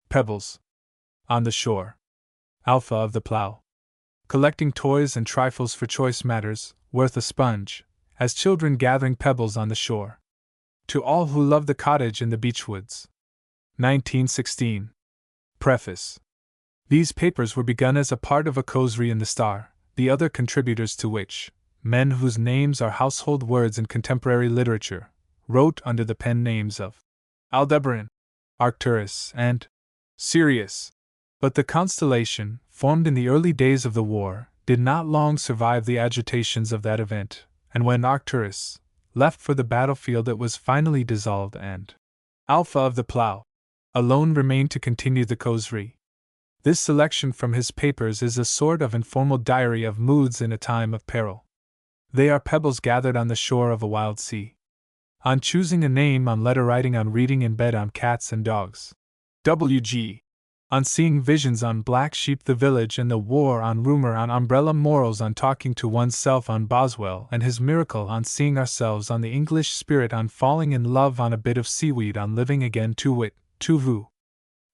Pebbles. On the shore. Alpha of the Plough. Collecting toys and trifles for choice matters, worth a sponge, as children gathering pebbles on the shore. To all who love the cottage in the beechwoods. 1916. Preface. These papers were begun as a part of a causerie in the Star, the other contributors to which, men whose names are household words in contemporary literature, wrote under the pen names of Aldebaran, Arcturus, and Sirius. But the constellation, formed in the early days of the war, did not long survive the agitations of that event, and when Arcturus left for the battlefield it was finally dissolved and Alpha of the Plough alone remained to continue the causerie. This selection from his papers is a sort of informal diary of moods in a time of peril. They are pebbles gathered on the shore of a wild sea. On choosing a name, on letter writing, on reading in bed, on cats and dogs. W.G. On seeing visions, on black sheep, the village and the war, on rumor, on umbrella morals, on talking to oneself, on Boswell and his miracle, on seeing ourselves, on the English spirit, on falling in love, on a bit of seaweed, on living again, to wit, to vu.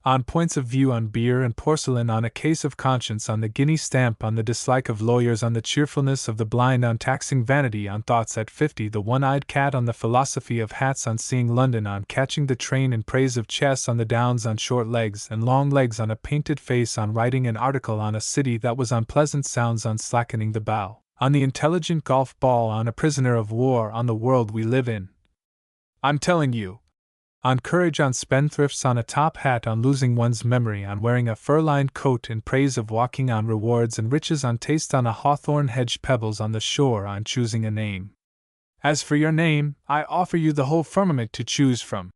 On points of view, on beer and porcelain, on a case of conscience, on the guinea stamp, on the dislike of lawyers, on the cheerfulness of the blind, on taxing vanity, on thoughts at 50, the one-eyed cat, on the philosophy of hats, on seeing London, on catching the train, in praise of chess, on the downs, on short legs and long legs, on a painted face, on writing an article, on a city that was on pleasant sounds, on slackening the bow, on the intelligent golf ball, on a prisoner of war, on the world we live in. I'm telling you. On courage, on spendthrifts, on a top hat, on losing one's memory, on wearing a fur-lined coat, in praise of walking, on rewards and riches, on taste, on a hawthorn hedge, pebbles on the shore, on choosing a name. As for your name, I offer you the whole firmament to choose from.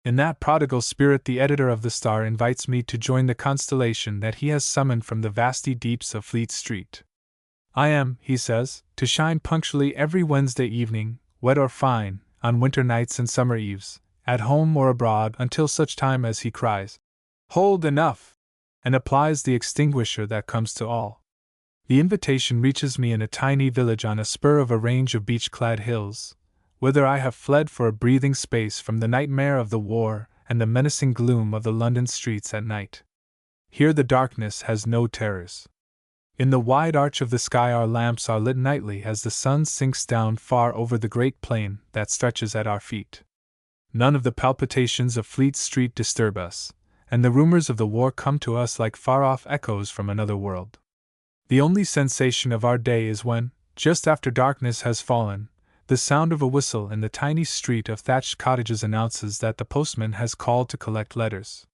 In that prodigal spirit, the editor of the Star invites me to join the constellation that he has summoned from the vasty deeps of Fleet Street. I am, he says, to shine punctually every Wednesday evening, wet or fine, on winter nights and summer eves, at home or abroad, until such time as he cries, "Hold, enough!" and applies the extinguisher that comes to all. The invitation reaches me in a tiny village on a spur of a range of beech-clad hills, whither I have fled for a breathing space from the nightmare of the war and the menacing gloom of the London streets at night. Here the darkness has no terrors. In the wide arch of the sky our lamps are lit nightly as the sun sinks down far over the great plain that stretches at our feet. None of the palpitations of Fleet Street disturb us, and the rumors of the war come to us like far-off echoes from another world. The only sensation of our day is when, just after darkness has fallen, the sound of a whistle in the tiny street of thatched cottages announces that the postman has called to collect letters.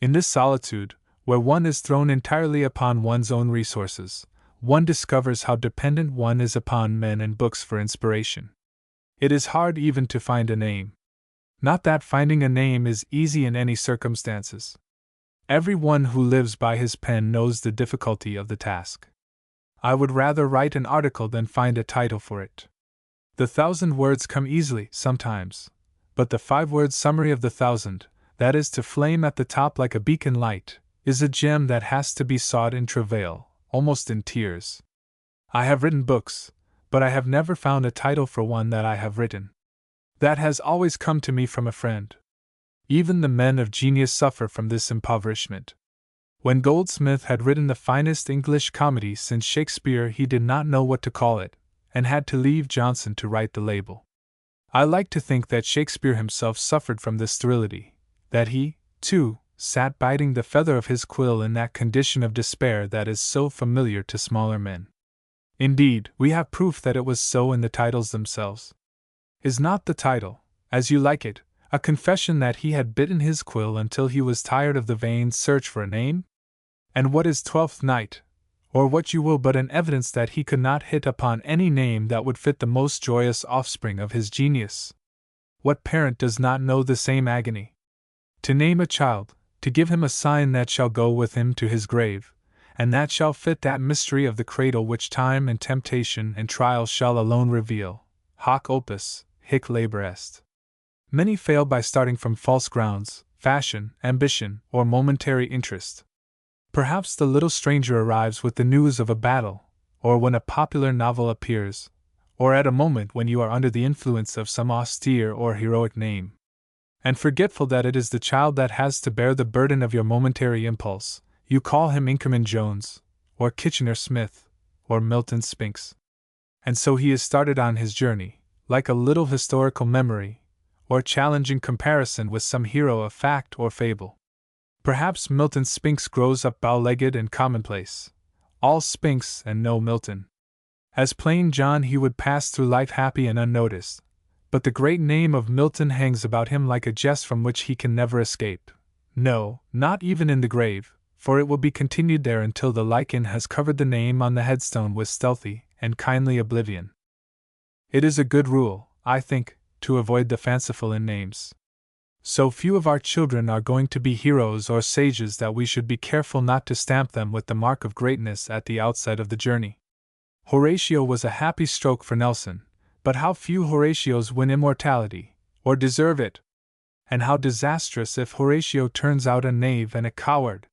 In this solitude, where one is thrown entirely upon one's own resources, one discovers how dependent one is upon men and books for inspiration. It is hard even to find a name. Not that finding a name is easy in any circumstances. Every one who lives by his pen knows the difficulty of the task. I would rather write an article than find a title for it. The 1,000 words come easily, sometimes, but the 5-word summary of the 1,000, that is to flame at the top like a beacon light, is a gem that has to be sought in travail, almost in tears. I have written books, but I have never found a title for one that I have written. That has always come to me from a friend. Even the men of genius suffer from this impoverishment. When Goldsmith had written the finest English comedy since Shakespeare, he did not know what to call it, and had to leave Johnson to write the label. I like to think that Shakespeare himself suffered from this sterility, that he, too, sat biting the feather of his quill in that condition of despair that is so familiar to smaller men. Indeed, we have proof that it was so in the titles themselves. Is not the title, As You Like It, a confession that he had bitten his quill until he was tired of the vain search for a name? And what is Twelfth Night, or what you will, but an evidence that he could not hit upon any name that would fit the most joyous offspring of his genius? What parent does not know the same agony? To name a child, to give him a sign that shall go with him to his grave, and that shall fit that mystery of the cradle which time and temptation and trial shall alone reveal. Hoc opus, hic labor est. Many fail by starting from false grounds, fashion, ambition, or momentary interest. Perhaps the little stranger arrives with the news of a battle, or when a popular novel appears, or at a moment when you are under the influence of some austere or heroic name. And forgetful that it is the child that has to bear the burden of your momentary impulse, you call him Inkerman Jones, or Kitchener Smith, or Milton Spinks. And so he is started on his journey, like a little historical memory, or challenging comparison with some hero of fact or fable. Perhaps Milton Spinks grows up bow-legged and commonplace, all Spinks and no Milton. As plain John he would pass through life happy and unnoticed, but the great name of Milton hangs about him like a jest from which he can never escape. No, not even in the grave, for it will be continued there until the lichen has covered the name on the headstone with stealthy and kindly oblivion. It is a good rule, I think, to avoid the fanciful in names. So few of our children are going to be heroes or sages that we should be careful not to stamp them with the mark of greatness at the outset of the journey. Horatio was a happy stroke for Nelson, but how few Horatios win immortality, or deserve it! And how disastrous if Horatio turns out a knave and a coward!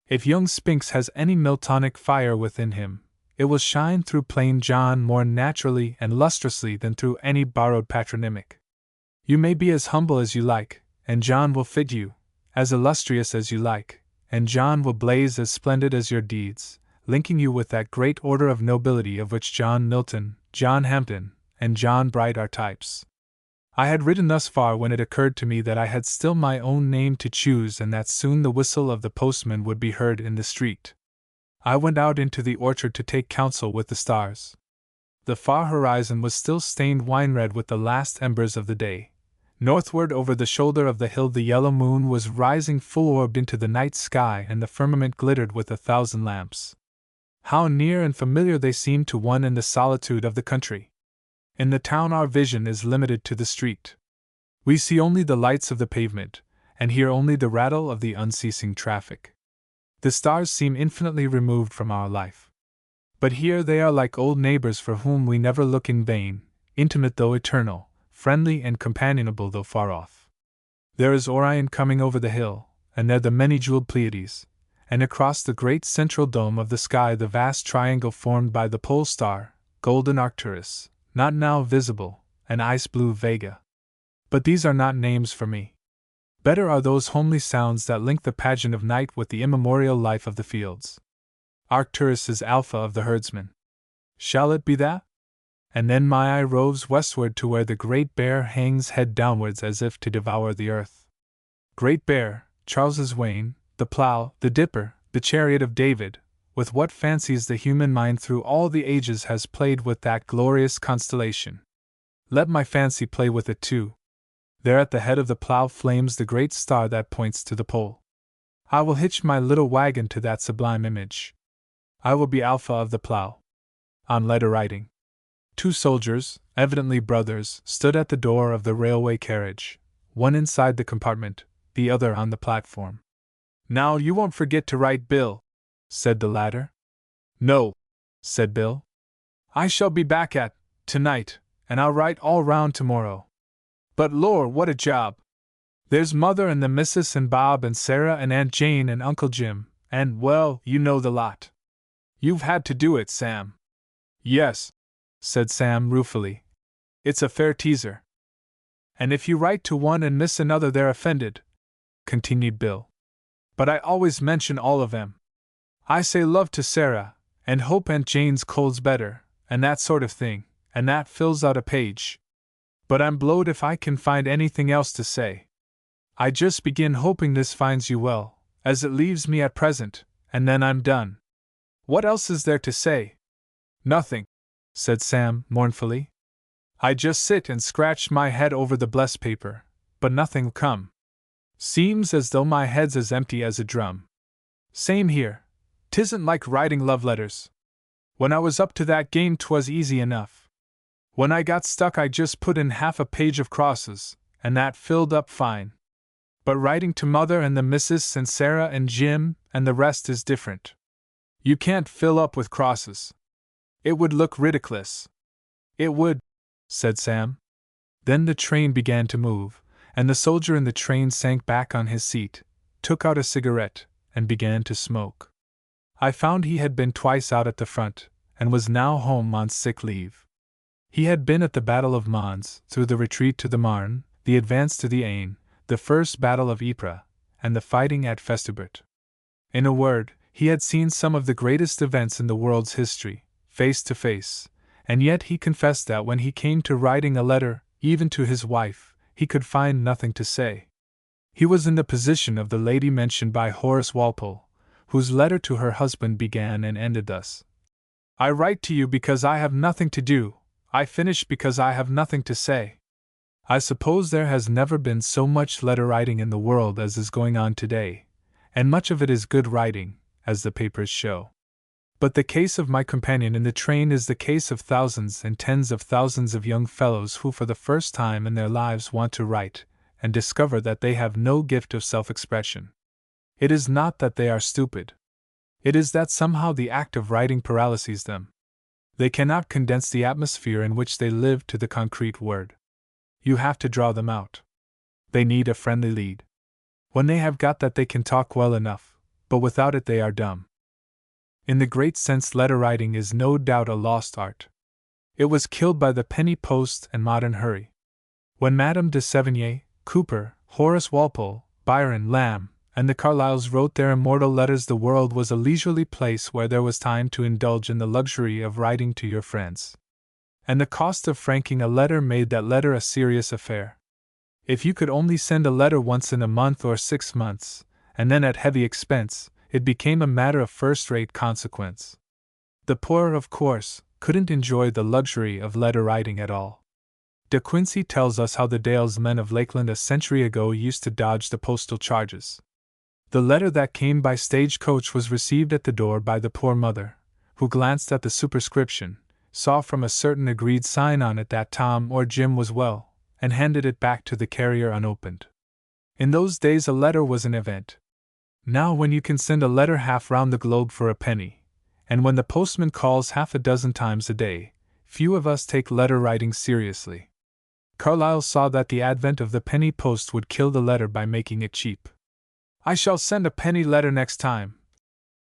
If young Spinks has any Miltonic fire within him, it will shine through plain John more naturally and lustrously than through any borrowed patronymic. You may be as humble as you like, and John will fit you, as illustrious as you like, and John will blaze as splendid as your deeds, linking you with that great order of nobility of which John Milton, John Hampden, and John Bright are types. I had written thus far when it occurred to me that I had still my own name to choose and that soon the whistle of the postman would be heard in the street. I went out into the orchard to take counsel with the stars. The far horizon was still stained wine-red with the last embers of the day. Northward over the shoulder of the hill the yellow moon was rising full-orbed into the night sky and the firmament glittered with 1,000 lamps. How near and familiar they seemed to one in the solitude of the country! In the town our vision is limited to the street. We see only the lights of the pavement, and hear only the rattle of the unceasing traffic. The stars seem infinitely removed from our life. But here they are like old neighbors for whom we never look in vain, intimate though eternal, friendly and companionable though far off. There is Orion coming over the hill, and there the many-jeweled Pleiades, and across the great central dome of the sky the vast triangle formed by the pole star, golden Arcturus, not now visible, and ice-blue Vega. But these are not names for me. Better are those homely sounds that link the pageant of night with the immemorial life of the fields. Arcturus is Alpha of the herdsman. Shall it be that? And then my eye roves westward to where the Great Bear hangs head downwards as if to devour the earth. Great Bear, Charles's Wain, the Plough, the Dipper, the Chariot of David, with what fancies the human mind through all the ages has played with that glorious constellation. Let my fancy play with it too. There at the head of the Plough flames the great star that points to the pole. I will hitch my little wagon to that sublime image. I will be Alpha of the Plough. On letter writing. 2 soldiers, evidently brothers, stood at the door of the railway carriage, one inside the compartment, the other on the platform. Now you won't forget to write, Bill, said the latter. No, said Bill. I shall be back at tonight, and I'll write all round tomorrow. But lor, what a job! There's Mother and the Missus and Bob and Sarah and Aunt Jane and Uncle Jim, and, well, you know the lot. You've had to do it, Sam. Yes, said Sam ruefully. It's a fair teaser. And if you write to one and miss another they're offended, continued Bill. But I always mention all of them. I say love to Sarah, and hope Aunt Jane's cold's better, and that sort of thing, and that fills out a page. But I'm blowed if I can find anything else to say. I just begin hoping this finds you well, as it leaves me at present, and then I'm done. What else is there to say? Nothing, said Sam mournfully. I just sit and scratch my head over the blessed paper, but nothing'll come. Seems as though my head's as empty as a drum. Same here. 'Tisn't like writing love letters. When I was up to that game 'twas easy enough. When I got stuck I just put in half a page of crosses, and that filled up fine. But writing to Mother and the Missus and Sarah and Jim and the rest is different. You can't fill up with crosses. It would look ridiculous. It would, said Sam. Then the train began to move, and the soldier in the train sank back on his seat, took out a cigarette, and began to smoke. I found he had been twice out at the front, and was now home on sick leave. He had been at the Battle of Mons, through the retreat to the Marne, the advance to the Aisne, the first battle of Ypres, and the fighting at Festubert. In a word, he had seen some of the greatest events in the world's history, face to face, and yet he confessed that when he came to writing a letter, even to his wife, he could find nothing to say. He was in the position of the lady mentioned by Horace Walpole, whose letter to her husband began and ended thus: I write to you because I have nothing to do, I finish because I have nothing to say. I suppose there has never been so much letter writing in the world as is going on today, and much of it is good writing, as the papers show. But the case of my companion in the train is the case of thousands and tens of thousands of young fellows who for the first time in their lives want to write, and discover that they have no gift of self-expression. It is not that they are stupid. It is that somehow the act of writing paralyses them. They cannot condense the atmosphere in which they live to the concrete word. You have to draw them out. They need a friendly lead. When they have got that, they can talk well enough, but without it they are dumb. In the great sense, letter writing is no doubt a lost art. It was killed by the penny post and modern hurry. When Madame de Sévigné, Cooper, Horace Walpole, Byron, Lamb, and the Carlyles wrote their immortal letters, the world was a leisurely place where there was time to indulge in the luxury of writing to your friends. And the cost of franking a letter made that letter a serious affair. If you could only send a letter once in a month or 6 months, and then at heavy expense, it became a matter of first-rate consequence. The poor, of course, couldn't enjoy the luxury of letter writing at all. De Quincey tells us how the dalesmen of Lakeland a century ago used to dodge the postal charges. The letter that came by stage-coach was received at the door by the poor mother, who glanced at the superscription, saw from a certain agreed sign on it that Tom or Jim was well, and handed it back to the carrier unopened. In those days a letter was an event. Now when you can send a letter half round the globe for a penny, and when the postman calls half a dozen times a day, few of us take letter writing seriously. Carlyle saw that the advent of the penny post would kill the letter by making it cheap. I shall send a penny letter next time,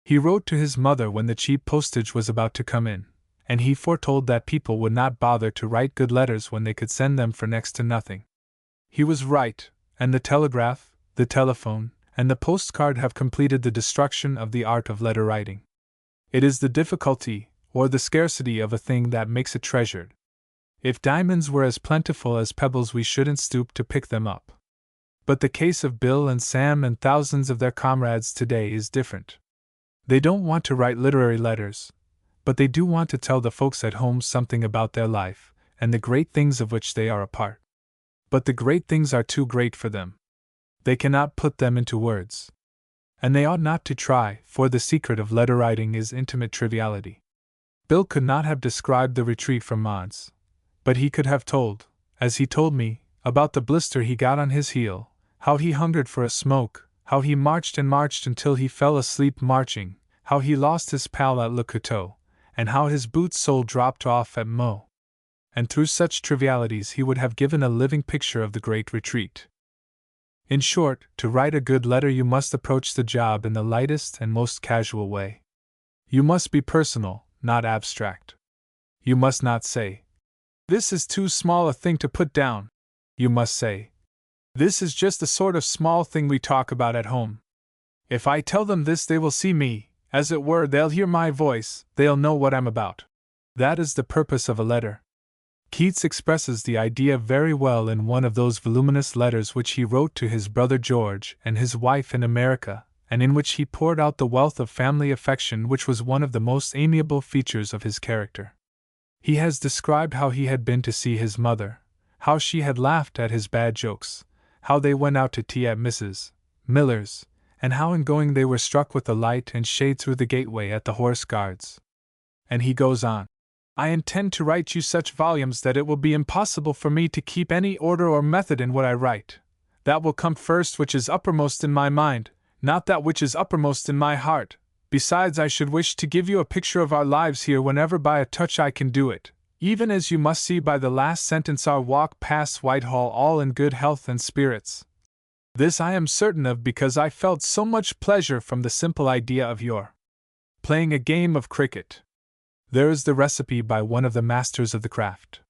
he wrote to his mother when the cheap postage was about to come in, and he foretold that people would not bother to write good letters when they could send them for next to nothing. He was right, and the telegraph, the telephone, and the postcard have completed the destruction of the art of letter writing. It is the difficulty, or the scarcity of a thing that makes it treasured. If diamonds were as plentiful as pebbles, we shouldn't stoop to pick them up. But the case of Bill and Sam and thousands of their comrades today is different. They don't want to write literary letters, but they do want to tell the folks at home something about their life, and the great things of which they are a part. But the great things are too great for them. They cannot put them into words. And they ought not to try, for the secret of letter writing is intimate triviality. Bill could not have described the retreat from Mons, but he could have told, as he told me, about the blister he got on his heel, how he hungered for a smoke, how he marched and marched until he fell asleep marching, how he lost his pal at Le Couteau, and how his boot sole dropped off at Meaux. And through such trivialities he would have given a living picture of the great retreat. In short, to write a good letter you must approach the job in the lightest and most casual way. You must be personal, not abstract. You must not say, "This is too small a thing to put down." You must say, "This is just the sort of small thing we talk about at home. If I tell them this, they will see me, as it were, they'll hear my voice, they'll know what I'm about." That is the purpose of a letter. Keats expresses the idea very well in one of those voluminous letters which he wrote to his brother George and his wife in America, and in which he poured out the wealth of family affection which was one of the most amiable features of his character. He has described how he had been to see his mother, how she had laughed at his bad jokes, how they went out to tea at Mrs. Miller's, and how in going they were struck with the light and shade through the gateway at the Horse Guards. And he goes on, "I intend to write you such volumes that it will be impossible for me to keep any order or method in what I write. That will come first which is uppermost in my mind, not that which is uppermost in my heart. Besides, I should wish to give you a picture of our lives here whenever by a touch I can do it, even as you must see by the last sentence our walk past Whitehall all in good health and spirits. This I am certain of because I felt so much pleasure from the simple idea of your playing a game of cricket." There is the recipe by one of the masters of the craft.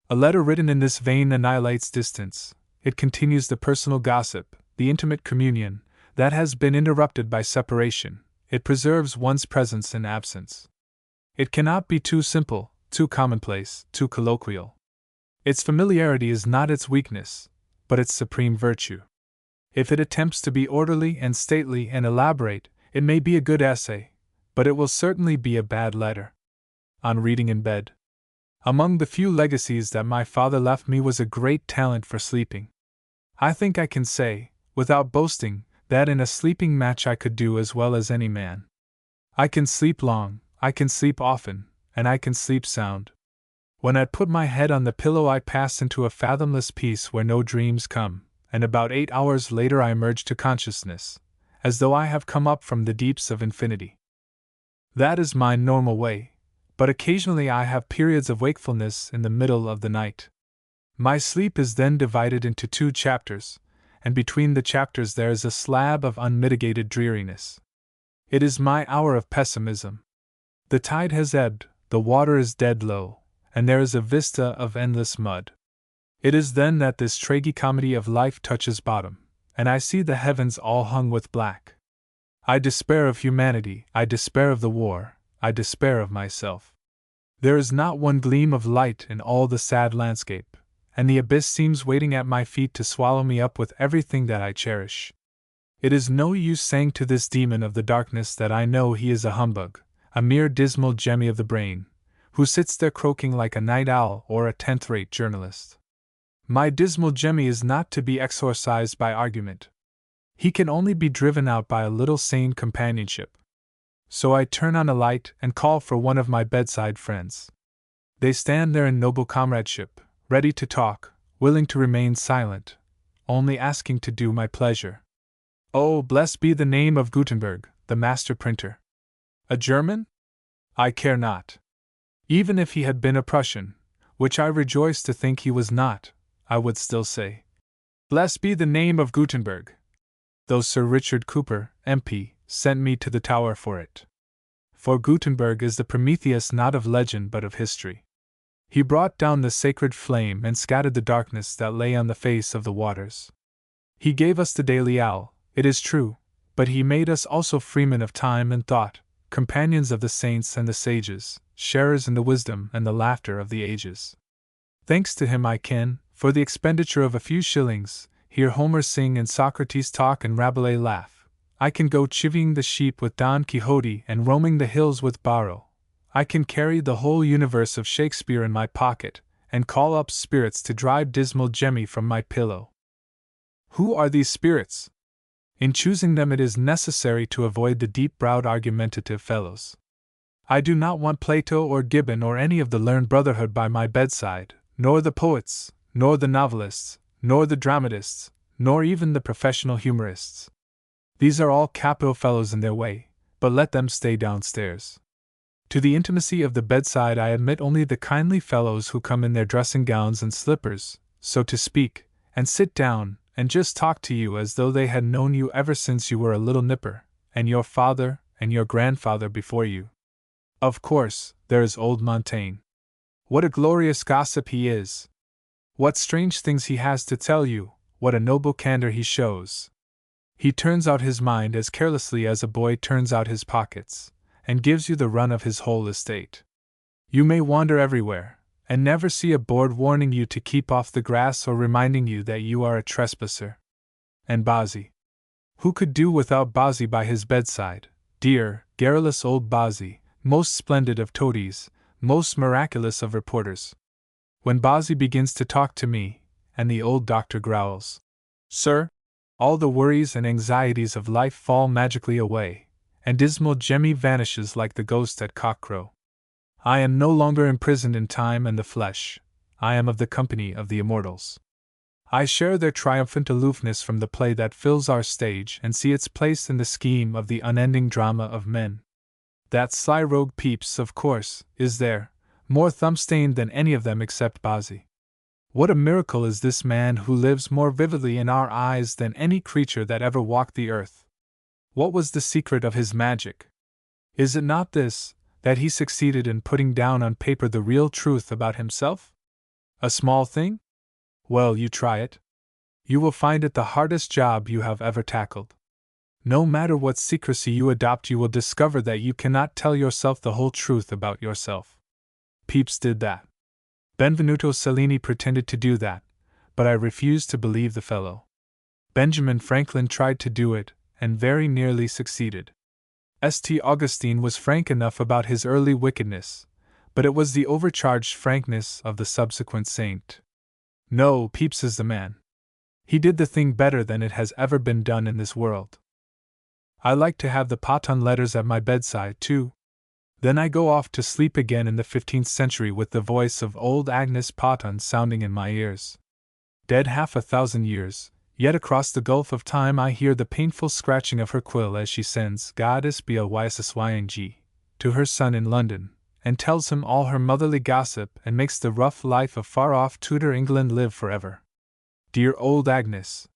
A letter written in this vein annihilates distance, it continues the personal gossip, the intimate communion, that has been interrupted by separation, it preserves one's presence in absence. It cannot be too simple, too commonplace, too colloquial. Its familiarity is not its weakness, but its supreme virtue. If it attempts to be orderly and stately and elaborate, it may be a good essay, but it will certainly be a bad letter. On reading in bed. Among the few legacies that my father left me was a great talent for sleeping. I think I can say, without boasting, that in a sleeping match I could do as well as any man. I can sleep long, I can sleep often, and I can sleep sound. When I'd put my head on the pillow I pass into a fathomless peace where no dreams come, and about 8 hours later I emerge to consciousness, as though I have come up from the deeps of infinity. That is my normal way, but occasionally I have periods of wakefulness in the middle of the night. My sleep is then divided into 2 chapters, and between the chapters there is a slab of unmitigated dreariness. It is my hour of pessimism. The tide has ebbed, the water is dead low, and there is a vista of endless mud. It is then that this tragicomedy of life touches bottom, and I see the heavens all hung with black. I despair of humanity, I despair of the war, I despair of myself. There is not one gleam of light in all the sad landscape, and the abyss seems waiting at my feet to swallow me up with everything that I cherish. It is no use saying to this demon of the darkness that I know he is a humbug, a mere dismal jemmy of the brain, who sits there croaking like a night owl or a tenth-rate journalist. My dismal jemmy is not to be exorcised by argument. He can only be driven out by a little sane companionship. So I turn on a light and call for one of my bedside friends. They stand there in noble comradeship, ready to talk, willing to remain silent, only asking to do my pleasure. Oh, blessed be the name of Gutenberg, the master printer. A German? I care not. Even if he had been a Prussian, which I rejoice to think he was not, I would still say, blessed be the name of Gutenberg, though Sir Richard Cooper, MP, sent me to the Tower for it. For Gutenberg is the Prometheus not of legend but of history. He brought down the sacred flame and scattered the darkness that lay on the face of the waters. He gave us the Daily Owl, it is true, but he made us also freemen of time and thought, companions of the saints and the sages, sharers in the wisdom and the laughter of the ages. Thanks to him I can, for the expenditure of a few shillings, hear Homer sing and Socrates talk and Rabelais laugh. I can go chivying the sheep with Don Quixote and roaming the hills with Barrow. I can carry the whole universe of Shakespeare in my pocket, and call up spirits to drive dismal Jemmy from my pillow. Who are these spirits? In choosing them it is necessary to avoid the deep-browed argumentative fellows. I do not want Plato or Gibbon or any of the learned brotherhood by my bedside, nor the poets, nor the novelists, nor the dramatists, nor even the professional humorists. These are all capital fellows in their way, but let them stay downstairs. To the intimacy of the bedside I admit only the kindly fellows who come in their dressing gowns and slippers, so to speak, and sit down, and just talk to you as though they had known you ever since you were a little nipper, and your father and your grandfather before you. Of course, there is old Montaigne. What a glorious gossip he is! What strange things he has to tell you, what a noble candor he shows! He turns out his mind as carelessly as a boy turns out his pockets, and gives you the run of his whole estate. You may wander everywhere, and never see a board warning you to keep off the grass or reminding you that you are a trespasser. And Bossy. Who could do without Bossy by his bedside, dear, garrulous old Bossy, most splendid of toadies, most miraculous of reporters? When Bossy begins to talk to me, and the old doctor growls, "Sir," all the worries and anxieties of life fall magically away, and dismal Jemmy vanishes like the ghost at cockcrow. I am no longer imprisoned in time and the flesh, I am of the company of the immortals. I share their triumphant aloofness from the play that fills our stage and see its place in the scheme of the unending drama of men. That sly rogue Pepys, of course, is there, more thumb-stained than any of them except Bossy. What a miracle is this man who lives more vividly in our eyes than any creature that ever walked the earth. What was the secret of his magic? Is it not this, that he succeeded in putting down on paper the real truth about himself? A small thing? Well, you try it. You will find it the hardest job you have ever tackled. No matter what secrecy you adopt, you will discover that you cannot tell yourself the whole truth about yourself. Pepys did that. Benvenuto Cellini pretended to do that, but I refused to believe the fellow. Benjamin Franklin tried to do it, and very nearly succeeded. St. Augustine was frank enough about his early wickedness, but it was the overcharged frankness of the subsequent saint. No, Pepys is the man. He did the thing better than it has ever been done in this world. I like to have the Paton letters at my bedside, too. Then I go off to sleep again in the 15th century with the voice of old Agnes Paton sounding in my ears. Dead 1,000 years, yet across the gulf of time I hear the painful scratching of her quill as she sends Goddess Bysyng to her son in London, and tells him all her motherly gossip and makes the rough life of far-off Tudor England live forever. Dear old Agnes!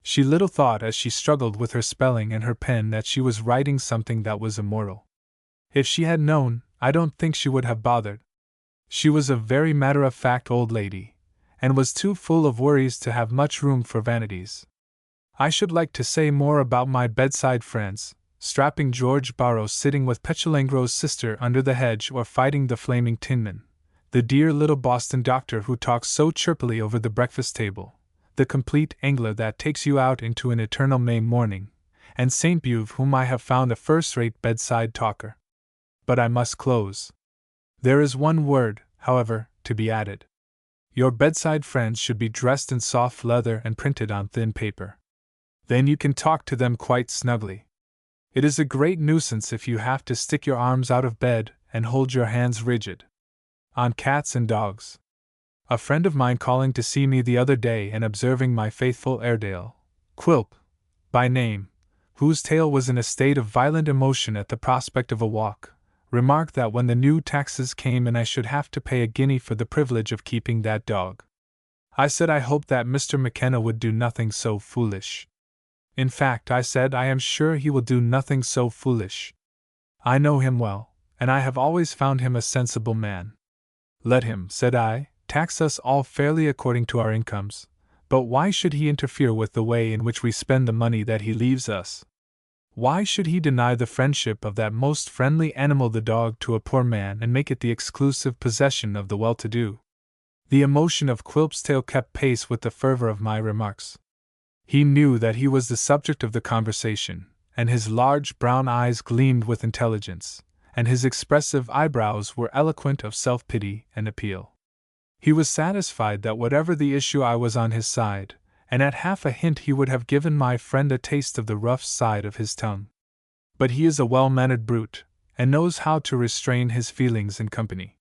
She little thought as she struggled with her spelling and her pen that she was writing something that was immortal. If she had known, I don't think she would have bothered. She was a very matter-of-fact old lady, and was too full of worries to have much room for vanities. I should like to say more about my bedside friends, strapping George Barrow sitting with Petulangro's sister under the hedge or fighting the flaming tinman, the dear little Boston doctor who talks so chirpily over the breakfast table, the complete angler that takes you out into an eternal May morning, and St. Beuve whom I have found a first-rate bedside talker. But I must close. There is one word, however, to be added. Your bedside friends should be dressed in soft leather and printed on thin paper. Then you can talk to them quite snugly. It is a great nuisance if you have to stick your arms out of bed and hold your hands rigid. On cats and dogs. A friend of mine calling to see me the other day and observing my faithful Airedale, Quilp, by name, whose tail was in a state of violent emotion at the prospect of a walk, remarked that when the new taxes came in I should have to pay a guinea for the privilege of keeping that dog. I said I hoped that Mr. McKenna would do nothing so foolish. In fact, I said I am sure he will do nothing so foolish. I know him well, and I have always found him a sensible man. Let him, said I, tax us all fairly according to our incomes, but why should he interfere with the way in which we spend the money that he leaves us? Why should he deny the friendship of that most friendly animal the dog to a poor man and make it the exclusive possession of the well-to-do? The emotion of Quilp's tale kept pace with the fervor of my remarks. He knew that he was the subject of the conversation, and his large brown eyes gleamed with intelligence, and his expressive eyebrows were eloquent of self-pity and appeal. He was satisfied that whatever the issue I was on his side, and at half a hint he would have given my friend a taste of the rough side of his tongue. But he is a well-mannered brute, and knows how to restrain his feelings in company.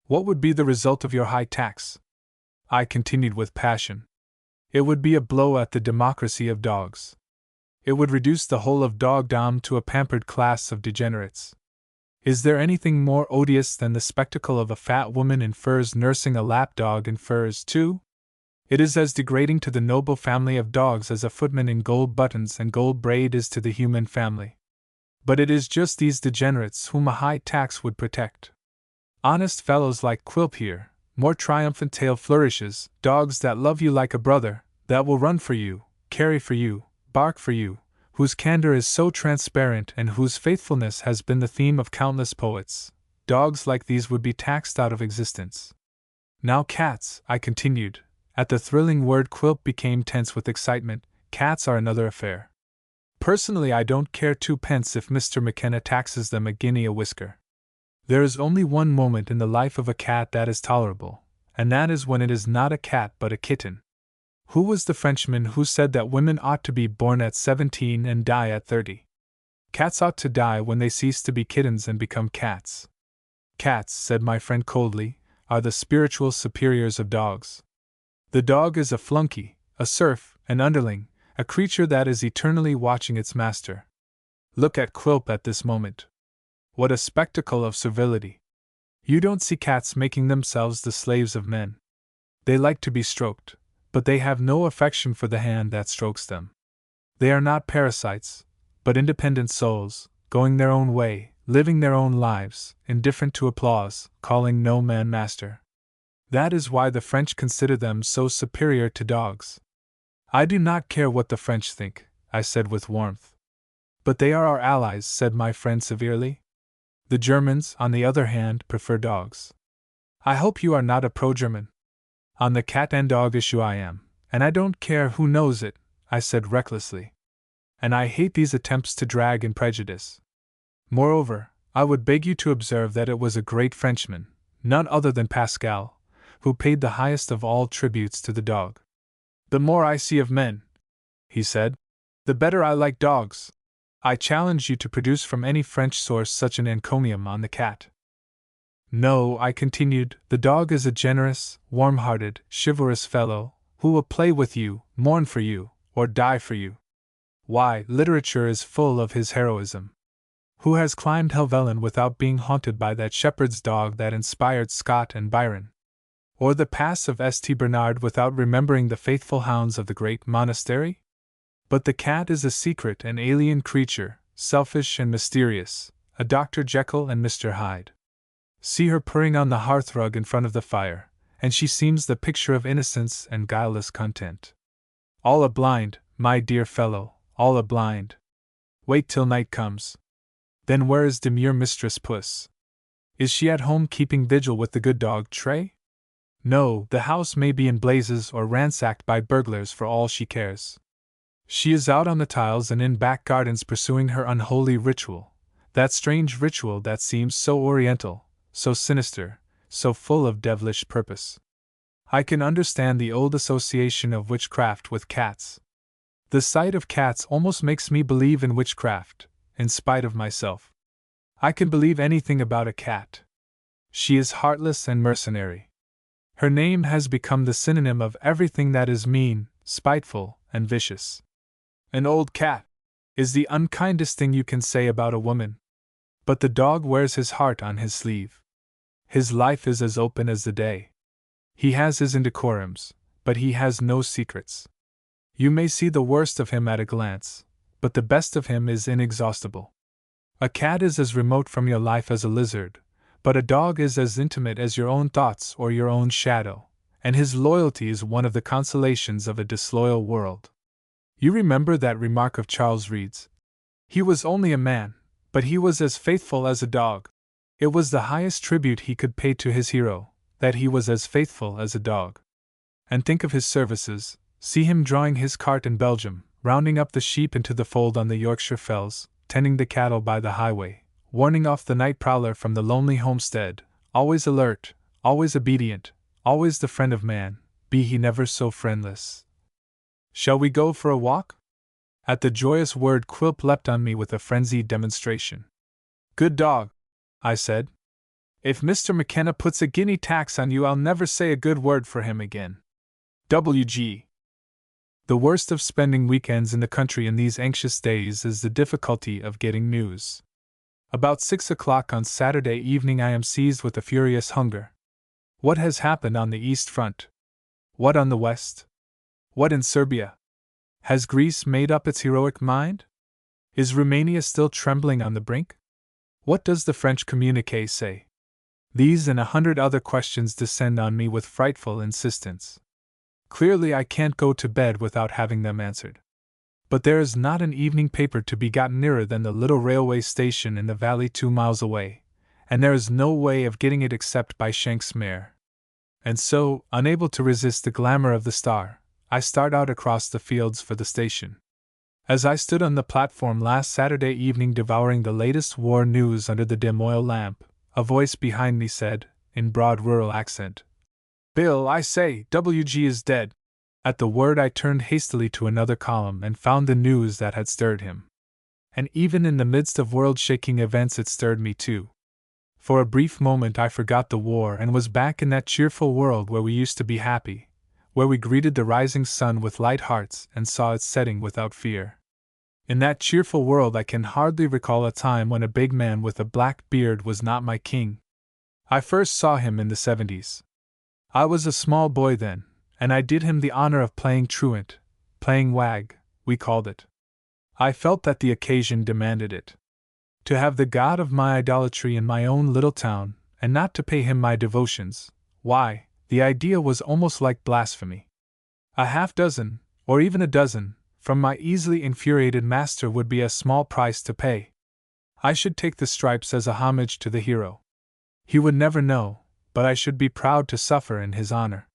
What would be the result of your high tax? I continued with passion. It would be a blow at the democracy of dogs. It would reduce the whole of dogdom to a pampered class of degenerates. Is there anything more odious than the spectacle of a fat woman in furs nursing a lap-dog in furs, too? It is as degrading to the noble family of dogs as a footman in gold buttons and gold braid is to the human family. But it is just these degenerates whom a high tax would protect. Honest fellows like Quilp here, more triumphant tail flourishes, dogs that love you like a brother, that will run for you, carry for you, bark for you, whose candor is so transparent and whose faithfulness has been the theme of countless poets, dogs like these would be taxed out of existence. Now cats, I continued. At the thrilling word Quilp became tense with excitement. Cats are another affair. Personally I don't care 2 pence if Mr. McKenna taxes them a guinea a whisker. There is only one moment in the life of a cat that is tolerable, and that is when it is not a cat but a kitten. Who was the Frenchman who said that women ought to be born at 17 and die at 30? Cats ought to die when they cease to be kittens and become cats. Cats, said my friend coldly, are the spiritual superiors of dogs. The dog is a flunky, a serf, an underling, a creature that is eternally watching its master. Look at Quilp at this moment. What a spectacle of servility! You don't see cats making themselves the slaves of men. They like to be stroked, but they have no affection for the hand that strokes them. They are not parasites, but independent souls, going their own way, living their own lives, indifferent to applause, calling no man master. That is why the French consider them so superior to dogs. I do not care what the French think, I said with warmth. But they are our allies, said my friend severely. The Germans, on the other hand, prefer dogs. I hope you are not a pro-German. On the cat and dog issue I am, and I don't care who knows it, I said recklessly. And I hate these attempts to drag in prejudice. Moreover, I would beg you to observe that it was a great Frenchman, none other than Pascal, who paid the highest of all tributes to the dog. The more I see of men, he said, the better I like dogs. I challenge you to produce from any French source such an encomium on the cat. No, I continued, the dog is a generous, warm-hearted, chivalrous fellow, who will play with you, mourn for you, or die for you. Why, literature is full of his heroism. Who has climbed Helvellyn without being haunted by that shepherd's dog that inspired Scott and Byron? Or the pass of St. Bernard without remembering the faithful hounds of the great monastery? But the cat is a secret and alien creature, selfish and mysterious, a Dr. Jekyll and Mr. Hyde. See her purring on the hearthrug in front of the fire, and she seems the picture of innocence and guileless content. All a blind, my dear fellow, all a blind. Wait till night comes. Then where is demure Mistress Puss? Is she at home keeping vigil with the good dog Tray? No, the house may be in blazes or ransacked by burglars for all she cares. She is out on the tiles and in back gardens pursuing her unholy ritual, that strange ritual that seems so oriental, so sinister, so full of devilish purpose. I can understand the old association of witchcraft with cats. The sight of cats almost makes me believe in witchcraft, in spite of myself. I can believe anything about a cat. She is heartless and mercenary. Her name has become the synonym of everything that is mean, spiteful, and vicious. An old cat is the unkindest thing you can say about a woman. But the dog wears his heart on his sleeve. His life is as open as the day. He has his indecorums, but he has no secrets. You may see the worst of him at a glance, but the best of him is inexhaustible. A cat is as remote from your life as a lizard, but a dog is as intimate as your own thoughts or your own shadow, and his loyalty is one of the consolations of a disloyal world. You remember that remark of Charles Reade's? He was only a man, but he was as faithful as a dog. It was the highest tribute he could pay to his hero, that he was as faithful as a dog. And think of his services, see him drawing his cart in Belgium, rounding up the sheep into the fold on the Yorkshire fells, tending the cattle by the highway, warning off the night prowler from the lonely homestead, always alert, always obedient, always the friend of man, be he never so friendless. Shall we go for a walk? At the joyous word Quilp leapt on me with a frenzied demonstration. Good dog, I said. If Mr. McKenna puts a guinea tax on you, I'll never say a good word for him again. W.G. The worst of spending weekends in the country in these anxious days is the difficulty of getting news. About 6 o'clock on Saturday evening I am seized with a furious hunger. What has happened on the East Front? What on the West? What in Serbia? Has Greece made up its heroic mind? Is Romania still trembling on the brink? What does the French communiqué say? These and 100 other questions descend on me with frightful insistence. Clearly I can't go to bed without having them answered. But there is not an evening paper to be got nearer than the little railway station in the valley 2 miles away, and there is no way of getting it except by Shank's mare. And so, unable to resist the glamour of the Star, I start out across the fields for the station. As I stood on the platform last Saturday evening devouring the latest war news under the dim oil lamp, a voice behind me said, in broad rural accent, "Bill, I say, W.G. is dead." At the word I turned hastily to another column and found the news that had stirred him. And even in the midst of world-shaking events it stirred me too. For a brief moment I forgot the war and was back in that cheerful world where we used to be happy, where we greeted the rising sun with light hearts and saw it setting without fear. In that cheerful world I can hardly recall a time when a big man with a black beard was not my king. I first saw him in the 70s. I was a small boy then, and I did him the honor of playing truant, playing wag, we called it. I felt that the occasion demanded it. To have the god of my idolatry in my own little town, and not to pay him my devotions, why, the idea was almost like blasphemy. A half dozen, or even a dozen, from my easily infuriated master would be a small price to pay. I should take the stripes as a homage to the hero. He would never know, but I should be proud to suffer in his honor.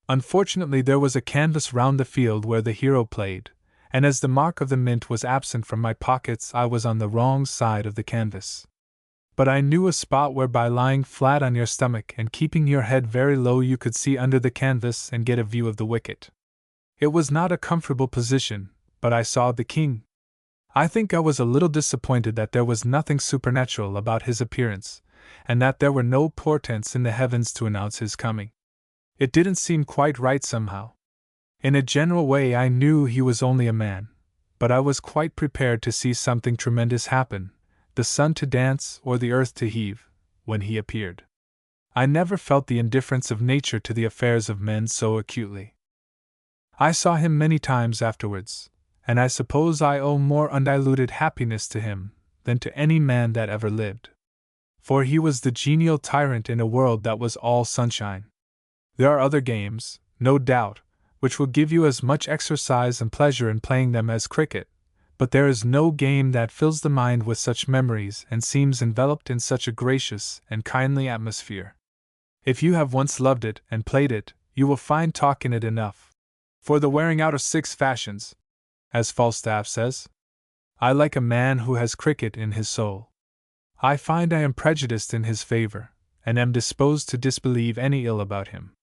Unfortunately, there was a canvas round the field where the hero played, and as the mark of the mint was absent from my pockets, I was on the wrong side of the canvas. But I knew a spot where by lying flat on your stomach and keeping your head very low you could see under the canvas and get a view of the wicket. It was not a comfortable position, but I saw the king. I think I was a little disappointed that there was nothing supernatural about his appearance, and that there were no portents in the heavens to announce his coming. It didn't seem quite right somehow. In a general way I knew he was only a man, but I was quite prepared to see something tremendous happen, the sun to dance or the earth to heave, when he appeared. I never felt the indifference of nature to the affairs of men so acutely. I saw him many times afterwards, and I suppose I owe more undiluted happiness to him than to any man that ever lived. For he was the genial tyrant in a world that was all sunshine. There are other games, no doubt, which will give you as much exercise and pleasure in playing them as cricket, but there is no game that fills the mind with such memories and seems enveloped in such a gracious and kindly atmosphere. If you have once loved it and played it, you will find talk in it enough for the wearing out of 6 fashions, as Falstaff says. I like a man who has cricket in his soul. I find I am prejudiced in his favor, and am disposed to disbelieve any ill about him.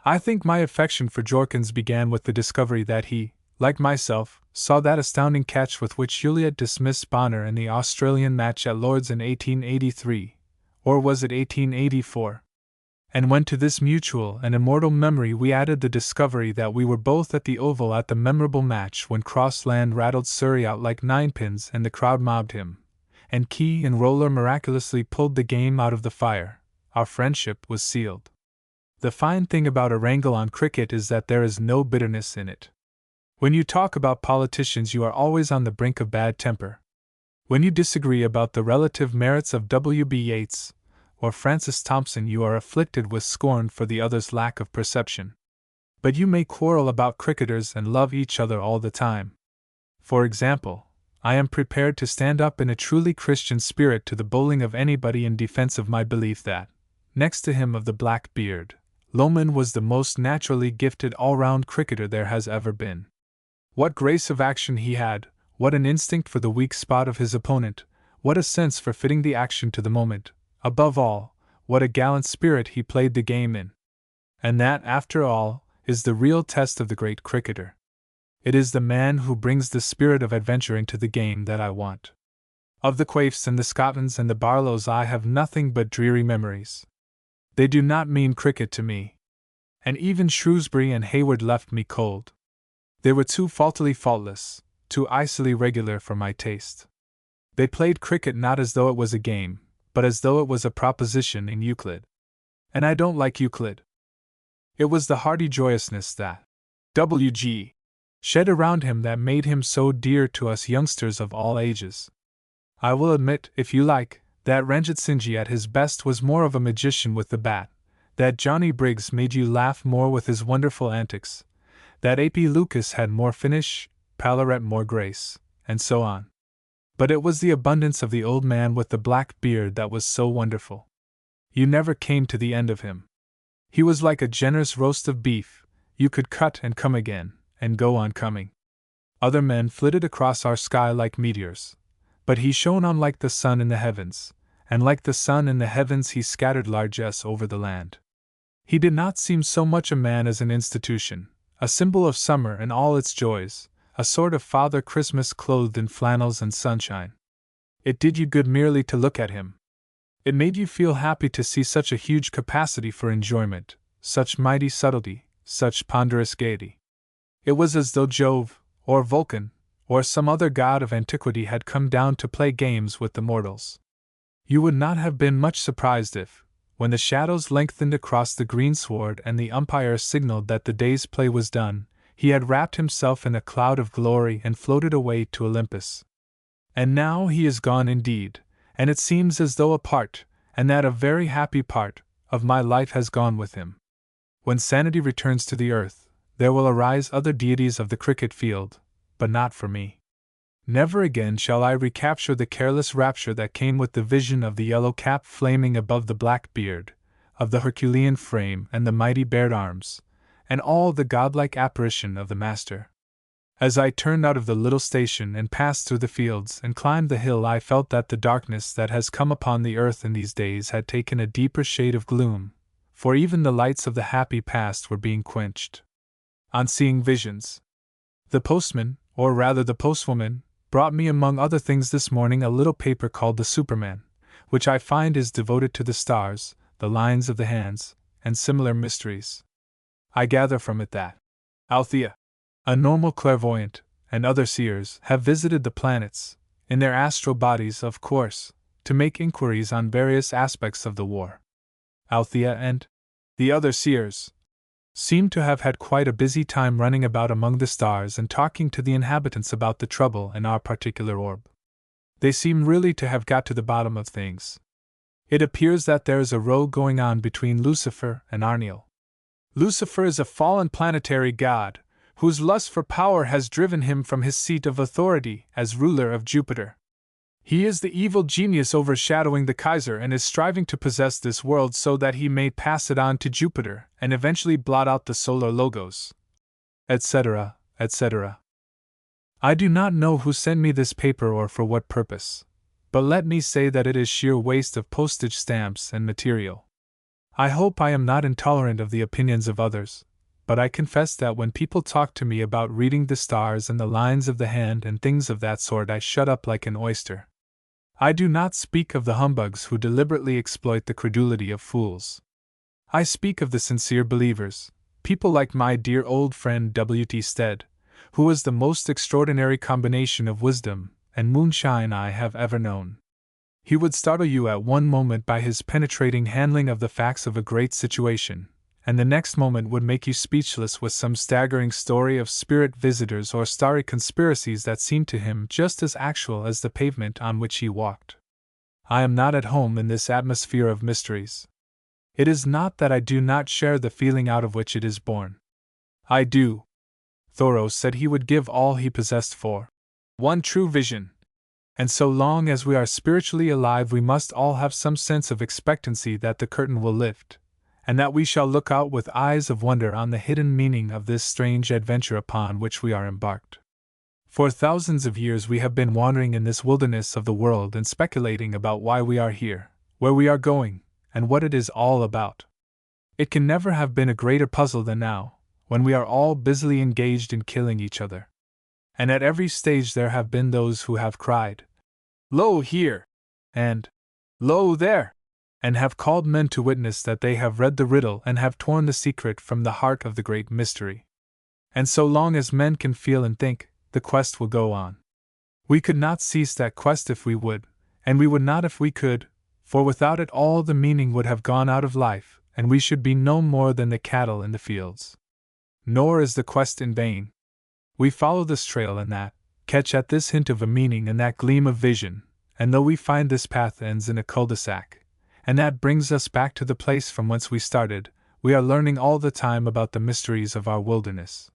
I think my affection for Jorkins began with the discovery that he, like myself, saw that astounding catch with which Juliet dismissed Bonner in the Australian match at Lord's in 1883, or was it 1884? And when to this mutual and immortal memory we added the discovery that we were both at the Oval at the memorable match when Crossland rattled Surrey out like ninepins and the crowd mobbed him, and Key and Roller miraculously pulled the game out of the fire, our friendship was sealed. The fine thing about a wrangle on cricket is that there is no bitterness in it. When you talk about politicians you are always on the brink of bad temper. When you disagree about the relative merits of W.B. Yeats or Francis Thompson you are afflicted with scorn for the other's lack of perception. But you may quarrel about cricketers and love each other all the time. For example, I am prepared to stand up in a truly Christian spirit to the bowling of anybody in defense of my belief that, next to him of the black beard, Lohman was the most naturally gifted all-round cricketer there has ever been. What grace of action he had, what an instinct for the weak spot of his opponent, what a sense for fitting the action to the moment, above all, what a gallant spirit he played the game in. And that, after all, is the real test of the great cricketer. It is the man who brings the spirit of adventure into the game that I want. Of the Quaifs and the Scottons and the Barlows I have nothing but dreary memories. They do not mean cricket to me. And even Shrewsbury and Hayward left me cold. They were too faultily faultless, too icily regular for my taste. They played cricket not as though it was a game, but as though it was a proposition in Euclid. And I don't like Euclid. It was the hearty joyousness that W.G. shed around him that made him so dear to us youngsters of all ages. I will admit, if you like, that Ranjit Singh at his best was more of a magician with the bat, that Johnny Briggs made you laugh more with his wonderful antics, that A.P. Lucas had more finish, Pallaret more grace, and so on. But it was the abundance of the old man with the black beard that was so wonderful. You never came to the end of him. He was like a generous roast of beef, you could cut and come again, and go on coming. Other men flitted across our sky like meteors, but he shone on like the sun in the heavens, and like the sun in the heavens he scattered largesse over the land. He did not seem so much a man as an institution, a symbol of summer and all its joys, a sort of Father Christmas clothed in flannels and sunshine. It did you good merely to look at him. It made you feel happy to see such a huge capacity for enjoyment, such mighty subtlety, such ponderous gaiety. It was as though Jove, or Vulcan, or some other god of antiquity had come down to play games with the mortals. You would not have been much surprised if, when the shadows lengthened across the greensward and the umpire signaled that the day's play was done, he had wrapped himself in a cloud of glory and floated away to Olympus. And now he is gone indeed, and it seems as though a part, and that a very happy part, of my life has gone with him. When sanity returns to the earth, There will arise other deities of the cricket field, but not for me. Never again shall I recapture the careless rapture that came with the vision of the yellow cap flaming above the black beard, of the Herculean frame and the mighty bared arms, and all the godlike apparition of the Master. As I turned out of the little station and passed through the fields and climbed the hill, I felt that the darkness that has come upon the earth in these days had taken a deeper shade of gloom, for even the lights of the happy past were being quenched. On seeing visions, the postman, or rather the postwoman, brought me among other things this morning a little paper called the Superman, which I find is devoted to the stars, the lines of the hands, and similar mysteries. I gather from it that Althea, a normal clairvoyant, and other seers have visited the planets, in their astral bodies, of course, to make inquiries on various aspects of the war. Althea and the other seers seem to have had quite a busy time running about among the stars and talking to the inhabitants about the trouble in our particular orb. They seem really to have got to the bottom of things. It appears that there is a row going on between Lucifer and Arniel. Lucifer is a fallen planetary god, whose lust for power has driven him from his seat of authority as ruler of Jupiter. He is the evil genius overshadowing the Kaiser and is striving to possess this world so that he may pass it on to Jupiter and eventually blot out the solar logos, etc., etc. I do not know who sent me this paper or for what purpose, but let me say that it is sheer waste of postage stamps and material. I hope I am not intolerant of the opinions of others, but I confess that when people talk to me about reading the stars and the lines of the hand and things of that sort, I shut up like an oyster. I do not speak of the humbugs who deliberately exploit the credulity of fools. I speak of the sincere believers, people like my dear old friend W.T. Stead, who was the most extraordinary combination of wisdom and moonshine I have ever known. He would startle you at one moment by his penetrating handling of the facts of a great situation, and the next moment would make you speechless with some staggering story of spirit visitors or starry conspiracies that seemed to him just as actual as the pavement on which he walked. I am not at home in this atmosphere of mysteries. It is not that I do not share the feeling out of which it is born. I do. Thoreau said he would give all he possessed for one true vision. And so long as we are spiritually alive, we must all have some sense of expectancy that the curtain will lift, and that we shall look out with eyes of wonder on the hidden meaning of this strange adventure upon which we are embarked. For thousands of years we have been wandering in this wilderness of the world and speculating about why we are here, where we are going, and what it is all about. It can never have been a greater puzzle than now, when we are all busily engaged in killing each other. And at every stage there have been those who have cried, "Lo here!" and "Lo there!" and have called men to witness that they have read the riddle and have torn the secret from the heart of the great mystery. And so long as men can feel and think, the quest will go on. We could not cease that quest if we would, and we would not if we could, for without it all the meaning would have gone out of life, and we should be no more than the cattle in the fields. Nor is the quest in vain. We follow this trail and that, catch at this hint of a meaning and that gleam of vision, and though we find this path ends in a cul-de-sac, and that brings us back to the place from whence we started, we are learning all the time about the mysteries of our wilderness.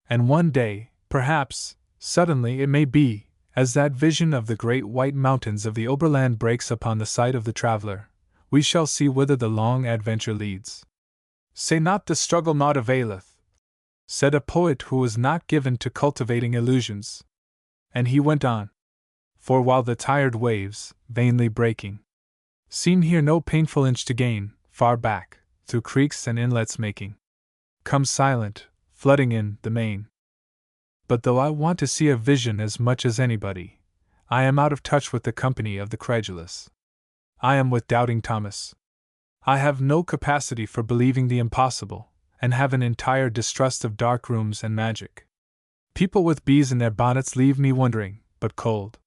And one day, perhaps, suddenly it may be, as that vision of the great white mountains of the Oberland breaks upon the sight of the traveler, we shall see whither the long adventure leads. Say not the struggle naught availeth, said a poet who was not given to cultivating illusions. And he went on. For while the tired waves, vainly breaking, seem here no painful inch to gain, far back, through creeks and inlets making, come silent, flooding in the main. But though I want to see a vision as much as anybody, I am out of touch with the company of the credulous. I am with Doubting Thomas. I have no capacity for believing the impossible, and have an entire distrust of dark rooms and magic. People with bees in their bonnets leave me wondering, but cold.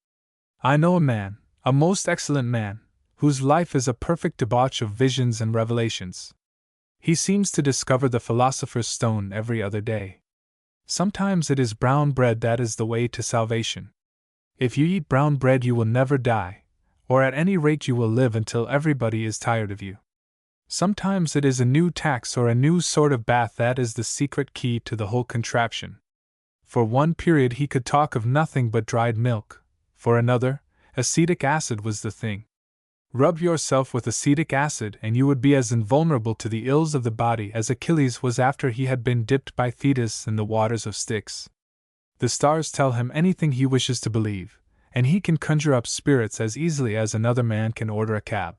I know a man, a most excellent man, whose life is a perfect debauch of visions and revelations. He seems to discover the philosopher's stone every other day. Sometimes it is brown bread that is the way to salvation. If you eat brown bread you will never die, or at any rate you will live until everybody is tired of you. Sometimes it is a new tax or a new sort of bath that is the secret key to the whole contraption. For one period he could talk of nothing but dried milk, for another, acetic acid was the thing. Rub yourself with acetic acid and you would be as invulnerable to the ills of the body as Achilles was after he had been dipped by Thetis in the waters of Styx. The stars tell him anything he wishes to believe, and he can conjure up spirits as easily as another man can order a cab.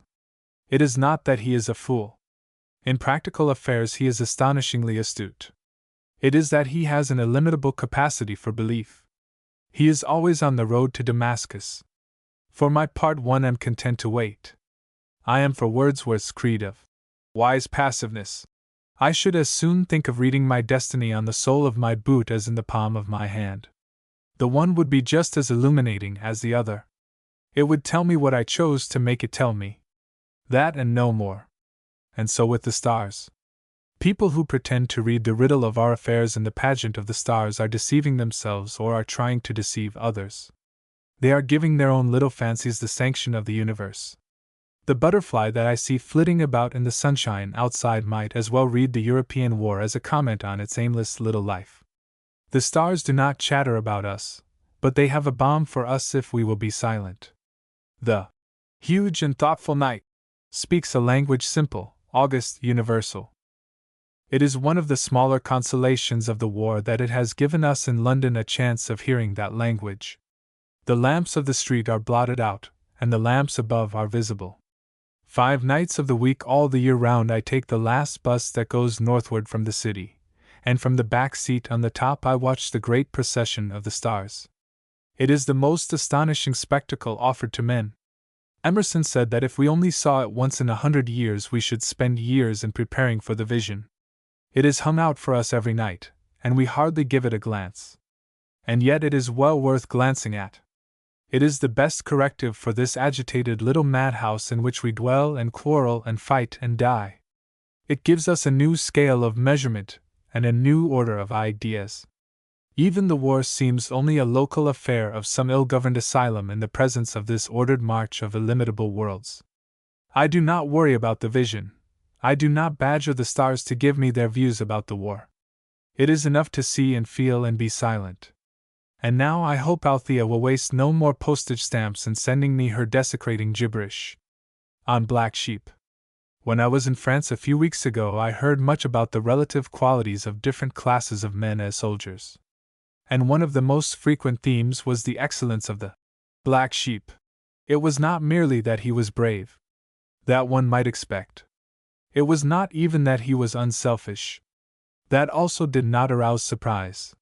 It is not that he is a fool. In practical affairs he is astonishingly astute. It is that he has an illimitable capacity for belief. He is always on the road to Damascus. For my part, one am content to wait. I am for Wordsworth's creed of wise passiveness. I should as soon think of reading my destiny on the sole of my boot as in the palm of my hand. The one would be just as illuminating as the other. It would tell me what I chose to make it tell me. That and no more. And so with the stars. People who pretend to read the riddle of our affairs in the pageant of the stars are deceiving themselves or are trying to deceive others. They are giving their own little fancies the sanction of the universe. The butterfly that I see flitting about in the sunshine outside might as well read the European war as a comment on its aimless little life. The stars do not chatter about us, but they have a balm for us if we will be silent. The huge and thoughtful night speaks a language simple, august, universal. It is one of the smaller consolations of the war that it has given us in London a chance of hearing that language. The lamps of the street are blotted out, and the lamps above are visible. 5 nights of the week all the year round I take the last bus that goes northward from the city, and from the back seat on the top I watch the great procession of the stars. It is the most astonishing spectacle offered to men. Emerson said that if we only saw it once in 100 years we should spend years in preparing for the vision. It is hung out for us every night, and we hardly give it a glance. And yet it is well worth glancing at. It is the best corrective for this agitated little madhouse in which we dwell and quarrel and fight and die. It gives us a new scale of measurement and a new order of ideas. Even the war seems only a local affair of some ill-governed asylum in the presence of this ordered march of illimitable worlds. I do not worry about the vision. I do not badger the stars to give me their views about the war. It is enough to see and feel and be silent. And now I hope Althea will waste no more postage stamps in sending me her desecrating gibberish. On black sheep. When I was in France a few weeks ago I heard much about the relative qualities of different classes of men as soldiers. And one of the most frequent themes was the excellence of the black sheep. It was not merely that he was brave. That one might expect. It was not even that he was unselfish. That also did not arouse surprise.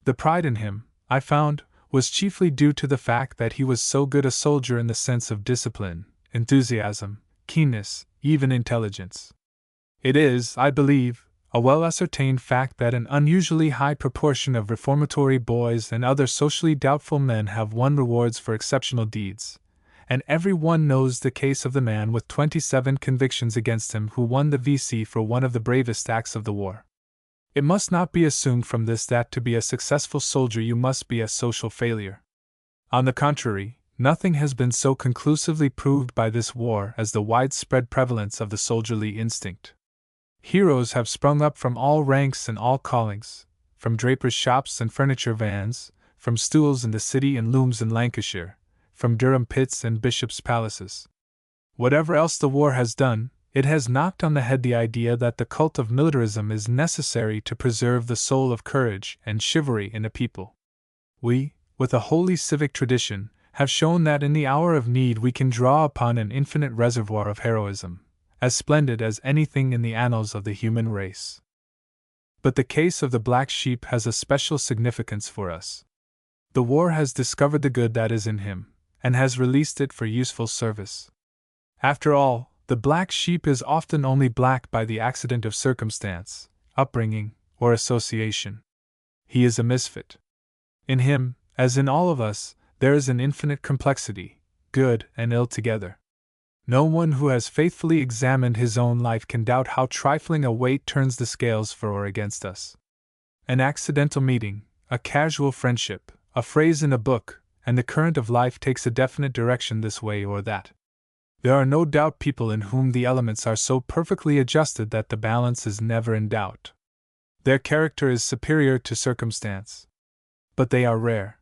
The pride in him, I found, was chiefly due to the fact that he was so good a soldier in the sense of discipline, enthusiasm, keenness, even intelligence. It is, I believe, a well-ascertained fact that an unusually high proportion of reformatory boys and other socially doubtful men have won rewards for exceptional deeds, and every one knows the case of the man with 27 convictions against him who won the V.C. for one of the bravest acts of the war. It must not be assumed from this that to be a successful soldier you must be a social failure. On the contrary, nothing has been so conclusively proved by this war as the widespread prevalence of the soldierly instinct. Heroes have sprung up from all ranks and all callings, from drapers' shops and furniture vans, from stools in the city and looms in Lancashire, from Durham pits and bishops' palaces. Whatever else the war has done, it has knocked on the head the idea that the cult of militarism is necessary to preserve the soul of courage and chivalry in a people. We, with a holy civic tradition, have shown that in the hour of need we can draw upon an infinite reservoir of heroism, as splendid as anything in the annals of the human race. But the case of the black sheep has a special significance for us. The war has discovered the good that is in him, and has released it for useful service. After all, the black sheep is often only black by the accident of circumstance, upbringing, or association. He is a misfit. In him, as in all of us, there is an infinite complexity, good and ill together. No one who has faithfully examined his own life can doubt how trifling a weight turns the scales for or against us. An accidental meeting, a casual friendship, a phrase in a book, and the current of life takes a definite direction this way or that. There are no doubt people in whom the elements are so perfectly adjusted that the balance is never in doubt. Their character is superior to circumstance. But they are rare.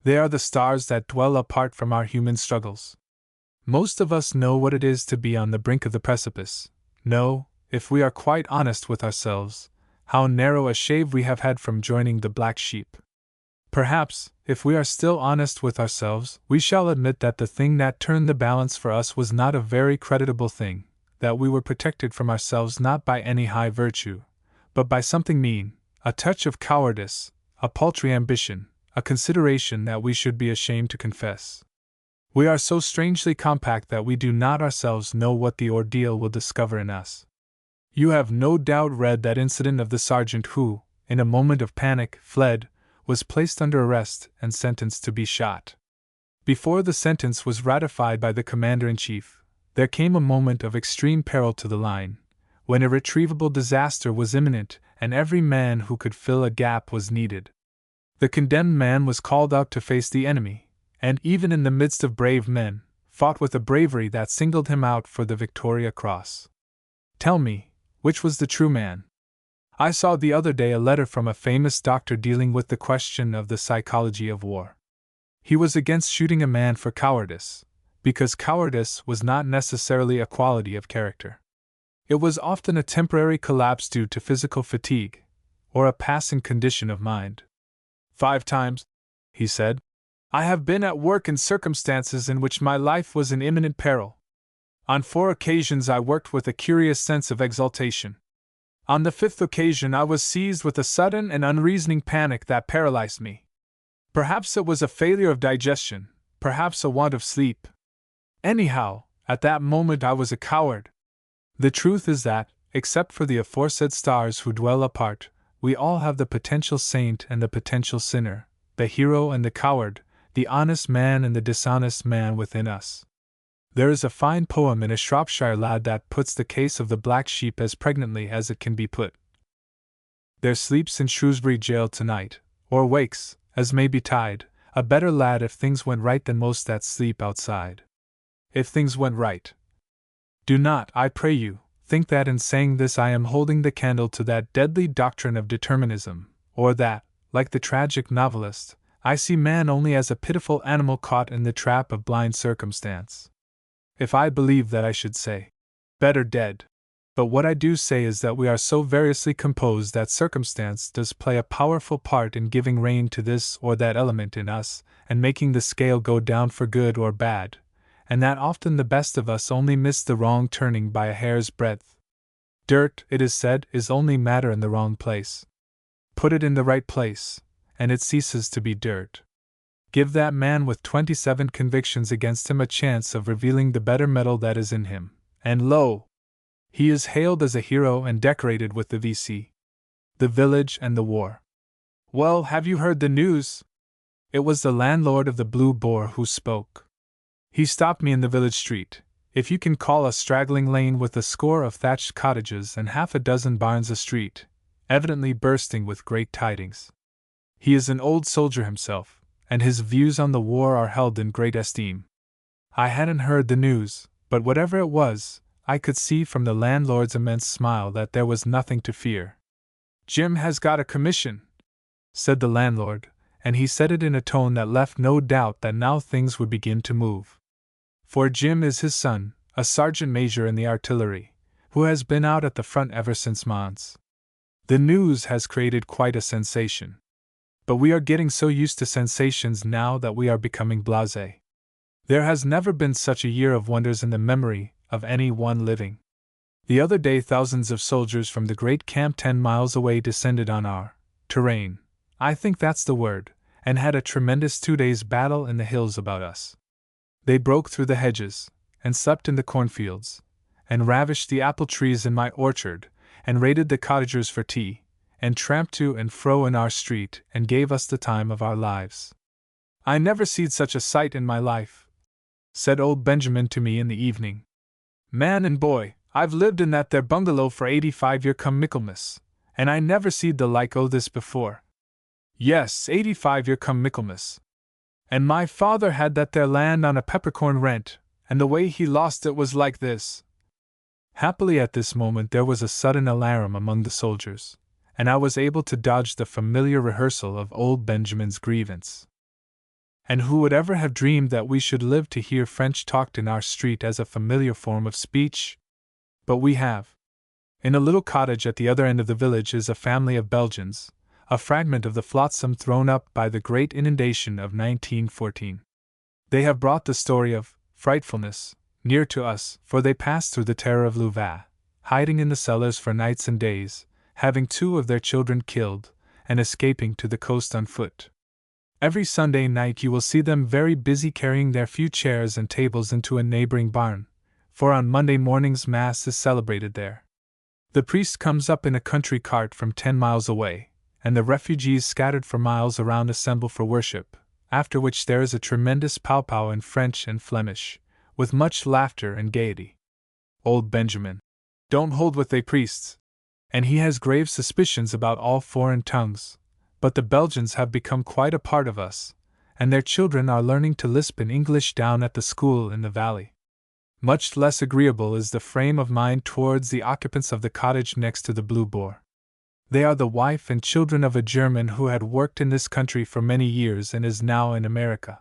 They are the stars that dwell apart from our human struggles. Most of us know what it is to be on the brink of the precipice, know, if we are quite honest with ourselves, how narrow a shave we have had from joining the black sheep. Perhaps, if we are still honest with ourselves, we shall admit that the thing that turned the balance for us was not a very creditable thing, that we were protected from ourselves not by any high virtue, but by something mean, a touch of cowardice, a paltry ambition, a consideration that we should be ashamed to confess. We are so strangely compact that we do not ourselves know what the ordeal will discover in us. You have no doubt read that incident of the sergeant who, in a moment of panic, fled, was placed under arrest and sentenced to be shot. Before the sentence was ratified by the commander-in-chief, there came a moment of extreme peril to the line, when irretrievable disaster was imminent and every man who could fill a gap was needed. The condemned man was called out to face the enemy, and even in the midst of brave men, fought with a bravery that singled him out for the Victoria Cross. Tell me, which was the true man? I saw the other day a letter from a famous doctor dealing with the question of the psychology of war. He was against shooting a man for cowardice, because cowardice was not necessarily a quality of character. It was often a temporary collapse due to physical fatigue, or a passing condition of mind. 5 times, he said, I have been at work in circumstances in which my life was in imminent peril. On 4 occasions I worked with a curious sense of exultation. On the 5th occasion I was seized with a sudden and unreasoning panic that paralyzed me. Perhaps it was a failure of digestion, perhaps a want of sleep. Anyhow, at that moment I was a coward. The truth is that, except for the aforesaid stars who dwell apart, we all have the potential saint and the potential sinner, the hero and the coward, the honest man and the dishonest man within us. There is a fine poem in A Shropshire Lad that puts the case of the black sheep as pregnantly as it can be put. There sleeps in Shrewsbury jail tonight, or wakes, as may betide, a better lad if things went right than most that sleep outside. If things went right. Do not, I pray you, think that in saying this I am holding the candle to that deadly doctrine of determinism, or that, like the tragic novelist, I see man only as a pitiful animal caught in the trap of blind circumstance. If I believe that I should say, better dead. But what I do say is that we are so variously composed that circumstance does play a powerful part in giving rein to this or that element in us, and making the scale go down for good or bad, and that often the best of us only miss the wrong turning by a hair's breadth. Dirt, it is said, is only matter in the wrong place. Put it in the right place, and it ceases to be dirt. Give that man with 27 convictions against him a chance of revealing the better metal that is in him, and lo! He is hailed as a hero and decorated with the V.C., the village and the war. Well, have you heard the news? It was the landlord of the Blue Boar who spoke. He stopped me in the village street, if you can call a straggling lane with a score of thatched cottages and half a dozen barns a street, evidently bursting with great tidings. He is an old soldier himself, and his views on the war are held in great esteem. I hadn't heard the news, but whatever it was, I could see from the landlord's immense smile that there was nothing to fear. Jim has got a commission, said the landlord, and he said it in a tone that left no doubt that now things would begin to move. For Jim is his son, a sergeant major in the artillery, who has been out at the front ever since Mons. The news has created quite a sensation. But we are getting so used to sensations now that we are becoming blasé. There has never been such a year of wonders in the memory of any one living. The other day thousands of soldiers from the great camp 10 miles away descended on our terrain, I think that's the word, and had a tremendous 2 days' battle in the hills about us. They broke through the hedges, and slept in the cornfields, and ravished the apple trees in my orchard, and raided the cottagers for tea, and tramped to and fro in our street, and gave us the time of our lives. I never seed such a sight in my life, said old Benjamin to me in the evening. Man and boy, I've lived in that there bungalow for 85 year come Michaelmas, and I never seed the like o' this before. Yes, 85 year come Michaelmas. And my father had that there land on a peppercorn rent, and the way he lost it was like this. Happily at this moment there was a sudden alarum among the soldiers, and I was able to dodge the familiar rehearsal of old Benjamin's grievance. And who would ever have dreamed that we should live to hear French talked in our street as a familiar form of speech? But we have. In a little cottage at the other end of the village is a family of Belgians, a fragment of the flotsam thrown up by the great inundation of 1914. They have brought the story of frightfulness near to us, for they passed through the terror of Louvain, hiding in the cellars for nights and days, having 2 of their children killed, and escaping to the coast on foot. Every Sunday night you will see them very busy carrying their few chairs and tables into a neighboring barn, for on Monday mornings Mass is celebrated there. The priest comes up in a country cart from 10 miles away, and the refugees scattered for miles around assemble for worship, after which there is a tremendous pow-pow in French and Flemish, with much laughter and gaiety. Old Benjamin don't hold with they priests, and he has grave suspicions about all foreign tongues, but the Belgians have become quite a part of us, and their children are learning to lisp in English down at the school in the valley. Much less agreeable is the frame of mind towards the occupants of the cottage next to the Blue Boar. They are the wife and children of a German who had worked in this country for many years and is now in America.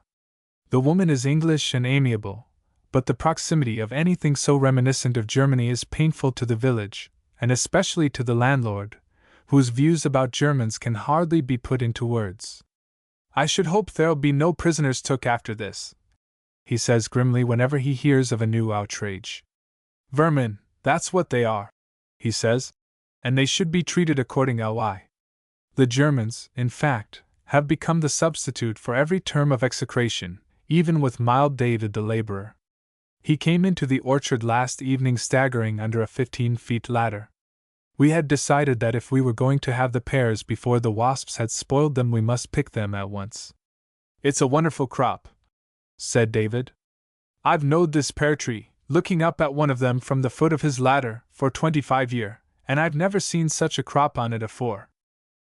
The woman is English and amiable, but the proximity of anything so reminiscent of Germany is painful to the village, and especially to the landlord, whose views about Germans can hardly be put into words. "I should hope there'll be no prisoners took after this," he says grimly whenever he hears of a new outrage. "Vermin, that's what they are," he says, "and they should be treated accordingly." The Germans, in fact, have become the substitute for every term of execration, even with mild David the laborer. He came into the orchard last evening staggering under a 15-feet ladder. We had decided that if we were going to have the pears before the wasps had spoiled them we must pick them at once. "It's a wonderful crop," said David. "I've knowed this pear tree, looking up at one of them from the foot of his ladder, for 25 years, and I've never seen such a crop on it afore."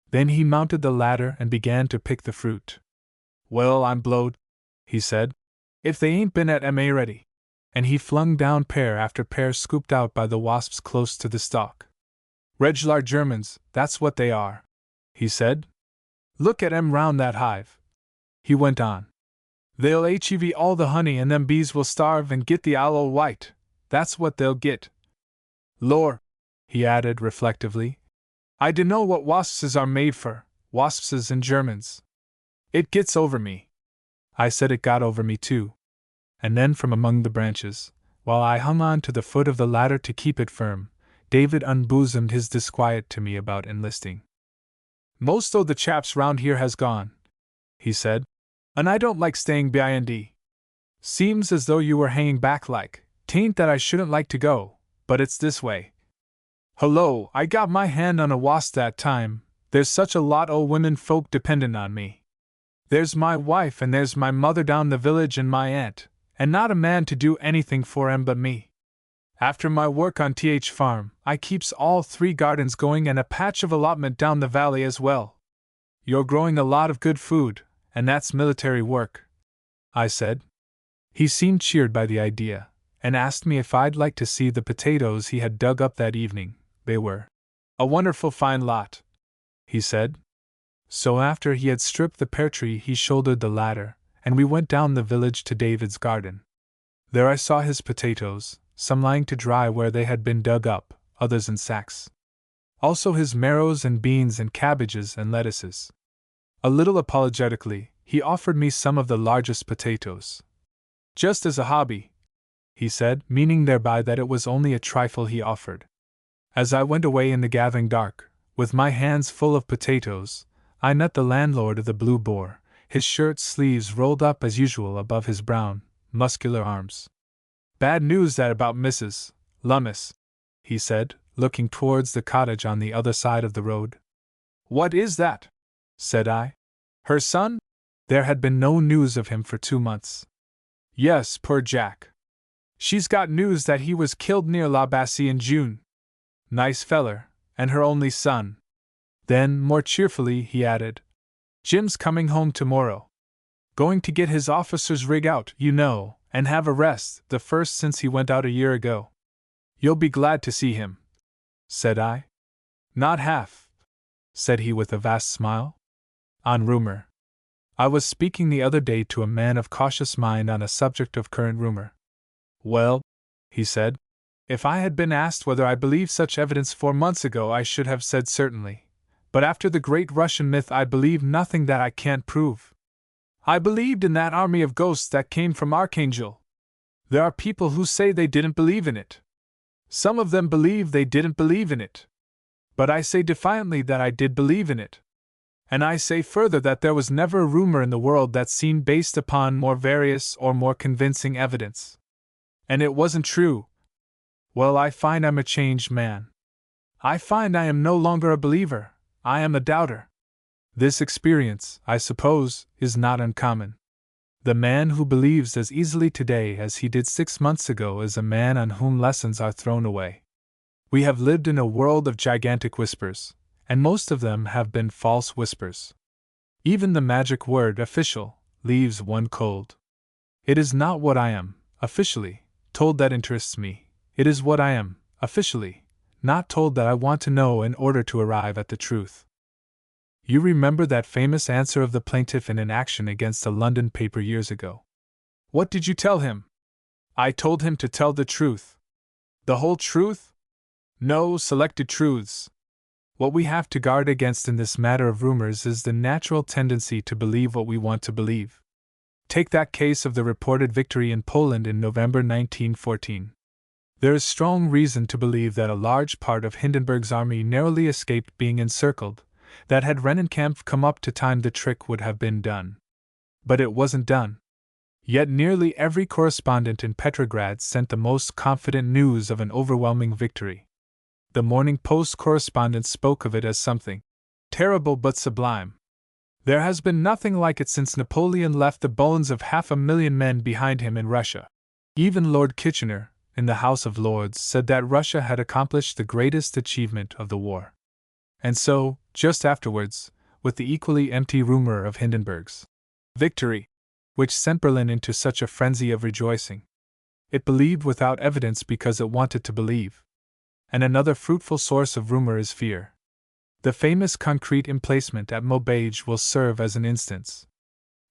Then he mounted the ladder and began to pick the fruit. "Well, I'm blowed," he said, "if they ain't been at me ready." And he flung down pear after pear scooped out by the wasps close to the stalk. "Reg'lar Germans, that's what they are," he said. "Look at 'em round that hive," he went on. "They'll hev all the honey and them bees will starve and git the aloe white, that's what they'll git. Lor," he added reflectively, "I dunno what waspses are made for, waspses and Germans. It gets over me." I said it got over me too. And then from among the branches, while I hung on to the foot of the ladder to keep it firm, David unbosomed his disquiet to me about enlisting. "Most o' the chaps round here has gone," he said, "and I don't like staying be'ind. Seems as though you were hanging back like. 'Tain't that I shouldn't like to go, but it's this way. Hullo, I got my hand on a wasp that time, there's such a lot o' women folk dependent on me. There's my wife and there's my mother down the village and my aunt, and not a man to do anything for 'em but me. After my work on th farm, I keeps all 3 gardens going and a patch of allotment down the valley as well. You're growing a lot of good food, and that's military work," I said. He seemed cheered by the idea, and asked me if I'd like to see the potatoes he had dug up that evening. They were a wonderful fine lot, he said. So after he had stripped the pear tree he shouldered the ladder, and we went down the village to David's garden. There I saw his potatoes, some lying to dry where they had been dug up, others in sacks. Also his marrows and beans and cabbages and lettuces. A little apologetically, he offered me some of the largest potatoes. "Just as a hobby," he said, meaning thereby that it was only a trifle he offered. As I went away in the gathering dark, with my hands full of potatoes, I met the landlord of the Blue Boar, his shirt sleeves rolled up as usual above his brown, muscular arms. "Bad news that about Mrs. Lummis," he said, looking towards the cottage on the other side of the road. "What is that?" said I. "Her son?" There had been no news of him for 2 months. "Yes, poor Jack. She's got news that he was killed near La Bassée in June. Nice feller, and her only son." Then, more cheerfully, he added, "Jim's coming home tomorrow. Going to get his officer's rig out, you know, and have a rest, the first since he went out a year ago. You'll be glad to see him, said I. Not half, said he with a vast smile. On rumor. I was speaking the other day to a man of cautious mind on a subject of current rumor. Well, he said, if I had been asked whether I believed such evidence 4 months ago, I should have said certainly. But after the great Russian myth, I believe nothing that I can't prove. I believed in that army of ghosts that came from Archangel. There are people who say they didn't believe in it. Some of them believe they didn't believe in it. But I say defiantly that I did believe in it. And I say further that there was never a rumor in the world that seemed based upon more various or more convincing evidence. And it wasn't true. Well, I find I'm a changed man. I find I am no longer a believer, I am a doubter. This experience, I suppose, is not uncommon. The man who believes as easily today as he did 6 months ago is a man on whom lessons are thrown away. We have lived in a world of gigantic whispers, and most of them have been false whispers. Even the magic word official leaves one cold. It is not what I am, officially, told that interests me. It is what I am, officially, not told that I want to know in order to arrive at the truth. You remember that famous answer of the plaintiff in an action against a London paper years ago. What did you tell him? I told him to tell the truth. The whole truth? No, selected truths. What we have to guard against in this matter of rumors is the natural tendency to believe what we want to believe. Take that case of the reported victory in Poland in November 1914. There is strong reason to believe that a large part of Hindenburg's army narrowly escaped being encircled, that had Rennenkampf come up to time the trick would have been done. But it wasn't done. Yet nearly every correspondent in Petrograd sent the most confident news of an overwhelming victory. The Morning Post correspondent spoke of it as something terrible but sublime. There has been nothing like it since Napoleon left the bones of 500,000 men behind him in Russia. Even Lord Kitchener, in the House of Lords, said that Russia had accomplished the greatest achievement of the war. And so, just afterwards, with the equally empty rumor of Hindenburg's victory, which sent Berlin into such a frenzy of rejoicing. It believed without evidence because it wanted to believe. And another fruitful source of rumor is fear. The famous concrete emplacement at Maubeuge will serve as an instance.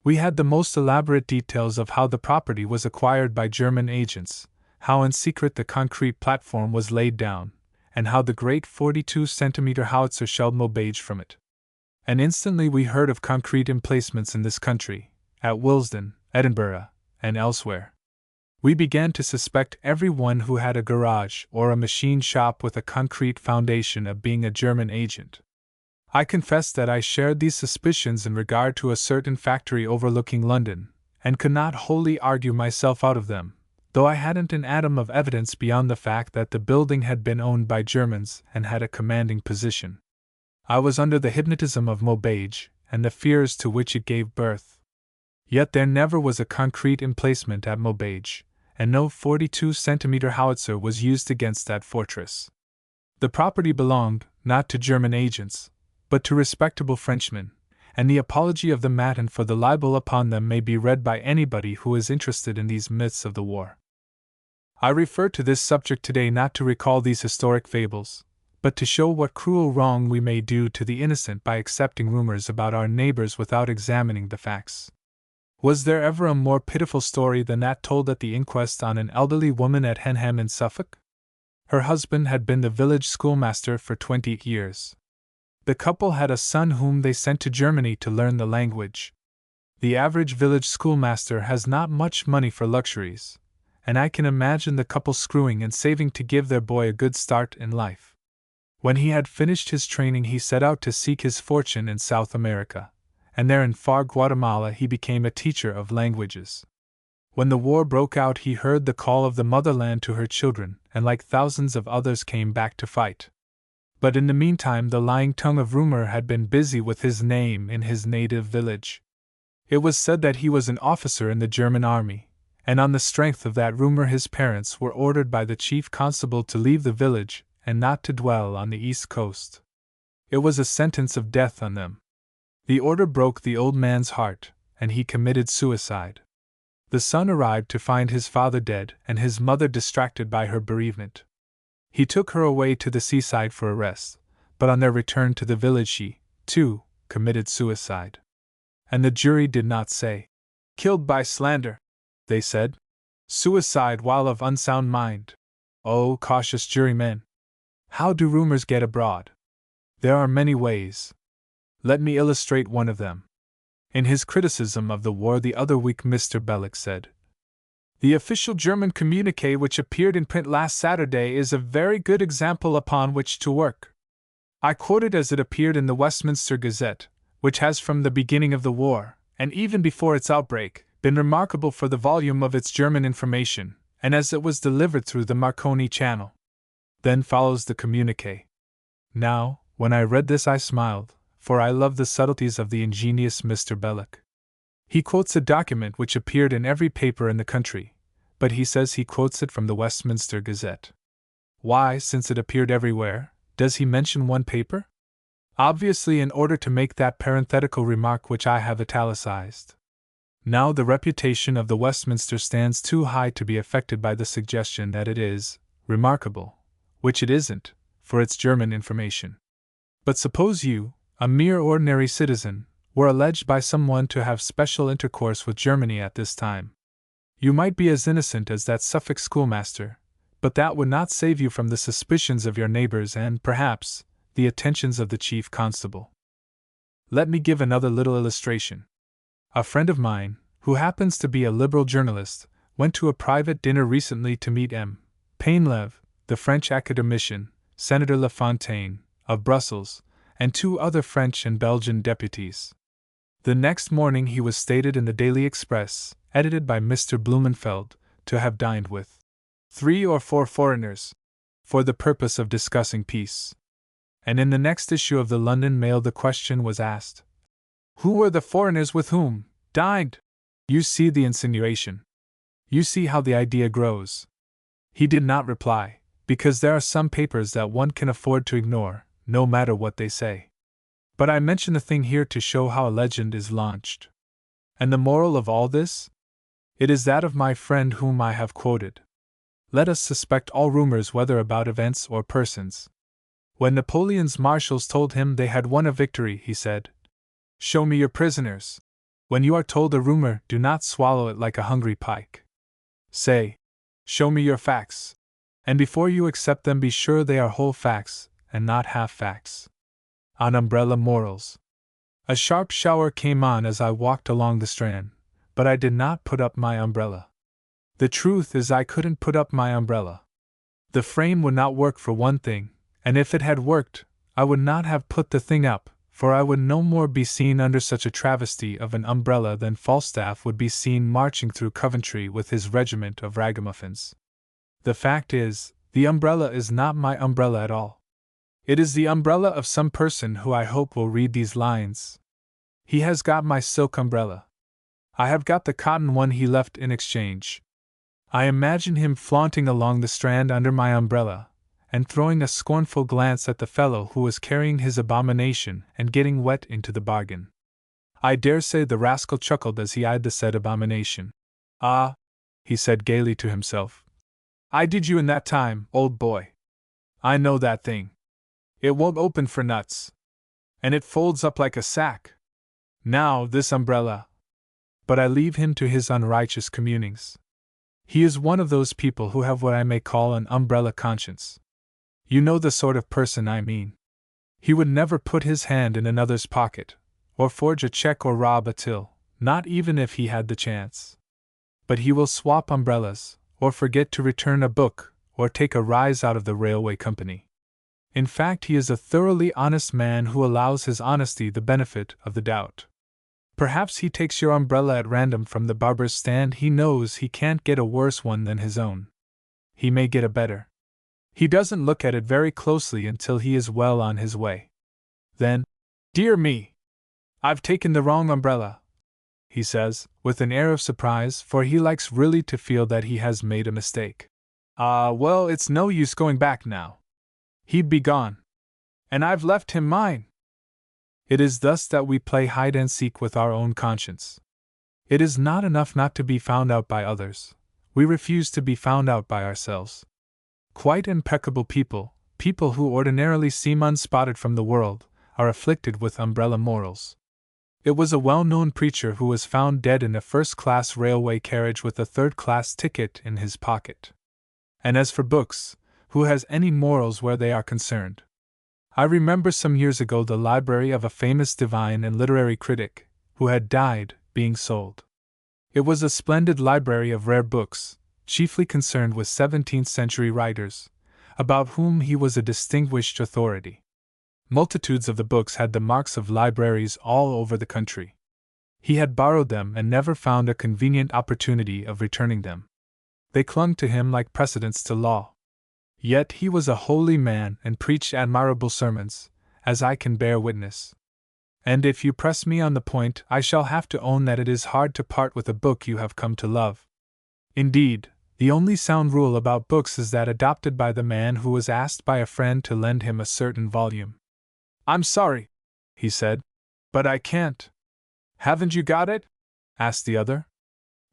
We had the most elaborate details of how the property was acquired by German agents, how in secret the concrete platform was laid down, and how the great 42-centimeter howitzer shelled Maubeuge from it. And instantly we heard of concrete emplacements in this country, at Willesden, Edinburgh, and elsewhere. We began to suspect everyone who had a garage or a machine shop with a concrete foundation of being a German agent. I confess that I shared these suspicions in regard to a certain factory overlooking London, and could not wholly argue myself out of them, though I hadn't an atom of evidence beyond the fact that the building had been owned by Germans and had a commanding position. I was under the hypnotism of Maubeuge and the fears to which it gave birth. Yet there never was a concrete emplacement at Maubeuge, and no 42-centimeter howitzer was used against that fortress. The property belonged, not to German agents, but to respectable Frenchmen, and the apology of the Matin for the libel upon them may be read by anybody who is interested in these myths of the war. I refer to this subject today not to recall these historic fables, but to show what cruel wrong we may do to the innocent by accepting rumors about our neighbors without examining the facts. Was there ever a more pitiful story than that told at the inquest on an elderly woman at Henham in Suffolk? Her husband had been the village schoolmaster for 20 years. The couple had a son whom they sent to Germany to learn the language. The average village schoolmaster has not much money for luxuries, and I can imagine the couple screwing and saving to give their boy a good start in life. When he had finished his training, he set out to seek his fortune in South America, and there in far Guatemala he became a teacher of languages. When the war broke out, he heard the call of the motherland to her children, and like thousands of others came back to fight. But in the meantime the lying tongue of rumor had been busy with his name in his native village. It was said that he was an officer in the German army, and on the strength of that rumor his parents were ordered by the chief constable to leave the village and not to dwell on the east coast. It was a sentence of death on them. The order broke the old man's heart, and he committed suicide. The son arrived to find his father dead and his mother distracted by her bereavement. He took her away to the seaside for a rest, but on their return to the village she, too, committed suicide. And the jury did not say, "Killed by slander." They said, "Suicide while of unsound mind." Oh, cautious jurymen! How do rumors get abroad? There are many ways. Let me illustrate one of them. In his criticism of the war the other week, Mr. Belloc said, "The official German communiqué which appeared in print last Saturday is a very good example upon which to work. I quote it as it appeared in the Westminster Gazette, which has from the beginning of the war, and even before its outbreak, been remarkable for the volume of its German information, and as it was delivered through the Marconi Channel." Then follows the communiqué. Now, when I read this I smiled, for I love the subtleties of the ingenious Mr. Belloc. He quotes a document which appeared in every paper in the country, but he says he quotes it from the Westminster Gazette. Why, since it appeared everywhere, does he mention one paper? Obviously in order to make that parenthetical remark which I have italicized. Now the reputation of the Westminster stands too high to be affected by the suggestion that it is remarkable, which it isn't, for its German information. But suppose you, a mere ordinary citizen, were alleged by someone to have special intercourse with Germany at this time. You might be as innocent as that Suffolk schoolmaster, but that would not save you from the suspicions of your neighbors and, perhaps, the attentions of the chief constable. Let me give another little illustration. A friend of mine, who happens to be a liberal journalist, went to a private dinner recently to meet M. Painlevé, the French academician, Senator La Fontaine, of Brussels, and 2 other French and Belgian deputies. The next morning he was stated in the Daily Express, edited by Mr. Blumenfeld, to have dined with 3 or 4 foreigners, for the purpose of discussing peace. And in the next issue of the London Mail the question was asked, "Who were the foreigners with whom dined?" You see the insinuation. You see how the idea grows. He did not reply, because there are some papers that one can afford to ignore, no matter what they say. But I mention the thing here to show how a legend is launched. And the moral of all this? It is that of my friend whom I have quoted. Let us suspect all rumors, whether about events or persons. When Napoleon's marshals told him they had won a victory, he said, "Show me your prisoners." When you are told a rumor, do not swallow it like a hungry pike. Say, "Show me your facts." And before you accept them, be sure they are whole facts, and not half facts. On umbrella morals. A sharp shower came on as I walked along the Strand, but I did not put up my umbrella. The truth is I couldn't put up my umbrella. The frame would not work for one thing, and if it had worked, I would not have put the thing up, for I would no more be seen under such a travesty of an umbrella than Falstaff would be seen marching through Coventry with his regiment of ragamuffins. The fact is, the umbrella is not my umbrella at all. It is the umbrella of some person who I hope will read these lines. He has got my silk umbrella. I have got the cotton one he left in exchange. I imagine him flaunting along the Strand under my umbrella, and throwing a scornful glance at the fellow who was carrying his abomination and getting wet into the bargain. I dare say the rascal chuckled as he eyed the said abomination. "Ah," he said gaily to himself, "I did you in that time, old boy. I know that thing. It won't open for nuts. And it folds up like a sack. Now, this umbrella." But I leave him to his unrighteous communings. He is one of those people who have what I may call an umbrella conscience. You know the sort of person I mean. He would never put his hand in another's pocket, or forge a check or rob a till, not even if he had the chance. But he will swap umbrellas, or forget to return a book, or take a rise out of the railway company. In fact, he is a thoroughly honest man who allows his honesty the benefit of the doubt. Perhaps he takes your umbrella at random from the barber's stand. He knows he can't get a worse one than his own. He may get a better. He doesn't look at it very closely until he is well on his way. Then, "Dear me! I've taken the wrong umbrella," he says, with an air of surprise, for he likes really to feel that he has made a mistake. "Ah, well, it's no use going back now. He'd be gone. And I've left him mine." It is thus that we play hide and seek with our own conscience. It is not enough not to be found out by others, we refuse to be found out by ourselves. Quite impeccable people, people who ordinarily seem unspotted from the world, are afflicted with umbrella morals. It was a well-known preacher who was found dead in a first-class railway carriage with a third-class ticket in his pocket. And as for books, who has any morals where they are concerned? I remember some years ago the library of a famous divine and literary critic, who had died, being sold. It was a splendid library of rare books, chiefly concerned with 17th-century writers, about whom he was a distinguished authority. Multitudes of the books had the marks of libraries all over the country. He had borrowed them and never found a convenient opportunity of returning them. They clung to him like precedents to law. Yet he was a holy man and preached admirable sermons, as I can bear witness. And if you press me on the point, I shall have to own that it is hard to part with a book you have come to love. Indeed, the only sound rule about books is that adopted by the man who was asked by a friend to lend him a certain volume. "I'm sorry," he said, "but I can't." "Haven't you got it?" asked the other.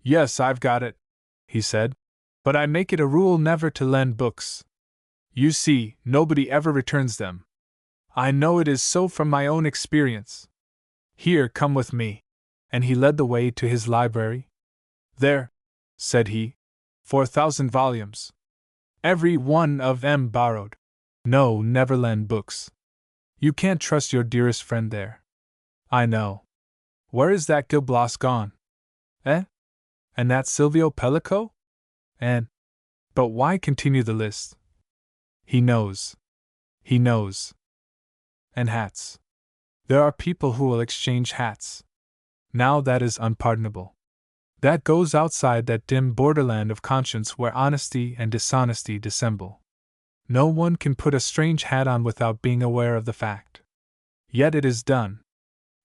"Yes, I've got it," he said, "but I make it a rule never to lend books. You see, nobody ever returns them. I know it is so from my own experience. Here, come with me." And he led the way to his library. "There," said he, 4,000 volumes. Every one of 'em borrowed. No, never lend books. You can't trust your dearest friend there. I know. Where is that Gil Blas gone? Eh? And that Silvio Pellico? And... But why continue the list? He knows. He knows. And hats. There are people who will exchange hats. Now that is unpardonable. That goes outside that dim borderland of conscience where honesty and dishonesty dissemble. No one can put a strange hat on without being aware of the fact. Yet it is done.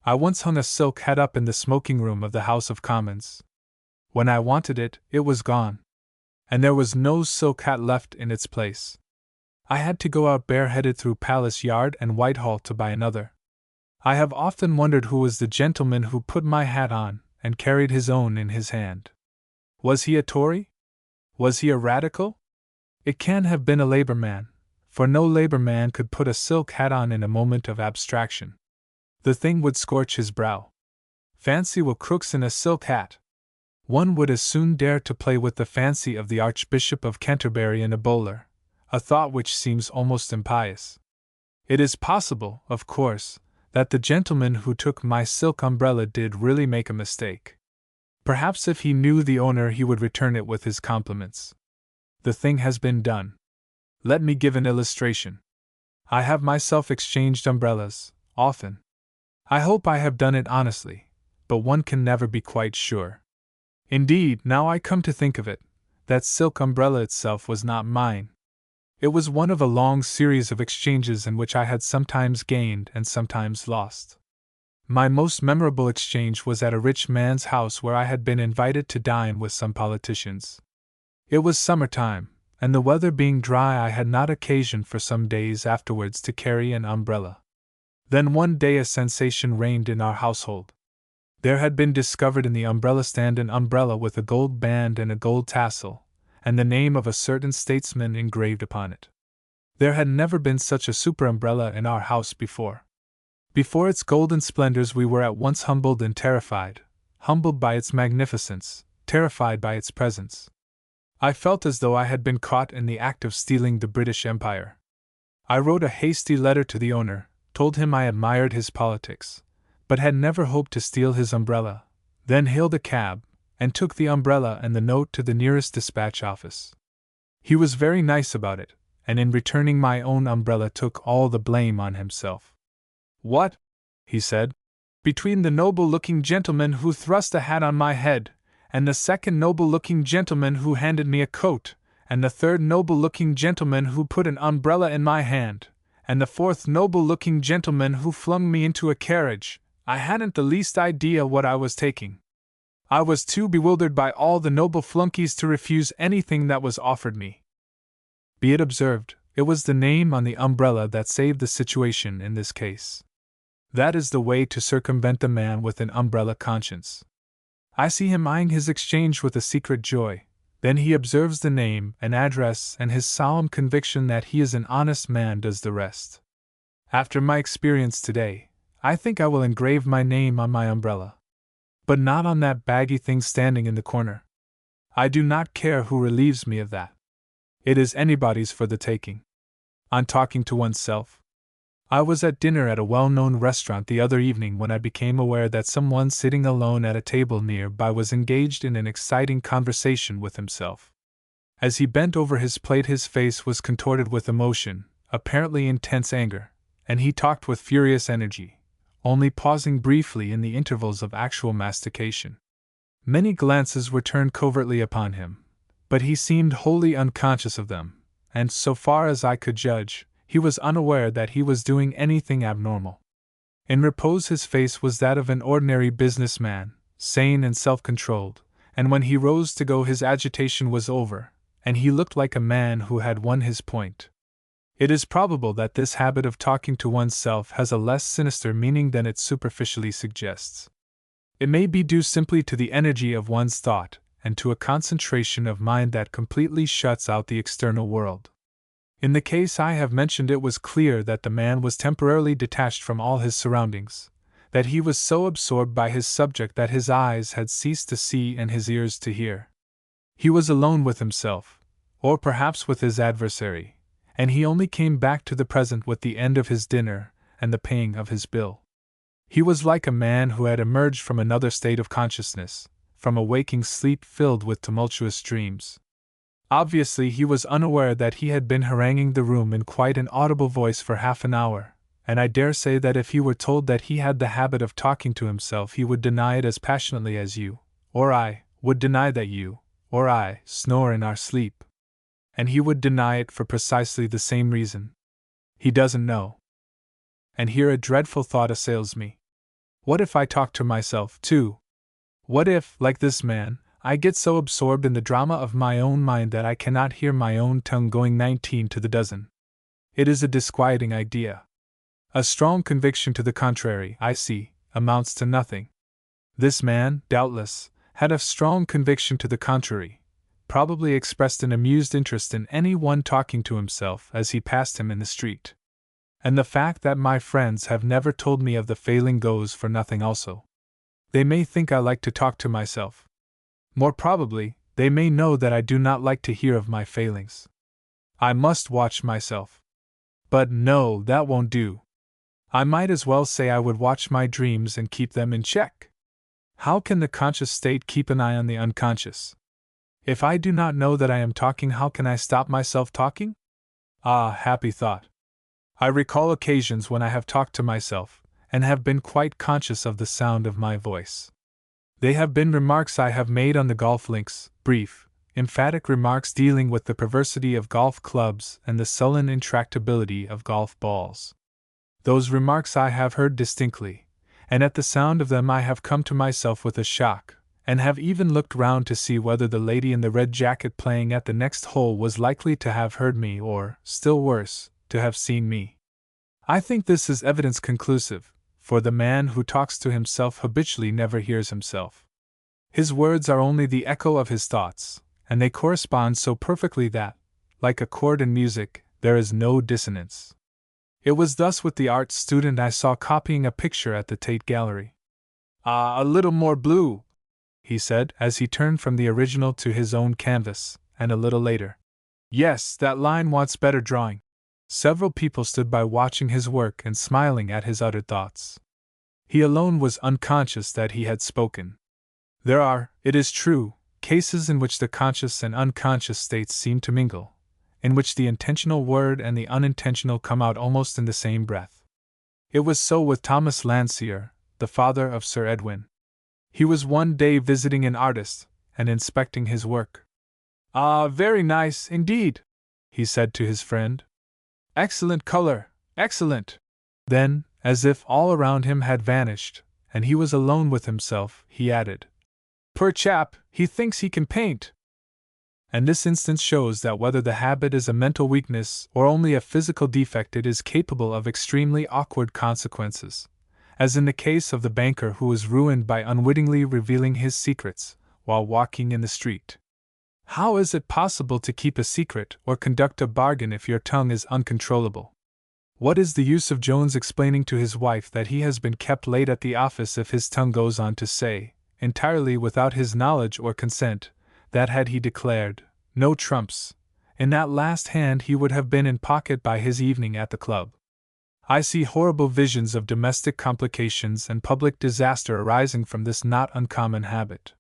I once hung a silk hat up in the smoking room of the House of Commons. When I wanted it, it was gone. And there was no silk hat left in its place. I had to go out bareheaded through Palace Yard and Whitehall to buy another. I have often wondered who was the gentleman who put my hat on and carried his own in his hand. Was he a Tory? Was he a Radical? It can have been a Labour man, for no Labour man could put a silk hat on in a moment of abstraction. The thing would scorch his brow. Fancy Will Crooks in a silk hat! One would as soon dare to play with the fancy of the Archbishop of Canterbury in a bowler, a thought which seems almost impious. It is possible, of course, that the gentleman who took my silk umbrella did really make a mistake. Perhaps if he knew the owner he would return it with his compliments. The thing has been done. Let me give an illustration. I have myself exchanged umbrellas, often. I hope I have done it honestly, but one can never be quite sure. Indeed, now I come to think of it, that silk umbrella itself was not mine. It was one of a long series of exchanges in which I had sometimes gained and sometimes lost. My most memorable exchange was at a rich man's house where I had been invited to dine with some politicians. It was summer-time, and the weather being dry I had not occasion for some days afterwards to carry an umbrella. Then one day a sensation reigned in our household. There had been discovered in the umbrella stand an umbrella with a gold band and a gold tassel, and the name of a certain statesman engraved upon it. There had never been such a super umbrella in our house before. Before its golden splendors we were at once humbled and terrified, humbled by its magnificence, terrified by its presence. I felt as though I had been caught in the act of stealing the British Empire. I wrote a hasty letter to the owner, told him I admired his politics, but had never hoped to steal his umbrella, then hailed a cab, and took the umbrella and the note to the nearest dispatch office. He was very nice about it, and in returning my own umbrella took all the blame on himself. "What?" he said. "Between the noble-looking gentleman who thrust a hat on my head, and the second noble-looking gentleman who handed me a coat, and the third noble-looking gentleman who put an umbrella in my hand, and the fourth noble-looking gentleman who flung me into a carriage, I hadn't the least idea what I was taking. I was too bewildered by all the noble flunkies to refuse anything that was offered me." Be it observed, it was the name on the umbrella that saved the situation in this case. That is the way to circumvent the man with an umbrella conscience. I see him eyeing his exchange with a secret joy. Then he observes the name and address, and his solemn conviction that he is an honest man does the rest. After my experience today, I think I will engrave my name on my umbrella. But not on that baggy thing standing in the corner. I do not care who relieves me of that. It is anybody's for the taking. On talking to oneself. I was at dinner at a well-known restaurant the other evening when I became aware that someone sitting alone at a table near by was engaged in an exciting conversation with himself. As he bent over his plate, his face was contorted with emotion, apparently intense anger, and he talked with furious energy, only pausing briefly in the intervals of actual mastication. Many glances were turned covertly upon him, but he seemed wholly unconscious of them, and so far as I could judge, he was unaware that he was doing anything abnormal. In repose, his face was that of an ordinary businessman, sane and self-controlled, and when he rose to go, his agitation was over, and he looked like a man who had won his point. It is probable that this habit of talking to oneself has a less sinister meaning than it superficially suggests. It may be due simply to the energy of one's thought, and to a concentration of mind that completely shuts out the external world. In the case I have mentioned, it was clear that the man was temporarily detached from all his surroundings, that he was so absorbed by his subject that his eyes had ceased to see and his ears to hear. He was alone with himself, or perhaps with his adversary, and he only came back to the present with the end of his dinner and the paying of his bill. He was like a man who had emerged from another state of consciousness, from a waking sleep filled with tumultuous dreams. Obviously, he was unaware that he had been haranguing the room in quite an audible voice for half an hour, and I dare say that if he were told that he had the habit of talking to himself, he would deny it as passionately as you, or I, would deny that you, or I, snore in our sleep. And he would deny it for precisely the same reason. He doesn't know. And here a dreadful thought assails me. What if I talk to myself, too? What if, like this man, I get so absorbed in the drama of my own mind that I cannot hear my own tongue going 19 to the dozen? It is a disquieting idea. A strong conviction to the contrary, I see, amounts to nothing. This man, doubtless, had a strong conviction to the contrary, probably expressed an amused interest in any one talking to himself as he passed him in the street. And the fact that my friends have never told me of the failing goes for nothing also. They may think I like to talk to myself. More probably, they may know that I do not like to hear of my failings. I must watch myself. But no, that won't do. I might as well say I would watch my dreams and keep them in check. How can the conscious state keep an eye on the unconscious? If I do not know that I am talking, how can I stop myself talking? Ah, happy thought! I recall occasions when I have talked to myself, and have been quite conscious of the sound of my voice. They have been remarks I have made on the golf links, brief, emphatic remarks dealing with the perversity of golf clubs and the sullen intractability of golf balls. Those remarks I have heard distinctly, and at the sound of them I have come to myself with a shock, and have even looked round to see whether the lady in the red jacket playing at the next hole was likely to have heard me or, still worse, to have seen me. I think this is evidence conclusive, for the man who talks to himself habitually never hears himself. His words are only the echo of his thoughts, and they correspond so perfectly that, like a chord in music, there is no dissonance. It was thus with the art student I saw copying a picture at the Tate Gallery. "Ah, a little more blue," he said, as he turned from the original to his own canvas, and a little later. "Yes, that line wants better drawing." Several people stood by watching his work and smiling at his uttered thoughts. He alone was unconscious that he had spoken. There are, it is true, cases in which the conscious and unconscious states seem to mingle, in which the intentional word and the unintentional come out almost in the same breath. It was so with Thomas Landseer, the father of Sir Edwin. He was one day visiting an artist, and inspecting his work. "Ah, very nice, indeed," he said to his friend. "Excellent color, excellent." Then, as if all around him had vanished, and he was alone with himself, he added, "Poor chap, he thinks he can paint." And this instance shows that whether the habit is a mental weakness or only a physical defect, it is capable of extremely awkward consequences, as in the case of the banker who was ruined by unwittingly revealing his secrets while walking in the street. How is it possible to keep a secret or conduct a bargain if your tongue is uncontrollable? What is the use of Jones explaining to his wife that he has been kept late at the office if his tongue goes on to say, entirely without his knowledge or consent, that had he declared, no trumps, in that last hand he would have been in pocket by his evening at the club? I see horrible visions of domestic complications and public disaster arising from this not uncommon habit.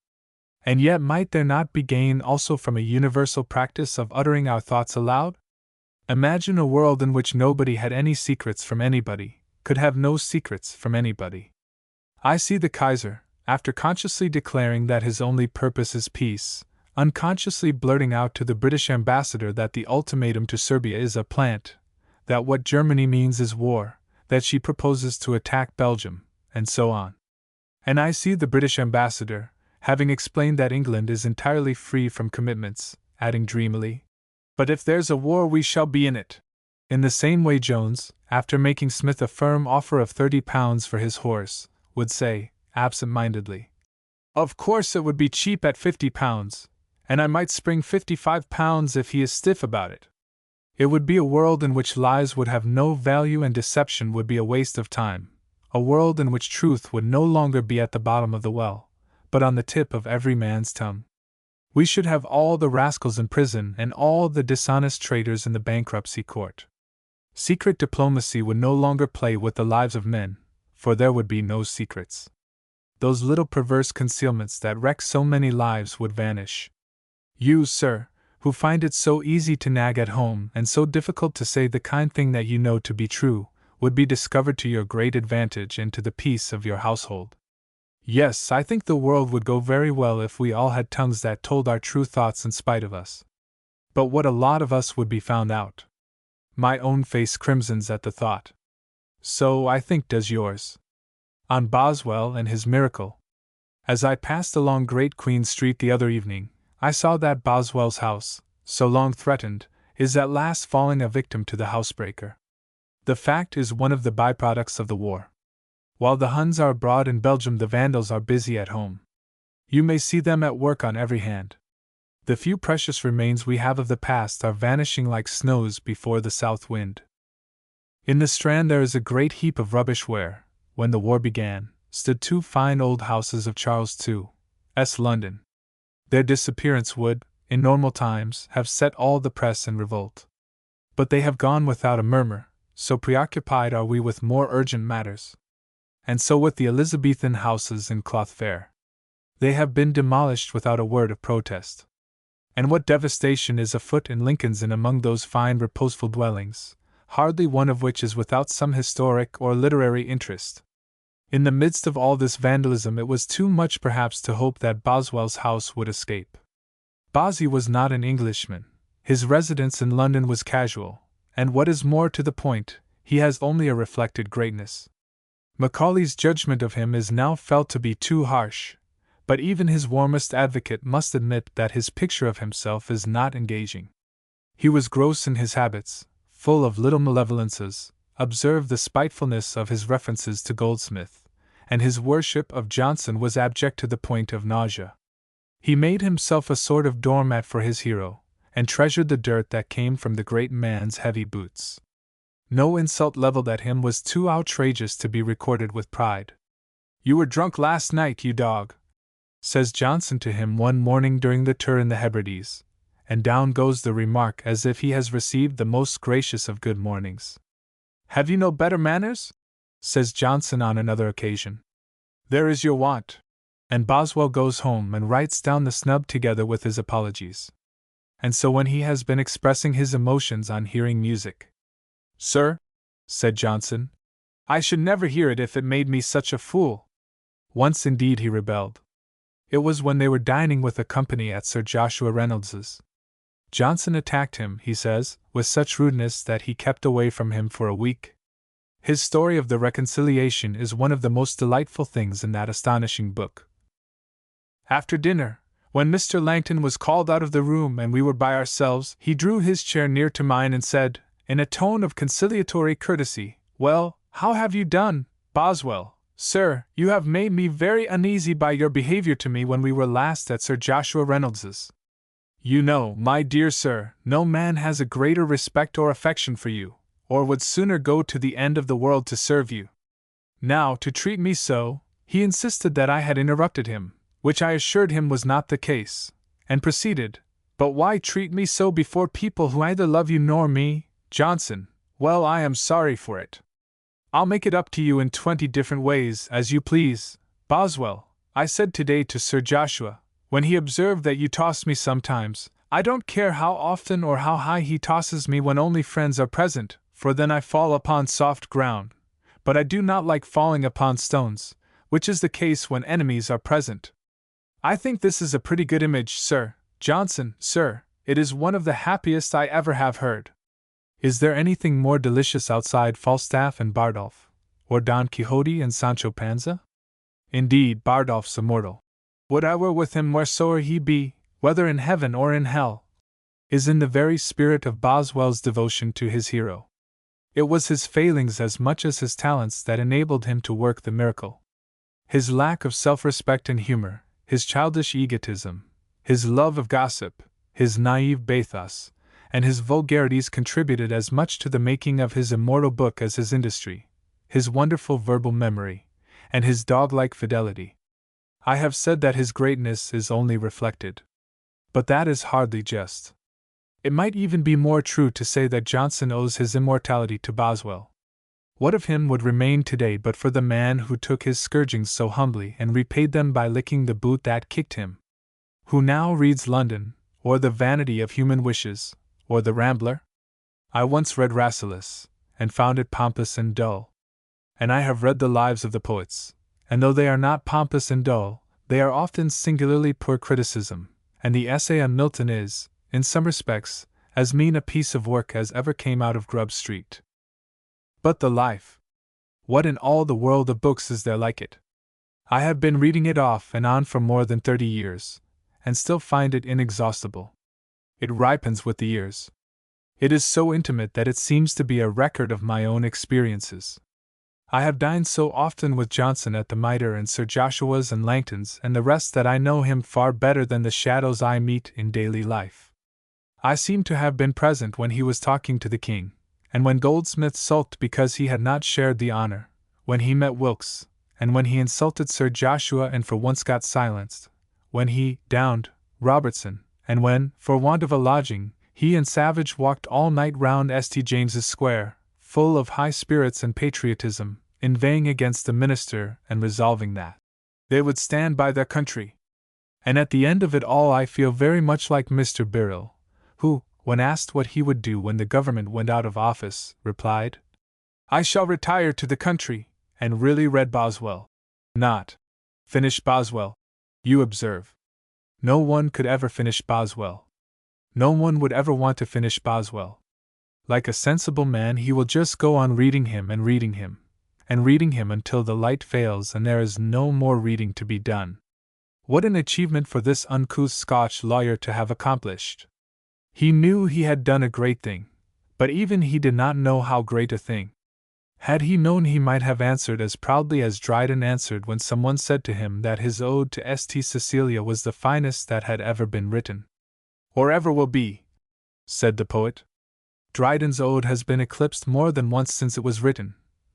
And yet might there not be gain also from a universal practice of uttering our thoughts aloud? Imagine a world in which nobody had any secrets from anybody, could have no secrets from anybody. I see the Kaiser, after consciously declaring that his only purpose is peace, unconsciously blurting out to the British ambassador that the ultimatum to Serbia is a plant, that what Germany means is war, that she proposes to attack Belgium, and so on. And I see the British ambassador, having explained that England is entirely free from commitments, adding dreamily, "But if there's a war we shall be in it." In the same way Jones, after making Smith a firm offer of £30 for his horse, would say, absent-mindedly, "Of course it would be cheap at £50, and I might spring £55 if he is stiff about it." It would be a world in which lies would have no value and deception would be a waste of time, a world in which truth would no longer be at the bottom of the well, but on the tip of every man's tongue. We should have all the rascals in prison and all the dishonest traders in the bankruptcy court. Secret diplomacy would no longer play with the lives of men, for there would be no secrets. Those little perverse concealments that wreck so many lives would vanish. You, sir, who find it so easy to nag at home and so difficult to say the kind thing that you know to be true, would be discovered to your great advantage and to the peace of your household. Yes, I think the world would go very well if we all had tongues that told our true thoughts in spite of us. But what a lot of us would be found out! My own face crimsons at the thought. So, I think, does yours. On Boswell and his miracle. As I passed along Great Queen Street the other evening, I saw that Boswell's house, so long threatened, is at last falling a victim to the housebreaker. The fact is one of the byproducts of the war. While the Huns are abroad in Belgium, the Vandals are busy at home. You may see them at work on every hand. The few precious remains we have of the past are vanishing like snows before the south wind. In the Strand there is a great heap of rubbish where, when the war began, stood two fine old houses of Charles II's London. Their disappearance would, in normal times, have set all the press in revolt. But they have gone without a murmur, so preoccupied are we with more urgent matters. And so with the Elizabethan houses in Cloth Fair. They have been demolished without a word of protest. And what devastation is afoot in Lincoln's Inn among those fine reposeful dwellings, hardly one of which is without some historic or literary interest. In the midst of all this vandalism it was too much perhaps to hope that Boswell's house would escape. Bossie was not an Englishman, his residence in London was casual, and what is more to the point, he has only a reflected greatness. Macaulay's judgment of him is now felt to be too harsh, but even his warmest advocate must admit that his picture of himself is not engaging. He was gross in his habits, full of little malevolences. Observe the spitefulness of his references to Goldsmith, and his worship of Johnson was abject to the point of nausea. He made himself a sort of doormat for his hero, and treasured the dirt that came from the great man's heavy boots. No insult leveled at him was too outrageous to be recorded with pride. "You were drunk last night, you dog," says Johnson to him one morning during the tour in the Hebrides, and down goes the remark as if he has received the most gracious of good mornings. "Have you no better manners?" says Johnson on another occasion. "There is your want." And Boswell goes home and writes down the snub together with his apologies. And so when he has been expressing his emotions on hearing music, "Sir," said Johnson, "I should never hear it if it made me such a fool." Once indeed he rebelled. It was when they were dining with a company at Sir Joshua Reynolds's. Johnson attacked him, he says, with such rudeness that he kept away from him for a week. His story of the reconciliation is one of the most delightful things in that astonishing book. After dinner, when Mr. Langton was called out of the room and we were by ourselves, he drew his chair near to mine and said, in a tone of conciliatory courtesy, "Well, how have you done, Boswell, Sir, you have made me very uneasy by your behavior to me when we were last at Sir Joshua Reynolds's. You know, my dear sir, no man has a greater respect or affection for you, or would sooner go to the end of the world to serve you. Now, to treat me so, he insisted that I had interrupted him, which I assured him was not the case, and proceeded, but why treat me so before people who either love you nor me? Johnson, well, I am sorry for it. I'll make it up to you in 20 different ways, as you please. Boswell, I said today to Sir Joshua, when he observed that you toss me sometimes, I don't care how often or how high he tosses me when only friends are present, for then I fall upon soft ground, but I do not like falling upon stones, which is the case when enemies are present. I think this is a pretty good image, Sir. Johnson, sir, it is one of the happiest I ever have heard. Is there anything more delicious outside Falstaff and Bardolph, or Don Quixote and Sancho Panza? Indeed, Bardolph's immortal. Would I were with him wheresoe'er he be, whether in heaven or in hell, is in the very spirit of Boswell's devotion to his hero. It was his failings as much as his talents that enabled him to work the miracle. His lack of self-respect and humor, his childish egotism, his love of gossip, his naive bathos, and his vulgarities contributed as much to the making of his immortal book as his industry, his wonderful verbal memory, and his dog-like fidelity. I have said that his greatness is only reflected. But that is hardly just. It might even be more true to say that Johnson owes his immortality to Boswell. What of him would remain today but for the man who took his scourgings so humbly and repaid them by licking the boot that kicked him? Who now reads London, or The Vanity of Human Wishes, or The Rambler? I once read Rasselas, and found it pompous and dull. And I have read the lives of the poets, and though they are not pompous and dull, they are often singularly poor criticism, and the essay on Milton is, in some respects, as mean a piece of work as ever came out of Grub Street. But the life! What in all the world of books is there like it? I have been reading it off and on for more than 30 years, and still find it inexhaustible. It ripens with the years. It is so intimate that it seems to be a record of my own experiences. I have dined so often with Johnson at the Mitre and Sir Joshua's and Langton's and the rest that I know him far better than the shadows I meet in daily life. I seem to have been present when he was talking to the king, and when Goldsmith sulked because he had not shared the honor, when he met Wilkes, and when he insulted Sir Joshua and for once got silenced, when he downed Robertson, and when, for want of a lodging, he and Savage walked all night round St. James's Square, full of high spirits and patriotism, inveighing against the minister and resolving that they would stand by their country. And at the end of it all I feel very much like Mr. Birrell, who, when asked what he would do when the government went out of office, replied, "I shall retire to the country," and really read Boswell. Not finish Boswell, you observe. No one could ever finish Boswell. No one would ever want to finish Boswell. Like a sensible man, he will just go on reading him and reading him, and reading him until the light fails and there is no more reading to be done. What an achievement for this uncouth Scotch lawyer to have accomplished! He knew he had done a great thing, but even he did not know how great a thing. Had he known, he might have answered as proudly as Dryden answered when someone said to him that his ode to St. Cecilia was the finest that had ever been written. Or ever will be, said the poet. Dryden's ode has been eclipsed more than once since it was written,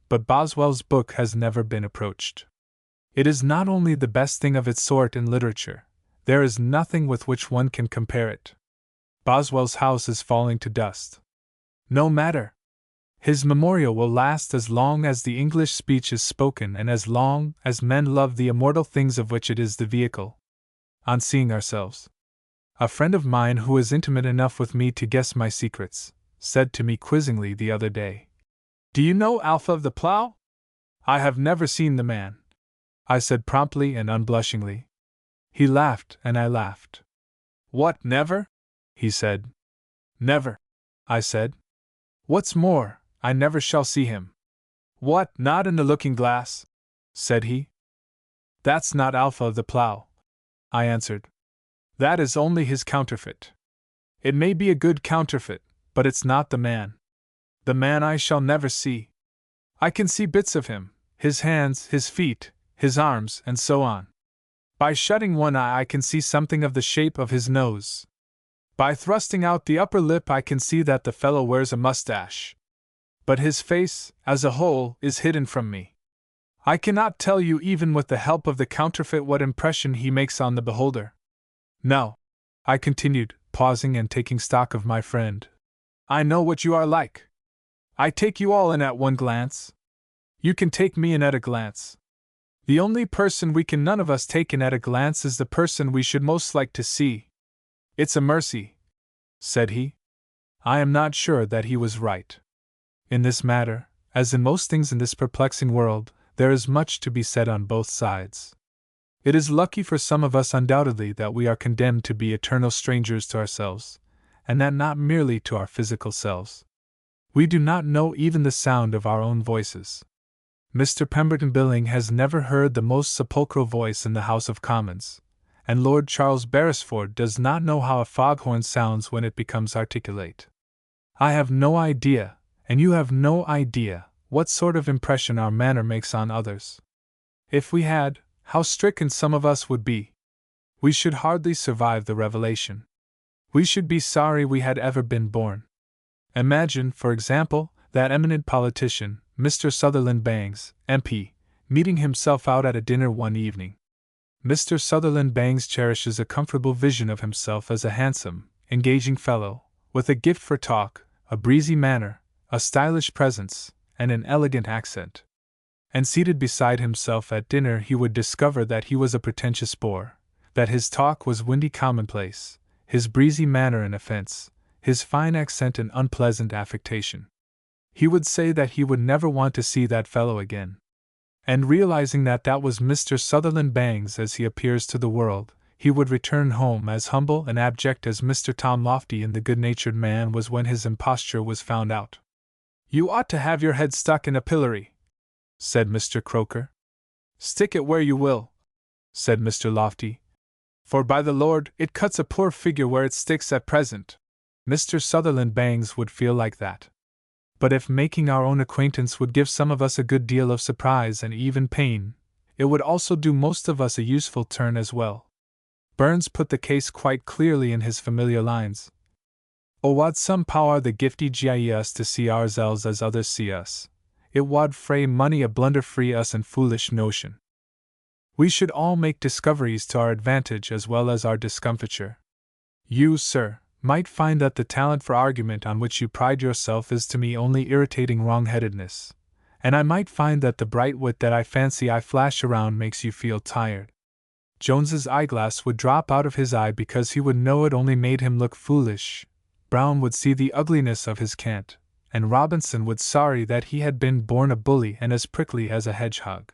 but Boswell's book has never been approached. It is not only the best thing of its sort in literature, there is nothing with which one can compare it. Boswell's house is falling to dust. No matter. His memorial will last as long as the English speech is spoken and as long as men love the immortal things of which it is the vehicle. On seeing ourselves, a friend of mine who is intimate enough with me to guess my secrets, said to me quizzingly the other day, "Do you know Alpha of the Plough?" "I have never seen the man," I said promptly and unblushingly. He laughed and I laughed. "What, never?" he said. "Never," I said. "What's more, I never shall see him." "What, not in the looking-glass?" said he. "That's not Alpha of the Plough," I answered. "That is only his counterfeit. It may be a good counterfeit, but it's not the man. The man I shall never see. I can see bits of him, his hands, his feet, his arms, and so on. By shutting one eye, I can see something of the shape of his nose. By thrusting out the upper lip, I can see that the fellow wears a mustache. But his face, as a whole, is hidden from me. I cannot tell you, even with the help of the counterfeit, what impression he makes on the beholder. No, I continued, pausing and taking stock of my friend. I know what you are like. I take you all in at one glance. You can take me in at a glance. The only person we can none of us take in at a glance is the person we should most like to see. It's a mercy, said he. I am not sure that he was right. In this matter, as in most things in this perplexing world, there is much to be said on both sides. It is lucky for some of us undoubtedly that we are condemned to be eternal strangers to ourselves, and that not merely to our physical selves. We do not know even the sound of our own voices. Mr. Pemberton Billing has never heard the most sepulchral voice in the House of Commons, and Lord Charles Beresford does not know how a foghorn sounds when it becomes articulate. I have no idea, and you have no idea, what sort of impression our manner makes on others. If we had, how stricken some of us would be. We should hardly survive the revelation. We should be sorry we had ever been born. Imagine, for example, that eminent politician, Mr. Sutherland Bangs, MP, meeting himself out at a dinner one evening. Mr. Sutherland Bangs cherishes a comfortable vision of himself as a handsome, engaging fellow, with a gift for talk, a breezy manner, a stylish presence, and an elegant accent. And seated beside himself at dinner, he would discover that he was a pretentious bore, that his talk was windy commonplace, his breezy manner an offense, his fine accent an unpleasant affectation. He would say that he would never want to see that fellow again. And realizing that that was Mr. Sutherland Bangs as he appears to the world, he would return home as humble and abject as Mr. Tom Lofty in The Good-Natured Man was when his imposture was found out. You ought to have your head stuck in a pillory, said Mr. Croker. Stick it where you will, said Mr. Lofty. For by the Lord, it cuts a poor figure where it sticks at present. Mr. Sutherland Bangs would feel like that. But if making our own acquaintance would give some of us a good deal of surprise and even pain, it would also do most of us a useful turn as well. Burns put the case quite clearly in his familiar lines. O wad some power the gifty gie us to see ourselves as others see us, it wad frae money a blunder free us and foolish notion. We should all make discoveries to our advantage as well as our discomfiture. You, sir, might find that the talent for argument on which you pride yourself is to me only irritating wrong-headedness, and I might find that the bright wit that I fancy I flash around makes you feel tired. Jones's eyeglass would drop out of his eye because he would know it only made him look foolish, Brown would see the ugliness of his cant, and Robinson would sorry that he had been born a bully and as prickly as a hedgehog.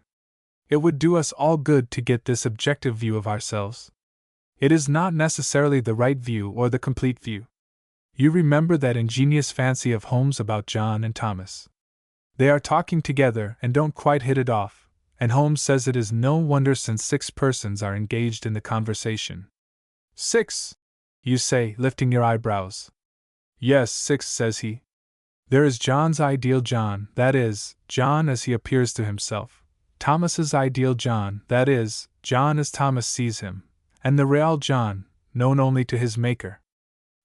It would do us all good to get this objective view of ourselves. It is not necessarily the right view or the complete view. You remember that ingenious fancy of Holmes about John and Thomas. They are talking together and don't quite hit it off, and Holmes says it is no wonder since 6 persons are engaged in the conversation. 6, you say, lifting your eyebrows. Yes, 6, says he. There is John's ideal John, that is, John as he appears to himself, Thomas's ideal John, that is, John as Thomas sees him, and the real John, known only to his Maker.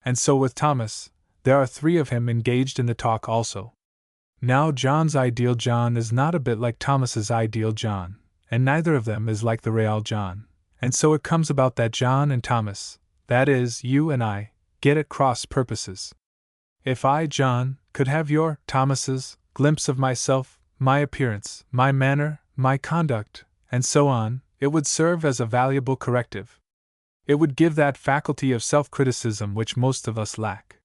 And so with Thomas, there are 3 of him engaged in the talk also. Now John's ideal John is not a bit like Thomas's ideal John, and neither of them is like the real John, and so it comes about that John and Thomas, that is, you and I, get at cross purposes. If I, John, could have your, Thomas's, glimpse of myself, my appearance, my manner, my conduct, and so on, it would serve as a valuable corrective. It would give that faculty of self-criticism which most of us lack.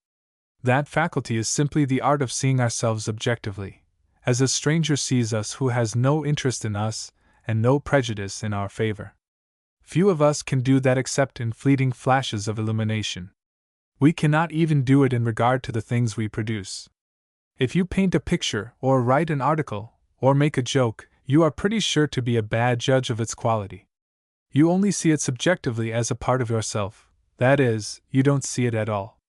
That faculty is simply the art of seeing ourselves objectively, as a stranger sees us who has no interest in us and no prejudice in our favor. Few of us can do that except in fleeting flashes of illumination. We cannot even do it in regard to the things we produce. If you paint a picture, or write an article, or make a joke, you are pretty sure to be a bad judge of its quality. You only see it subjectively as a part of yourself, that is, you don't see it at all.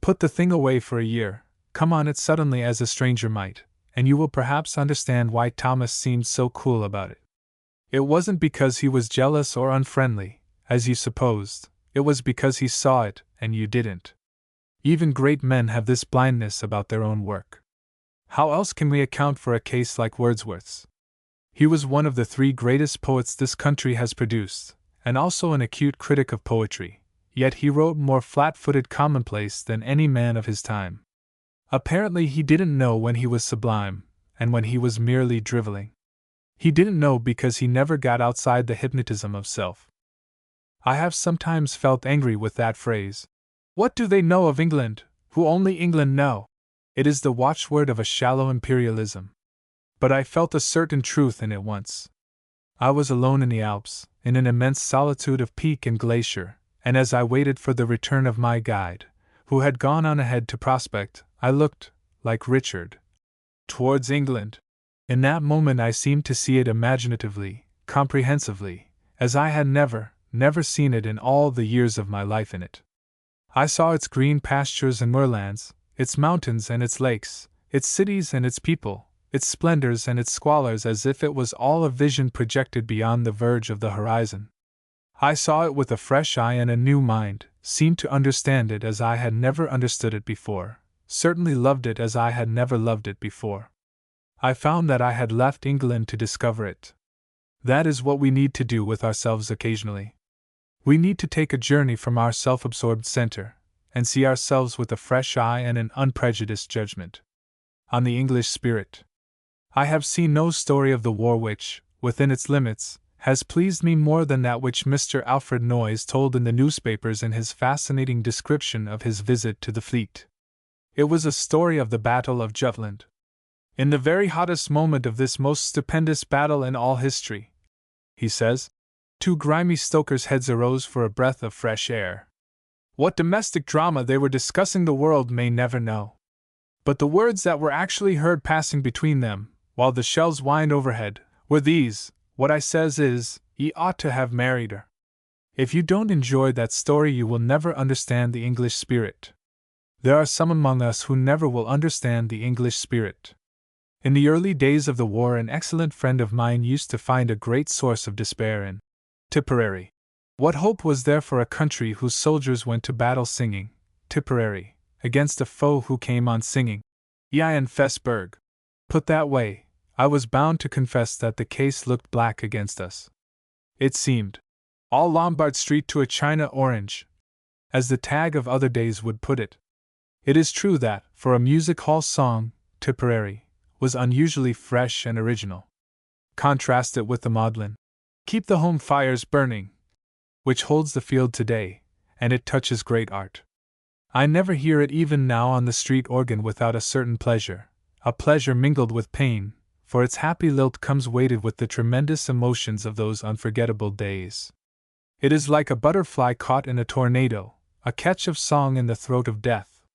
Put the thing away for a year, come on it suddenly as a stranger might, and you will perhaps understand why Thomas seemed so cool about it. It wasn't because he was jealous or unfriendly, as you supposed, it was because he saw it and you didn't. Even great men have this blindness about their own work. How else can we account for a case like Wordsworth's? He was one of the 3 greatest poets this country has produced, and also an acute critic of poetry, yet he wrote more flat-footed commonplace than any man of his time. Apparently he didn't know when he was sublime, and when he was merely driveling. He didn't know because he never got outside the hypnotism of self. I have sometimes felt angry with that phrase. What do they know of England, who only England know? It is the watchword of a shallow imperialism. But I felt a certain truth in it once. I was alone in the Alps, in an immense solitude of peak and glacier, and as I waited for the return of my guide, who had gone on ahead to prospect, I looked, like Richard, towards England. In that moment I seemed to see it imaginatively, comprehensively, as I had never seen it in all the years of my life in it. I saw its green pastures and moorlands, its mountains and its lakes, its cities and its people, its splendors and its squalors as if it was all a vision projected beyond the verge of the horizon. I saw it with a fresh eye and a new mind, seemed to understand it as I had never understood it before, certainly loved it as I had never loved it before. I found that I had left England to discover it. That is what we need to do with ourselves occasionally. We need to take a journey from our self-absorbed center, and see ourselves with a fresh eye and an unprejudiced judgment. On the English spirit. I have seen no story of the war which, within its limits, has pleased me more than that which Mr. Alfred Noyes told in the newspapers in his fascinating description of his visit to the fleet. It was a story of the Battle of Jutland. In the very hottest moment of this most stupendous battle in all history, he says, 2 grimy stokers' heads arose for a breath of fresh air. What domestic drama they were discussing the world may never know. But the words that were actually heard passing between them, while the shells whined overhead, were these: "What I says is, ye ought to have married her." If you don't enjoy that story you will never understand the English spirit. There are some among us who never will understand the English spirit. In the early days of the war an excellent friend of mine used to find a great source of despair in Tipperary. What hope was there for a country whose soldiers went to battle singing Tipperary, against a foe who came on singing Ian Fesberg? Put that way, I was bound to confess that the case looked black against us. It seemed all Lombard Street to a China orange, as the tag of other days would put it. It is true that, for a music hall song, Tipperary was unusually fresh and original. Contrast it with the maudlin "Keep the home fires burning," which holds the field today, and it touches great art. I never hear it even now on the street organ without a certain pleasure, a pleasure mingled with pain, for its happy lilt comes weighted with the tremendous emotions of those unforgettable days. It is like a butterfly caught in a tornado, a catch of song in the throat of death.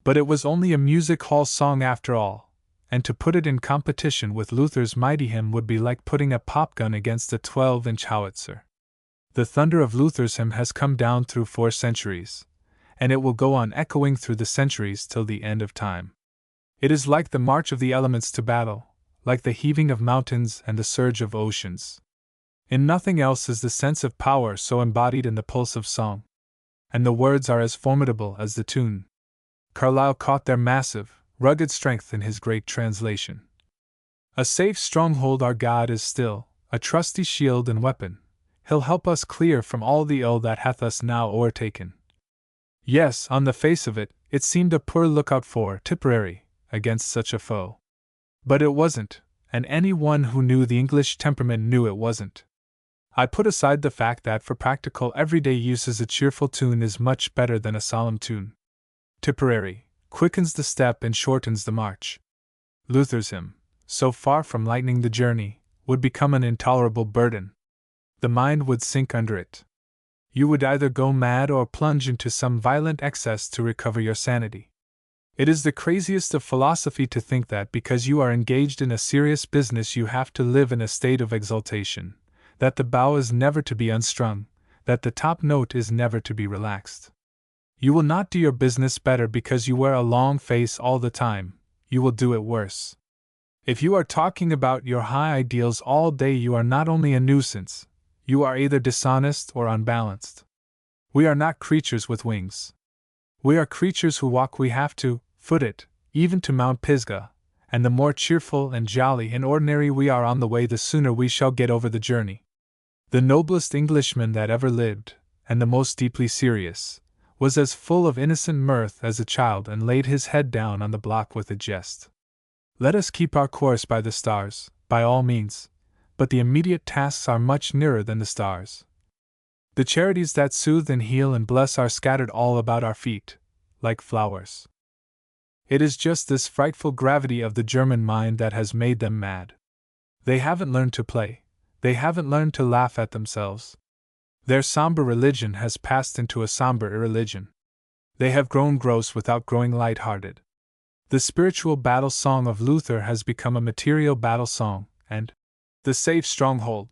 But it was only a music hall song after all, and to put it in competition with Luther's mighty hymn would be like putting a popgun against a 12-inch howitzer. The thunder of Luther's hymn has come down through 4 centuries, and it will go on echoing through the centuries till the end of time. It is like the march of the elements to battle, like the heaving of mountains and the surge of oceans. In nothing else is the sense of power so embodied in the pulse of song. And the words are as formidable as the tune. Carlyle caught their massive, rugged strength in his great translation. A safe stronghold our God is still, a trusty shield and weapon. He'll help us clear from all the ill that hath us now o'ertaken. Yes, on the face of it, it seemed a poor lookout for Tipperary against such a foe. But it wasn't, and any one who knew the English temperament knew it wasn't. I put aside the fact that for practical everyday uses a cheerful tune is much better than a solemn tune. Tipperary quickens the step and shortens the march. Luther's hymn, so far from lightening the journey, would become an intolerable burden. The mind would sink under it. You would either go mad or plunge into some violent excess to recover your sanity. It is the craziest of philosophy to think that because you are engaged in a serious business you have to live in a state of exaltation, that the bow is never to be unstrung, that the top note is never to be relaxed. You will not do your business better because you wear a long face all the time, you will do it worse. If you are talking about your high ideals all day, you are not only a nuisance, you are either dishonest or unbalanced. We are not creatures with wings. We are creatures who walk. We have to foot it, even to Mount Pisgah, and the more cheerful and jolly and ordinary we are on the way, the sooner we shall get over the journey. The noblest Englishman that ever lived, and the most deeply serious, was as full of innocent mirth as a child, and laid his head down on the block with a jest. Let us keep our course by the stars, by all means, but the immediate tasks are much nearer than the stars. The charities that soothe and heal and bless are scattered all about our feet, like flowers. It is just this frightful gravity of the German mind that has made them mad. They haven't learned to play, they haven't learned to laugh at themselves. Their somber religion has passed into a somber irreligion. They have grown gross without growing light-hearted. The spiritual battle song of Luther has become a material battle song, and the safe stronghold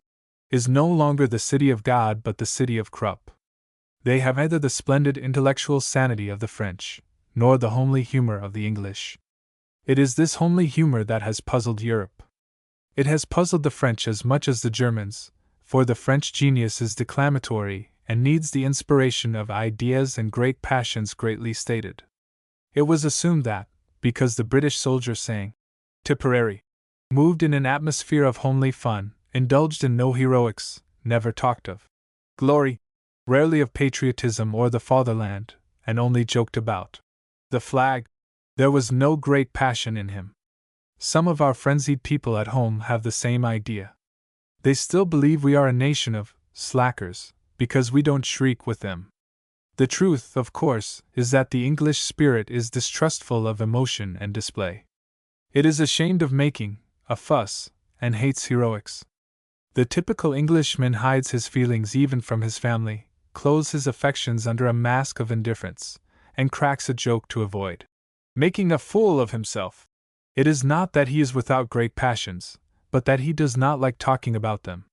is no longer the city of God but the city of Krupp. They have neither the splendid intellectual sanity of the French, nor the homely humor of the English. It is this homely humor that has puzzled Europe. It has puzzled the French as much as the Germans, for the French genius is declamatory and needs the inspiration of ideas and great passions greatly stated. It was assumed that, because the British soldier sang Tipperary, moved in an atmosphere of homely fun, indulged in no heroics, never talked of glory, rarely of patriotism or the fatherland, and only joked about the flag, there was no great passion in him. Some of our frenzied people at home have the same idea. They still believe we are a nation of slackers, because we don't shriek with them. The truth, of course, is that the English spirit is distrustful of emotion and display. It is ashamed of making a fuss, and hates heroics. The typical Englishman hides his feelings even from his family, clothes his affections under a mask of indifference, and cracks a joke to avoid making a fool of himself. It is not that he is without great passions, but that he does not like talking about them.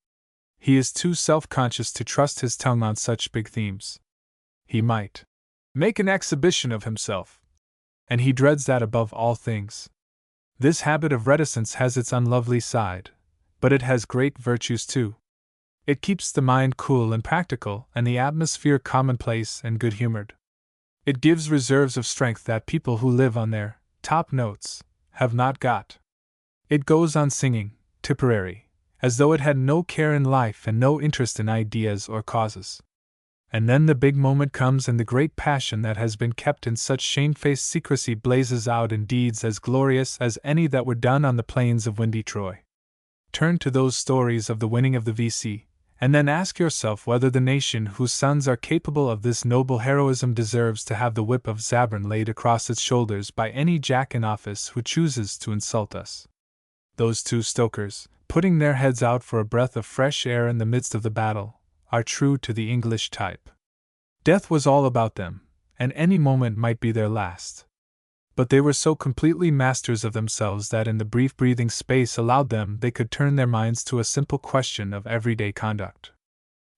He is too self-conscious to trust his tongue on such big themes. He might make an exhibition of himself, and he dreads that above all things. This habit of reticence has its unlovely side, but it has great virtues too. It keeps the mind cool and practical, and the atmosphere commonplace and good-humored. It gives reserves of strength that people who live on their top notes have not got. It goes on singing Tipperary, as though it had no care in life and no interest in ideas or causes. And then the big moment comes, and the great passion that has been kept in such shamefaced secrecy blazes out in deeds as glorious as any that were done on the plains of windy Troy. Turn to those stories of the winning of the V.C., and then ask yourself whether the nation whose sons are capable of this noble heroism deserves to have the whip of Zabron laid across its shoulders by any jack in office who chooses to insult us. Those two stokers, putting their heads out for a breath of fresh air in the midst of the battle, are true to the English type. Death was all about them, and any moment might be their last. But they were so completely masters of themselves that in the brief breathing space allowed them they could turn their minds to a simple question of everyday conduct.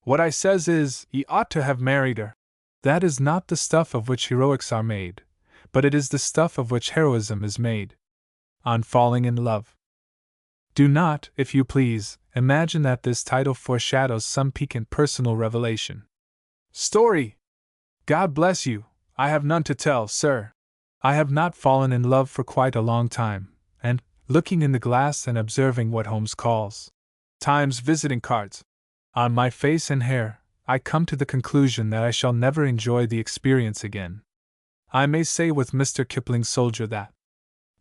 What I says is, he ought to have married her. That is not the stuff of which heroics are made, but it is the stuff of which heroism is made. On falling in love. Do not, if you please, imagine that this title foreshadows some piquant personal revelation. Story! God bless you, I have none to tell, sir. I have not fallen in love for quite a long time, and, looking in the glass and observing what Holmes calls Time's visiting cards on my face and hair, I come to the conclusion that I shall never enjoy the experience again. I may say with Mr. Kipling's soldier that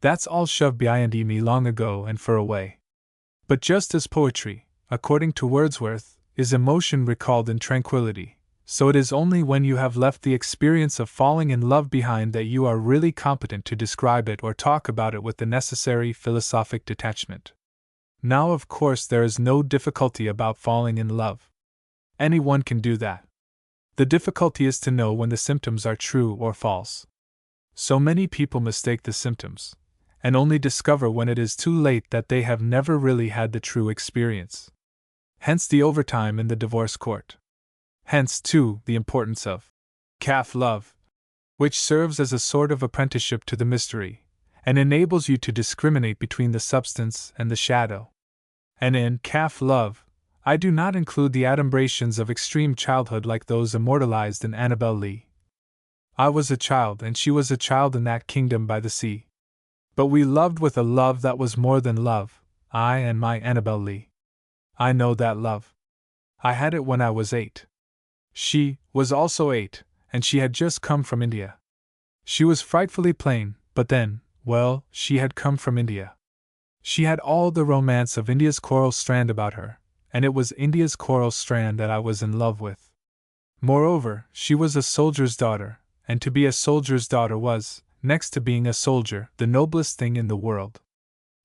that's all shoved behind me long ago and fur away. But just as poetry, according to Wordsworth, is emotion recalled in tranquility, so it is only when you have left the experience of falling in love behind that you are really competent to describe it or talk about it with the necessary philosophic detachment. Now, of course, there is no difficulty about falling in love. Anyone can do that. The difficulty is to know when the symptoms are true or false. So many people mistake the symptoms, and only discover when it is too late that they have never really had the true experience. Hence the overtime in the divorce court. Hence, too, the importance of calf love, which serves as a sort of apprenticeship to the mystery, and enables you to discriminate between the substance and the shadow. And in calf love, I do not include the adumbrations of extreme childhood like those immortalized in Annabel Lee. I was a child and she was a child in that kingdom by the sea. But we loved with a love that was more than love, I and my Annabel Lee. I know that love. I had it when I was 8. She was also 8, and she had just come from India. She was frightfully plain, but then, well, she had come from India. She had all the romance of India's coral strand about her, and it was India's coral strand that I was in love with. Moreover, she was a soldier's daughter, and to be a soldier's daughter was, next to being a soldier, the noblest thing in the world.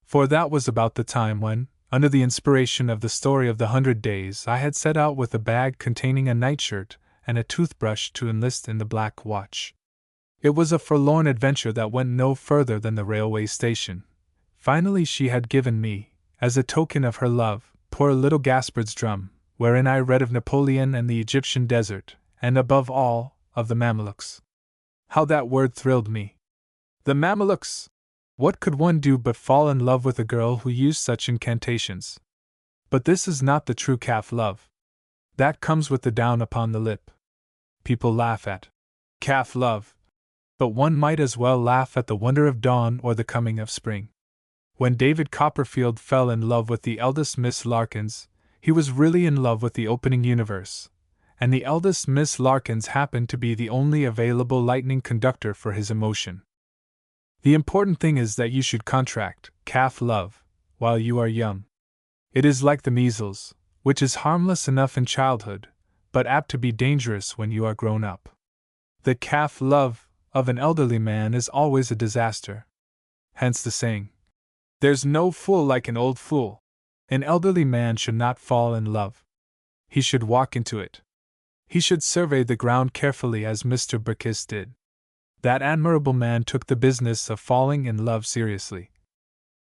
For that was about the time when, under the inspiration of the story of the 100 Days, I had set out with a bag containing a nightshirt and a toothbrush to enlist in the Black Watch. It was a forlorn adventure that went no further than the railway station. Finally she had given me, as a token of her love, poor little Gaspard's drum, wherein I read of Napoleon and the Egyptian desert, and above all, of the Mamelukes. How that word thrilled me! The Mamelukes! What could one do but fall in love with a girl who used such incantations? But this is not the true calf love. That comes with the down upon the lip. People laugh at calf love, but one might as well laugh at the wonder of dawn or the coming of spring. When David Copperfield fell in love with the eldest Miss Larkins, he was really in love with the opening universe, and the eldest Miss Larkins happened to be the only available lightning conductor for his emotion. The important thing is that you should contract calf love while you are young. It is like the measles, which is harmless enough in childhood, but apt to be dangerous when you are grown up. The calf love of an elderly man is always a disaster. Hence the saying, "There's no fool like an old fool." An elderly man should not fall in love. He should walk into it. He should survey the ground carefully as Mr. Burkiss did. That admirable man took the business of falling in love seriously.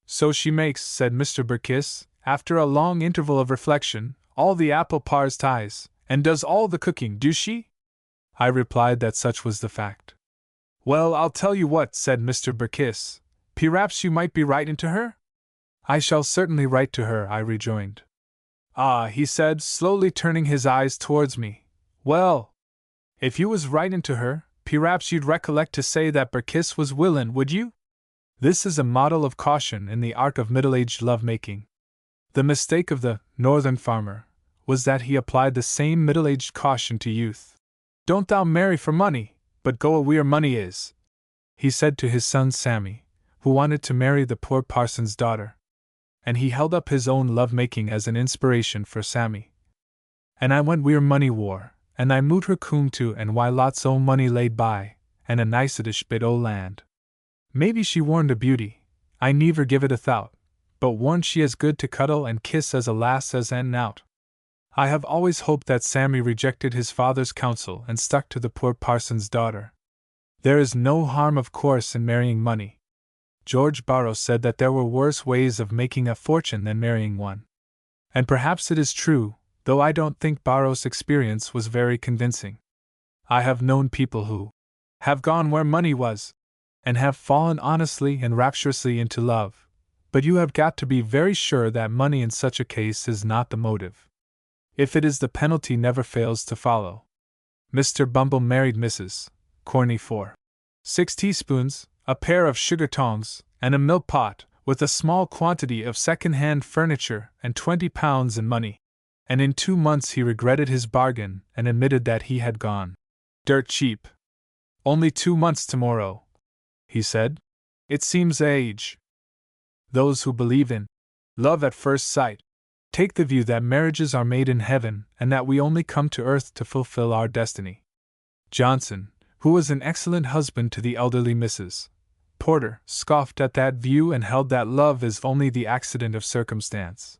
"So she makes," said Mr. Burkiss, after a long interval of reflection, "all the apple pies ties, and does all the cooking, do she?" I replied that such was the fact. "Well, I'll tell you what," said Mr. Burkiss, "perhaps you might be writing to her?" "I shall certainly write to her," I rejoined. "Ah," he said, slowly turning his eyes towards me. "Well, if you was writing to her, perhaps you'd recollect to say that Burkiss was willin', would you?" This is a model of caution in the art of middle-aged love-making. The mistake of the northern farmer was that he applied the same middle-aged caution to youth. "Don't thou marry for money, but go where money is," he said to his son Sammy, who wanted to marry the poor parson's daughter. And he held up his own love-making as an inspiration for Sammy. "And I went where money war, and I moot her coom to, and why lots o' money laid by, and a nicetish bit o' land. Maybe she warned a beauty, I never give it a thought, but warn't she as good to cuddle and kiss as a lass as an out." I have always hoped that Sammy rejected his father's counsel and stuck to the poor parson's daughter. There is no harm, of course, in marrying money. George Borrow said that there were worse ways of making a fortune than marrying one. And perhaps it is true, though I don't think Borrow's experience was very convincing. I have known people who have gone where money was, and have fallen honestly and rapturously into love, but you have got to be very sure that money in such a case is not the motive. If it is, the penalty never fails to follow. Mr. Bumble married Mrs. Corney for 6 teaspoons, a pair of sugar tongs, and a milk pot, with a small quantity of second-hand furniture and £20 in money. And in 2 months he regretted his bargain and admitted that he had gone dirt cheap. "Only 2 months tomorrow," he said. "It seems age." Those who believe in love at first sight take the view that marriages are made in heaven and that we only come to earth to fulfill our destiny. Johnson, who was an excellent husband to the elderly Mrs. Porter, scoffed at that view and held that love is only the accident of circumstance.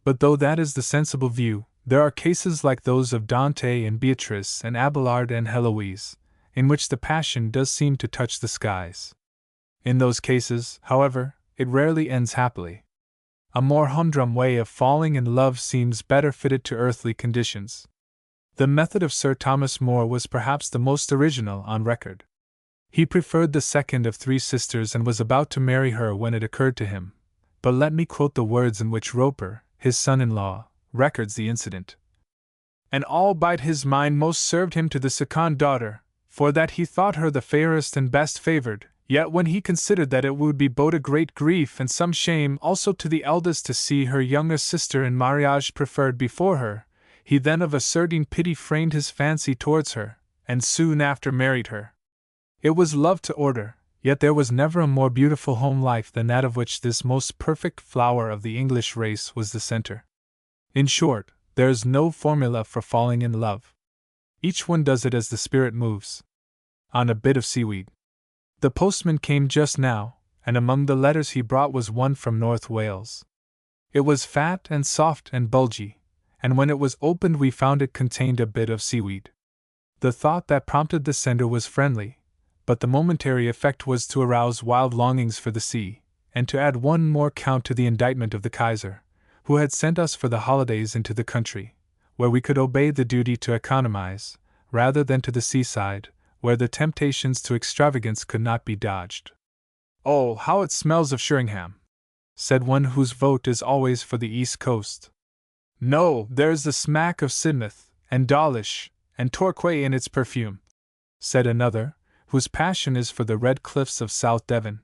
But though that is the sensible view, there are cases like those of Dante and Beatrice and Abelard and Heloise, in which the passion does seem to touch the skies. In those cases, however, it rarely ends happily. A more humdrum way of falling in love seems better fitted to earthly conditions. The method of Sir Thomas More was perhaps the most original on record. He preferred the second of 3 sisters and was about to marry her when it occurred to him. But let me quote the words in which Roper, his son-in-law, records the incident. And albeit his mind most served him to the second daughter, for that he thought her the fairest and best favored, yet when he considered that it would be both a great grief and some shame also to the eldest to see her younger sister in marriage preferred before her, he then of a certain pity framed his fancy towards her, and soon after married her. It was love to order, yet there was never a more beautiful home life than that of which this most perfect flower of the English race was the center. In short, there is no formula for falling in love. Each one does it as the spirit moves. On a bit of seaweed. The postman came just now, and among the letters he brought was one from North Wales. It was fat and soft and bulgy, and when it was opened we found it contained a bit of seaweed. The thought that prompted the sender was friendly, but the momentary effect was to arouse wild longings for the sea, and to add one more count to the indictment of the Kaiser, who had sent us for the holidays into the country, where we could obey the duty to economize, rather than to the seaside, where the temptations to extravagance could not be dodged. "Oh, how it smells of Sheringham!" said one whose vote is always for the East Coast. "No, there's the smack of Sidmouth, and Dawlish, and Torquay in its perfume," said another, whose passion is for the red cliffs of South Devon.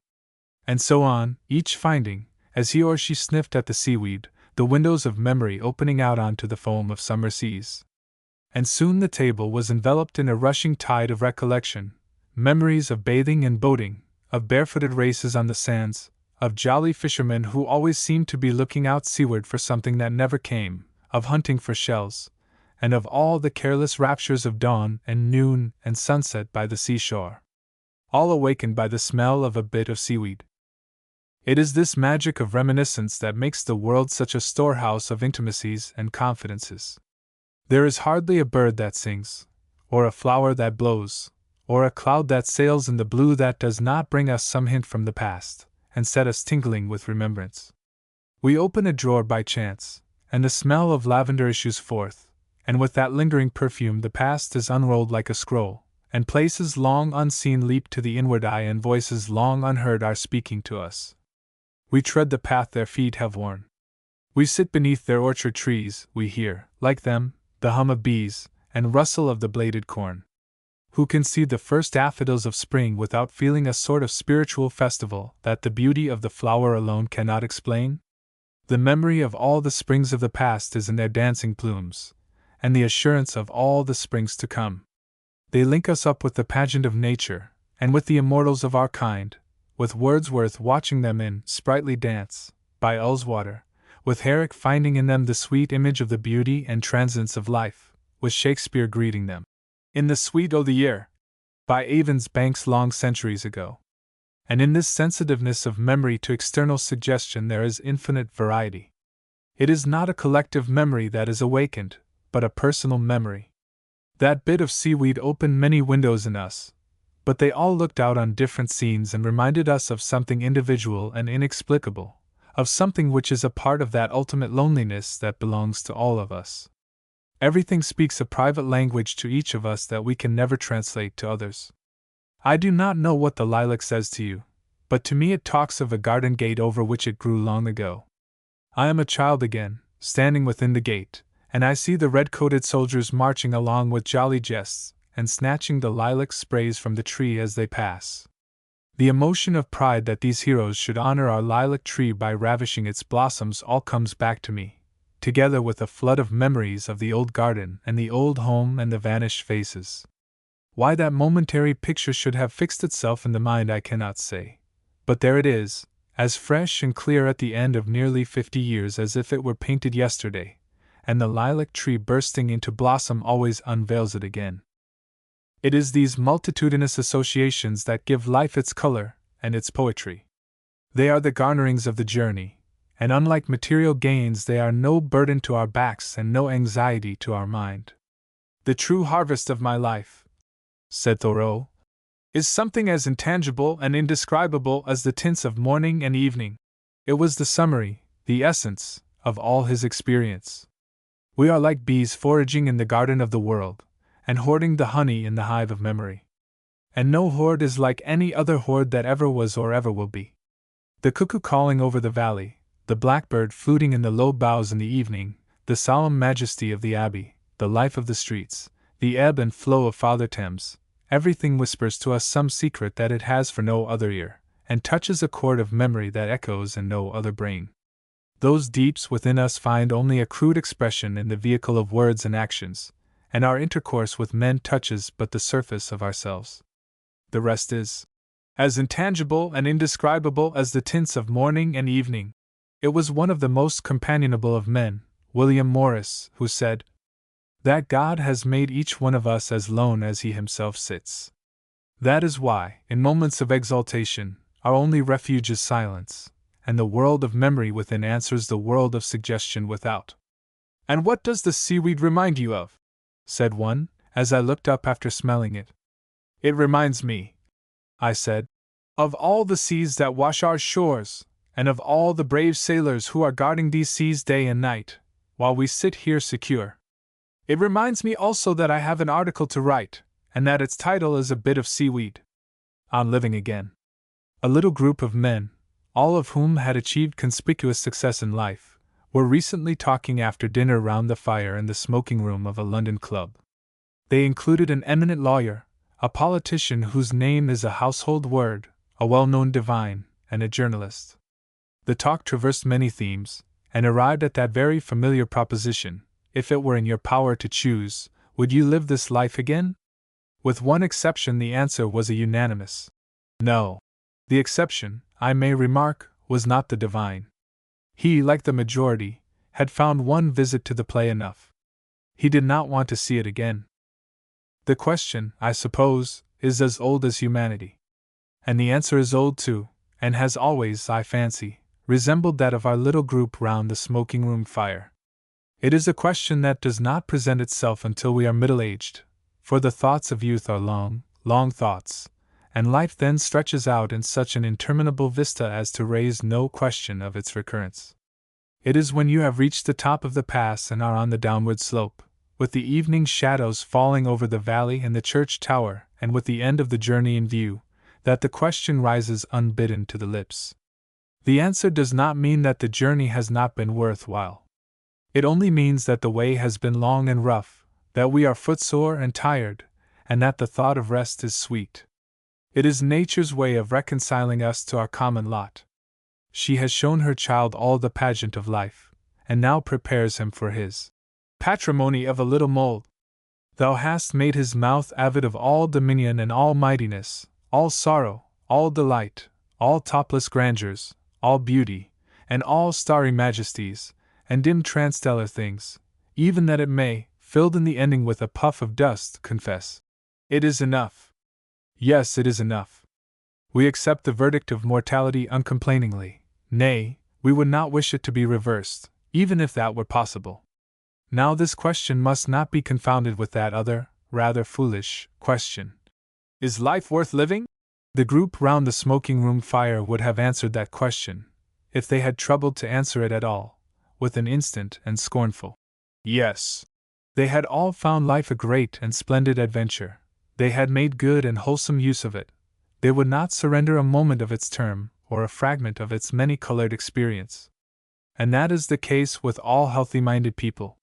And so on, each finding, as he or she sniffed at the seaweed, the windows of memory opening out onto the foam of summer seas. And soon the table was enveloped in a rushing tide of recollection, memories of bathing and boating, of barefooted races on the sands, of jolly fishermen who always seemed to be looking out seaward for something that never came, of hunting for shells, and of all the careless raptures of dawn and noon and sunset by the seashore, all awakened by the smell of a bit of seaweed. It is this magic of reminiscence that makes the world such a storehouse of intimacies and confidences. There is hardly a bird that sings, or a flower that blows, or a cloud that sails in the blue that does not bring us some hint from the past, and set us tingling with remembrance. We open a drawer by chance, and the smell of lavender issues forth, and with that lingering perfume the past is unrolled like a scroll, and places long unseen leap to the inward eye and voices long unheard are speaking to us. We tread the path their feet have worn. We sit beneath their orchard trees, we hear, like them, the hum of bees, and rustle of the bladed corn. Who can see the first daffodils of spring without feeling a sort of spiritual festival that the beauty of the flower alone cannot explain? The memory of all the springs of the past is in their dancing plumes, and the assurance of all the springs to come. They link us up with the pageant of nature, and with the immortals of our kind, with Wordsworth watching them in Sprightly Dance, by Ullswater, with Herrick finding in them the sweet image of the beauty and transience of life, with Shakespeare greeting them in The Sweet O' the Year, by Avon's Banks long centuries ago. And in this sensitiveness of memory to external suggestion there is infinite variety. It is not a collective memory that is awakened, but a personal memory. That bit of seaweed opened many windows in us, but they all looked out on different scenes and reminded us of something individual and inexplicable, of something which is a part of that ultimate loneliness that belongs to all of us. Everything speaks a private language to each of us that we can never translate to others. I do not know what the lilac says to you, but to me it talks of a garden gate over which it grew long ago. I am a child again, standing within the gate, and I see the red-coated soldiers marching along with jolly jests, and snatching the lilac sprays from the tree as they pass. The emotion of pride that these heroes should honor our lilac tree by ravishing its blossoms all comes back to me, together with a flood of memories of the old garden and the old home and the vanished faces. Why that momentary picture should have fixed itself in the mind I cannot say, but there it is, as fresh and clear at the end of nearly 50 years as if it were painted yesterday, and the lilac tree bursting into blossom always unveils it again. It is these multitudinous associations that give life its color and its poetry. They are the garnerings of the journey, and unlike material gains they are no burden to our backs and no anxiety to our mind. The true harvest of my life, said Thoreau, is something as intangible and indescribable as the tints of morning and evening. It was the summary, the essence, of all his experience. We are like bees foraging in the garden of the world, and hoarding the honey in the hive of memory. And no horde is like any other horde that ever was or ever will be. The cuckoo calling over the valley, the blackbird fluting in the low boughs in the evening, the solemn majesty of the abbey, the life of the streets, the ebb and flow of Father Thames, everything whispers to us some secret that it has for no other ear, and touches a chord of memory that echoes in no other brain. Those deeps within us find only a crude expression in the vehicle of words and actions, and our intercourse with men touches but the surface of ourselves. The rest is as intangible and indescribable as the tints of morning and evening. It was one of the most companionable of men, William Morris, who said that God has made each one of us as lone as he himself sits. That is why, in moments of exaltation, our only refuge is silence, and the world of memory within answers the world of suggestion without. "And what does the seaweed remind you of?" said one, as I looked up after smelling it. "It reminds me," I said, "of all the seas that wash our shores, and of all the brave sailors who are guarding these seas day and night, while we sit here secure. It reminds me also that I have an article to write, and that its title is a bit of seaweed. On living again." A little group of men, all of whom had achieved conspicuous success in life, were recently talking after dinner round the fire in the smoking room of a London club. They included an eminent lawyer, a politician whose name is a household word, a well-known divine, and a journalist. The talk traversed many themes, and arrived at that very familiar proposition: if it were in your power to choose, would you live this life again? With one exception, the answer was a unanimous no. The exception, I may remark, was not the divine. He, like the majority, had found one visit to the play enough. He did not want to see it again. The question, I suppose, is as old as humanity. And the answer is old too, and has always, I fancy, resembled that of our little group round the smoking room fire. It is a question that does not present itself until we are middle-aged, for the thoughts of youth are long, long thoughts, and life then stretches out in such an interminable vista as to raise no question of its recurrence. It is when you have reached the top of the pass and are on the downward slope, with the evening shadows falling over the valley and the church tower, and with the end of the journey in view, that the question rises unbidden to the lips. The answer does not mean that the journey has not been worth while. It only means that the way has been long and rough, that we are footsore and tired, and that the thought of rest is sweet. It is nature's way of reconciling us to our common lot. She has shown her child all the pageant of life, and now prepares him for his patrimony of a little mold. Thou hast made his mouth avid of all dominion and all mightiness, all sorrow, all delight, all topless grandeurs, all beauty, and all starry majesties, and dim transstellar things, even that it may, filled in the ending with a puff of dust, confess, "It is enough." Yes, it is enough. We accept the verdict of mortality uncomplainingly. Nay, we would not wish it to be reversed, even if that were possible. Now this question must not be confounded with that other, rather foolish, question: is life worth living? The group round the smoking room fire would have answered that question, if they had troubled to answer it at all, with an instant and scornful yes. They had all found life a great and splendid adventure. They had made good and wholesome use of it. They would not surrender a moment of its term, or a fragment of its many-colored experience. And that is the case with all healthy-minded people.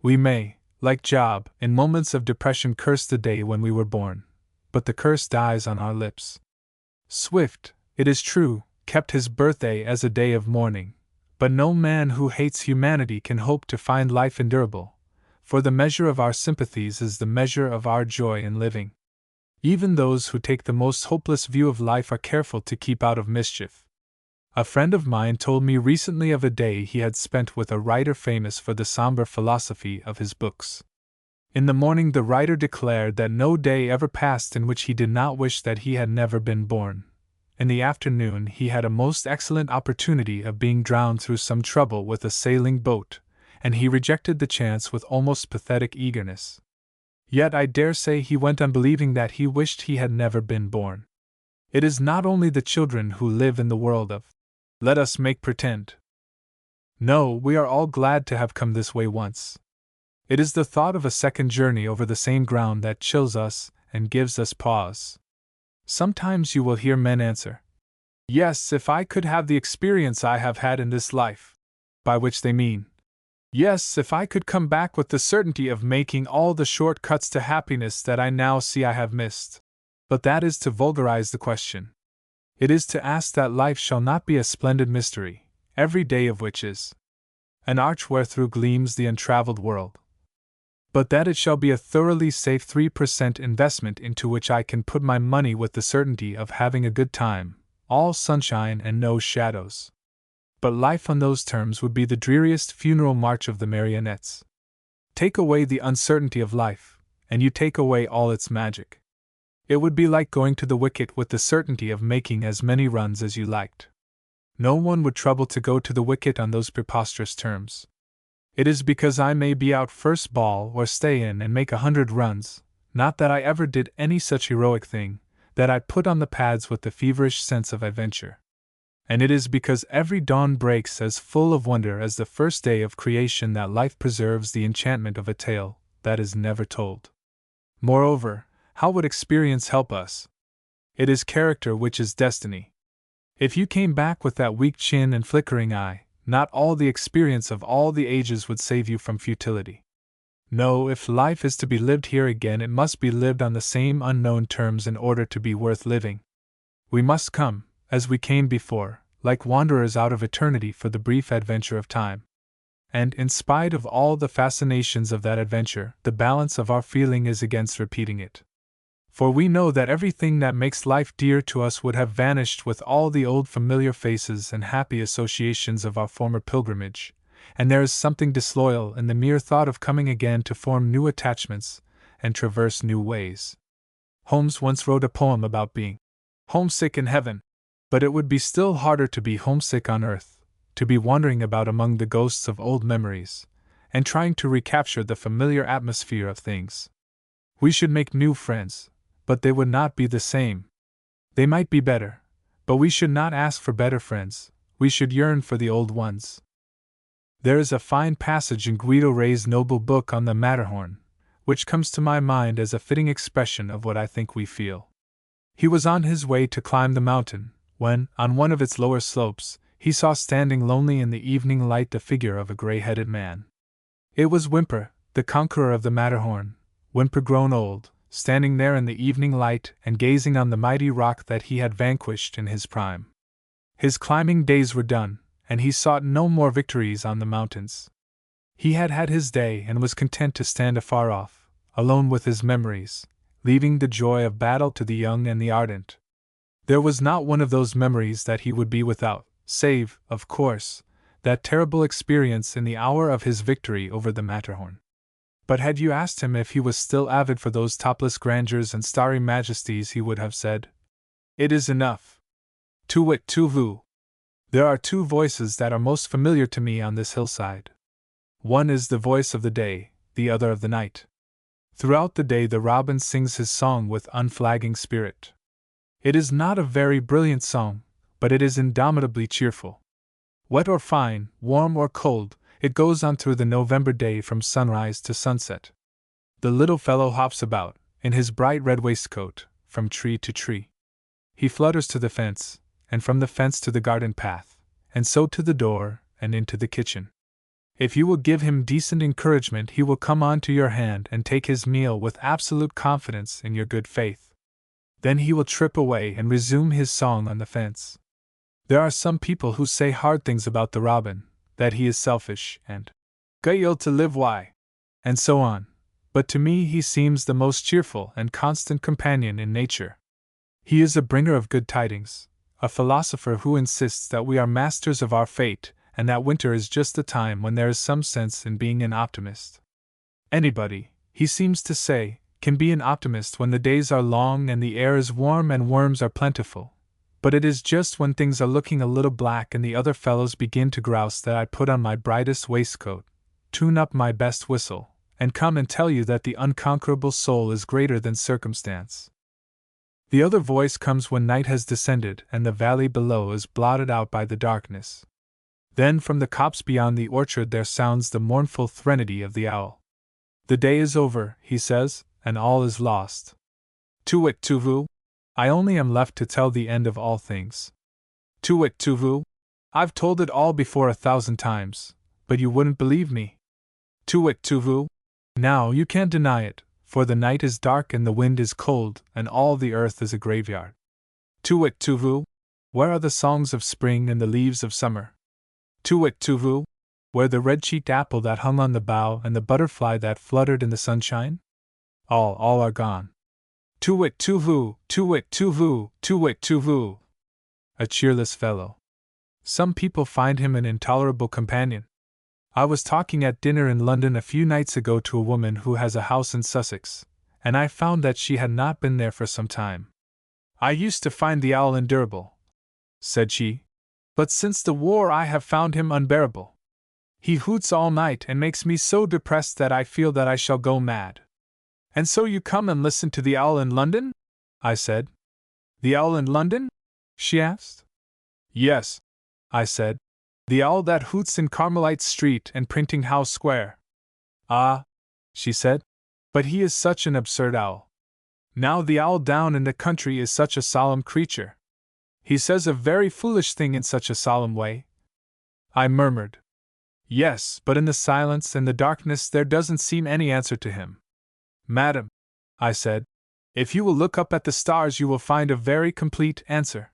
We may, like Job, in moments of depression curse the day when we were born, but the curse dies on our lips. Swift, it is true, kept his birthday as a day of mourning, but no man who hates humanity can hope to find life endurable, for the measure of our sympathies is the measure of our joy in living. Even those who take the most hopeless view of life are careful to keep out of mischief. A friend of mine told me recently of a day he had spent with a writer famous for the somber philosophy of his books. In the morning the writer declared that no day ever passed in which he did not wish that he had never been born. In the afternoon he had a most excellent opportunity of being drowned through some trouble with a sailing boat, and he rejected the chance with almost pathetic eagerness. Yet I dare say he went on believing that he wished he had never been born. It is not only the children who live in the world of "let us make pretend." No, we are all glad to have come this way once. It is the thought of a second journey over the same ground that chills us and gives us pause. Sometimes you will hear men answer, "Yes, if I could have the experience I have had in this life," by which they mean, "Yes, if I could come back with the certainty of making all the short cuts to happiness that I now see I have missed." But that is to vulgarize the question. It is to ask that life shall not be a splendid mystery, every day of which is an arch wherethrough gleams the untraveled world, but that it shall be a thoroughly safe 3% investment into which I can put my money with the certainty of having a good time, all sunshine and no shadows. But life on those terms would be the dreariest funeral march of the marionettes. Take away the uncertainty of life, and you take away all its magic. It would be like going to the wicket with the certainty of making as many runs as you liked. No one would trouble to go to the wicket on those preposterous terms. It is because I may be out first ball or stay in and make 100 runs, not that I ever did any such heroic thing, that I put on the pads with the feverish sense of adventure. And it is because every dawn breaks as full of wonder as the first day of creation that life preserves the enchantment of a tale that is never told. Moreover, how would experience help us? It is character which is destiny. If you came back with that weak chin and flickering eye, not all the experience of all the ages would save you from futility. No, if life is to be lived here again, it must be lived on the same unknown terms in order to be worth living. We must come, as we came before, like wanderers out of eternity for the brief adventure of time. And, in spite of all the fascinations of that adventure, the balance of our feeling is against repeating it. For we know that everything that makes life dear to us would have vanished with all the old familiar faces and happy associations of our former pilgrimage, and there is something disloyal in the mere thought of coming again to form new attachments and traverse new ways. Holmes once wrote a poem about being homesick in heaven, but it would be still harder to be homesick on earth, to be wandering about among the ghosts of old memories, and trying to recapture the familiar atmosphere of things. We should make new friends, but they would not be the same. They might be better, but we should not ask for better friends, we should yearn for the old ones. There is a fine passage in Guido Rey's noble book on the Matterhorn, which comes to my mind as a fitting expression of what I think we feel. He was on his way to climb the mountain, when, on one of its lower slopes, he saw standing lonely in the evening light the figure of a gray-headed man. It was Whymper, the conqueror of the Matterhorn, Whymper grown old, standing there in the evening light and gazing on the mighty rock that he had vanquished in his prime. His climbing days were done, and he sought no more victories on the mountains. He had had his day and was content to stand afar off, alone with his memories, leaving the joy of battle to the young and the ardent. There was not one of those memories that he would be without, save, of course, that terrible experience in the hour of his victory over the Matterhorn. But had you asked him if he was still avid for those topless grandeurs and starry majesties, he would have said, "It is enough. Tu wit tu vu." There are two voices that are most familiar to me on this hillside. One is the voice of the day, the other of the night. Throughout the day the robin sings his song with unflagging spirit. It is not a very brilliant song, but it is indomitably cheerful. Wet or fine, warm or cold, it goes on through the November day from sunrise to sunset. The little fellow hops about, in his bright red waistcoat, from tree to tree. He flutters to the fence, and from the fence to the garden path, and so to the door, and into the kitchen. If you will give him decent encouragement, he will come on to your hand and take his meal with absolute confidence in your good faith. Then he will trip away and resume his song on the fence. There are some people who say hard things about the robin, that he is selfish and ill to live why, and so on, but to me he seems the most cheerful and constant companion in nature. He is a bringer of good tidings, a philosopher who insists that we are masters of our fate, and that winter is just the time when there is some sense in being an optimist. Anybody, he seems to say, can be an optimist when the days are long and the air is warm and worms are plentiful. But it is just when things are looking a little black and the other fellows begin to grouse that I put on my brightest waistcoat, tune up my best whistle, and come and tell you that the unconquerable soul is greater than circumstance. The other voice comes when night has descended and the valley below is blotted out by the darkness. Then from the copse beyond the orchard there sounds the mournful threnody of the owl. The day is over, he says, and all is lost. Tu wit tu vu. I only am left to tell the end of all things. Tu wit tu vu. I've told it all before 1,000 times, but you wouldn't believe me. Tu wit tu vu. Now you can't deny it, for the night is dark and the wind is cold, and all the earth is a graveyard. Tu wit tu vu. Where are the songs of spring and the leaves of summer? Tu wit tu vu. Where the red-cheeked apple that hung on the bough and the butterfly that fluttered in the sunshine? All are gone. Tu wit tu vu, tu wit tu vu, tu wit tu vu. A cheerless fellow. Some people find him an intolerable companion. I was talking at dinner in London a few nights ago to a woman who has a house in Sussex, and I found that she had not been there for some time. I used to find the owl endurable, said she, but since the war I have found him unbearable. He hoots all night and makes me so depressed that I feel that I shall go mad. And so you come and listen to the owl in London? I said. The owl in London? She asked. Yes, I said. The owl that hoots in Carmelite Street and Printing House Square. Ah, she said, but he is such an absurd owl. Now the owl down in the country is such a solemn creature. He says a very foolish thing in such a solemn way. I murmured. Yes, but in the silence and the darkness there doesn't seem any answer to him. Madam, I said, if you will look up at the stars you will find a very complete answer.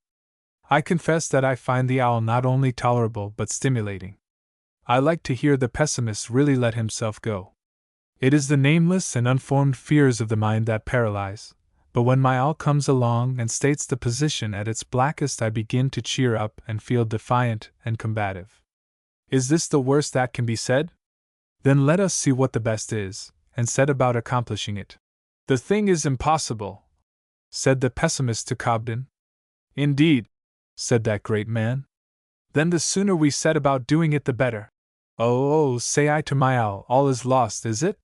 I confess that I find the owl not only tolerable but stimulating. I like to hear the pessimist really let himself go. It is the nameless and unformed fears of the mind that paralyze, but when my owl comes along and states the position at its blackest I begin to cheer up and feel defiant and combative. Is this the worst that can be said? Then let us see what the best is, and set about accomplishing it. The thing is impossible, said the pessimist to Cobden. Indeed, said that great man. Then the sooner we set about doing it the better. Oh, say I to my owl, all is lost, is it?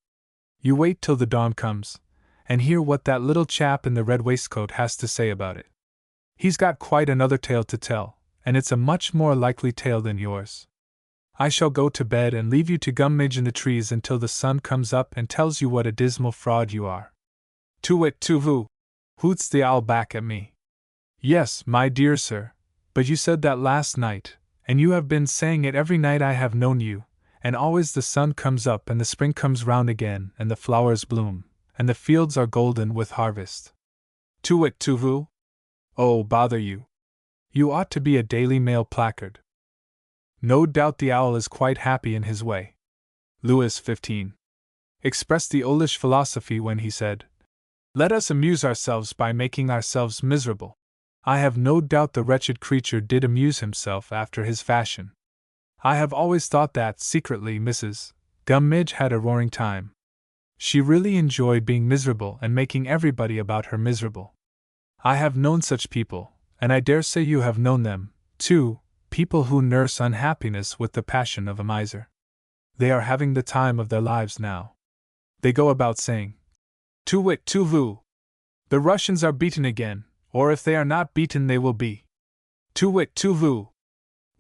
You wait till the dawn comes, and hear what that little chap in the red waistcoat has to say about it. He's got quite another tale to tell, and it's a much more likely tale than yours. I shall go to bed and leave you to gummidge in the trees until the sun comes up and tells you what a dismal fraud you are. Tu wit tu vu, hoots the owl back at me. Yes, my dear sir, but you said that last night, and you have been saying it every night I have known you, and always the sun comes up and the spring comes round again and the flowers bloom, and the fields are golden with harvest. Tu wit tu vu? Oh, bother you. You ought to be a Daily Mail placard. No doubt the owl is quite happy in his way. Louis XV expressed the oldish philosophy when he said, "Let us amuse ourselves by making ourselves miserable." I have no doubt the wretched creature did amuse himself after his fashion. I have always thought that, secretly, Mrs. Gummidge had a roaring time. She really enjoyed being miserable and making everybody about her miserable. I have known such people, and I dare say you have known them, too, people who nurse unhappiness with the passion of a miser. They are having the time of their lives now. They go about saying, "Tu wit tu vu. The Russians are beaten again, or if they are not beaten they will be. Tu wit tu vu.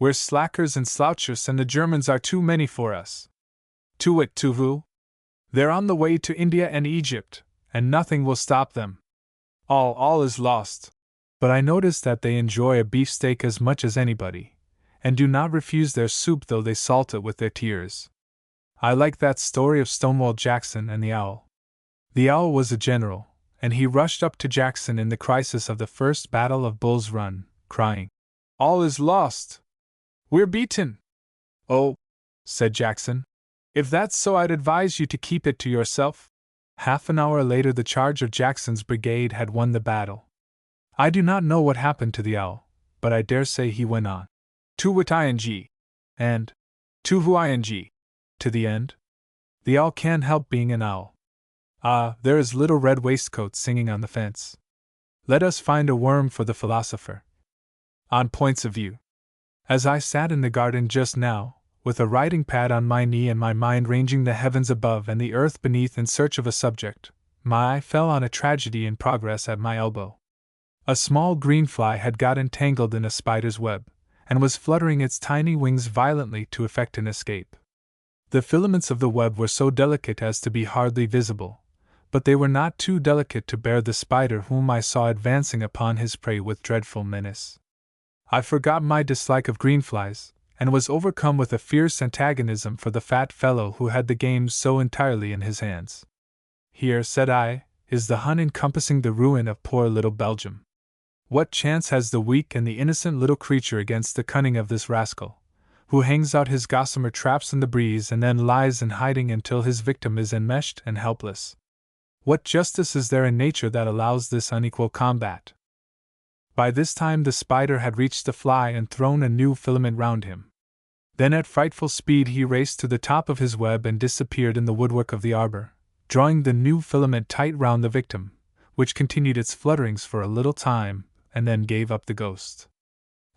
We're slackers and slouchers and the Germans are too many for us. Tu wit tu vu. They're on the way to India and Egypt, and nothing will stop them. All is lost." But I notice that they enjoy a beefsteak as much as anybody, and do not refuse their soup though they salt it with their tears. I like that story of Stonewall Jackson and the owl. The owl was a general, and he rushed up to Jackson in the crisis of the first battle of Bull's Run, crying, "All is lost! We're beaten!" "Oh," said Jackson, "if that's so I'd advise you to keep it to yourself." Half an hour later the charge of Jackson's brigade had won the battle. I do not know what happened to the owl, but I dare say he went on. Tu wit ing, and tu vu ing, to the end. The owl can't help being an owl. Ah, there is little Red Waistcoat singing on the fence. Let us find a worm for the philosopher. On points of view. As I sat in the garden just now, with a writing pad on my knee and my mind ranging the heavens above and the earth beneath in search of a subject, my eye fell on a tragedy in progress at my elbow. A small green fly had got entangled in a spider's web, and was fluttering its tiny wings violently to effect an escape. The filaments of the web were so delicate as to be hardly visible, but they were not too delicate to bear the spider whom I saw advancing upon his prey with dreadful menace. I forgot my dislike of greenflies, and was overcome with a fierce antagonism for the fat fellow who had the game so entirely in his hands. Here, said I, is the Hun encompassing the ruin of poor little Belgium. What chance has the weak and the innocent little creature against the cunning of this rascal, who hangs out his gossamer traps in the breeze and then lies in hiding until his victim is enmeshed and helpless? What justice is there in nature that allows this unequal combat? By this time the spider had reached the fly and thrown a new filament round him. Then at frightful speed he raced to the top of his web and disappeared in the woodwork of the arbor, drawing the new filament tight round the victim, which continued its flutterings for a little time, and then gave up the ghost.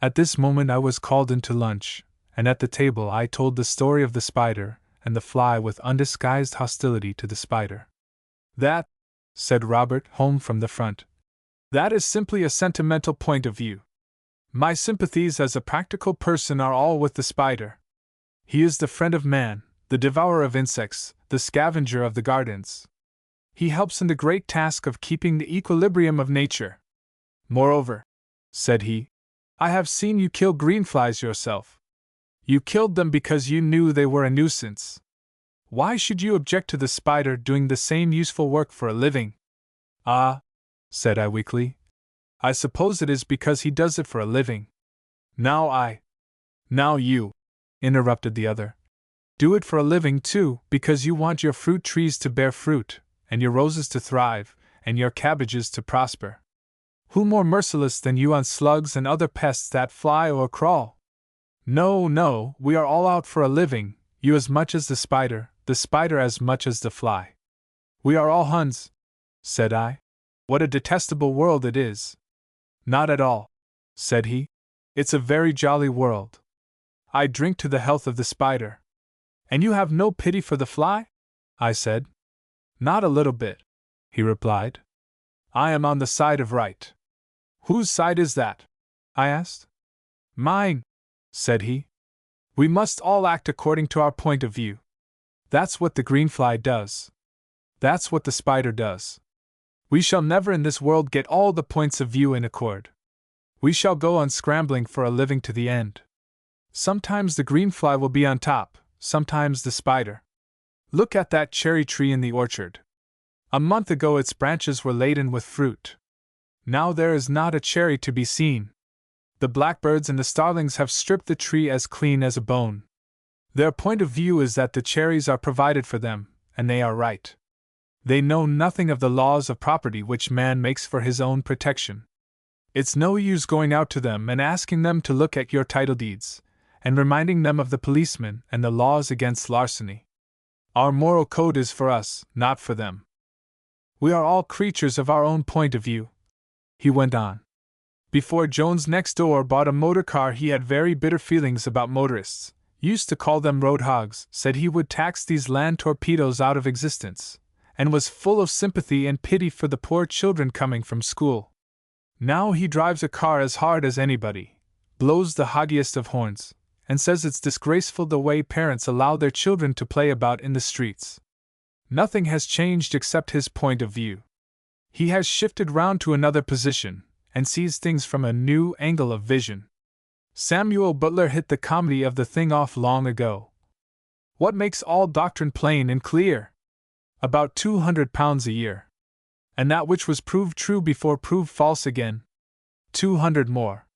At this moment I was called in to lunch, and at the table I told the story of the spider and the fly with undisguised hostility to the spider. That, said Robert, home from the front, that is simply a sentimental point of view. My sympathies as a practical person are all with the spider. He is the friend of man, the devourer of insects, the scavenger of the gardens. He helps in the great task of keeping the equilibrium of nature. Moreover, said he, I have seen you kill greenflies yourself. You killed them because you knew they were a nuisance. Why should you object to the spider doing the same useful work for a living? Ah, said I weakly, I suppose it is because he does it for a living. Now you, interrupted the other, do it for a living too, because you want your fruit trees to bear fruit, and your roses to thrive, and your cabbages to prosper. Who more merciless than you on slugs and other pests that fly or crawl? No, we are all out for a living, you as much as the spider as much as the fly. We are all Huns, said I. What a detestable world it is. Not at all, said he. It's a very jolly world. I drink to the health of the spider. And you have no pity for the fly? I said. Not a little bit, he replied. I am on the side of right. Whose side is that? I asked. Mine, said he. We must all act according to our point of view. That's what the greenfly does. That's what the spider does. We shall never in this world get all the points of view in accord. We shall go on scrambling for a living to the end. Sometimes the greenfly will be on top, sometimes the spider. Look at that cherry tree in the orchard. A month ago its branches were laden with fruit. Now there is not a cherry to be seen. The blackbirds and the starlings have stripped the tree as clean as a bone. Their point of view is that the cherries are provided for them, and they are right. They know nothing of the laws of property which man makes for his own protection. It's no use going out to them and asking them to look at your title deeds, and reminding them of the policeman and the laws against larceny. Our moral code is for us, not for them. We are all creatures of our own point of view, he went on. Before Jones next door bought a motor car he had very bitter feelings about motorists, used to call them road hogs, said he would tax these land torpedoes out of existence, and was full of sympathy and pity for the poor children coming from school. Now he drives a car as hard as anybody, blows the hoggiest of horns, and says it's disgraceful the way parents allow their children to play about in the streets. Nothing has changed except his point of view. He has shifted round to another position, and sees things from a new angle of vision. Samuel Butler hit the comedy of the thing off long ago. What makes all doctrine plain and clear? About £200 a year. And that which was proved true before proved false again. 200 more.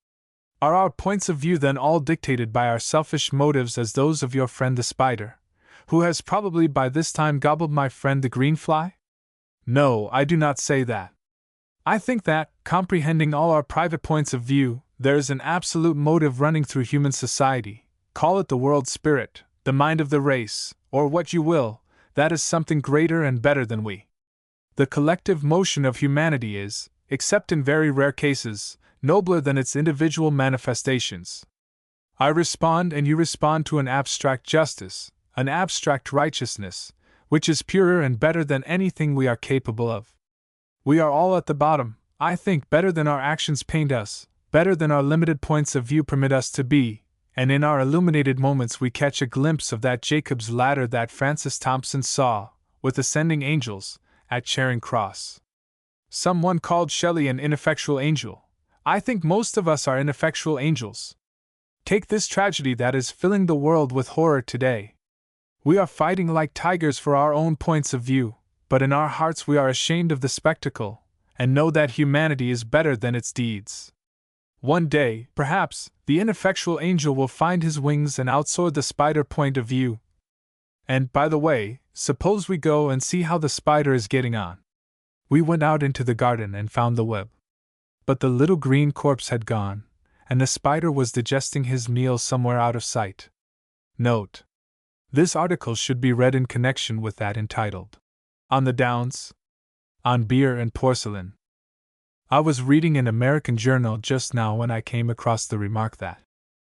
Are our points of view then all dictated by our selfish motives as those of your friend the spider, who has probably by this time gobbled my friend the greenfly? No, I do not say that. I think that, comprehending all our private points of view, there is an absolute motive running through human society, call it the world spirit, the mind of the race, or what you will, that is something greater and better than we. The collective motion of humanity is, except in very rare cases, nobler than its individual manifestations. I respond and you respond to an abstract justice, an abstract righteousness, which is purer and better than anything we are capable of. We are all at the bottom, I think, better than our actions paint us, better than our limited points of view permit us to be, and in our illuminated moments we catch a glimpse of that Jacob's ladder that Francis Thompson saw, with ascending angels, at Charing Cross. Someone called Shelley an ineffectual angel. I think most of us are ineffectual angels. Take this tragedy that is filling the world with horror today. We are fighting like tigers for our own points of view, but in our hearts we are ashamed of the spectacle, and know that humanity is better than its deeds. One day, perhaps, the ineffectual angel will find his wings and outsoar the spider point of view. And, by the way, suppose we go and see how the spider is getting on. We went out into the garden and found the web. But the little green corpse had gone, and the spider was digesting his meal somewhere out of sight. Note: this article should be read in connection with that entitled, On the Downs? On Beer and Porcelain. I was reading an American journal just now when I came across the remark that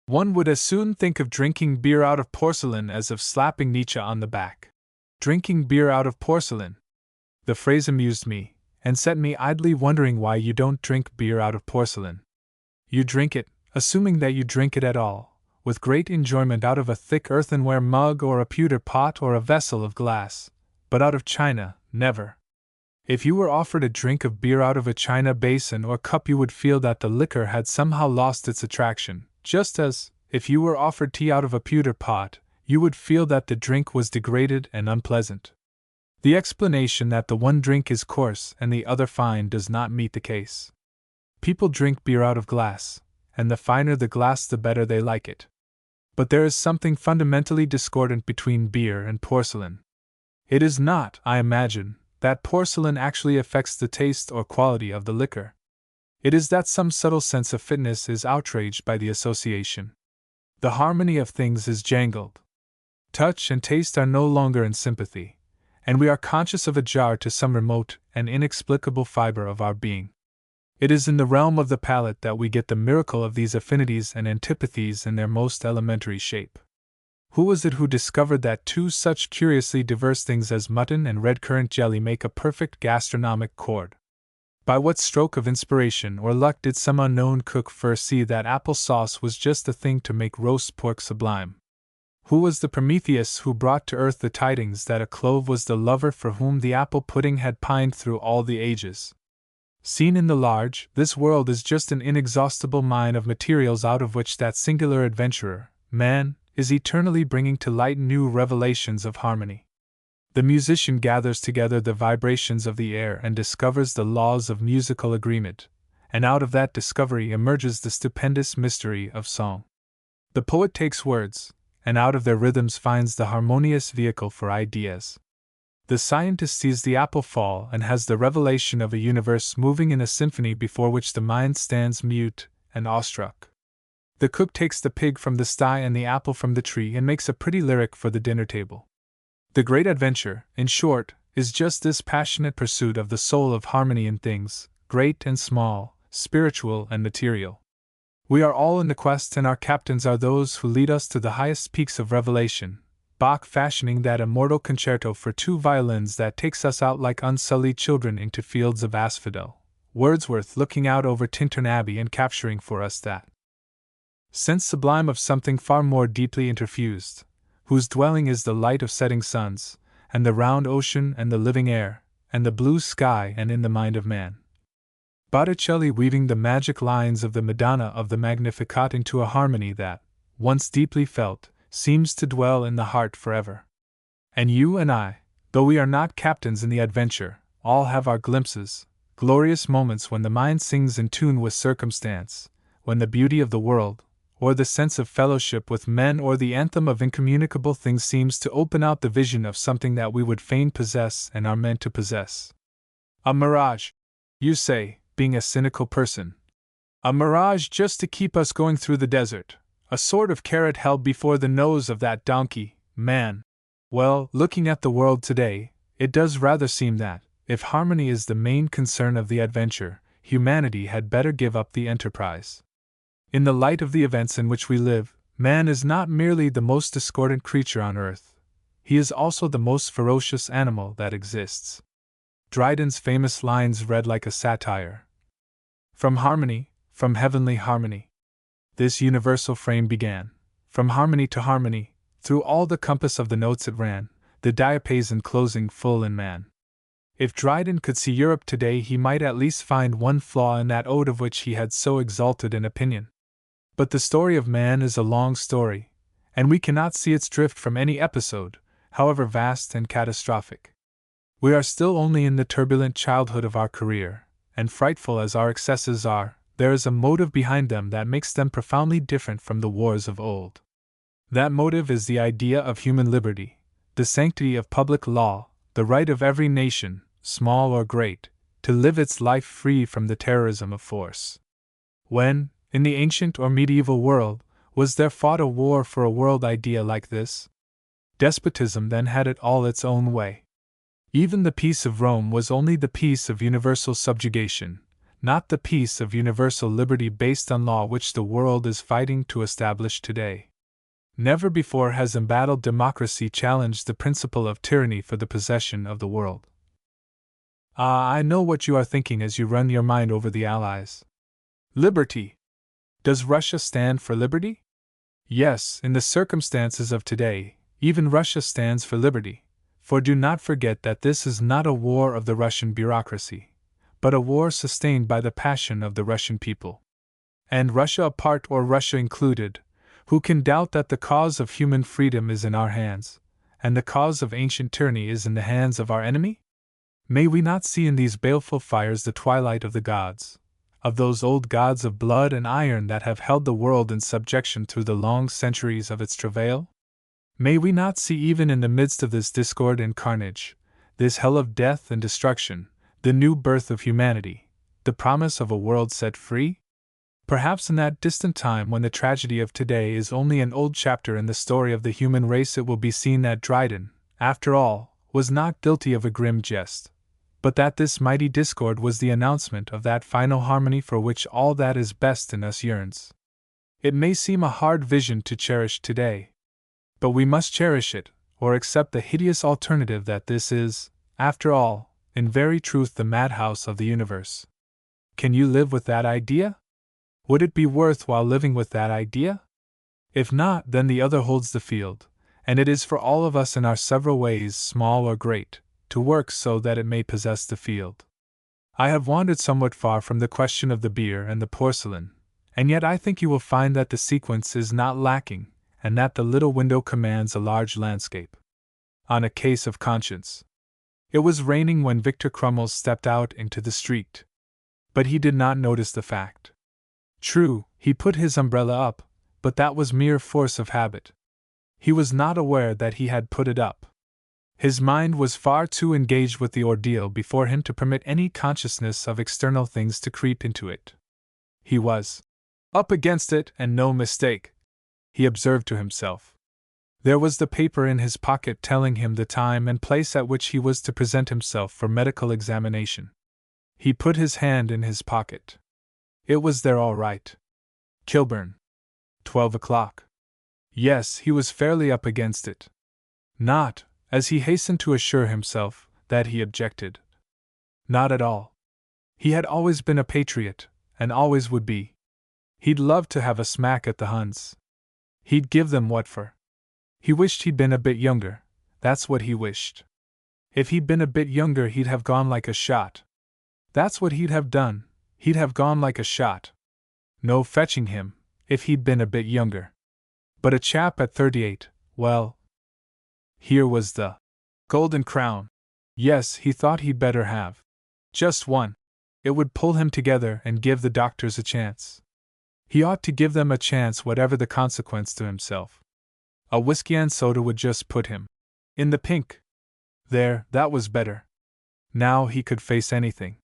one would as soon think of drinking beer out of porcelain as of slapping Nietzsche on the back. Drinking beer out of porcelain. The phrase amused me, and set me idly wondering why you don't drink beer out of porcelain. You drink it, assuming that you drink it at all, with great enjoyment out of a thick earthenware mug or a pewter pot or a vessel of glass, but out of china, never. If you were offered a drink of beer out of a china basin or cup, you would feel that the liquor had somehow lost its attraction, just as, if you were offered tea out of a pewter pot, you would feel that the drink was degraded and unpleasant. The explanation that the one drink is coarse and the other fine does not meet the case. People drink beer out of glass, and the finer the glass the better they like it. But there is something fundamentally discordant between beer and porcelain. It is not, I imagine, that porcelain actually affects the taste or quality of the liquor. It is that some subtle sense of fitness is outraged by the association. The harmony of things is jangled. Touch and taste are no longer in sympathy, and we are conscious of a jar to some remote and inexplicable fiber of our being. It is in the realm of the palate that we get the miracle of these affinities and antipathies in their most elementary shape. Who was it who discovered that two such curiously diverse things as mutton and red currant jelly make a perfect gastronomic chord? By what stroke of inspiration or luck did some unknown cook first see that apple sauce was just the thing to make roast pork sublime? Who was the Prometheus who brought to earth the tidings that a clove was the lover for whom the apple pudding had pined through all the ages? Seen in the large, this world is just an inexhaustible mine of materials out of which that singular adventurer, man, is eternally bringing to light new revelations of harmony. The musician gathers together the vibrations of the air and discovers the laws of musical agreement, and out of that discovery emerges the stupendous mystery of song. The poet takes words, and out of their rhythms finds the harmonious vehicle for ideas. The scientist sees the apple fall and has the revelation of a universe moving in a symphony before which the mind stands mute and awestruck. The cook takes the pig from the sty and the apple from the tree and makes a pretty lyric for the dinner table. The great adventure, in short, is just this passionate pursuit of the soul of harmony in things, great and small, spiritual and material. We are all in the quest, and our captains are those who lead us to the highest peaks of revelation, Bach fashioning that immortal concerto for two violins that takes us out like unsullied children into fields of asphodel, Wordsworth looking out over Tintern Abbey and capturing for us that sense sublime of something far more deeply interfused, whose dwelling is the light of setting suns, and the round ocean and the living air, and the blue sky and in the mind of man. Botticelli weaving the magic lines of the Madonna of the Magnificat into a harmony that, once deeply felt, seems to dwell in the heart forever. And you and I, though we are not captains in the adventure, all have our glimpses, glorious moments when the mind sings in tune with circumstance, when the beauty of the world, or the sense of fellowship with men, or the anthem of incommunicable things seems to open out the vision of something that we would fain possess and are meant to possess. A mirage, you say, being a cynical person. A mirage just to keep us going through the desert, a sort of carrot held before the nose of that donkey, man. Well, looking at the world today, it does rather seem that, if harmony is the main concern of the adventure, humanity had better give up the enterprise. In the light of the events in which we live, man is not merely the most discordant creature on earth, he is also the most ferocious animal that exists. Dryden's famous lines read like a satire. From harmony, from heavenly harmony, this universal frame began. From harmony to harmony, through all the compass of the notes it ran, the diapason closing full in man. If Dryden could see Europe today, he might at least find one flaw in that ode of which he had so exalted an opinion. But the story of man is a long story, and we cannot see its drift from any episode, however vast and catastrophic. We are still only in the turbulent childhood of our career, and frightful as our excesses are, there is a motive behind them that makes them profoundly different from the wars of old. That motive is the idea of human liberty, the sanctity of public law, the right of every nation, small or great, to live its life free from the terrorism of force. When, in the ancient or medieval world, was there fought a war for a world idea like this? Despotism then had it all its own way. Even the peace of Rome was only the peace of universal subjugation, not the peace of universal liberty based on law which the world is fighting to establish today. Never before has embattled democracy challenged the principle of tyranny for the possession of the world. Ah, I know what you are thinking as you run your mind over the Allies. Liberty! Does Russia stand for liberty? Yes, in the circumstances of today, even Russia stands for liberty, for do not forget that this is not a war of the Russian bureaucracy, but a war sustained by the passion of the Russian people. And Russia apart or Russia included, who can doubt that the cause of human freedom is in our hands, and the cause of ancient tyranny is in the hands of our enemy? May we not see in these baleful fires the twilight of the gods, of those old gods of blood and iron that have held the world in subjection through the long centuries of its travail? May we not see even in the midst of this discord and carnage, this hell of death and destruction, the new birth of humanity, the promise of a world set free? Perhaps in that distant time when the tragedy of today is only an old chapter in the story of the human race, it will be seen that Dryden, after all, was not guilty of a grim jest, but that this mighty discord was the announcement of that final harmony for which all that is best in us yearns. It may seem a hard vision to cherish today, but we must cherish it, or accept the hideous alternative that this is, after all, in very truth the madhouse of the universe. Can you live with that idea? Would it be worth while living with that idea? If not, then the other holds the field, and it is for all of us in our several ways, small or great, to work so that it may possess the field. I have wandered somewhat far from the question of the beer and the porcelain, and yet I think you will find that the sequence is not lacking, and that the little window commands a large landscape. On a case of conscience. It was raining when Victor Crummles stepped out into the street. But he did not notice the fact. True, he put his umbrella up, but that was mere force of habit. He was not aware that he had put it up. His mind was far too engaged with the ordeal before him to permit any consciousness of external things to creep into it. He was up against it, and no mistake, he observed to himself. There was the paper in his pocket telling him the time and place at which he was to present himself for medical examination. He put his hand in his pocket. It was there all right. Kilburn. 12 o'clock. Yes, he was fairly up against it. Not, as he hastened to assure himself, that he objected. Not at all. He had always been a patriot, and always would be. He'd love to have a smack at the Huns. He'd give them what for. He wished he'd been a bit younger, that's what he wished. If he'd been a bit younger, he'd have gone like a shot. That's what he'd have done. He'd have gone like a shot. No fetching him, if he'd been a bit younger. But a chap at 38, well. Here was the Golden Crown. Yes, he thought he'd better have just one. It would pull him together and give the doctors a chance. He ought to give them a chance, whatever the consequence to himself. A whiskey and soda would just put him in the pink. There, that was better. Now he could face anything.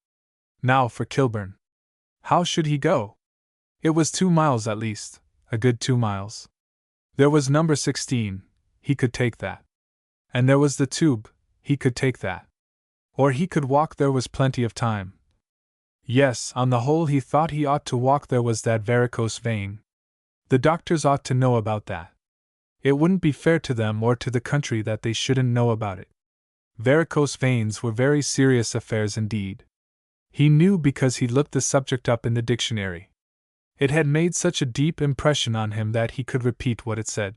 Now for Kilburn. How should he go? It was 2 miles at least, a good 2 miles. There was number 16, he could take that. And there was the tube, he could take that. Or he could walk, there was plenty of time. Yes, on the whole he thought he ought to walk, there was that varicose vein. The doctors ought to know about that. It wouldn't be fair to them or to the country that they shouldn't know about it. Varicose veins were very serious affairs indeed. He knew because he looked the subject up in the dictionary. It had made such a deep impression on him that he could repeat what it said.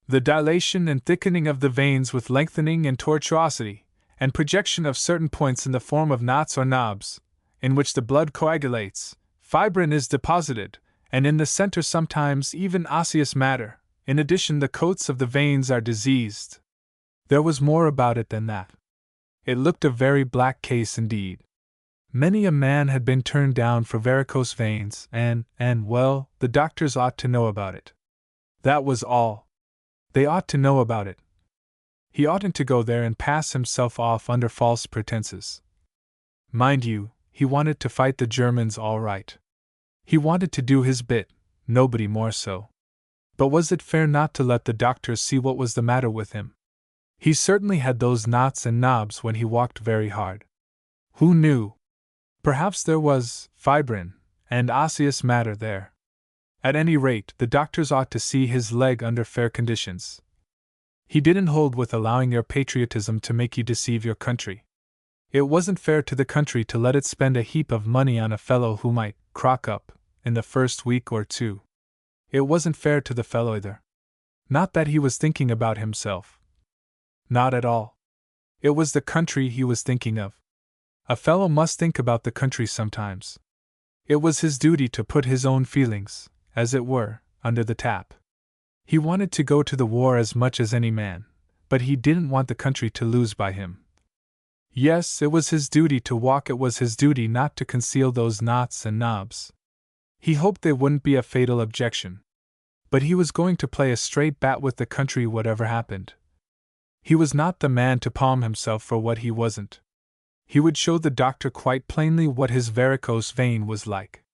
The dilation and thickening of the veins with lengthening and tortuosity, and projection of certain points in the form of knots or knobs, in which the blood coagulates, fibrin is deposited, and in the center sometimes even osseous matter. In addition, the coats of the veins are diseased. There was more about it than that. It looked a very black case indeed. Many a man had been turned down for varicose veins, and, well, the doctors ought to know about it. That was all. They ought to know about it. He oughtn't to go there and pass himself off under false pretenses. Mind you, he wanted to fight the Germans all right. He wanted to do his bit, nobody more so. But was it fair not to let the doctors see what was the matter with him? He certainly had those knots and knobs when he walked very hard. Who knew? Perhaps there was fibrin and osseous matter there. At any rate, the doctors ought to see his leg under fair conditions. He didn't hold with allowing your patriotism to make you deceive your country. It wasn't fair to the country to let it spend a heap of money on a fellow who might crock up in the first week or two. It wasn't fair to the fellow either. Not that he was thinking about himself. Not at all. It was the country he was thinking of. A fellow must think about the country sometimes. It was his duty to put his own feelings, as it were, under the tap. He wanted to go to the war as much as any man, but he didn't want the country to lose by him. Yes, it was his duty to walk, it was his duty not to conceal those knots and knobs. He hoped they wouldn't be a fatal objection. But he was going to play a straight bat with the country whatever happened. He was not the man to palm himself for what he wasn't. He would show the doctor quite plainly what his varicose vein was like.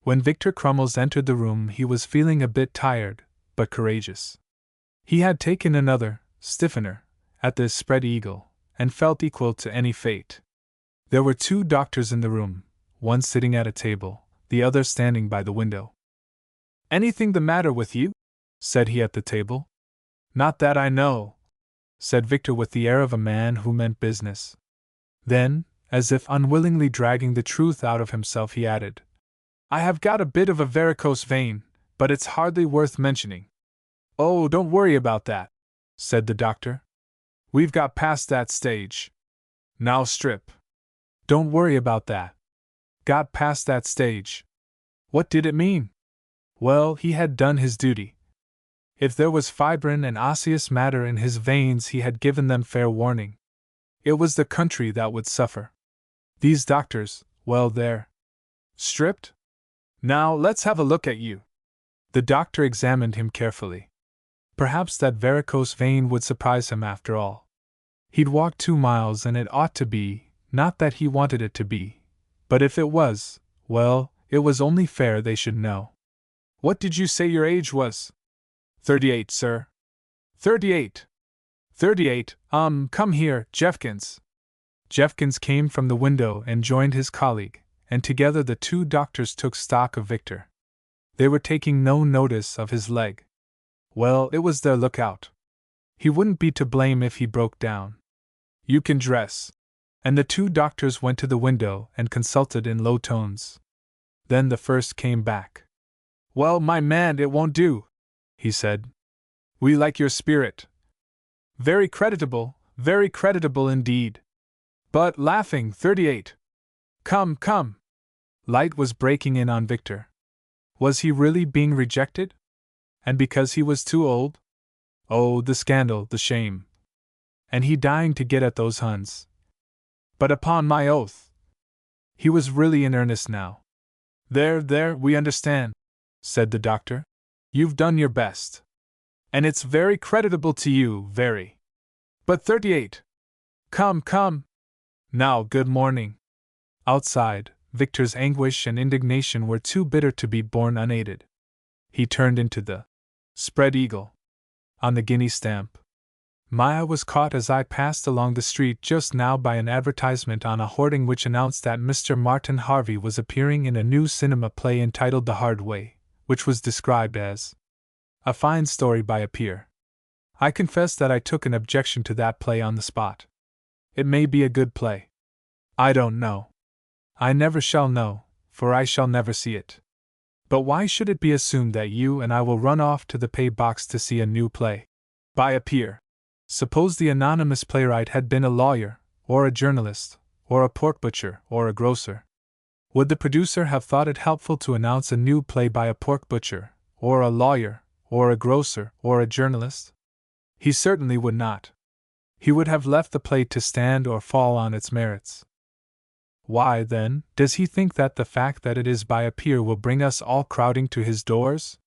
When Victor Crummles entered the room, he was feeling a bit tired, but courageous. He had taken another stiffener at the Spread Eagle, and felt equal to any fate. There were two doctors in the room, one sitting at a table, the other standing by the window. "Anything the matter with you?" said he at the table. "Not that I know," said Victor with the air of a man who meant business. Then, as if unwillingly dragging the truth out of himself, he added, "I have got a bit of a varicose vein, but it's hardly worth mentioning." "Oh, don't worry about that," said the doctor. "We've got past that stage. Now strip." Don't worry about that. Got past that stage. What did it mean? Well, he had done his duty. If there was fibrin and osseous matter in his veins, he had given them fair warning. It was the country that would suffer. These doctors, well, they're stripped? Now, let's have a look at you. The doctor examined him carefully. Perhaps that varicose vein would surprise him after all. He'd walked 2 miles, and it ought to be, not that he wanted it to be, but if it was, well, it was only fair they should know. What did you say your age was? 38, sir. 38. 38, come here, Jeffkins. Jeffkins came from the window and joined his colleague, and together the two doctors took stock of Victor. They were taking no notice of his leg. Well, it was their lookout. He wouldn't be to blame if he broke down. You can dress. And the two doctors went to the window and consulted in low tones. Then the first came back. Well, my man, it won't do, he said. We like your spirit. Very creditable indeed. But laughing, 38. Come. Light was breaking in on Victor. Was he really being rejected? And because he was too old? Oh, the scandal, the shame. And he dying to get at those Huns. But upon my oath. He was really in earnest now. There, we understand, said the doctor. You've done your best. And it's very creditable to you, very. But 38. Come. Now, good morning. Outside, Victor's anguish and indignation were too bitter to be borne unaided. He turned into the Spread Eagle. On the guinea stamp. My eye was caught as I passed along the street just now by an advertisement on a hoarding which announced that Mr. Martin Harvey was appearing in a new cinema play entitled The Hard Way, which was described as a fine story by a peer. I confess that I took an objection to that play on the spot. It may be a good play. I don't know. I never shall know, for I shall never see it. But why should it be assumed that you and I will run off to the pay box to see a new play? By a peer. Suppose the anonymous playwright had been a lawyer, or a journalist, or a pork butcher, or a grocer? Would the producer have thought it helpful to announce a new play by a pork butcher, or a lawyer, or a grocer, or a journalist? He certainly would not. He would have left the play to stand or fall on its merits. Why, then, does he think that the fact that it is by a peer will bring us all crowding to his doors?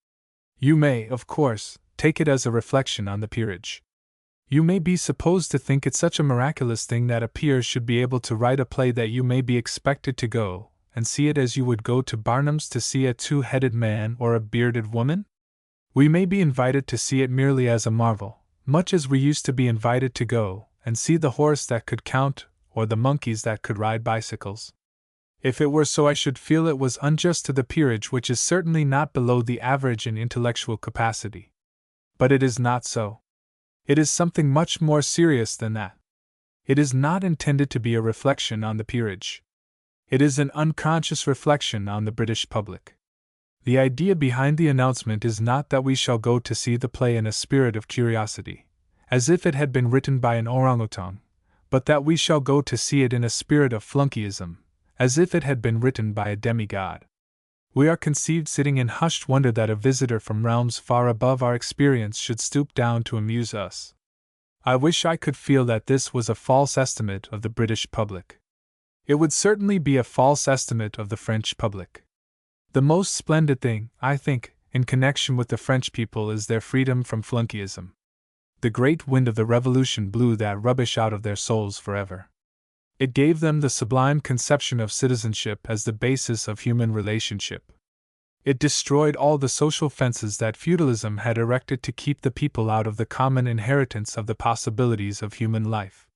You may, of course, take it as a reflection on the peerage. You may be supposed to think it such a miraculous thing that a peer should be able to write a play that you may be expected to go and see it as you would go to Barnum's to see a two-headed man or a bearded woman? We may be invited to see it merely as a marvel, much as we used to be invited to go and see the horse that could count or the monkeys that could ride bicycles. If it were so, I should feel it was unjust to the peerage, which is certainly not below the average in intellectual capacity. But it is not so. It is something much more serious than that. It is not intended to be a reflection on the peerage. It is an unconscious reflection on the British public. The idea behind the announcement is not that we shall go to see the play in a spirit of curiosity, as if it had been written by an orangutan, but that we shall go to see it in a spirit of flunkeyism, as if it had been written by a demigod. We are conceived sitting in hushed wonder that a visitor from realms far above our experience should stoop down to amuse us. I wish I could feel that this was a false estimate of the British public. It would certainly be a false estimate of the French public. The most splendid thing, I think, in connection with the French people is their freedom from flunkeyism. The great wind of the Revolution blew that rubbish out of their souls forever. It gave them the sublime conception of citizenship as the basis of human relationship. It destroyed all the social fences that feudalism had erected to keep the people out of the common inheritance of the possibilities of human life.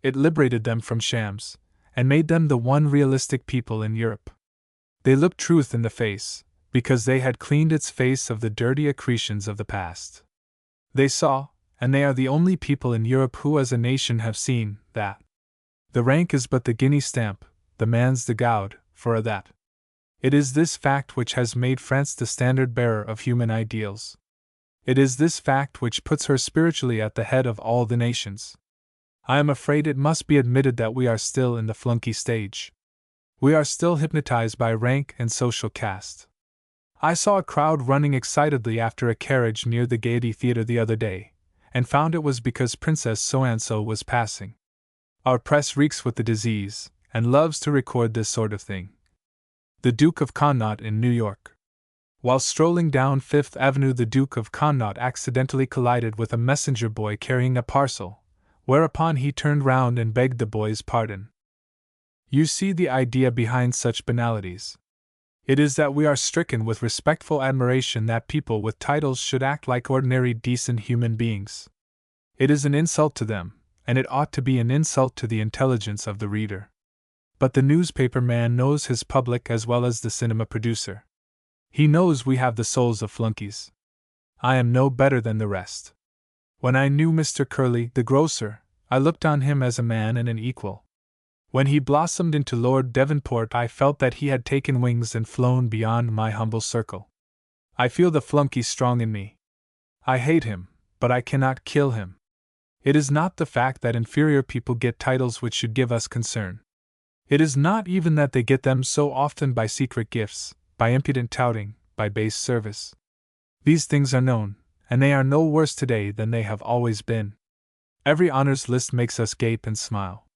It liberated them from shams, and made them the one realistic people in Europe. They looked truth in the face, because they had cleaned its face of the dirty accretions of the past. They saw, and they are the only people in Europe who as a nation have seen, that the rank is but the guinea stamp, the man's the gowd, for a that. It is this fact which has made France the standard-bearer of human ideals. It is this fact which puts her spiritually at the head of all the nations. I am afraid it must be admitted that we are still in the flunky stage. We are still hypnotized by rank and social caste. I saw a crowd running excitedly after a carriage near the Gaiety Theatre the other day, and found it was because Princess So-and-so was passing. Our press reeks with the disease, and loves to record this sort of thing. The Duke of Connaught in New York. While strolling down Fifth Avenue, the Duke of Connaught accidentally collided with a messenger boy carrying a parcel, whereupon he turned round and begged the boy's pardon. You see the idea behind such banalities. It is that we are stricken with respectful admiration that people with titles should act like ordinary decent human beings. It is an insult to them, and it ought to be an insult to the intelligence of the reader. But the newspaper man knows his public as well as the cinema producer. He knows we have the souls of flunkies. I am no better than the rest. When I knew Mr. Curley, the grocer, I looked on him as a man and an equal. When he blossomed into Lord Devonport, I felt that he had taken wings and flown beyond my humble circle. I feel the flunky strong in me. I hate him, but I cannot kill him. It is not the fact that inferior people get titles which should give us concern. It is not even that they get them so often by secret gifts, by impudent touting, by base service. These things are known, and they are no worse today than they have always been. Every honors list makes us gape and smile.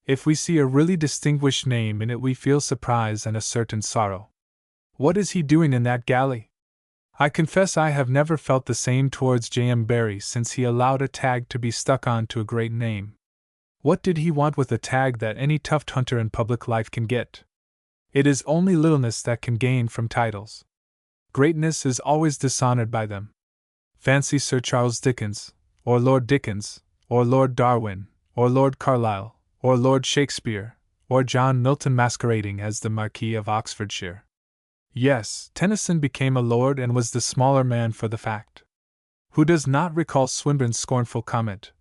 If we see a really distinguished name in it, we feel surprise and a certain sorrow. What is he doing in that galley? I confess I have never felt the same towards J.M. Barrie since he allowed a tag to be stuck on to a great name. What did he want with a tag that any tuft hunter in public life can get? It is only littleness that can gain from titles. Greatness is always dishonored by them. Fancy Sir Charles Dickens, or Lord Dickens, or Lord Darwin, or Lord Carlyle, or Lord Shakespeare, or John Milton masquerading as the Marquis of Oxfordshire. Yes, Tennyson became a lord and was the smaller man for the fact. Who does not recall Swinburne's scornful comment?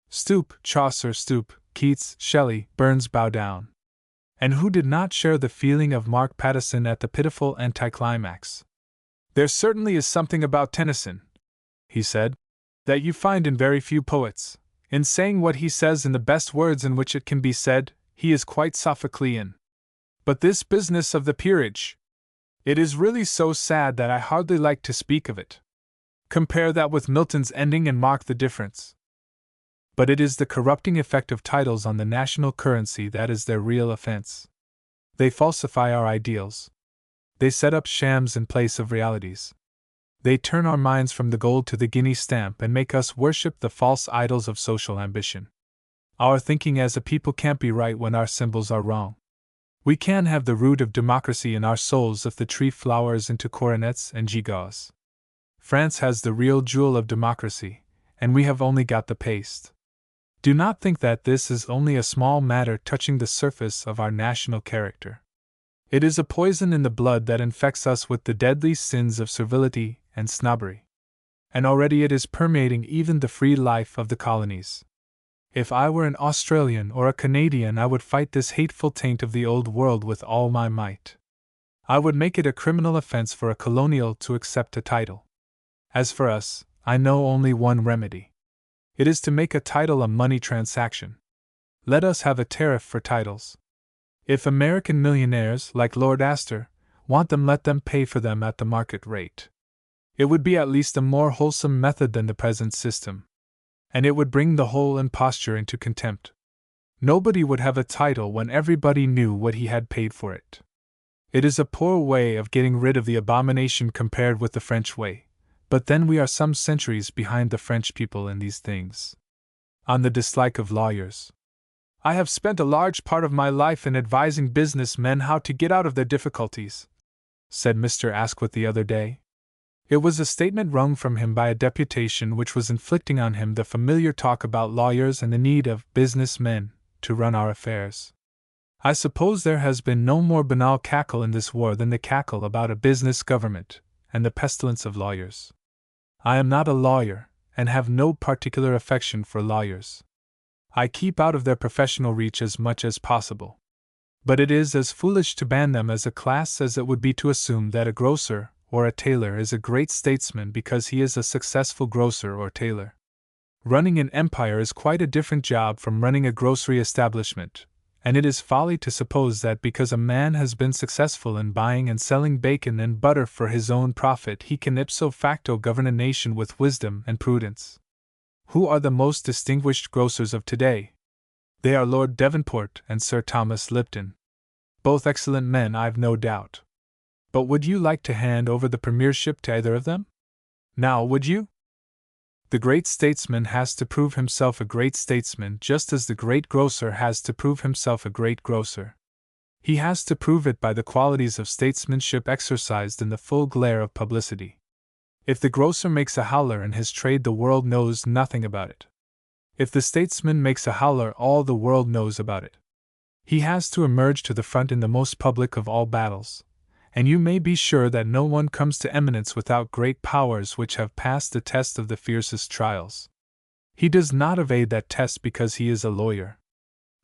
Stoop, Chaucer, stoop, Keats, Shelley, Burns, bow down. And who did not share the feeling of Mark Pattison at the pitiful anticlimax? There certainly is something about Tennyson, he said, that you find in very few poets, In saying what he says in the best words in which it can be said, he is quite Sophoclean. But this business of the peerage, it is really so sad that I hardly like to speak of it. Compare that with Milton's ending and mark the difference. But it is the corrupting effect of titles on the national currency that is their real offense. They falsify our ideals. They set up shams in place of realities. They turn our minds from the gold to the guinea stamp and make us worship the false idols of social ambition. Our thinking as a people can't be right when our symbols are wrong. We can have the root of democracy in our souls if the tree flowers into coronets and gewgaws. France has the real jewel of democracy, and we have only got the paste. Do not think that this is only a small matter touching the surface of our national character. It is a poison in the blood that infects us with the deadly sins of servility and snobbery. And already it is permeating even the free life of the colonies. If I were an Australian or a Canadian, I would fight this hateful taint of the old world with all my might. I would make it a criminal offense for a colonial to accept a title. As for us, I know only one remedy. It is to make a title a money transaction. Let us have a tariff for titles. If American millionaires, like Lord Astor, want them, let them pay for them at the market rate. It would be at least a more wholesome method than the present system. And it would bring the whole imposture into contempt. Nobody would have a title when everybody knew what he had paid for it. It is a poor way of getting rid of the abomination compared with the French way, but then we are some centuries behind the French people in these things. On the dislike of lawyers. I have spent a large part of my life in advising business men how to get out of their difficulties, said Mr. Asquith the other day. It was a statement wrung from him by a deputation which was inflicting on him the familiar talk about lawyers and the need of business men to run our affairs. I suppose there has been no more banal cackle in this war than the cackle about a business government and the pestilence of lawyers. I am not a lawyer, and have no particular affection for lawyers. I keep out of their professional reach as much as possible. But it is as foolish to ban them as a class as it would be to assume that a grocer or a tailor is a great statesman because he is a successful grocer or tailor. Running an empire is quite a different job from running a grocery establishment, and it is folly to suppose that because a man has been successful in buying and selling bacon and butter for his own profit he can ipso facto govern a nation with wisdom and prudence. Who are the most distinguished grocers of today? They are Lord Devonport and Sir Thomas Lipton. Both excellent men, I've no doubt. But would you like to hand over the premiership to either of them? Now, would you? The great statesman has to prove himself a great statesman just as the great grocer has to prove himself a great grocer. He has to prove it by the qualities of statesmanship exercised in the full glare of publicity. If the grocer makes a howler in his trade, the world knows nothing about it. If the statesman makes a howler, all the world knows about it. He has to emerge to the front in the most public of all battles, and you may be sure that no one comes to eminence without great powers which have passed the test of the fiercest trials. He does not evade that test because he is a lawyer.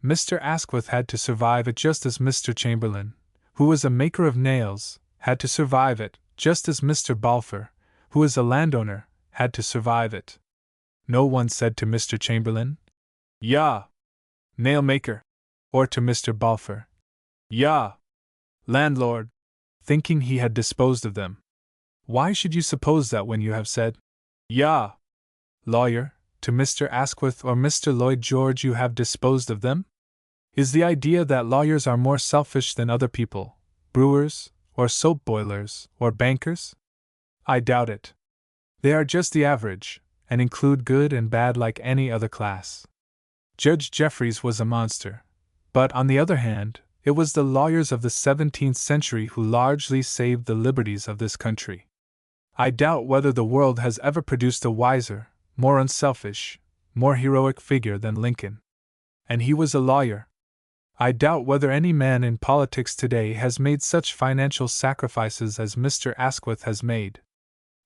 Mr. Asquith had to survive it just as Mr. Chamberlain, who was a maker of nails, had to survive it, just as Mr. Balfour, who is a landowner, had to survive it. No one said to Mr. Chamberlain, "Yah, nail-maker," or to Mr. Balfour, "Yah, landlord," thinking he had disposed of them. Why should you suppose that when you have said, "Yah, lawyer," to Mr. Asquith or Mr. Lloyd George you have disposed of them? Is the idea that lawyers are more selfish than other people, brewers, or soap boilers, or bankers? I doubt it. They are just the average, and include good and bad like any other class. Judge Jeffreys was a monster, but on the other hand, it was the lawyers of the 17th century who largely saved the liberties of this country. I doubt whether the world has ever produced a wiser, more unselfish, more heroic figure than Lincoln. And he was a lawyer. I doubt whether any man in politics today has made such financial sacrifices as Mr. Asquith has made.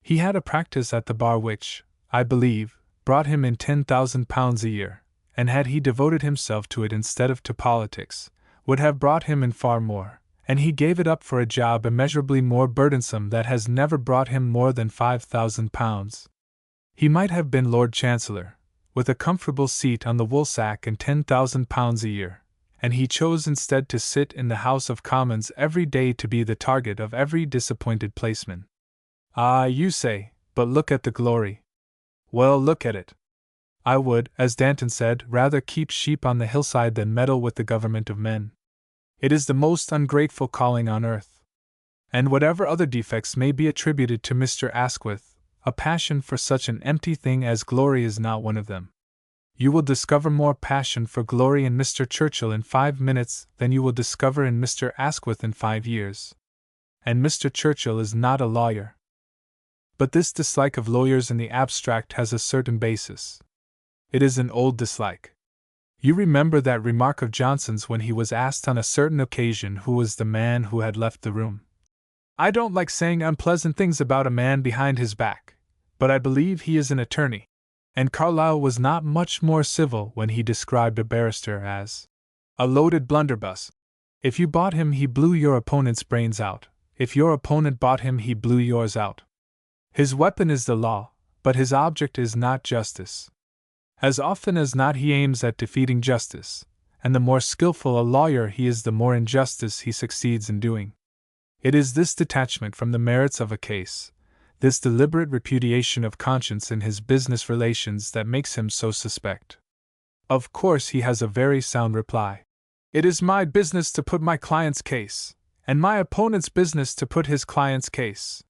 He had a practice at the bar which, I believe, brought him in £10,000 a year, and had he devoted himself to it instead of to politics, would have brought him in far more, and he gave it up for a job immeasurably more burdensome that has never brought him more than £5,000. He might have been Lord Chancellor, with a comfortable seat on the woolsack and £10,000 a year, and he chose instead to sit in the House of Commons every day to be the target of every disappointed placeman. Ah, you say, but look at the glory. Well, look at it. I would, as Danton said, rather keep sheep on the hillside than meddle with the government of men. It is the most ungrateful calling on earth. And whatever other defects may be attributed to Mr. Asquith, a passion for such an empty thing as glory is not one of them. You will discover more passion for glory in Mr. Churchill in 5 minutes than you will discover in Mr. Asquith in 5 years. And Mr. Churchill is not a lawyer. But this dislike of lawyers in the abstract has a certain basis. It is an old dislike. You remember that remark of Johnson's when he was asked on a certain occasion who was the man who had left the room. I don't like saying unpleasant things about a man behind his back, but I believe he is an attorney. And Carlyle was not much more civil when he described a barrister as a loaded blunderbuss. If you bought him, he blew your opponent's brains out. If your opponent bought him, he blew yours out. His weapon is the law, but his object is not justice. As often as not he aims at defeating justice, and the more skillful a lawyer he is, the more injustice he succeeds in doing. It is this detachment from the merits of a case, this deliberate repudiation of conscience in his business relations that makes him so suspect. Of course he has a very sound reply. It is my business to put my client's case, and my opponent's business to put his client's case.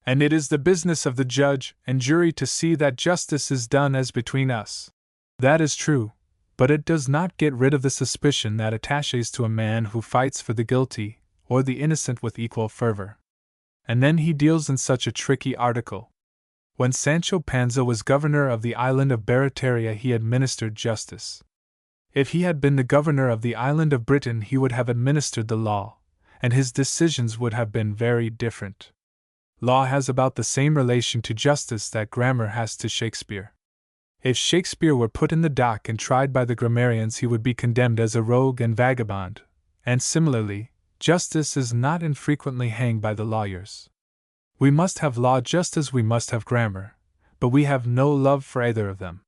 And it is the business of the judge and jury to see that justice is done as between us. That is true, but it does not get rid of the suspicion that attaches to a man who fights for the guilty or the innocent with equal fervor. And then he deals in such a tricky article. When Sancho Panza was governor of the island of Barataria, he administered justice. If he had been the governor of the island of Britain, he would have administered the law, and his decisions would have been very different. Law has about the same relation to justice that grammar has to Shakespeare. If Shakespeare were put in the dock and tried by the grammarians, he would be condemned as a rogue and vagabond, and similarly, justice is not infrequently hanged by the lawyers. We must have law just as we must have grammar, but we have no love for either of them.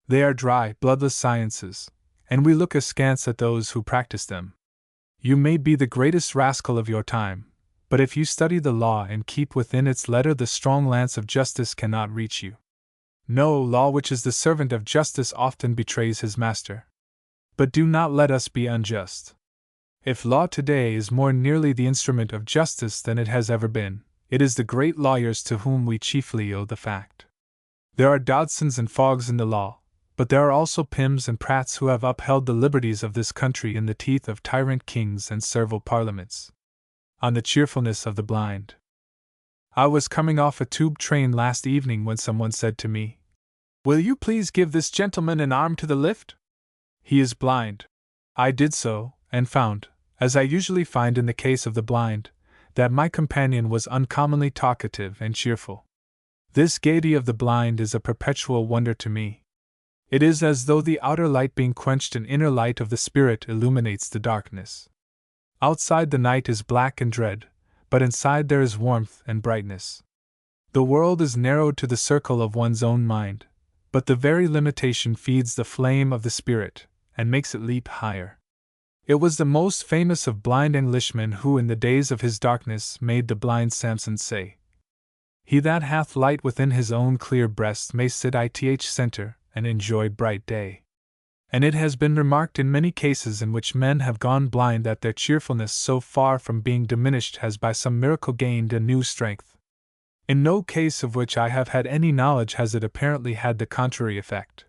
They are dry, bloodless sciences, and we look askance at those who practice them. You may be the greatest rascal of your time, but if you study the law and keep within its letter, the strong lance of justice cannot reach you. No, law which is the servant of justice often betrays his master. But do not let us be unjust. If law today is more nearly the instrument of justice than it has ever been, it is the great lawyers to whom we chiefly owe the fact. There are Dodsons and Foggs in the law, but there are also Pyms and Pratts who have upheld the liberties of this country in the teeth of tyrant kings and servile parliaments. On the cheerfulness of the blind. I was coming off a tube train last evening when someone said to me, "Will you please give this gentleman an arm to the lift? He is blind." I did so, and found, as I usually find in the case of the blind, that my companion was uncommonly talkative and cheerful. This gaiety of the blind is a perpetual wonder to me. It is as though the outer light being quenched, an inner light of the spirit illuminates the darkness. Outside the night is black and dread, but inside there is warmth and brightness. The world is narrowed to the circle of one's own mind, but the very limitation feeds the flame of the spirit, and makes it leap higher. It was the most famous of blind Englishmen who in the days of his darkness made the blind Samson say, "He that hath light within his own clear breast may sit ith center, and enjoy bright day." And it has been remarked in many cases in which men have gone blind that their cheerfulness, so far from being diminished, has by some miracle gained a new strength. In no case of which I have had any knowledge has it apparently had the contrary effect.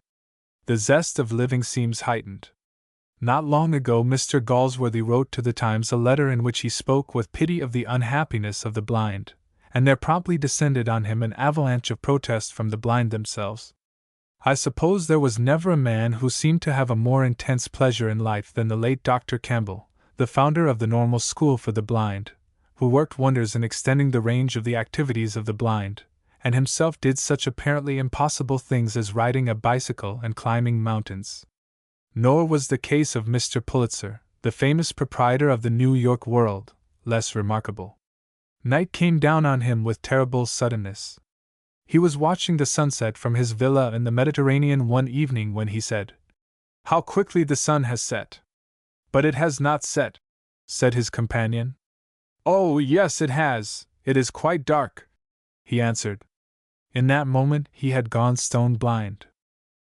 The zest of living seems heightened. Not long ago Mr. Galsworthy wrote to the Times a letter in which he spoke with pity of the unhappiness of the blind, and there promptly descended on him an avalanche of protest from the blind themselves. I suppose there was never a man who seemed to have a more intense pleasure in life than the late Dr. Campbell, the founder of the Normal School for the Blind, who worked wonders in extending the range of the activities of the blind, and himself did such apparently impossible things as riding a bicycle and climbing mountains. Nor was the case of Mr. Pulitzer, the famous proprietor of the New York World, less remarkable. Night came down on him with terrible suddenness. He was watching the sunset from his villa in the Mediterranean one evening when he said, "How quickly the sun has set!" "But it has not set," said his companion. "Oh, yes, it has, it is quite dark," he answered. In that moment he had gone stone blind.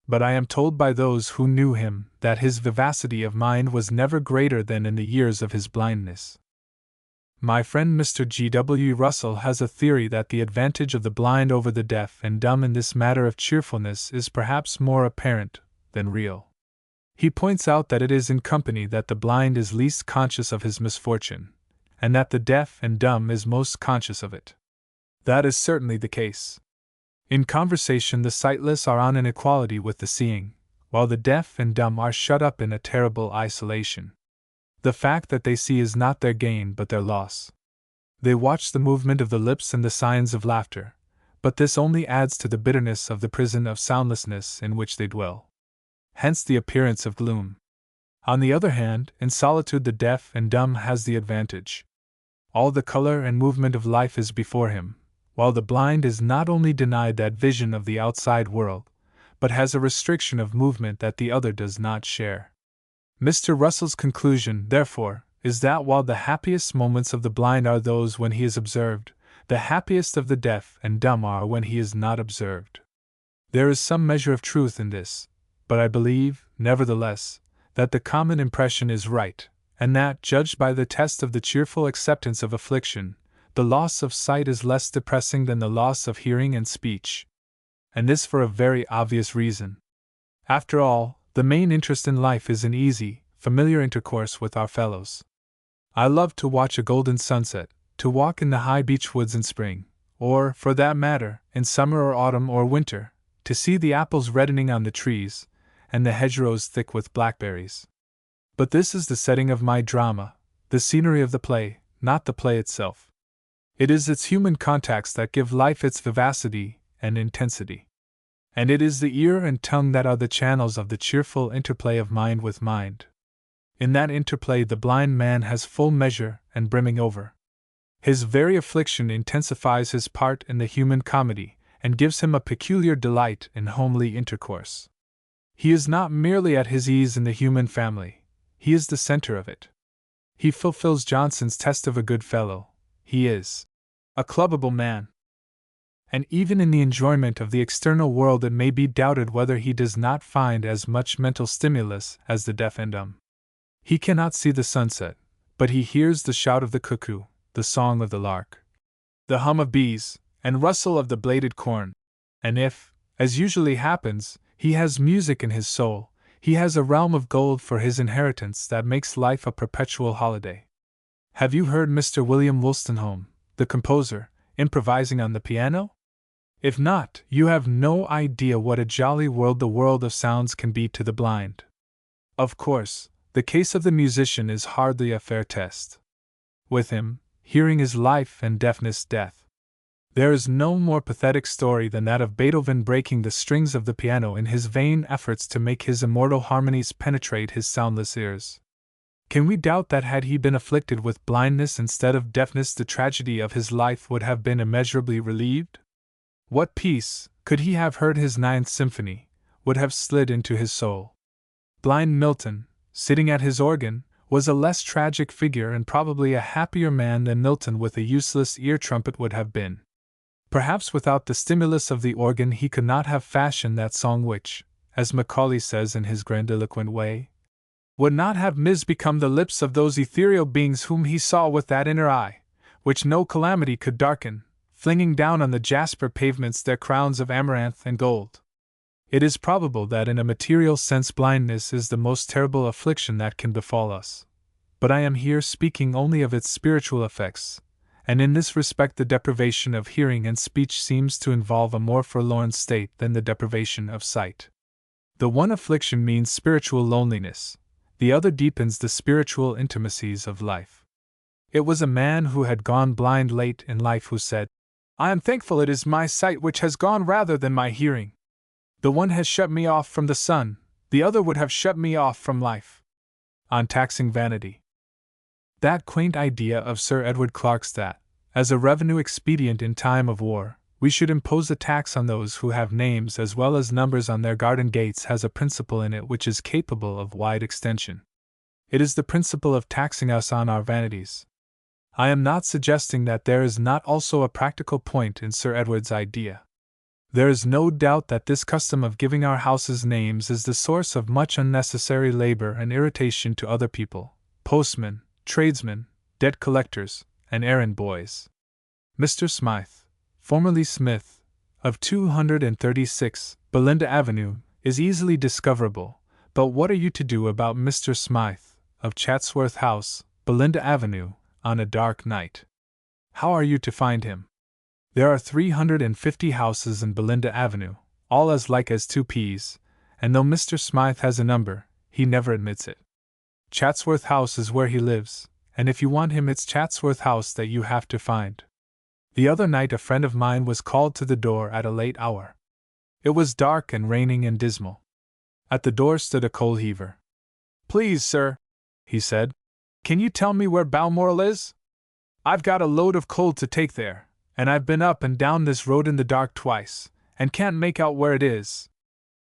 But I am told by those who knew him that his vivacity of mind was never greater than in the years of his blindness. My friend Mr. G.W. Russell has a theory that the advantage of the blind over the deaf and dumb in this matter of cheerfulness is perhaps more apparent than real. He points out that it is in company that the blind is least conscious of his misfortune, and that the deaf and dumb is most conscious of it. That is certainly the case. In conversation, the sightless are on an equality with the seeing, while the deaf and dumb are shut up in a terrible isolation. The fact that they see is not their gain but their loss. They watch the movement of the lips and the signs of laughter, but this only adds to the bitterness of the prison of soundlessness in which they dwell. Hence the appearance of gloom. On the other hand, in solitude the deaf and dumb has the advantage. All the color and movement of life is before him, while the blind is not only denied that vision of the outside world, but has a restriction of movement that the other does not share. Mr. Russell's conclusion, therefore, is that while the happiest moments of the blind are those when he is observed, the happiest of the deaf and dumb are when he is not observed. There is some measure of truth in this, but I believe, nevertheless, that the common impression is right, and that, judged by the test of the cheerful acceptance of affliction, the loss of sight is less depressing than the loss of hearing and speech. And this for a very obvious reason. After all, the main interest in life is in easy, familiar intercourse with our fellows. I love to watch a golden sunset, to walk in the high beech woods in spring, or, for that matter, in summer or autumn or winter, to see the apples reddening on the trees, and the hedgerows thick with blackberries. But this is the setting of my drama, the scenery of the play, not the play itself. It is its human contacts that give life its vivacity and intensity. And it is the ear and tongue that are the channels of the cheerful interplay of mind with mind. In that interplay the blind man has full measure and brimming over. His very affliction intensifies his part in the human comedy, and gives him a peculiar delight in homely intercourse. He is not merely at his ease in the human family, he is the center of it. He fulfills Johnson's test of a good fellow, he is a clubbable man. And even in the enjoyment of the external world it may be doubted whether he does not find as much mental stimulus as the deaf and dumb. He cannot see the sunset, but he hears the shout of the cuckoo, the song of the lark, the hum of bees, and rustle of the bladed corn. And if, as usually happens, he has music in his soul, he has a realm of gold for his inheritance that makes life a perpetual holiday. Have you heard Mr. William Wolstenholme, the composer, improvising on the piano? If not, you have no idea what a jolly world the world of sounds can be to the blind. Of course, the case of the musician is hardly a fair test. With him, hearing is life and deafness death. There is no more pathetic story than that of Beethoven breaking the strings of the piano in his vain efforts to make his immortal harmonies penetrate his soundless ears. Can we doubt that had he been afflicted with blindness instead of deafness the tragedy of his life would have been immeasurably relieved? What peace, could he have heard his Ninth Symphony, would have slid into his soul? Blind Milton, sitting at his organ, was a less tragic figure and probably a happier man than Milton with a useless ear trumpet would have been. Perhaps without the stimulus of the organ he could not have fashioned that song which, as Macaulay says in his grandiloquent way, would not have become the lips of those ethereal beings whom he saw with that inner eye, which no calamity could darken, flinging down on the jasper pavements their crowns of amaranth and gold. It is probable that in a material sense blindness is the most terrible affliction that can befall us. But I am here speaking only of its spiritual effects, and in this respect the deprivation of hearing and speech seems to involve a more forlorn state than the deprivation of sight. The one affliction means spiritual loneliness, the other deepens the spiritual intimacies of life. It was a man who had gone blind late in life who said, "I am thankful it is my sight which has gone rather than my hearing. The one has shut me off from the sun, the other would have shut me off from life." On taxing vanity. That quaint idea of Sir Edward Clarke's that, as a revenue expedient in time of war, We should impose a tax on those who have names as well as numbers on their garden gates has a principle in it which is capable of wide extension. It is the principle of taxing us on our vanities. I am not suggesting that there is not also a practical point in Sir Edward's idea. There is no doubt that this custom of giving our houses names is the source of much unnecessary labor and irritation to other people, postmen, tradesmen, debt collectors, and errand boys. Mr. Smythe, formerly Smith, of 236 Belinda Avenue, is easily discoverable, but what are you to do about Mr. Smythe, of Chatsworth House, Belinda Avenue, on a dark night? How are you to find him? There are 350 houses in Belinda Avenue, all as like as two peas, and though Mr. Smythe has a number, he never admits it. Chatsworth House is where he lives, and if you want him it's Chatsworth House that you have to find. The other night a friend of mine was called to the door at a late hour. It was dark and raining and dismal. At the door stood a coal heaver. "Please, sir," he said, "can you tell me where Balmoral is? I've got a load of coal to take there, and I've been up and down this road in the dark twice, and can't make out where it is."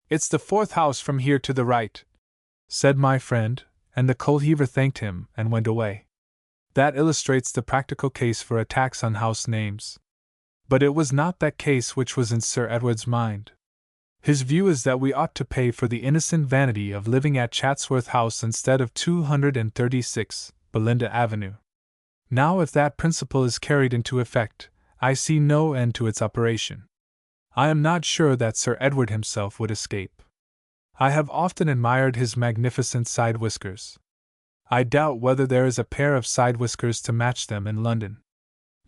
"It's the fourth house from here to the right," said my friend, and the coal heaver thanked him and went away. That illustrates the practical case for a tax on house names. But it was not that case which was in Sir Edward's mind. His view is that we ought to pay for the innocent vanity of living at Chatsworth House instead of 236 Belinda Avenue. Now, if that principle is carried into effect, I see no end to its operation. I am not sure that Sir Edward himself would escape. I have often admired his magnificent side whiskers. I doubt whether there is a pair of side whiskers to match them in London.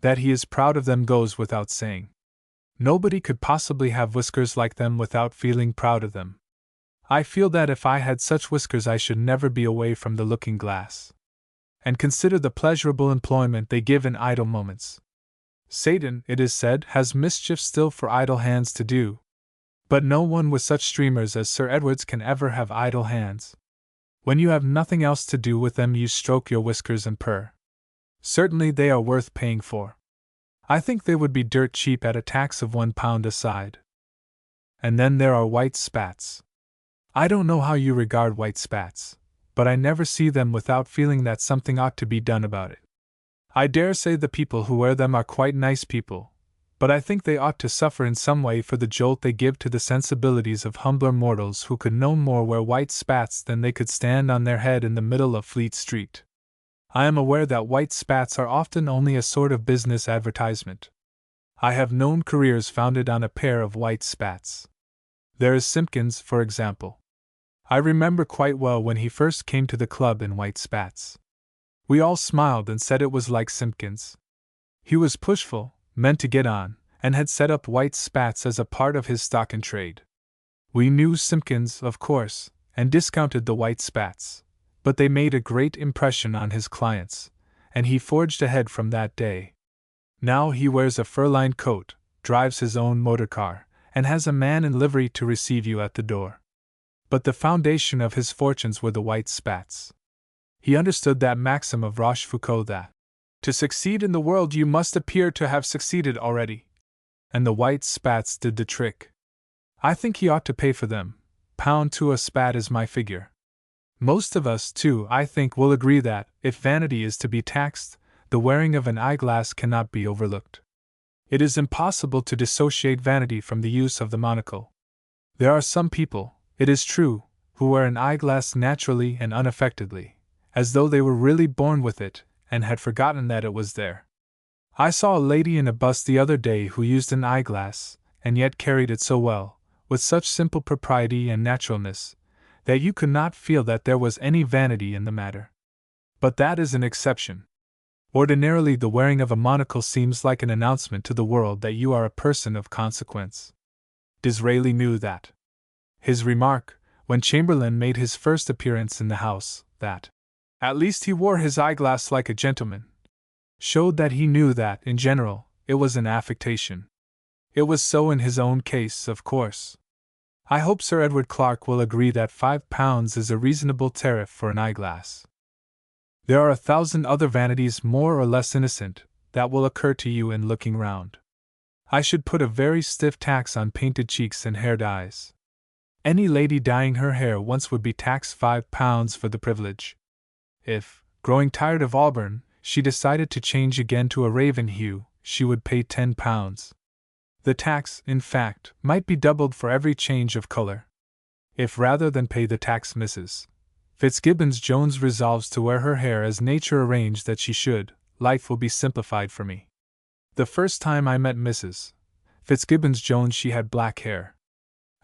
That he is proud of them goes without saying. Nobody could possibly have whiskers like them without feeling proud of them. I feel that if I had such whiskers I should never be away from the looking-glass. And consider the pleasurable employment they give in idle moments. Satan, it is said, has mischief still for idle hands to do. But no one with such streamers as Sir Edward's can ever have idle hands. When you have nothing else to do with them you stroke your whiskers and purr. Certainly they are worth paying for. I think they would be dirt cheap at a tax of £1 a side. And then there are white spats. I don't know how you regard white spats, but I never see them without feeling that something ought to be done about it. I dare say the people who wear them are quite nice people, but I think they ought to suffer in some way for the jolt they give to the sensibilities of humbler mortals who could no more wear white spats than they could stand on their head in the middle of Fleet Street. I am aware that white spats are often only a sort of business advertisement. I have known careers founded on a pair of white spats. There is Simpkins, for example. I remember quite well when he first came to the club in white spats. We all smiled and said it was like Simpkins. He was pushful, meant to get on, and had set up white spats as a part of his stock in trade. We knew Simpkins, of course, and discounted the white spats, but they made a great impression on his clients, and he forged ahead from that day. Now he wears a fur-lined coat, drives his own motor car, and has a man in livery to receive you at the door. But the foundation of his fortunes were the white spats. He understood that maxim of Rochefoucauld that to succeed in the world you must appear to have succeeded already. And the white spats did the trick. I think he ought to pay for them. £1 a spat is my figure. Most of us, too, I think, will agree that, if vanity is to be taxed, the wearing of an eyeglass cannot be overlooked. It is impossible to dissociate vanity from the use of the monocle. There are some people, it is true, who wear an eyeglass naturally and unaffectedly, as though they were really born with it, and had forgotten that it was there. I saw a lady in a bus the other day who used an eyeglass, and yet carried it so well, with such simple propriety and naturalness, that you could not feel that there was any vanity in the matter. But that is an exception. Ordinarily the wearing of a monocle seems like an announcement to the world that you are a person of consequence. Disraeli knew that. His remark, when Chamberlain made his first appearance in the house, that at least he wore his eyeglass like a gentleman, showed that he knew that, in general, it was an affectation. It was so in his own case, of course. I hope Sir Edward Clarke will agree that £5 is a reasonable tariff for an eyeglass. There are 1,000 other vanities more or less innocent that will occur to you in looking round. I should put a very stiff tax on painted cheeks and hair dyes. Any lady dyeing her hair once would be taxed £5 for the privilege. If, growing tired of auburn, she decided to change again to a raven hue, she would pay £10. The tax, in fact, might be doubled for every change of color. If rather than pay the tax Mrs. Fitzgibbons Jones resolves to wear her hair as nature arranged that she should, life will be simplified for me. The first time I met Mrs. Fitzgibbons Jones she had black hair.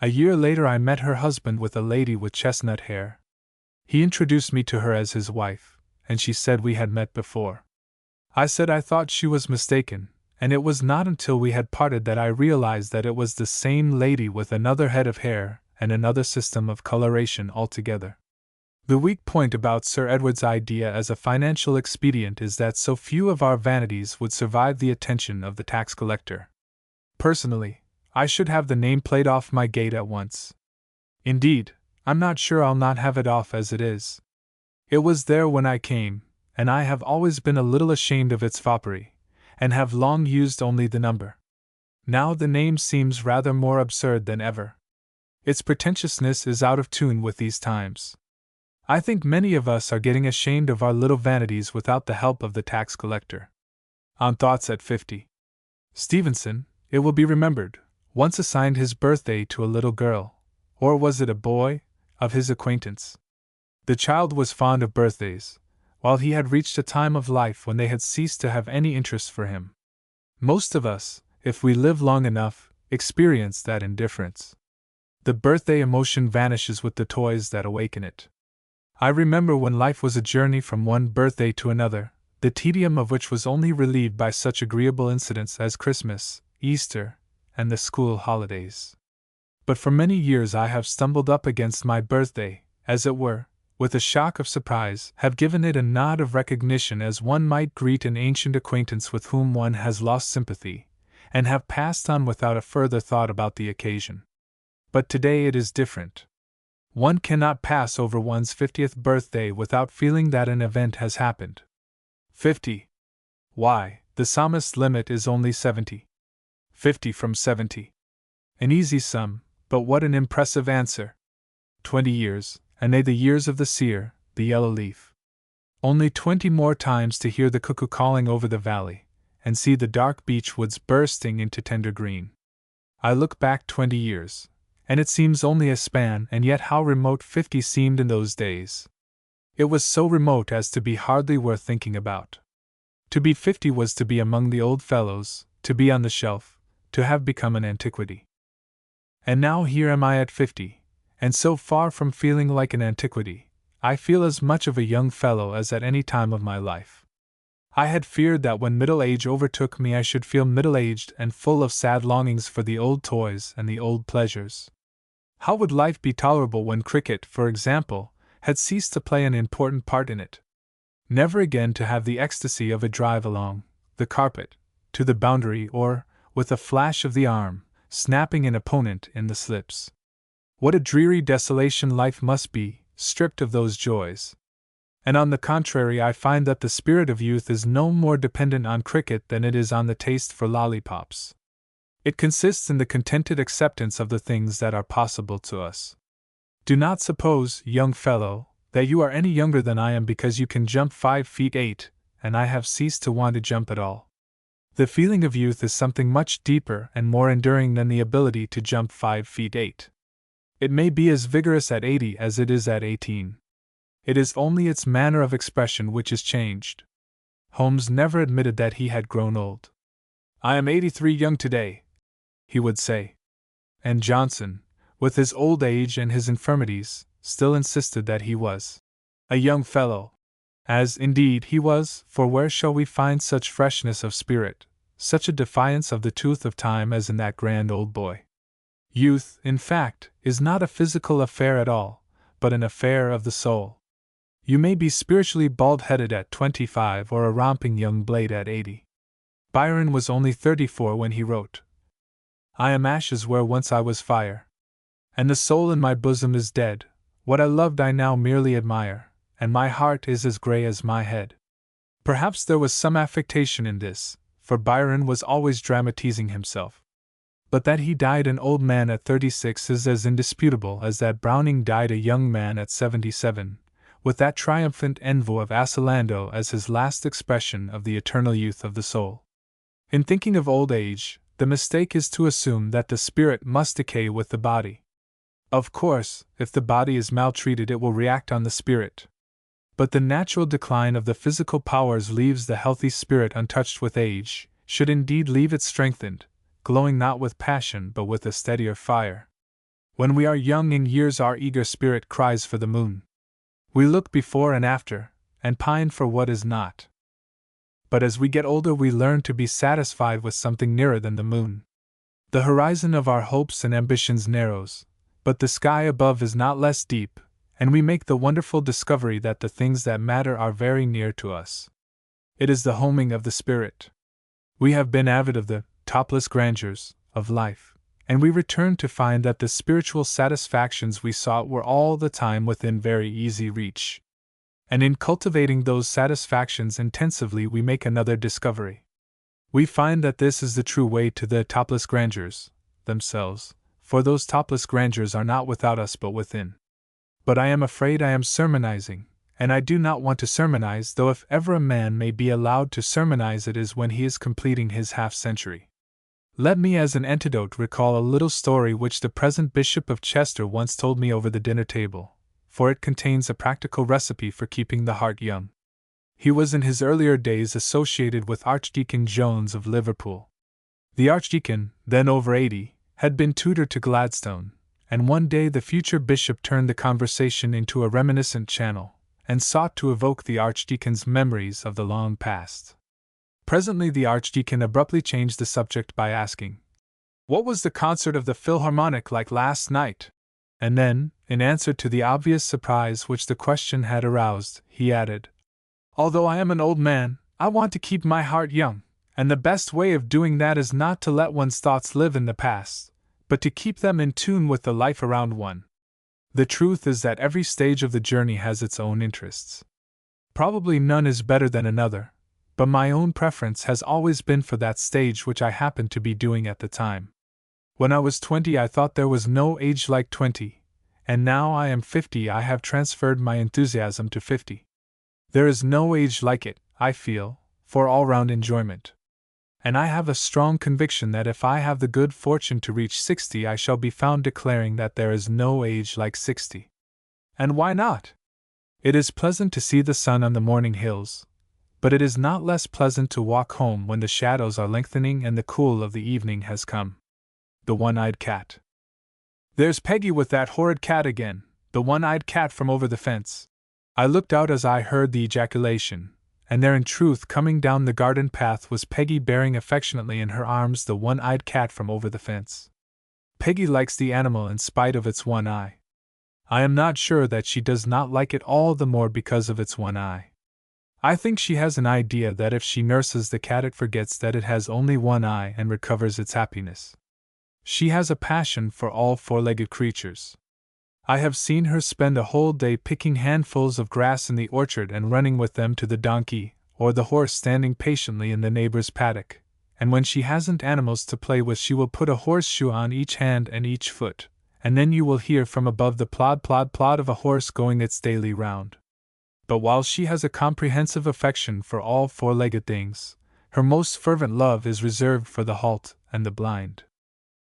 A year later I met her husband with a lady with chestnut hair. He introduced me to her as his wife, and she said we had met before. I said I thought she was mistaken, and it was not until we had parted that I realized that it was the same lady with another head of hair and another system of coloration altogether. The weak point about Sir Edward's idea as a financial expedient is that so few of our vanities would survive the attention of the tax collector. Personally, I should have the name played off my gate at once. Indeed, I'm not sure I'll not have it off as it is. It was there when I came, and I have always been a little ashamed of its foppery, and have long used only the number. Now the name seems rather more absurd than ever. Its pretentiousness is out of tune with these times. I think many of us are getting ashamed of our little vanities without the help of the tax collector. On Thoughts at 50. Stevenson, it will be remembered, once assigned his birthday to a little girl, or was it a boy, of his acquaintance. The child was fond of birthdays, while he had reached a time of life when they had ceased to have any interest for him. Most of us, if we live long enough, experience that indifference. The birthday emotion vanishes with the toys that awaken it. I remember when life was a journey from one birthday to another, the tedium of which was only relieved by such agreeable incidents as Christmas, Easter, and the school holidays. But for many years I have stumbled up against my birthday, as it were, with a shock of surprise, have given it a nod of recognition as one might greet an ancient acquaintance with whom one has lost sympathy, and have passed on without a further thought about the occasion. But today it is different. One cannot pass over one's 50th birthday without feeling that an event has happened. 50. Why, the psalmist's limit is only 70. 50 from 70. An easy sum, but what an impressive answer. 20 years, and they the years of the seer, the yellow leaf. Only 20 more times to hear the cuckoo calling over the valley, and see the dark beech woods bursting into tender green. I look back 20 years. And it seems only a span, and yet how remote 50 seemed in those days. It was so remote as to be hardly worth thinking about. To be 50 was to be among the old fellows, to be on the shelf, to have become an antiquity. And now here am I at 50, and so far from feeling like an antiquity, I feel as much of a young fellow as at any time of my life. I had feared that when middle age overtook me I should feel middle-aged and full of sad longings for the old toys and the old pleasures. How would life be tolerable when cricket, for example, had ceased to play an important part in it? Never again to have the ecstasy of a drive along the carpet, to the boundary, or, with a flash of the arm, snapping an opponent in the slips. What a dreary desolation life must be, stripped of those joys. And on the contrary, I find that the spirit of youth is no more dependent on cricket than it is on the taste for lollipops. It consists in the contented acceptance of the things that are possible to us. Do not suppose, young fellow, that you are any younger than I am because you can jump 5 feet 8, and I have ceased to want to jump at all. The feeling of youth is something much deeper and more enduring than the ability to jump 5 feet 8. It may be as vigorous at 80 as it is at 18. It is only its manner of expression which is changed. Holmes never admitted that he had grown old. I am 83 young today, he would say. And Johnson, with his old age and his infirmities, still insisted that he was a young fellow. As, indeed, he was, for where shall we find such freshness of spirit, such a defiance of the tooth of time as in that grand old boy? Youth, in fact, is not a physical affair at all, but an affair of the soul. You may be spiritually bald-headed at 25 or a romping young blade at 80. Byron was only 34 when he wrote, I am ashes where once I was fire. And the soul in my bosom is dead, what I loved I now merely admire, and my heart is as grey as my head. Perhaps there was some affectation in this, for Byron was always dramatizing himself. But that he died an old man at 36 is as indisputable as that Browning died a young man at 77, with that triumphant envoi of Asilando as his last expression of the eternal youth of the soul. In thinking of old age, the mistake is to assume that the spirit must decay with the body. Of course, if the body is maltreated, it will react on the spirit. But the natural decline of the physical powers leaves the healthy spirit untouched with age, should indeed leave it strengthened, glowing not with passion but with a steadier fire. When we are young in years, our eager spirit cries for the moon. We look before and after, and pine for what is not. But as we get older, we learn to be satisfied with something nearer than the moon. The horizon of our hopes and ambitions narrows, but the sky above is not less deep, and we make the wonderful discovery that the things that matter are very near to us. It is the homing of the spirit. We have been avid of the topless grandeurs of life, and we return to find that the spiritual satisfactions we sought were all the time within very easy reach. And in cultivating those satisfactions intensively, we make another discovery. We find that this is the true way to the topless grandeurs themselves, for those topless grandeurs are not without us but within. But I am afraid I am sermonizing, and I do not want to sermonize, though if ever a man may be allowed to sermonize, it is when he is completing his half-century. Let me as an antidote recall a little story which the present Bishop of Chester once told me over the dinner table, for it contains a practical recipe for keeping the heart young. He was in his earlier days associated with Archdeacon Jones of Liverpool. The Archdeacon, then over 80, had been tutor to Gladstone, and one day the future bishop turned the conversation into a reminiscent channel, and sought to evoke the Archdeacon's memories of the long past. Presently the Archdeacon abruptly changed the subject by asking, "What was the concert of the Philharmonic like last night?" And then, in answer to the obvious surprise which the question had aroused, he added, "Although I am an old man, I want to keep my heart young, and the best way of doing that is not to let one's thoughts live in the past, but to keep them in tune with the life around one. The truth is that every stage of the journey has its own interests. Probably none is better than another, but my own preference has always been for that stage which I happened to be doing at the time. When I was 20, I thought there was no age like 20, and now I am 50, I have transferred my enthusiasm to 50. There is no age like it, I feel, for all-round enjoyment. And I have a strong conviction that if I have the good fortune to reach 60, I shall be found declaring that there is no age like 60. And why not? It is pleasant to see the sun on the morning hills, but it is not less pleasant to walk home when the shadows are lengthening and the cool of the evening has come. The one-eyed cat. "There's Peggy with that horrid cat again, the one-eyed cat from over the fence." I looked out as I heard the ejaculation, and there in truth coming down the garden path was Peggy bearing affectionately in her arms the one-eyed cat from over the fence. Peggy likes the animal in spite of its one eye. I am not sure that she does not like it all the more because of its one eye. I think she has an idea that if she nurses the cat it forgets that it has only one eye and recovers its happiness. She has a passion for all four-legged creatures. I have seen her spend a whole day picking handfuls of grass in the orchard and running with them to the donkey, or the horse standing patiently in the neighbor's paddock, and when she hasn't animals to play with she will put a horseshoe on each hand and each foot, and then you will hear from above the plod plod plod of a horse going its daily round. But while she has a comprehensive affection for all four-legged things, her most fervent love is reserved for the halt and the blind.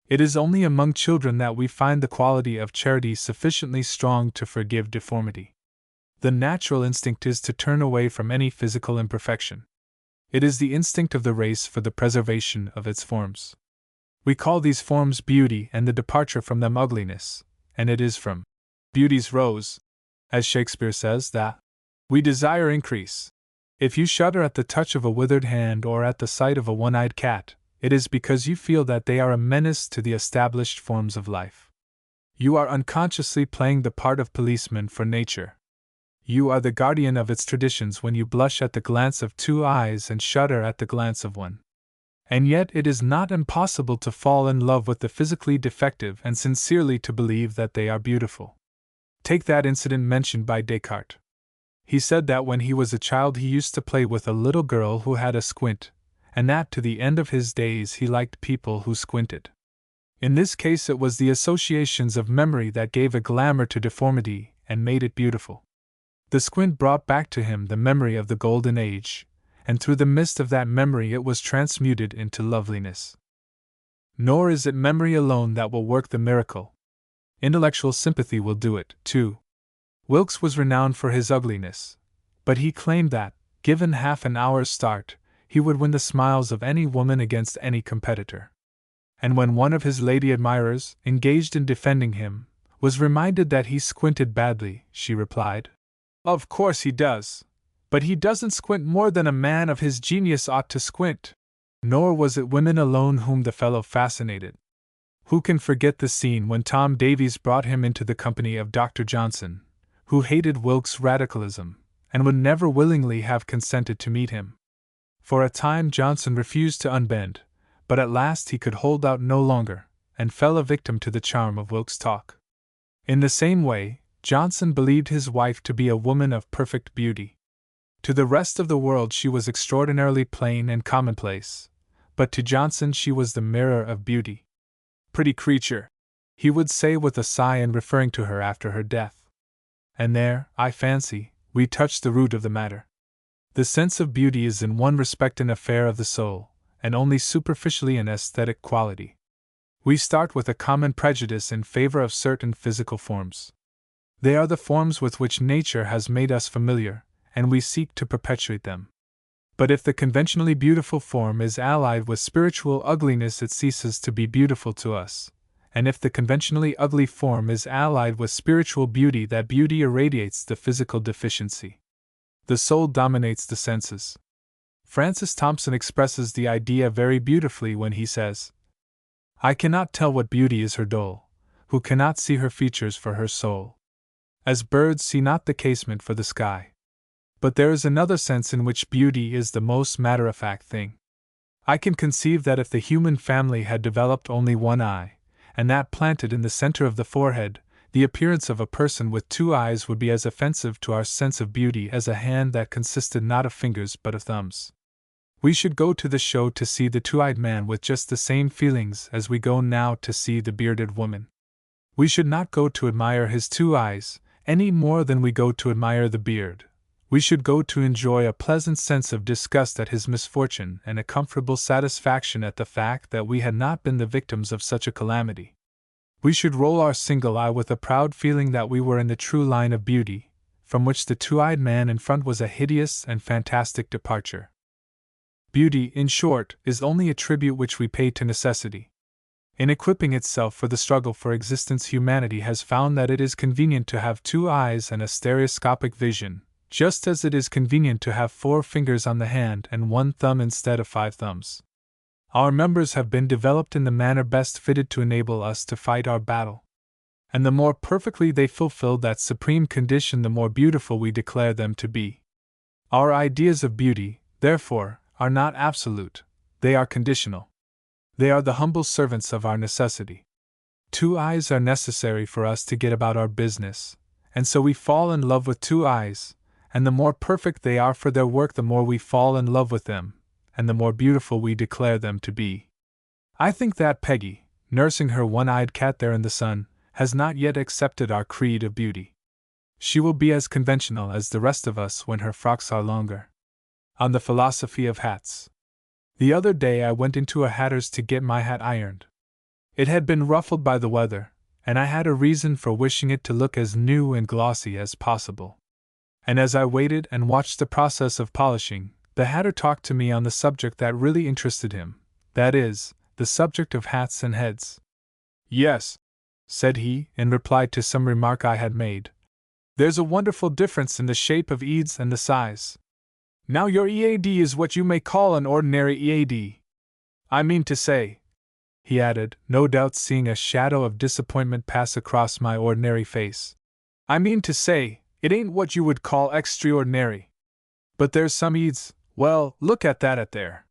It is only among children that we find the quality of charity sufficiently strong to forgive deformity. The natural instinct is to turn away from any physical imperfection. It is the instinct of the race for the preservation of its forms. We call these forms beauty and the departure from them ugliness, and it is from beauty's rose, as Shakespeare says, that we desire increase. If you shudder at the touch of a withered hand or at the sight of a one-eyed cat, it is because you feel that they are a menace to the established forms of life. You are unconsciously playing the part of policeman for nature. You are the guardian of its traditions when you blush at the glance of two eyes and shudder at the glance of one. And yet it is not impossible to fall in love with the physically defective and sincerely to believe that they are beautiful. Take that incident mentioned by Descartes. He said that when he was a child he used to play with a little girl who had a squint, and that to the end of his days he liked people who squinted. In this case it was the associations of memory that gave a glamour to deformity and made it beautiful. The squint brought back to him the memory of the golden age, and through the mist of that memory it was transmuted into loveliness. Nor is it memory alone that will work the miracle. Intellectual sympathy will do it, too. Wilkes was renowned for his ugliness, but he claimed that, given half an hour's start, he would win the smiles of any woman against any competitor. And when one of his lady admirers, engaged in defending him, was reminded that he squinted badly, she replied, "Of course he does, but he doesn't squint more than a man of his genius ought to squint." Nor was it women alone whom the fellow fascinated. Who can forget the scene when Tom Davies brought him into the company of Dr. Johnson, who hated Wilkes' radicalism, and would never willingly have consented to meet him? For a time Johnson refused to unbend, but at last he could hold out no longer, and fell a victim to the charm of Wilkes' talk. In the same way, Johnson believed his wife to be a woman of perfect beauty. To the rest of the world she was extraordinarily plain and commonplace, but to Johnson she was the mirror of beauty. "Pretty creature," he would say with a sigh in referring to her after her death. And there, I fancy, we touch the root of the matter. The sense of beauty is in one respect an affair of the soul, and only superficially an aesthetic quality. We start with a common prejudice in favor of certain physical forms. They are the forms with which nature has made us familiar, and we seek to perpetuate them. But if the conventionally beautiful form is allied with spiritual ugliness, it ceases to be beautiful to us, and if the conventionally ugly form is allied with spiritual beauty, that beauty irradiates the physical deficiency. The soul dominates the senses. Francis Thompson expresses the idea very beautifully when he says, "I cannot tell what beauty is her dole, who cannot see her features for her soul. As birds see not the casement for the sky." But there is another sense in which beauty is the most matter-of-fact thing. I can conceive that if the human family had developed only one eye, and that planted in the center of the forehead, the appearance of a person with two eyes would be as offensive to our sense of beauty as a hand that consisted not of fingers but of thumbs. We should go to the show to see the two-eyed man with just the same feelings as we go now to see the bearded woman. We should not go to admire his two eyes, any more than we go to admire the beard. We should go to enjoy a pleasant sense of disgust at his misfortune and a comfortable satisfaction at the fact that we had not been the victims of such a calamity. We should roll our single eye with a proud feeling that we were in the true line of beauty, from which the two-eyed man in front was a hideous and fantastic departure. Beauty, in short, is only a tribute which we pay to necessity. In equipping itself for the struggle for existence, humanity has found that it is convenient to have two eyes and a stereoscopic vision, just as it is convenient to have 4 fingers on the hand and 1 thumb instead of 5 thumbs. Our members have been developed in the manner best fitted to enable us to fight our battle. And the more perfectly they fulfill that supreme condition, the more beautiful we declare them to be. Our ideas of beauty, therefore, are not absolute, they are conditional. They are the humble servants of our necessity. 2 eyes are necessary for us to get about our business, and so we fall in love with 2 eyes, and the more perfect they are for their work, the more we fall in love with them, and the more beautiful we declare them to be. I think that Peggy, nursing her one-eyed cat there in the sun, has not yet accepted our creed of beauty. She will be as conventional as the rest of us when her frocks are longer. On the philosophy of hats. The other day I went into a hatter's to get my hat ironed. It had been ruffled by the weather, and I had a reason for wishing it to look as new and glossy as possible. And as I waited and watched the process of polishing, the hatter talked to me on the subject that really interested him, that is, the subject of hats and heads. "Yes," said he, in reply to some remark I had made, "there's a wonderful difference in the shape of eads and the size. Now your EAD is what you may call an ordinary EAD. I mean to say," he added, no doubt seeing a shadow of disappointment pass across my ordinary face, "I mean to say, it ain't what you would call extraordinary. But there's some eads, well, look at that there.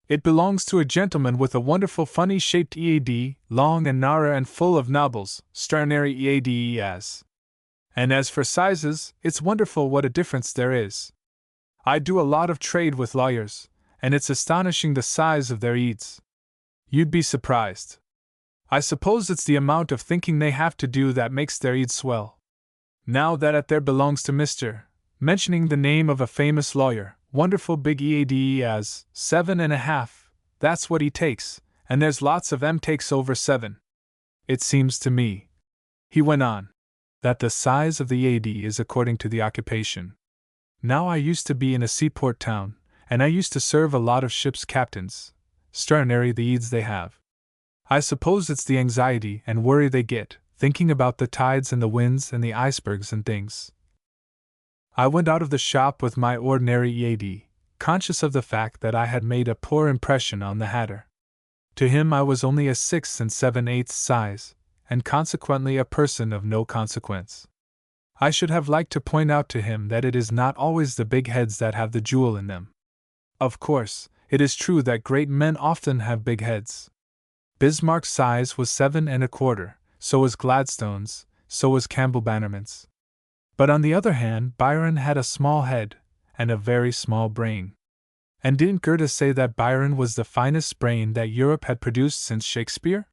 It belongs to a gentleman with a wonderful funny-shaped EAD, long and narrow and full of knobbles, extraordinary EAD as. And as for sizes, it's wonderful what a difference there is. I do a lot of trade with lawyers, and it's astonishing the size of their eads. You'd be surprised. I suppose it's the amount of thinking they have to do that makes their eads swell. Now that there belongs to Mr. mentioning the name of a famous lawyer, wonderful big EAD as 7.5, that's what he takes, and there's lots of takes over 7. It seems to me, he went on, that the size of the EAD is according to the occupation. Now I used to be in a seaport town, and I used to serve a lot of ships' captains. Extraordinary the eads they have. I suppose it's the anxiety and worry they get, thinking about the tides and the winds and the icebergs and things. I went out of the shop with my ordinary EAD, conscious of the fact that I had made a poor impression on the hatter. To him I was only a 6 7/8 size, and consequently a person of no consequence. I should have liked to point out to him that it is not always the big heads that have the jewel in them. Of course, it is true that great men often have big heads. Bismarck's size was 7.25, so was Gladstone's, so was Campbell Bannerman's. But on the other hand, Byron had a small head, and a very small brain. And didn't Goethe say that Byron was the finest brain that Europe had produced since Shakespeare?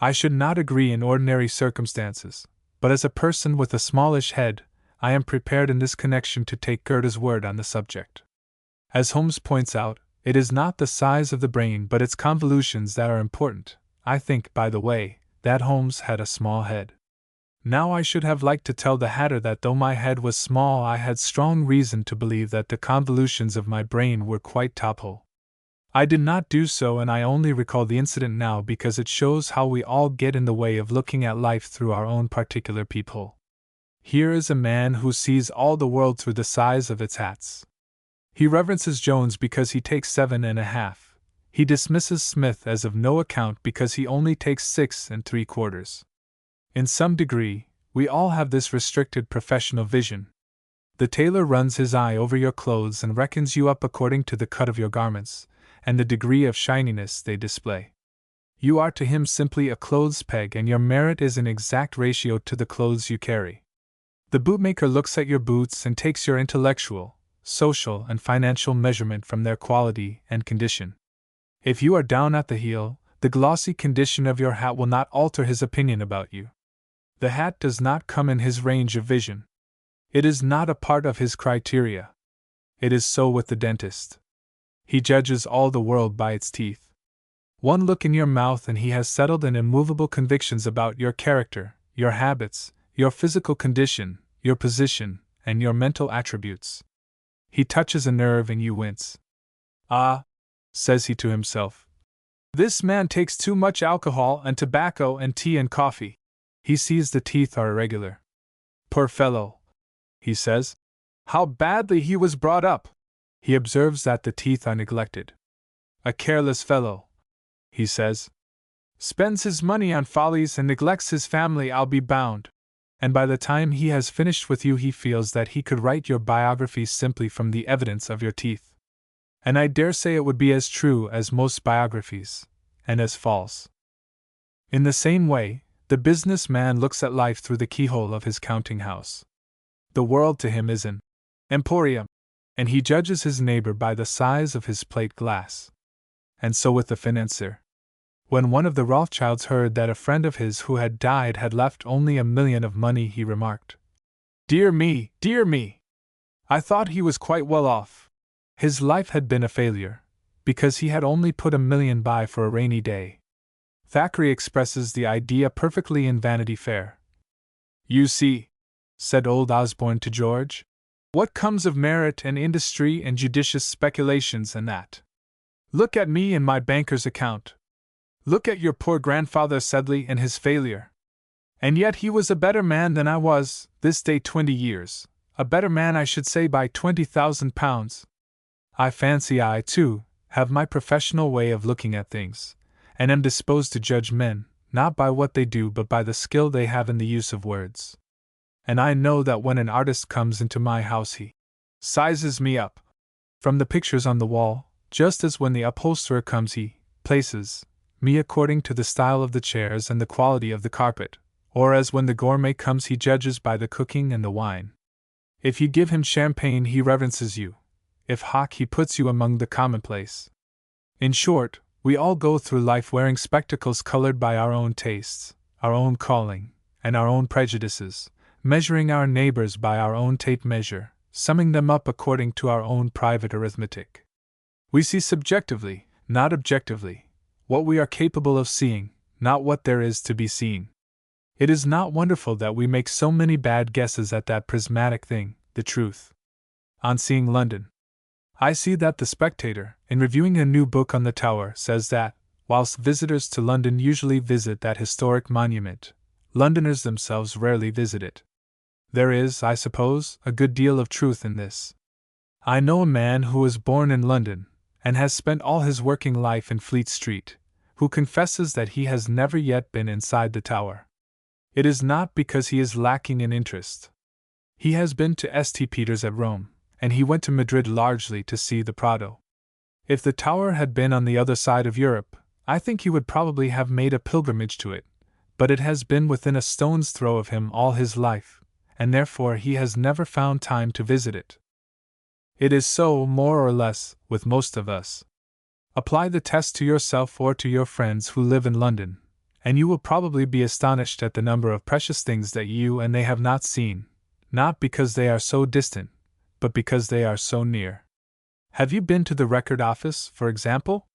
I should not agree in ordinary circumstances, but as a person with a smallish head, I am prepared in this connection to take Goethe's word on the subject. As Holmes points out, it is not the size of the brain but its convolutions that are important. I think, by the way, that Holmes had a small head. Now I should have liked to tell the hatter that though my head was small I had strong reason to believe that the convolutions of my brain were quite top-hole. I did not do so, and I only recall the incident now because it shows how we all get in the way of looking at life through our own particular peephole. Here is a man who sees all the world through the size of its hats. He reverences Jones because he takes 7.5. He dismisses Smith as of no account because he only takes 6.75. In some degree, we all have this restricted professional vision. The tailor runs his eye over your clothes and reckons you up according to the cut of your garments, and the degree of shininess they display. You are to him simply a clothes peg, and your merit is in exact ratio to the clothes you carry. The bootmaker looks at your boots and takes your intellectual, social, and financial measurement from their quality and condition. If you are down at the heel, the glossy condition of your hat will not alter his opinion about you. The hat does not come in his range of vision. It is not a part of his criteria. It is so with the dentist. He judges all the world by its teeth. One look in your mouth and he has settled in immovable convictions about your character, your habits, your physical condition, your position, and your mental attributes. He touches a nerve and you wince. Ah, says he to himself, this man takes too much alcohol and tobacco and tea and coffee. He sees the teeth are irregular. Poor fellow, he says. How badly he was brought up. He observes that the teeth are neglected. A careless fellow, he says. Spends his money on follies and neglects his family, I'll be bound. And by the time he has finished with you he feels that he could write your biography simply from the evidence of your teeth. And I dare say it would be as true as most biographies, and as false. In the same way, the business man looks at life through the keyhole of his counting house. The world to him is an emporium, and he judges his neighbor by the size of his plate glass. And so with the financier. When one of the Rothschilds heard that a friend of his who had died had left only $1 million of money, he remarked, dear me, I thought he was quite well off. His life had been a failure, because he had only put $1 million by for a rainy day. Thackeray expresses the idea perfectly in Vanity Fair. You see, said old Osborne to George, what comes of merit and industry and judicious speculations and that. Look at me and my banker's account. Look at your poor grandfather Sedley and his failure. And yet he was a better man than I was, this day 20 years, a better man I should say by £20,000. I fancy I, too, have my professional way of looking at things, and am disposed to judge men, not by what they do but by the skill they have in the use of words. And I know that when an artist comes into my house he sizes me up from the pictures on the wall, just as when the upholsterer comes he places me according to the style of the chairs and the quality of the carpet, or as when the gourmet comes he judges by the cooking and the wine. If you give him champagne he reverences you. if hawk he puts you among the commonplace. In short, we all go through life wearing spectacles colored by our own tastes, our own calling, and our own prejudices, measuring our neighbors by our own tape measure, summing them up according to our own private arithmetic. We see subjectively, not objectively, what we are capable of seeing, not what there is to be seen. It is not wonderful that we make so many bad guesses at that prismatic thing, the truth. On seeing London, I see that the Spectator, in reviewing a new book on the Tower, says that, whilst visitors to London usually visit that historic monument, Londoners themselves rarely visit it. There is, I suppose, a good deal of truth in this. I know a man who was born in London, and has spent all his working life in Fleet Street, who confesses that he has never yet been inside the Tower. It is not because he is lacking in interest. He has been to St. Peter's at Rome, and he went to Madrid largely to see the Prado. If the Tower had been on the other side of Europe, I think he would probably have made a pilgrimage to it, but it has been within a stone's throw of him all his life, and therefore he has never found time to visit it. It is so, more or less, with most of us. Apply the test to yourself or to your friends who live in London, and you will probably be astonished at the number of precious things that you and they have not seen, not because they are so distant, but because they are so near. Have you been to the Record Office, for example?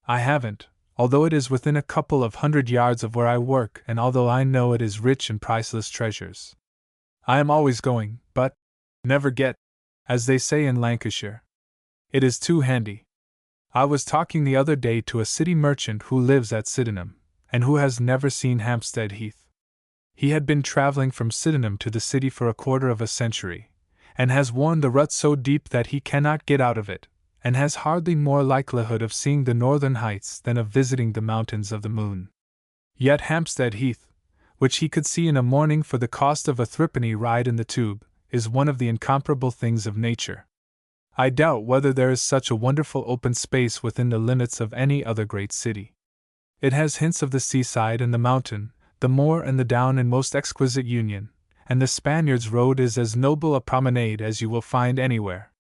I haven't, although it is within a couple of 100 yards of where I work and although I know it is rich in priceless treasures. I am always going, but never get, as they say in Lancashire. It is too handy. I was talking the other day to a city merchant who lives at Sydenham, and who has never seen Hampstead Heath. He had been travelling from Sydenham to the city for a quarter of a century, and has worn the rut so deep that he cannot get out of it, and has hardly more likelihood of seeing the northern heights than of visiting the mountains of the moon. Yet Hampstead Heath, which he could see in a morning for the cost of a threepenny ride in the tube, is one of the incomparable things of nature. I doubt whether there is such a wonderful open space within the limits of any other great city. It has hints of the seaside and the mountain, the moor and the down in most exquisite union, and the Spaniard's Road is as noble a promenade as you will find anywhere.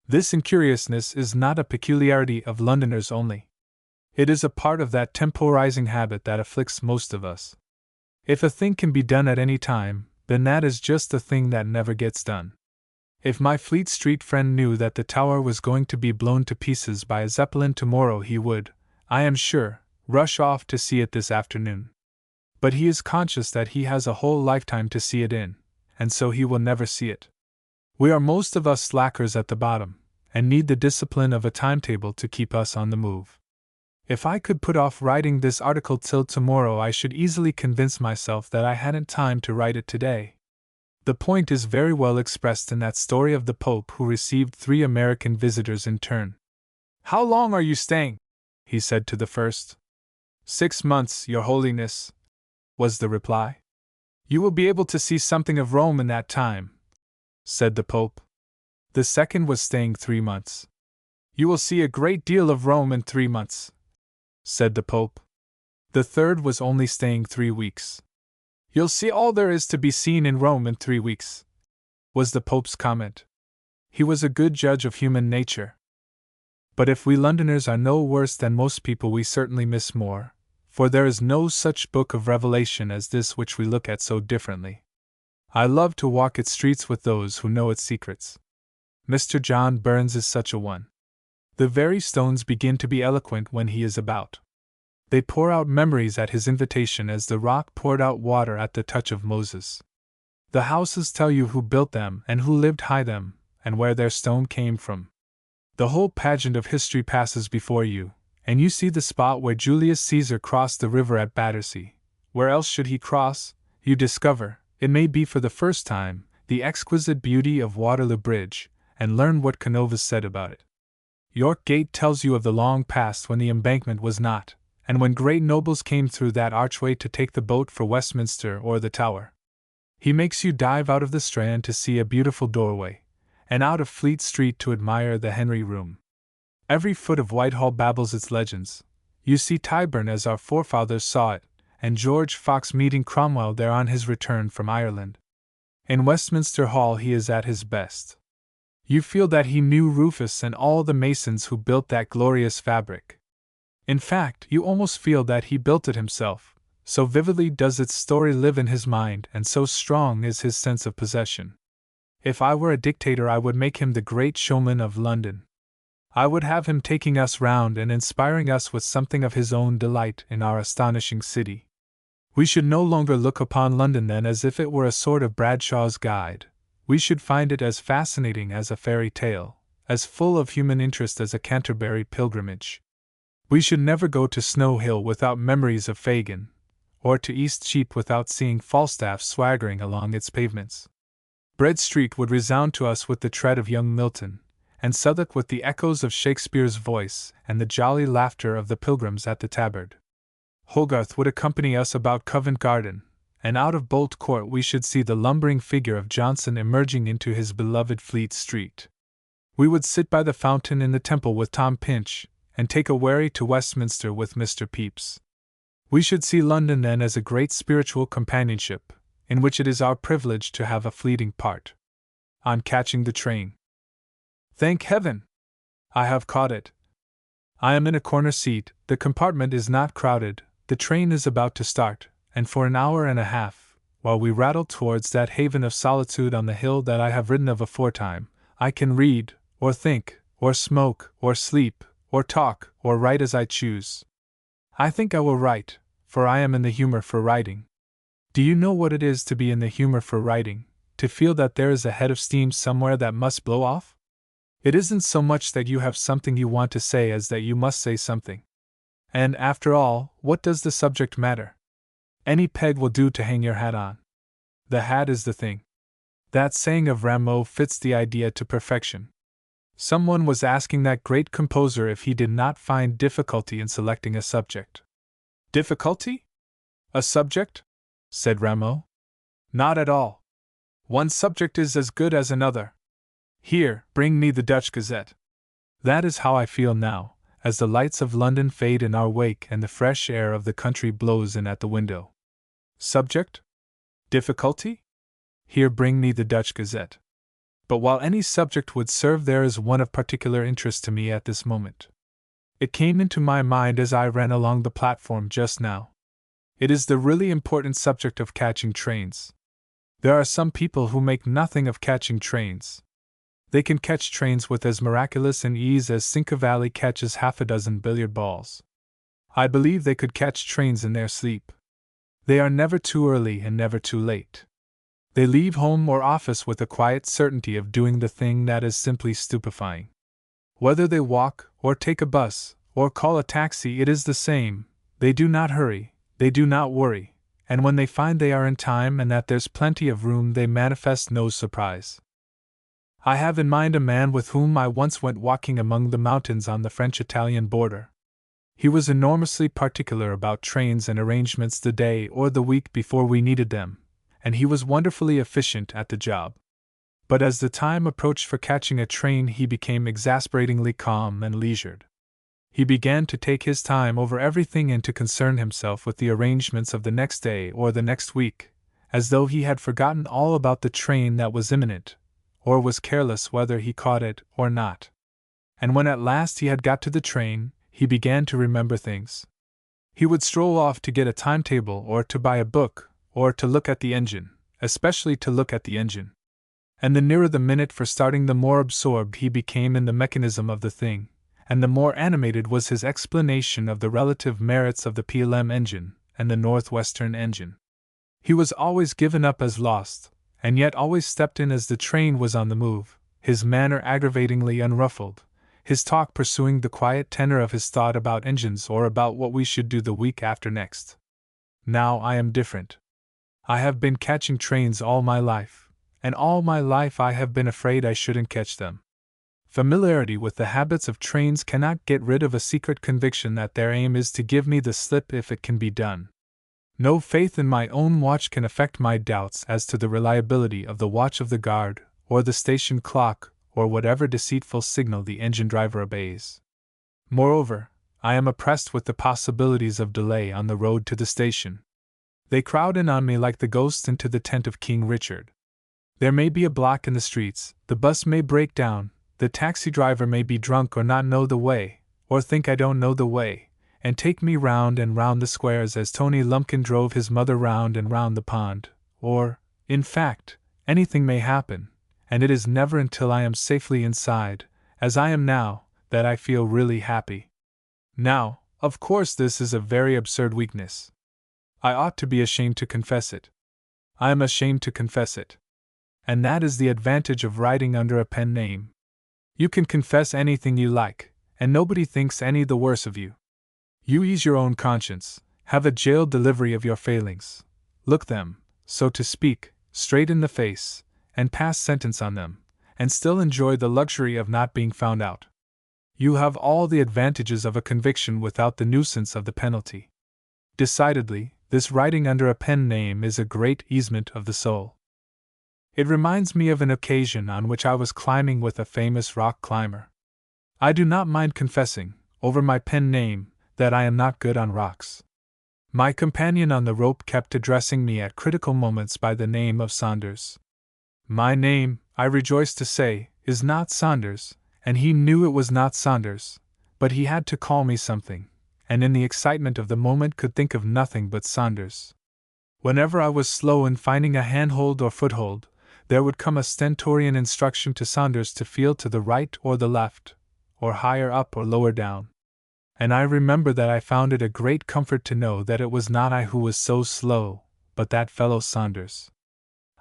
This incuriousness is not a peculiarity of Londoners only. It is a part of that temporizing habit that afflicts most of us. If a thing can be done at any time, then that is just the thing that never gets done. If my Fleet Street friend knew that the Tower was going to be blown to pieces by a Zeppelin tomorrow, he would, I am sure, rush off to see it this afternoon. But he is conscious that he has a whole lifetime to see it in, and so he will never see it. We are most of us slackers at the bottom, and need the discipline of a timetable to keep us on the move. If I could put off writing this article till tomorrow, I should easily convince myself that I hadn't time to write it today. The point is very well expressed in that story of the Pope who received 3 American visitors in turn. "How long are you staying?" he said to the first. 6 months, Your Holiness," was the reply. "You will be able to see something of Rome in that time," said the Pope. The second was staying 3 months. "You will see a great deal of Rome in 3 months," said the Pope. The third was only staying 3 weeks. "You'll see all there is to be seen in Rome in 3 weeks," was the Pope's comment. He was a good judge of human nature. But if we Londoners are no worse than most people, we certainly miss more, for there is no such book of Revelation as this which we look at so differently. I love to walk its streets with those who know its secrets. Mr. John Burns is such a one. The very stones begin to be eloquent when he is about. They pour out memories at his invitation as the rock poured out water at the touch of Moses. The houses tell you who built them and who lived high them, and where their stone came from. The whole pageant of history passes before you, and you see the spot where Julius Caesar crossed the river at Battersea. Where else should he cross? You discover, it may be for the first time, the exquisite beauty of Waterloo Bridge, and learn what Canova said about it. York Gate tells you of the long past when the embankment was not, and when great nobles came through that archway to take the boat for Westminster or the Tower. He makes you dive out of the Strand to see a beautiful doorway, and out of Fleet Street to admire the Henry Room. Every foot of Whitehall babbles its legends. You see Tyburn as our forefathers saw it, and George Fox meeting Cromwell there on his return from Ireland. In Westminster Hall he is at his best. You feel that he knew Rufus and all the masons who built that glorious fabric. In fact, you almost feel that he built it himself, so vividly does its story live in his mind and so strong is his sense of possession. If I were a dictator, I would make him the great showman of London. I would have him taking us round and inspiring us with something of his own delight in our astonishing city. We should no longer look upon London then as if it were a sort of Bradshaw's Guide. We should find it as fascinating as a fairy tale, as full of human interest as a Canterbury pilgrimage. We should never go to Snow Hill without memories of Fagin, or to East Cheap without seeing Falstaff swaggering along its pavements. Bread Street would resound to us with the tread of young Milton, and Southwark with the echoes of Shakespeare's voice and the jolly laughter of the pilgrims at the Tabard. Hogarth would accompany us about Covent Garden, and out of Bolt Court we should see the lumbering figure of Johnson emerging into his beloved Fleet Street. We would sit by the fountain in the Temple with Tom Pinch, and take a wherry to Westminster with Mr. Pepys. We should see London then as a great spiritual companionship, in which it is our privilege to have a fleeting part. On catching the train. Thank heaven! I have caught it. I am in a corner seat, the compartment is not crowded, the train is about to start, and for an hour and a half, while we rattle towards that haven of solitude on the hill that I have written of aforetime, I can read, or think, or smoke, or sleep, or talk, or write as I choose. I think I will write, for I am in the humor for writing. Do you know what it is to be in the humor for writing, to feel that there is a head of steam somewhere that must blow off? It isn't so much that you have something you want to say as that you must say something. And, after all, what does the subject matter? Any peg will do to hang your hat on. The hat is the thing. That saying of Rameau fits the idea to perfection. Someone was asking that great composer if he did not find difficulty in selecting a subject. Difficulty? A subject? Said Rameau. Not at all. One subject is as good as another. Here, bring me the Dutch Gazette. That is how I feel now, as the lights of London fade in our wake and the fresh air of the country blows in at the window. Subject? Difficulty? Here, bring me the Dutch Gazette. But while any subject would serve, there is one of particular interest to me at this moment. It came into my mind as I ran along the platform just now. It is the really important subject of catching trains. There are some people who make nothing of catching trains. They can catch trains with as miraculous an ease as Cinquevalli catches half a dozen billiard balls. I believe they could catch trains in their sleep. They are never too early and never too late. They leave home or office with a quiet certainty of doing the thing that is simply stupefying. Whether they walk, or take a bus, or call a taxi, it is the same. They do not hurry, they do not worry, and when they find they are in time and that there's plenty of room, they manifest no surprise. I have in mind a man with whom I once went walking among the mountains on the French-Italian border. He was enormously particular about trains and arrangements the day or the week before we needed them, and he was wonderfully efficient at the job. But as the time approached for catching a train, he became exasperatingly calm and leisured. He began to take his time over everything and to concern himself with the arrangements of the next day or the next week, as though he had forgotten all about the train that was imminent, or was careless whether he caught it or not. And when at last he had got to the train, he began to remember things. He would stroll off to get a timetable or to buy a book, or to look at the engine, especially to look at the engine. And the nearer the minute for starting, the more absorbed he became in the mechanism of the thing, and the more animated was his explanation of the relative merits of the PLM engine and the Northwestern engine. He was always given up as lost, and yet always stepped in as the train was on the move, his manner aggravatingly unruffled, his talk pursuing the quiet tenor of his thought about engines or about what we should do the week after next. Now I am different. I have been catching trains all my life, and all my life I have been afraid I shouldn't catch them. Familiarity with the habits of trains cannot get rid of a secret conviction that their aim is to give me the slip if it can be done. No faith in my own watch can affect my doubts as to the reliability of the watch of the guard, or the station clock, or whatever deceitful signal the engine driver obeys. Moreover, I am oppressed with the possibilities of delay on the road to the station. They crowd in on me like the ghosts into the tent of King Richard. There may be a block in the streets, the bus may break down, the taxi driver may be drunk or not know the way, or think I don't know the way, and take me round and round the squares as Tony Lumpkin drove his mother round and round the pond, or, in fact, anything may happen, and it is never until I am safely inside, as I am now, that I feel really happy. Now, of course, this is a very absurd weakness. I ought to be ashamed to confess it. I am ashamed to confess it. And that is the advantage of writing under a pen name. You can confess anything you like, and nobody thinks any the worse of you. You ease your own conscience, have a jailed delivery of your failings, look them, so to speak, straight in the face, and pass sentence on them, and still enjoy the luxury of not being found out. You have all the advantages of a conviction without the nuisance of the penalty. Decidedly, this writing under a pen name is a great easement of the soul. It reminds me of an occasion on which I was climbing with a famous rock climber. I do not mind confessing, over my pen name, that I am not good on rocks. My companion on the rope kept addressing me at critical moments by the name of Saunders. My name, I rejoice to say, is not Saunders, and he knew it was not Saunders, but he had to call me something, and in the excitement of the moment could think of nothing but Saunders. Whenever I was slow in finding a handhold or foothold, there would come a stentorian instruction to Saunders to feel to the right or the left, or higher up or lower down. And I remember that I found it a great comfort to know that it was not I who was so slow, but that fellow Saunders.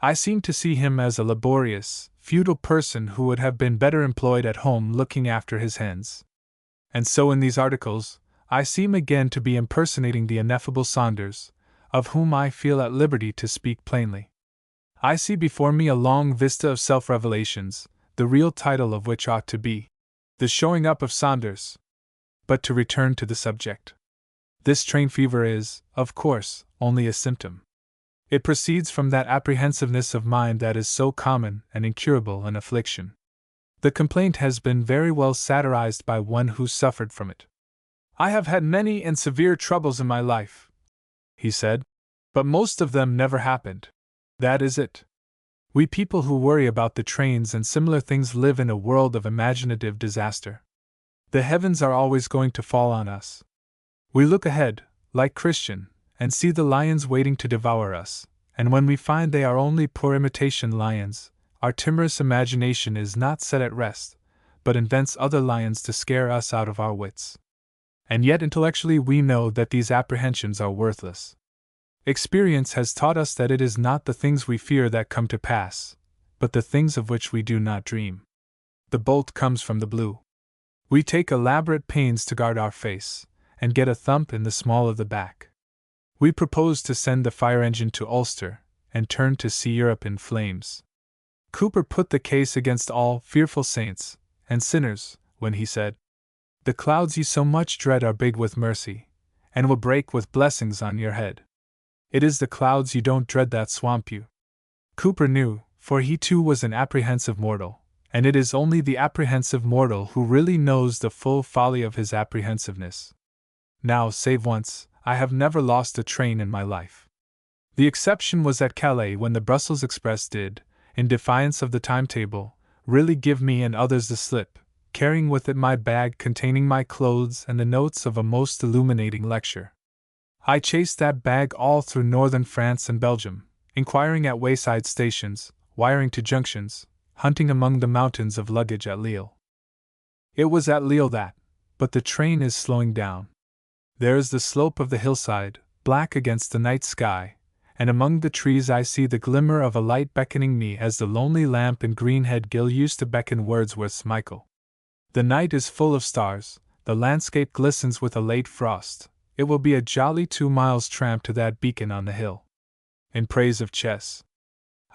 I seemed to see him as a laborious, futile person who would have been better employed at home looking after his hens. And so in these articles, I seem again to be impersonating the ineffable Saunders, of whom I feel at liberty to speak plainly. I see before me a long vista of self-revelations, the real title of which ought to be The Showing Up of Saunders. But to return to the subject. This train fever is, of course, only a symptom. It proceeds from that apprehensiveness of mind that is so common and incurable an affliction. The complaint has been very well satirized by one who suffered from it. I have had many and severe troubles in my life, he said, but most of them never happened. That is it. We people who worry about the trains and similar things live in a world of imaginative disaster. The heavens are always going to fall on us. We look ahead, like Christian, and see the lions waiting to devour us, and when we find they are only poor imitation lions, our timorous imagination is not set at rest, but invents other lions to scare us out of our wits. And yet intellectually we know that these apprehensions are worthless. Experience has taught us that it is not the things we fear that come to pass, but the things of which we do not dream. The bolt comes from the blue. We take elaborate pains to guard our face, and get a thump in the small of the back. We propose to send the fire engine to Ulster, and turn to see Europe in flames. Cooper put the case against all fearful saints and sinners, when he said, "The clouds ye so much dread are big with mercy, and will break with blessings on your head. It is the clouds you don't dread that swamp you." Cooper knew, for he too was an apprehensive mortal, and it is only the apprehensive mortal who really knows the full folly of his apprehensiveness. Now, save once, I have never lost a train in my life. The exception was at Calais when the Brussels express did, in defiance of the timetable, really give me and others the slip, carrying with it my bag containing my clothes and the notes of a most illuminating lecture. I chased that bag all through northern France and Belgium, inquiring at wayside stations, wiring to junctions, hunting among the mountains of luggage at Lille. It was at Lille that, but the train is slowing down. There is the slope of the hillside, black against the night sky, and among the trees I see the glimmer of a light beckoning me as the lonely lamp in Greenhead Gill used to beckon Wordsworth's Michael. The night is full of stars, the landscape glistens with a late frost. It will be a jolly 2 miles tramp to that beacon on the hill. In praise of chess.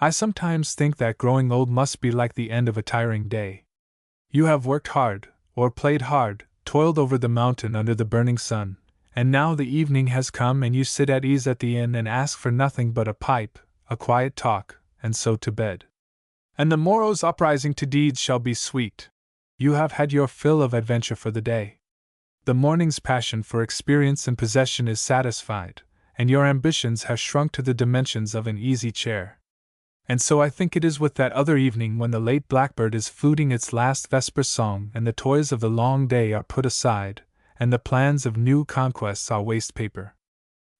I sometimes think that growing old must be like the end of a tiring day. You have worked hard, or played hard, toiled over the mountain under the burning sun, and now the evening has come and you sit at ease at the inn and ask for nothing but a pipe, a quiet talk, and so to bed. And the morrow's uprising to deeds shall be sweet. You have had your fill of adventure for the day. The morning's passion for experience and possession is satisfied, and your ambitions have shrunk to the dimensions of an easy chair. And so I think it is with that other evening when the late blackbird is fluting its last vesper song and the toys of the long day are put aside, and the plans of new conquests are waste paper.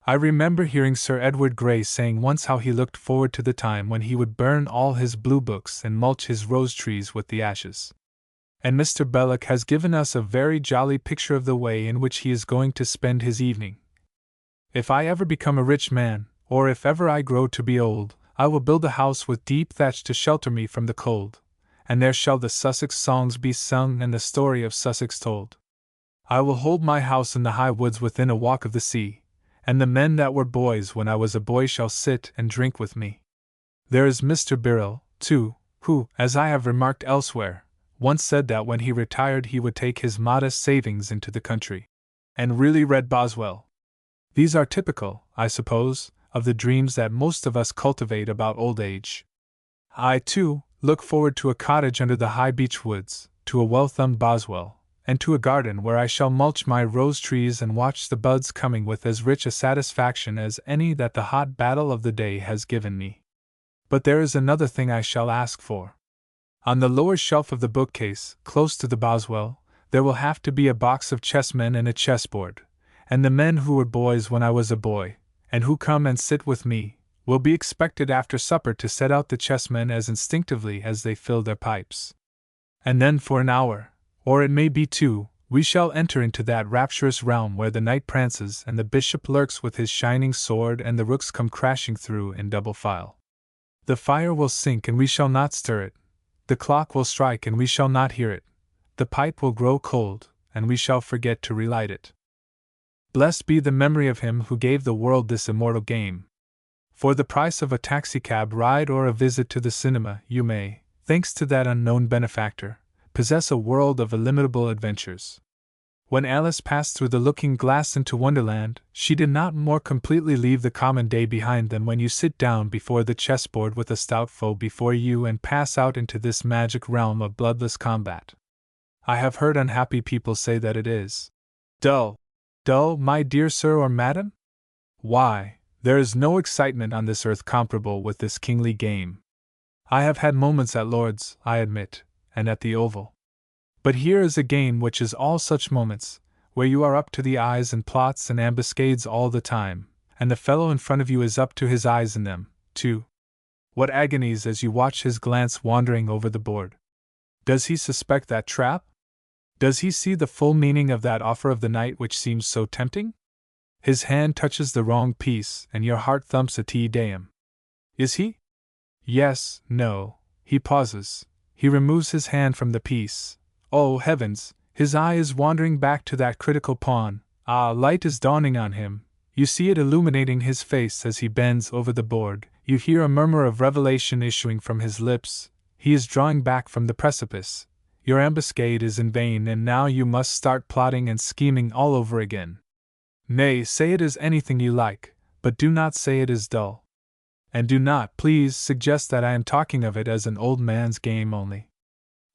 I remember hearing Sir Edward Grey saying once how he looked forward to the time when he would burn all his blue books and mulch his rose trees with the ashes. And Mr. Belloc has given us a very jolly picture of the way in which he is going to spend his evening. If I ever become a rich man, or if ever I grow to be old, I will build a house with deep thatch to shelter me from the cold, and there shall the Sussex songs be sung and the story of Sussex told. I will hold my house in the high woods within a walk of the sea, and the men that were boys when I was a boy shall sit and drink with me. There is Mr. Birrell, too, who, as I have remarked elsewhere, once said that when he retired he would take his modest savings into the country. And really read Boswell. These are typical, I suppose, of the dreams that most of us cultivate about old age. I, too, look forward to a cottage under the high beech woods, to a well-thumbed Boswell, and to a garden where I shall mulch my rose trees and watch the buds coming with as rich a satisfaction as any that the hot battle of the day has given me. But there is another thing I shall ask for. On the lower shelf of the bookcase, close to the Boswell, there will have to be a box of chessmen and a chessboard, and the men who were boys when I was a boy, and who come and sit with me, will be expected after supper to set out the chessmen as instinctively as they fill their pipes. And then for an hour, or it may be 2, we shall enter into that rapturous realm where the knight prances and the bishop lurks with his shining sword and the rooks come crashing through in double file. The fire will sink and we shall not stir it, the clock will strike and we shall not hear it, the pipe will grow cold, and we shall forget to relight it. Blessed be the memory of him who gave the world this immortal game. For the price of a taxicab ride or a visit to the cinema, you may, thanks to that unknown benefactor, possess a world of illimitable adventures. When Alice passed through the looking-glass into Wonderland, she did not more completely leave the common day behind than when you sit down before the chessboard with a stout foe before you and pass out into this magic realm of bloodless combat. I have heard unhappy people say that it is dull. Dull, my dear sir or madam? Why, there is no excitement on this earth comparable with this kingly game. I have had moments at Lord's, I admit, and at the Oval. But here is a game which is all such moments, where you are up to the eyes in plots and ambuscades all the time, and the fellow in front of you is up to his eyes in them, too. What agonies as you watch his glance wandering over the board. Does he suspect that trap? Does he see the full meaning of that offer of the knight which seems so tempting? His hand touches the wrong piece, and your heart thumps a Te Deum. Is he? Yes, no. He pauses. He removes his hand from the piece. Oh, heavens, his eye is wandering back to that critical pawn. Ah, light is dawning on him. You see it illuminating his face as he bends over the board. You hear a murmur of revelation issuing from his lips. He is drawing back from the precipice. Your ambuscade is in vain, and now you must start plotting and scheming all over again. Nay, say it is anything you like, but do not say it is dull. And do not, please, suggest that I am talking of it as an old man's game only.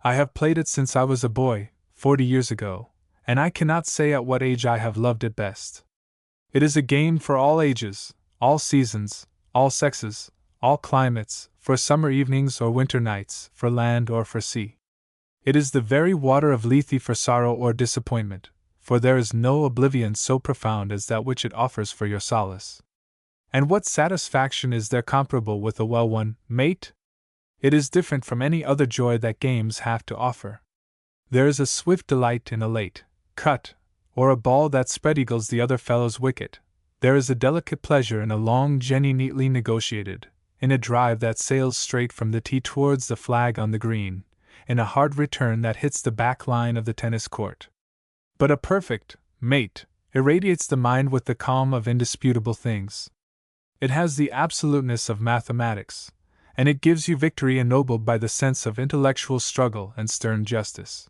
I have played it since I was a boy, 40 years ago, and I cannot say at what age I have loved it best. It is a game for all ages, all seasons, all sexes, all climates, for summer evenings or winter nights, for land or for sea. It is the very water of Lethe for sorrow or disappointment, for there is no oblivion so profound as that which it offers for your solace. And what satisfaction is there comparable with a well-won mate? It is different from any other joy that games have to offer. There is a swift delight in a late cut, or a ball that spread-eagles the other fellow's wicket. There is a delicate pleasure in a long jenny neatly negotiated, in a drive that sails straight from the tee towards the flag on the green, in a hard return that hits the back line of the tennis court. But a perfect mate irradiates the mind with the calm of indisputable things. It has the absoluteness of mathematics, and it gives you victory ennobled by the sense of intellectual struggle and stern justice.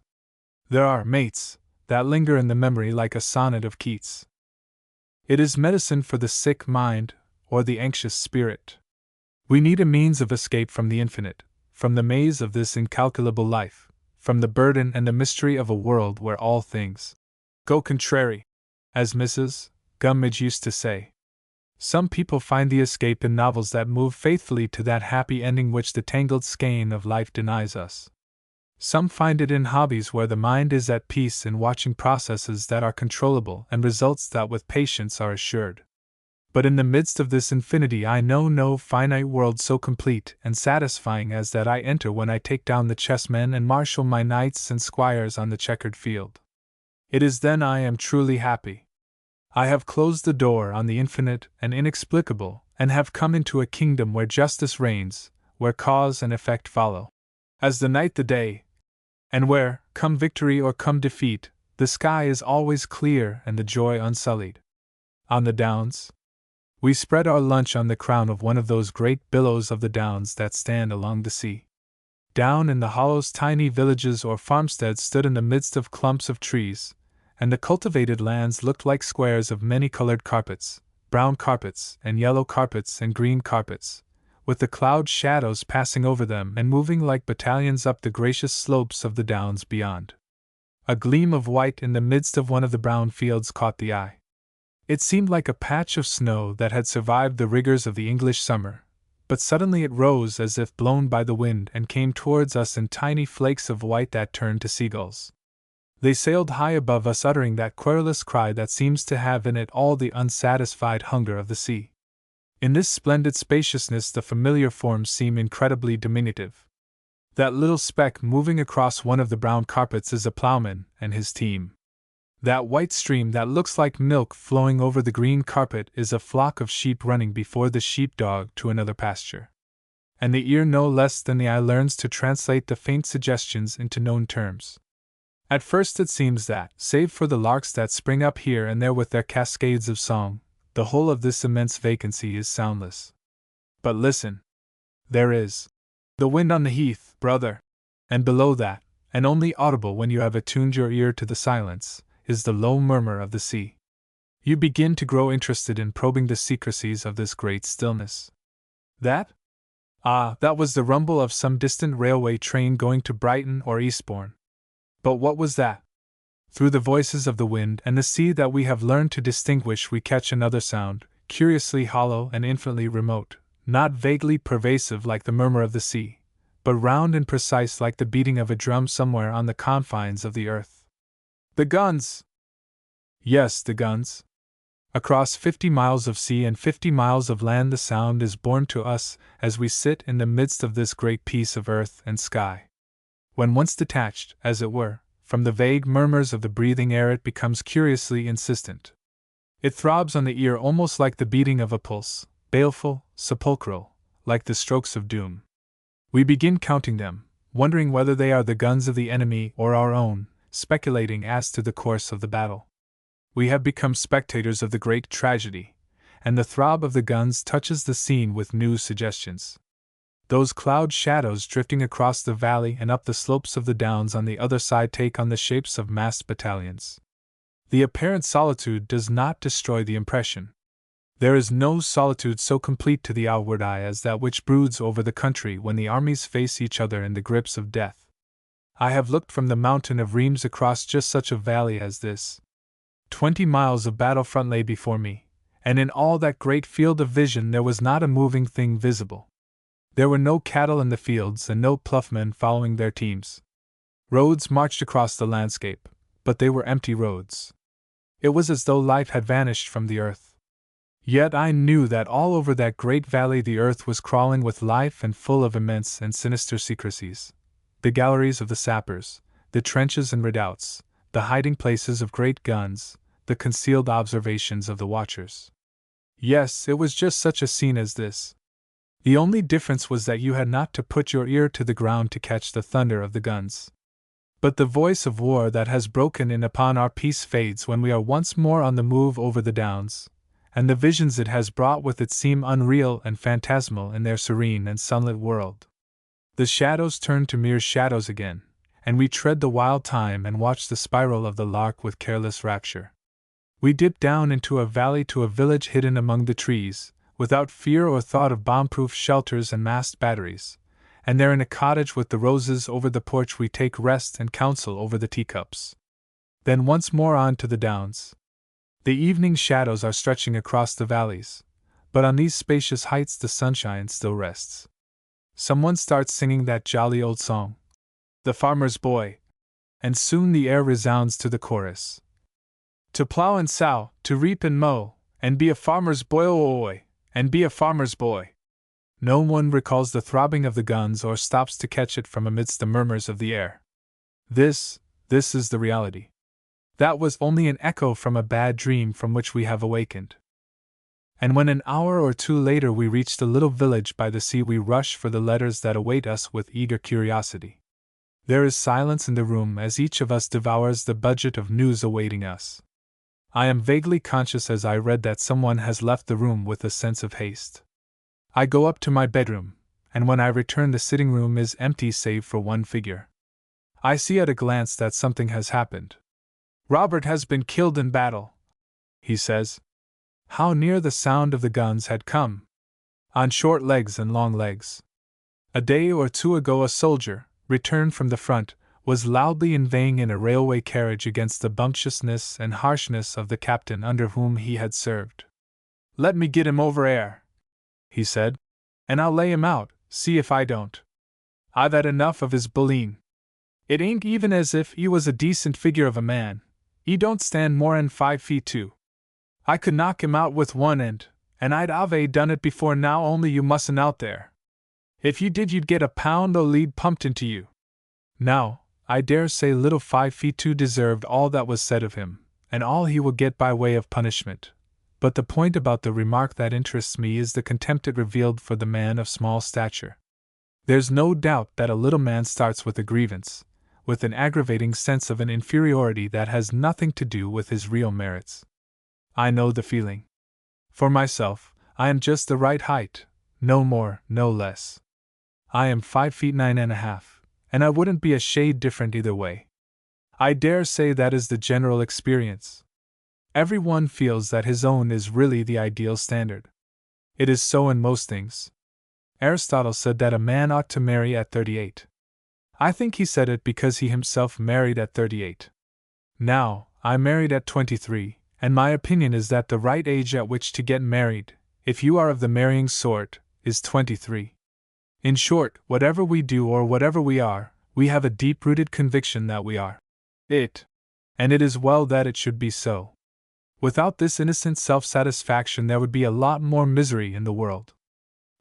There are mates that linger in the memory like a sonnet of Keats. It is medicine for the sick mind or the anxious spirit. We need a means of escape from the infinite, from the maze of this incalculable life, from the burden and the mystery of a world where all things go contrary, as Mrs. Gummidge used to say. Some people find the escape in novels that move faithfully to that happy ending which the tangled skein of life denies us. Some find it in hobbies where the mind is at peace in watching processes that are controllable and results that with patience are assured. But in the midst of this infinity I know no finite world so complete and satisfying as that I enter when I take down the chessmen and marshal my knights and squires on the checkered field. It is then I am truly happy. I have closed the door on the infinite and inexplicable, and have come into a kingdom where justice reigns, where cause and effect follow, as the night the day, and where, come victory or come defeat, the sky is always clear and the joy unsullied. On the downs, we spread our lunch on the crown of one of those great billows of the downs that stand along the sea. Down in the hollows tiny villages or farmsteads stood in the midst of clumps of trees, and the cultivated lands looked like squares of many-colored carpets, brown carpets and yellow carpets and green carpets, with the cloud shadows passing over them and moving like battalions up the gracious slopes of the downs beyond. A gleam of white in the midst of one of the brown fields caught the eye. It seemed like a patch of snow that had survived the rigors of the English summer, but suddenly it rose as if blown by the wind and came towards us in tiny flakes of white that turned to seagulls. They sailed high above us, uttering that querulous cry that seems to have in it all the unsatisfied hunger of the sea. In this splendid spaciousness the familiar forms seem incredibly diminutive. That little speck moving across one of the brown carpets is a ploughman and his team. That white stream that looks like milk flowing over the green carpet is a flock of sheep running before the sheepdog to another pasture. And the ear no less than the eye learns to translate the faint suggestions into known terms. At first it seems that, save for the larks that spring up here and there with their cascades of song, the whole of this immense vacancy is soundless. But listen. There is the wind on the heath, brother. And below that, and only audible when you have attuned your ear to the silence, is the low murmur of the sea. You begin to grow interested in probing the secrecies of this great stillness. That? Ah, that was the rumble of some distant railway train going to Brighton or Eastbourne. But what was that? Through the voices of the wind and the sea that we have learned to distinguish we catch another sound, curiously hollow and infinitely remote, not vaguely pervasive like the murmur of the sea, but round and precise like the beating of a drum somewhere on the confines of the earth. The guns! Yes, the guns. Across 50 miles of sea and 50 miles of land the sound is borne to us as we sit in the midst of this great piece of earth and sky. When once detached, as it were, from the vague murmurs of the breathing air it becomes curiously insistent. It throbs on the ear almost like the beating of a pulse, baleful, sepulchral, like the strokes of doom. We begin counting them, wondering whether they are the guns of the enemy or our own, speculating as to the course of the battle. We have become spectators of the great tragedy, and the throb of the guns touches the scene with new suggestions. Those cloud shadows drifting across the valley and up the slopes of the downs on the other side take on the shapes of massed battalions. The apparent solitude does not destroy the impression. There is no solitude so complete to the outward eye as that which broods over the country when the armies face each other in the grips of death. I have looked from the mountain of Reims across just such a valley as this. 20 miles of battlefront lay before me, and in all that great field of vision there was not a moving thing visible. There were no cattle in the fields and no ploughmen following their teams. Roads marched across the landscape, but they were empty roads. It was as though life had vanished from the earth. Yet I knew that all over that great valley the earth was crawling with life and full of immense and sinister secrecies. The galleries of the sappers, the trenches and redoubts, the hiding places of great guns, the concealed observations of the watchers. Yes, it was just such a scene as this. The only difference was that you had not to put your ear to the ground to catch the thunder of the guns. But the voice of war that has broken in upon our peace fades when we are once more on the move over the downs, and the visions it has brought with it seem unreal and phantasmal in their serene and sunlit world. The shadows turn to mere shadows again, and we tread the wild time and watch the spiral of the lark with careless rapture. We dip down into a valley to a village hidden among the trees, without fear or thought of bomb-proof shelters and masked batteries, and there in a cottage with the roses over the porch we take rest and counsel over the teacups. Then once more on to the downs. The evening shadows are stretching across the valleys, but on these spacious heights the sunshine still rests. Someone starts singing that jolly old song, The Farmer's Boy, and soon the air resounds to the chorus. To plough and sow, to reap and mow, and be a farmer's boy, oh, and be a farmer's boy. No one recalls the throbbing of the guns or stops to catch it from amidst the murmurs of the air. This is the reality. That was only an echo from a bad dream from which we have awakened. And when an hour or two later we reach the little village by the sea, we rush for the letters that await us with eager curiosity. There is silence in the room as each of us devours the budget of news awaiting us. I am vaguely conscious as I read that someone has left the room with a sense of haste. I go up to my bedroom, and when I return the sitting room is empty save for one figure. I see at a glance that something has happened. Robert has been killed in battle, he says. How near the sound of the guns had come! On short legs and long legs. A day or two ago a soldier, returned from the front, was loudly inveighing in a railway carriage against the bumptiousness and harshness of the captain under whom he had served. Let me get him over air, he said, and I'll lay him out, see if I don't. I've had enough of his bullying. It ain't even as if he was a decent figure of a man. He don't stand more'n 5 feet 2. I could knock him out with one end, and I'd have done it before now, only you mustn't out there. If you did, you'd get a pound o' lead pumped into you. Now, I dare say little 5 feet 2 deserved all that was said of him, and all he will get by way of punishment. But the point about the remark that interests me is the contempt it revealed for the man of small stature. There's no doubt that a little man starts with a grievance, with an aggravating sense of an inferiority that has nothing to do with his real merits. I know the feeling. For myself, I am just the right height, no more, no less. I am 5 feet 9 1/2, and I wouldn't be a shade different either way. I dare say that is the general experience. Everyone feels that his own is really the ideal standard. It is so in most things. Aristotle said that a man ought to marry at 38. I think he said it because he himself married at 38. Now, I married at 23, and my opinion is that the right age at which to get married, if you are of the marrying sort, is 23. In short, whatever we do or whatever we are, we have a deep-rooted conviction that we are it. And it is well that it should be so. Without this innocent self-satisfaction there would be a lot more misery in the world.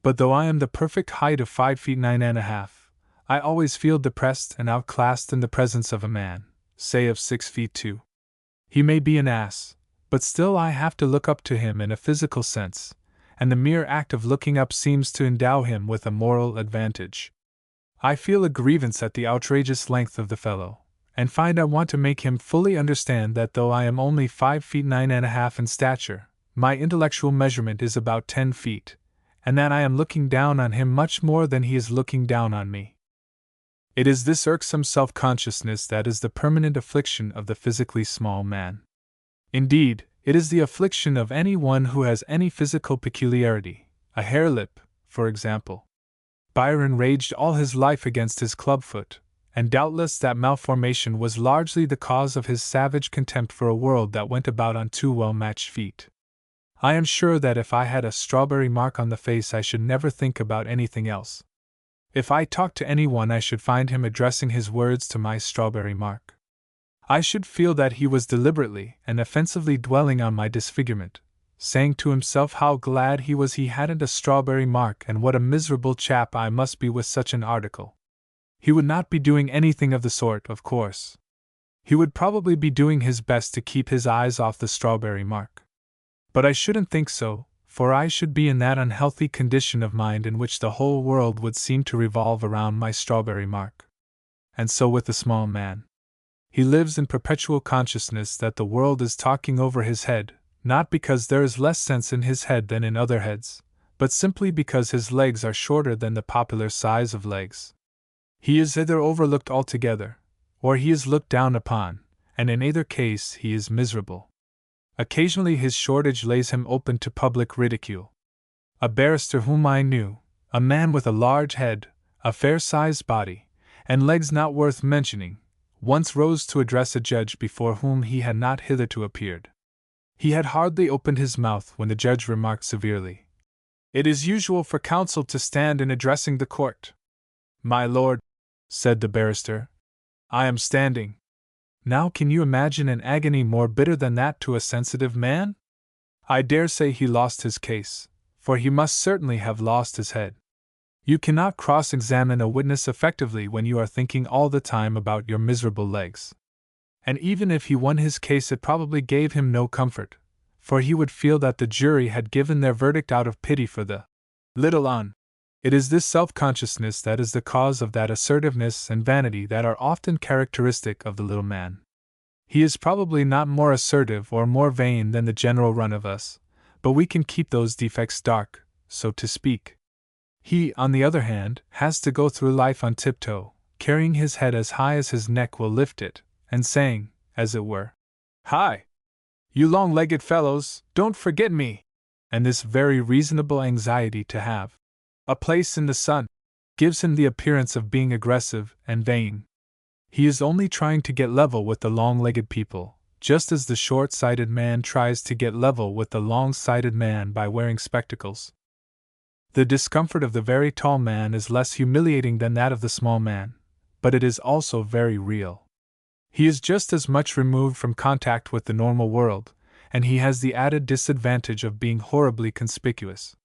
But though I am the perfect height of 5 feet 9 1/2, I always feel depressed and outclassed in the presence of a man, say of 6 feet 2. He may be an ass, but still I have to look up to him in a physical sense, and the mere act of looking up seems to endow him with a moral advantage. I feel a grievance at the outrageous length of the fellow, and find I want to make him fully understand that though I am only 5 feet 9 1/2 in stature, my intellectual measurement is about 10 feet, and that I am looking down on him much more than he is looking down on me. It is this irksome self-consciousness that is the permanent affliction of the physically small man. Indeed, it is the affliction of any one who has any physical peculiarity, a hare lip, for example. Byron raged all his life against his clubfoot, and doubtless that malformation was largely the cause of his savage contempt for a world that went about on 2 well-matched feet. I am sure that if I had a strawberry mark on the face I should never think about anything else. If I talked to anyone I should find him addressing his words to my strawberry mark. I should feel that he was deliberately and offensively dwelling on my disfigurement, saying to himself how glad he was he hadn't a strawberry mark and what a miserable chap I must be with such an article. He would not be doing anything of the sort, of course. He would probably be doing his best to keep his eyes off the strawberry mark. But I shouldn't think so, for I should be in that unhealthy condition of mind in which the whole world would seem to revolve around my strawberry mark. And so with the small man. He lives in perpetual consciousness that the world is talking over his head, not because there is less sense in his head than in other heads, but simply because his legs are shorter than the popular size of legs. He is either overlooked altogether, or he is looked down upon, and in either case he is miserable. Occasionally his shortage lays him open to public ridicule. A barrister whom I knew, a man with a large head, a fair-sized body, and legs not worth mentioning, once rose to address a judge before whom he had not hitherto appeared. He had hardly opened his mouth when the judge remarked severely, It is usual for counsel to stand in addressing the court. My lord, said the barrister, I am standing. Now can you imagine an agony more bitter than that to a sensitive man? I dare say he lost his case, for he must certainly have lost his head. You cannot cross-examine a witness effectively when you are thinking all the time about your miserable legs. And even if he won his case, it probably gave him no comfort, for he would feel that the jury had given their verdict out of pity for the little un. It is this self-consciousness that is the cause of that assertiveness and vanity that are often characteristic of the little man. He is probably not more assertive or more vain than the general run of us, but we can keep those defects dark, so to speak. He, on the other hand, has to go through life on tiptoe, carrying his head as high as his neck will lift it, and saying, as it were, "Hi! You long-legged fellows, don't forget me!" And this very reasonable anxiety to have a place in the sun gives him the appearance of being aggressive and vain. He is only trying to get level with the long-legged people, just as the short-sighted man tries to get level with the long-sighted man by wearing spectacles. The discomfort of the very tall man is less humiliating than that of the small man, but it is also very real. He is just as much removed from contact with the normal world, and he has the added disadvantage of being horribly conspicuous.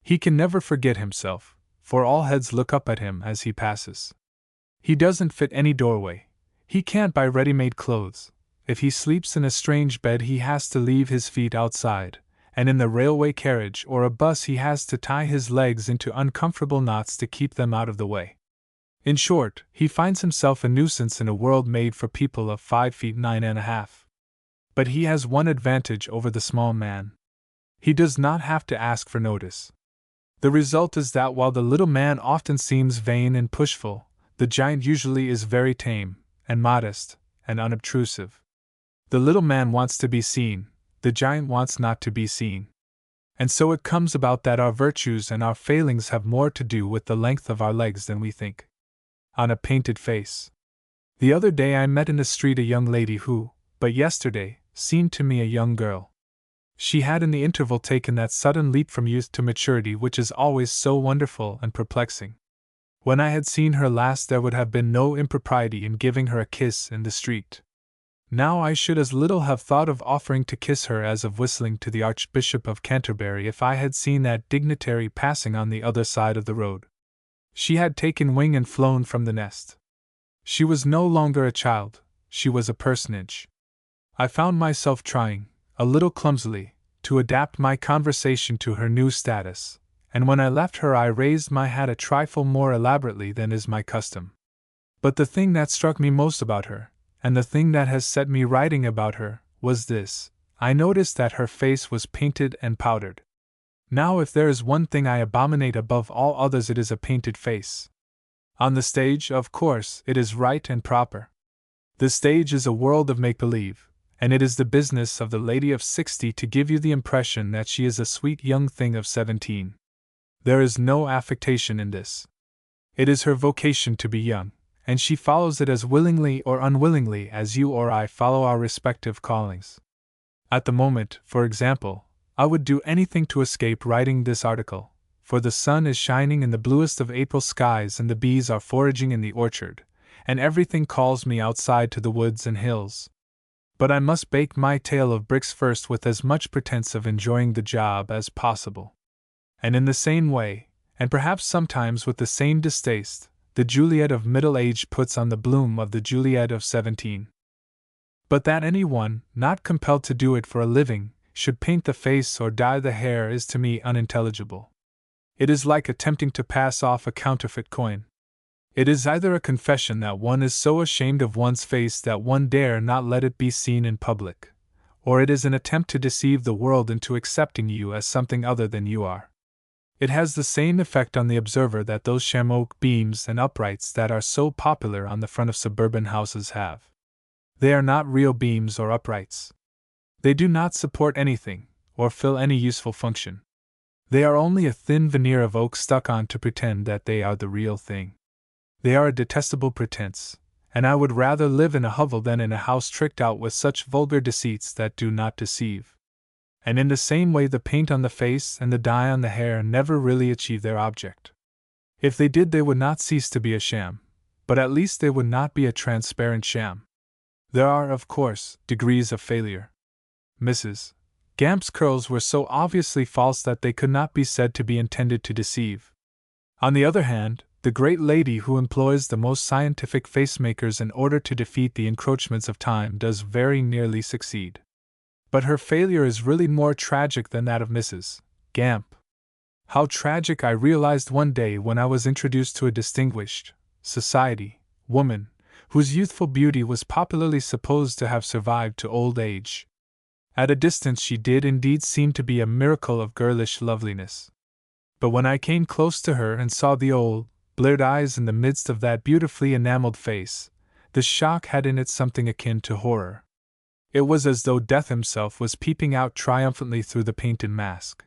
He can never forget himself, for all heads look up at him as he passes. He doesn't fit any doorway. He can't buy ready-made clothes. If he sleeps in a strange bed, he has to leave his feet outside, and in the railway carriage or a bus he has to tie his legs into uncomfortable knots to keep them out of the way. In short, he finds himself a nuisance in a world made for people of 5 feet 9 1/2. But he has one advantage over the small man. He does not have to ask for notice. The result is that while the little man often seems vain and pushful, the giant usually is very tame, and modest, and unobtrusive. The little man wants to be seen, the giant wants not to be seen. And so it comes about that our virtues and our failings have more to do with the length of our legs than we think. On a painted face. The other day I met in the street a young lady who, but yesterday, seemed to me a young girl. She had in the interval taken that sudden leap from youth to maturity which is always so wonderful and perplexing. When I had seen her last there would have been no impropriety in giving her a kiss in the street. Now I should as little have thought of offering to kiss her as of whistling to the Archbishop of Canterbury if I had seen that dignitary passing on the other side of the road. She had taken wing and flown from the nest. She was no longer a child, she was a personage. I found myself trying, a little clumsily, to adapt my conversation to her new status, and when I left her I raised my hat a trifle more elaborately than is my custom. But the thing that struck me most about her, and the thing that has set me writing about her, was this: I noticed that her face was painted and powdered. Now if there is one thing I abominate above all others it is a painted face. On the stage, of course, it is right and proper. The stage is a world of make-believe, and it is the business of the lady of 60 to give you the impression that she is a sweet young thing of 17. There is no affectation in this. It is her vocation to be young, and she follows it as willingly or unwillingly as you or I follow our respective callings. At the moment, for example, I would do anything to escape writing this article, for the sun is shining in the bluest of April skies and the bees are foraging in the orchard, and everything calls me outside to the woods and hills. But I must bake my tale of bricks first with as much pretense of enjoying the job as possible. And in the same way, and perhaps sometimes with the same distaste, the Juliet of middle age puts on the bloom of the Juliet of 17. But that any one, not compelled to do it for a living, should paint the face or dye the hair is to me unintelligible. It is like attempting to pass off a counterfeit coin. It is either a confession that one is so ashamed of one's face that one dare not let it be seen in public, or it is an attempt to deceive the world into accepting you as something other than you are. It has the same effect on the observer that those chamois beams and uprights that are so popular on the front of suburban houses have. They are not real beams or uprights. They do not support anything, or fill any useful function. They are only a thin veneer of oak stuck on to pretend that they are the real thing. They are a detestable pretense, and I would rather live in a hovel than in a house tricked out with such vulgar deceits that do not deceive. And in the same way the paint on the face and the dye on the hair never really achieve their object. If they did, they would not cease to be a sham, but at least they would not be a transparent sham. There are, of course, degrees of failure. Mrs. Gamp's curls were so obviously false that they could not be said to be intended to deceive. On the other hand, the great lady who employs the most scientific facemakers in order to defeat the encroachments of time does very nearly succeed. But her failure is really more tragic than that of Mrs. Gamp. How tragic I realized one day when I was introduced to a distinguished society woman whose youthful beauty was popularly supposed to have survived to old age. At a distance she did indeed seem to be a miracle of girlish loveliness. But when I came close to her and saw the old, bleared eyes in the midst of that beautifully enameled face, the shock had in it something akin to horror. It was as though Death himself was peeping out triumphantly through the painted mask.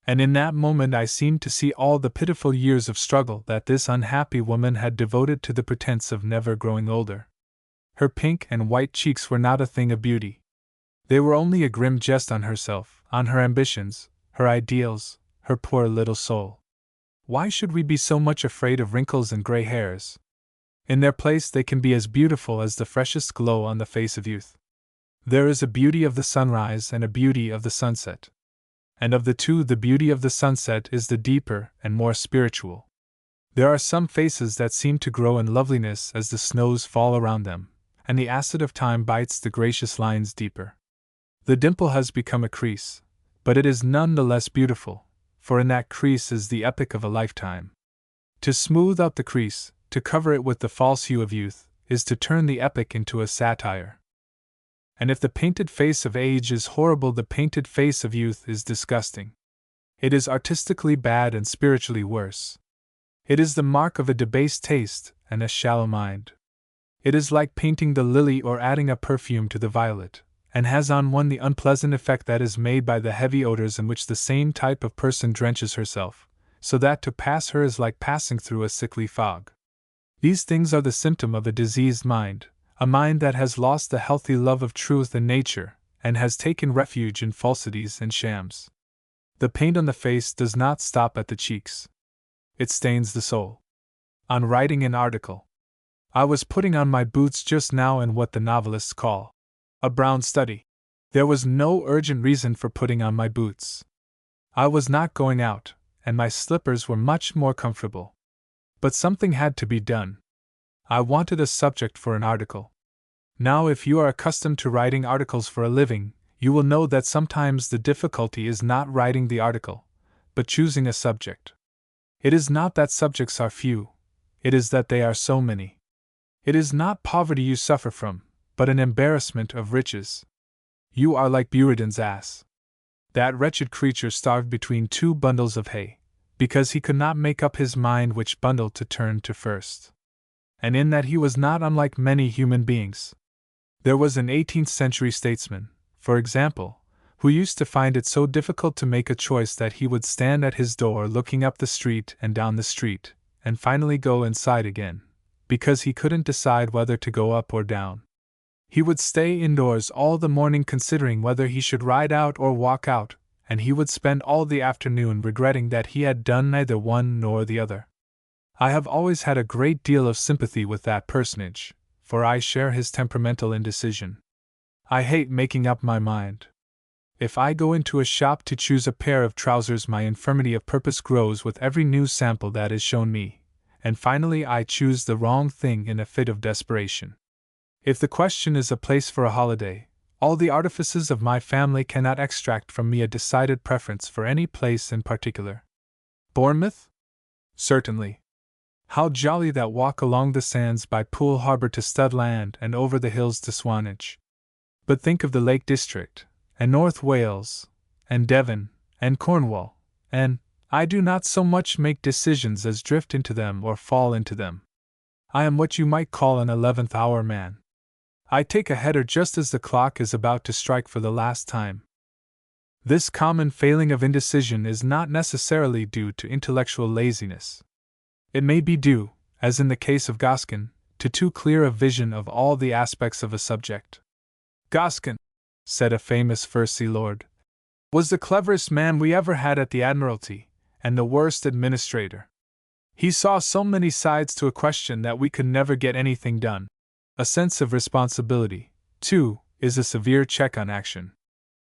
And in that moment I seemed to see all the pitiful years of struggle that this unhappy woman had devoted to the pretense of never growing older. Her pink and white cheeks were not a thing of beauty. They were only a grim jest on herself, on her ambitions, her ideals, her poor little soul. Why should we be so much afraid of wrinkles and gray hairs? In their place they can be as beautiful as the freshest glow on the face of youth. There is a beauty of the sunrise and a beauty of the sunset. And of the two, the beauty of the sunset is the deeper and more spiritual. There are some faces that seem to grow in loveliness as the snows fall around them, and the acid of time bites the gracious lines deeper. The dimple has become a crease, but it is none the less beautiful, for in that crease is the epic of a lifetime. To smooth out the crease, to cover it with the false hue of youth, is to turn the epic into a satire. And if the painted face of age is horrible, the painted face of youth is disgusting. It is artistically bad and spiritually worse. It is the mark of a debased taste and a shallow mind. It is like painting the lily or adding a perfume to the violet, and has on one the unpleasant effect that is made by the heavy odors in which the same type of person drenches herself, so that to pass her is like passing through a sickly fog. These things are the symptom of a diseased mind, a mind that has lost the healthy love of truth and nature, and has taken refuge in falsities and shams. The paint on the face does not stop at the cheeks. It stains the soul. On writing an article. I was putting on my boots just now in what the novelists call a brown study. There was no urgent reason for putting on my boots. I was not going out, and my slippers were much more comfortable. But something had to be done. I wanted a subject for an article. Now, if you are accustomed to writing articles for a living, you will know that sometimes the difficulty is not writing the article, but choosing a subject. It is not that subjects are few, it is that they are so many. It is not poverty you suffer from, but an embarrassment of riches. You are like Buridan's ass. That wretched creature starved between two bundles of hay, because he could not make up his mind which bundle to turn to first. And in that he was not unlike many human beings. There was an 18th century statesman, for example, who used to find it so difficult to make a choice that he would stand at his door looking up the street and down the street, and finally go inside again, because he couldn't decide whether to go up or down. He would stay indoors all the morning considering whether he should ride out or walk out, and he would spend all the afternoon regretting that he had done neither one nor the other. I have always had a great deal of sympathy with that personage, for I share his temperamental indecision. I hate making up my mind. If I go into a shop to choose a pair of trousers, my infirmity of purpose grows with every new sample that is shown me, and finally I choose the wrong thing in a fit of desperation. If the question is a place for a holiday, all the artifices of my family cannot extract from me a decided preference for any place in particular. Bournemouth? Certainly. How jolly that walk along the sands by Poole Harbour to Studland and over the hills to Swanage. But think of the Lake District, and North Wales, and Devon, and Cornwall, and I do not so much make decisions as drift into them or fall into them. I am what you might call an 11th hour man. I take a header just as the clock is about to strike for the last time. This common failing of indecision is not necessarily due to intellectual laziness. It may be due, as in the case of Goskin, to too clear a vision of all the aspects of a subject. Goskin, said a famous First Sea Lord, Was the cleverest man we ever had at the Admiralty, and the worst administrator. He saw so many sides to a question that we could never get anything done. A sense of responsibility, too, is a severe check on action.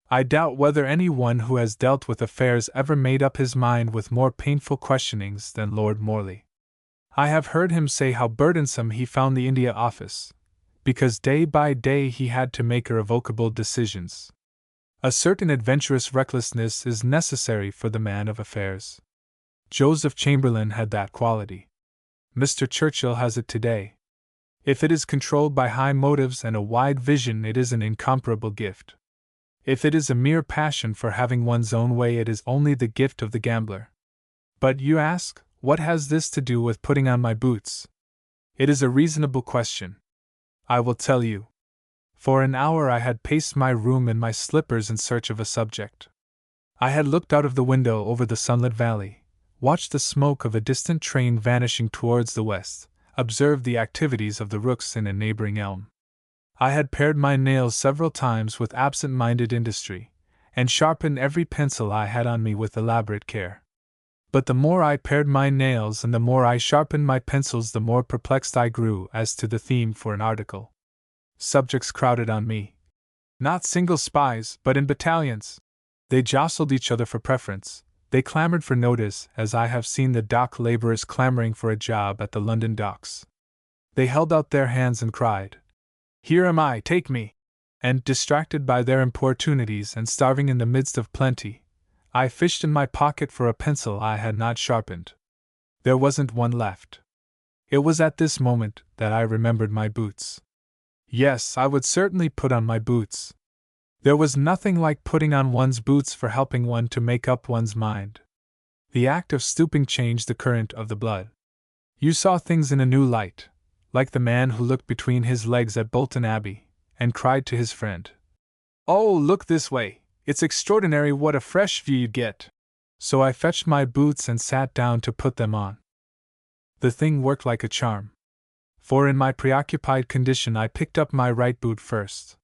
I doubt whether anyone who has dealt with affairs ever made up his mind with more painful questionings than Lord Morley. I have heard him say how burdensome he found the India Office, because day by day he had to make irrevocable decisions. A certain adventurous recklessness is necessary for the man of affairs. Joseph Chamberlain had that quality. Mr. Churchill has it today. If it is controlled by high motives and a wide vision, it is an incomparable gift. If it is a mere passion for having one's own way, it is only the gift of the gambler. But you ask, what has this to do with putting on my boots? It is a reasonable question. I will tell you. For an hour I had paced my room in my slippers in search of a subject. I had looked out of the window over the sunlit valley, watched the smoke of a distant train vanishing towards the west, observed the activities of the rooks in a neighboring elm. I had pared my nails several times with absent-minded industry, and sharpened every pencil I had on me with elaborate care. But the more I pared my nails and the more I sharpened my pencils, the more perplexed I grew as to the theme for an article. Subjects crowded on me. Not single spies, but in battalions. They jostled each other for preference. They clamored for notice, as I have seen the dock laborers clamoring for a job at the London docks. They held out their hands and cried, "Here am I, take me!" And, distracted by their importunities and starving in the midst of plenty, I fished in my pocket for a pencil I had not sharpened. There wasn't one left. It was at this moment that I remembered my boots. Yes, I would certainly put on my boots. There was nothing like putting on one's boots for helping one to make up one's mind. The act of stooping changed the current of the blood. You saw things in a new light, like the man who looked between his legs at Bolton Abbey, and cried to his friend, "Oh, look this way, it's extraordinary what a fresh view you get." So I fetched my boots and sat down to put them on. The thing worked like a charm. For in my preoccupied condition I picked up my right boot first.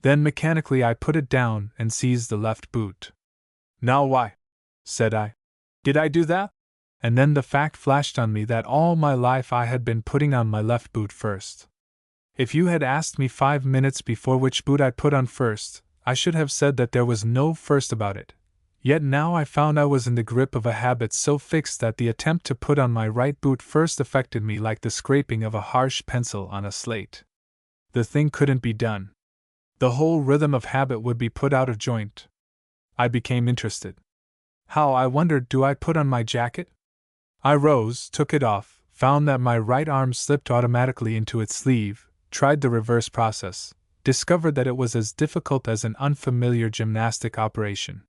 Then mechanically I put it down and seized the left boot. "Now why," said I, "did I do that?" And then the fact flashed on me that all my life I had been putting on my left boot first. If you had asked me 5 minutes before which boot I put on first, I should have said that there was no first about it. Yet now I found I was in the grip of a habit so fixed that the attempt to put on my right boot first affected me like the scraping of a harsh pencil on a slate. The thing couldn't be done. The whole rhythm of habit would be put out of joint. I became interested. How, I wondered, do I put on my jacket? I rose, took it off, found that my right arm slipped automatically into its sleeve, tried the reverse process, discovered that it was as difficult as an unfamiliar gymnastic operation.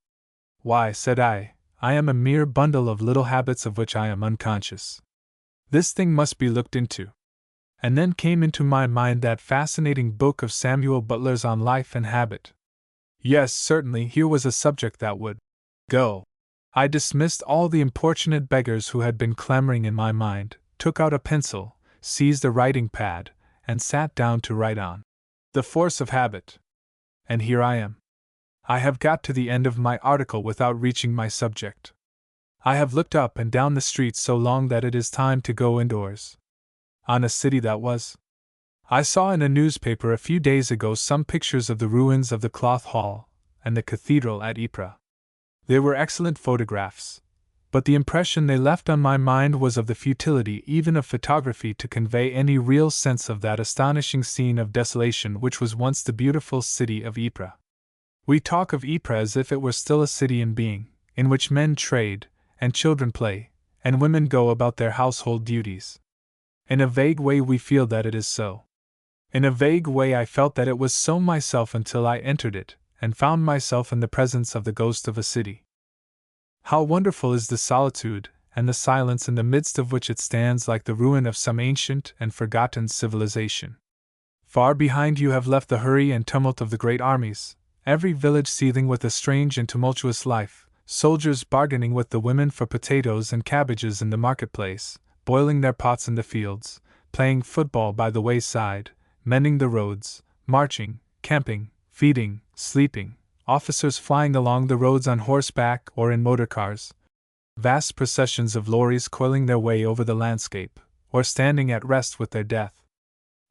"Why," said I am a mere bundle of little habits of which I am unconscious. This thing must be looked into. And then came into my mind that fascinating book of Samuel Butler's On Life and Habit. Yes, certainly, here was a subject that would go. I dismissed all the importunate beggars who had been clamoring in my mind, took out a pencil, seized a writing pad, and sat down to write on the force of habit. And here I am. I have got to the end of my article without reaching my subject. I have looked up and down the street so long that it is time to go indoors. On a city that was. I saw in a newspaper a few days ago some pictures of the ruins of the Cloth Hall and the cathedral at Ypres. They were excellent photographs, but the impression they left on my mind was of the futility even of photography to convey any real sense of that astonishing scene of desolation which was once the beautiful city of Ypres. We talk of Ypres as if it were still a city in being, in which men trade, and children play, and women go about their household duties. In a vague way we feel that it is so. In a vague way I felt that it was so myself until I entered it, and found myself in the presence of the ghost of a city. How wonderful is the solitude, and the silence in the midst of which it stands like the ruin of some ancient and forgotten civilization. Far behind you have left the hurry and tumult of the great armies, every village seething with a strange and tumultuous life, soldiers bargaining with the women for potatoes and cabbages in the marketplace, boiling their pots in the fields, playing football by the wayside, mending the roads, marching, camping, feeding, sleeping, officers flying along the roads on horseback or in motor cars, vast processions of lorries coiling their way over the landscape, or standing at rest with their death,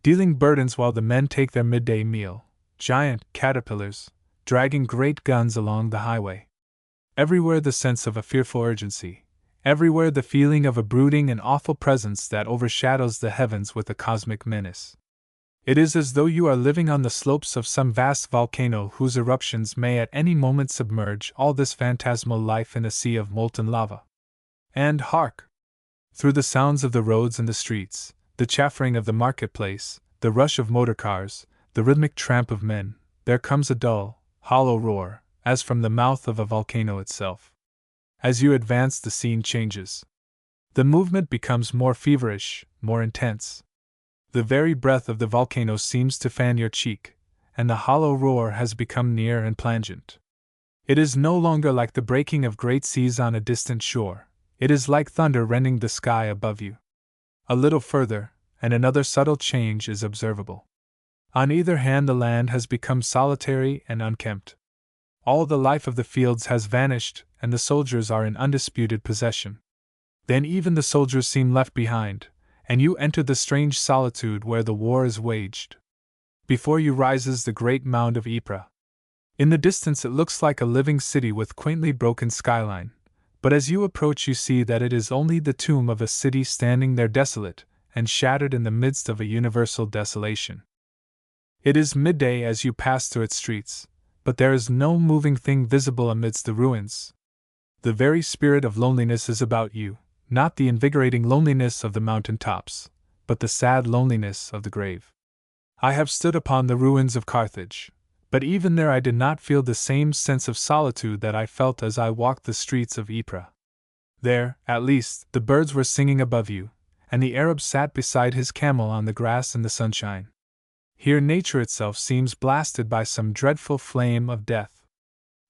dealing burdens while the men take their midday meal, giant caterpillars, dragging great guns along the highway. Everywhere the sense of a fearful urgency, everywhere the feeling of a brooding and awful presence that overshadows the heavens with a cosmic menace. It is as though you are living on the slopes of some vast volcano whose eruptions may at any moment submerge all this phantasmal life in a sea of molten lava. And hark! Through the sounds of the roads and the streets, the chaffering of the marketplace, the rush of motor cars, the rhythmic tramp of men, there comes a dull, hollow roar, as from the mouth of a volcano itself. As you advance, the scene changes. The movement becomes more feverish, more intense. The very breath of the volcano seems to fan your cheek, and the hollow roar has become near and plangent. It is no longer like the breaking of great seas on a distant shore, it is like thunder rending the sky above you. A little further, and another subtle change is observable. On either hand, the land has become solitary and unkempt. All the life of the fields has vanished, and the soldiers are in undisputed possession. Then even the soldiers seem left behind, and you enter the strange solitude where the war is waged. Before you rises the great mound of Ypres. In the distance it looks like a living city with quaintly broken skyline, but as you approach you see that it is only the tomb of a city standing there desolate and shattered in the midst of a universal desolation. It is midday as you pass through its streets, but there is no moving thing visible amidst the ruins. The very spirit of loneliness is about you, not the invigorating loneliness of the mountain tops, but the sad loneliness of the grave. I have stood upon the ruins of Carthage, but even there I did not feel the same sense of solitude that I felt as I walked the streets of Ypres. There, at least, the birds were singing above you, and the Arab sat beside his camel on the grass in the sunshine. Here nature itself seems blasted by some dreadful flame of death.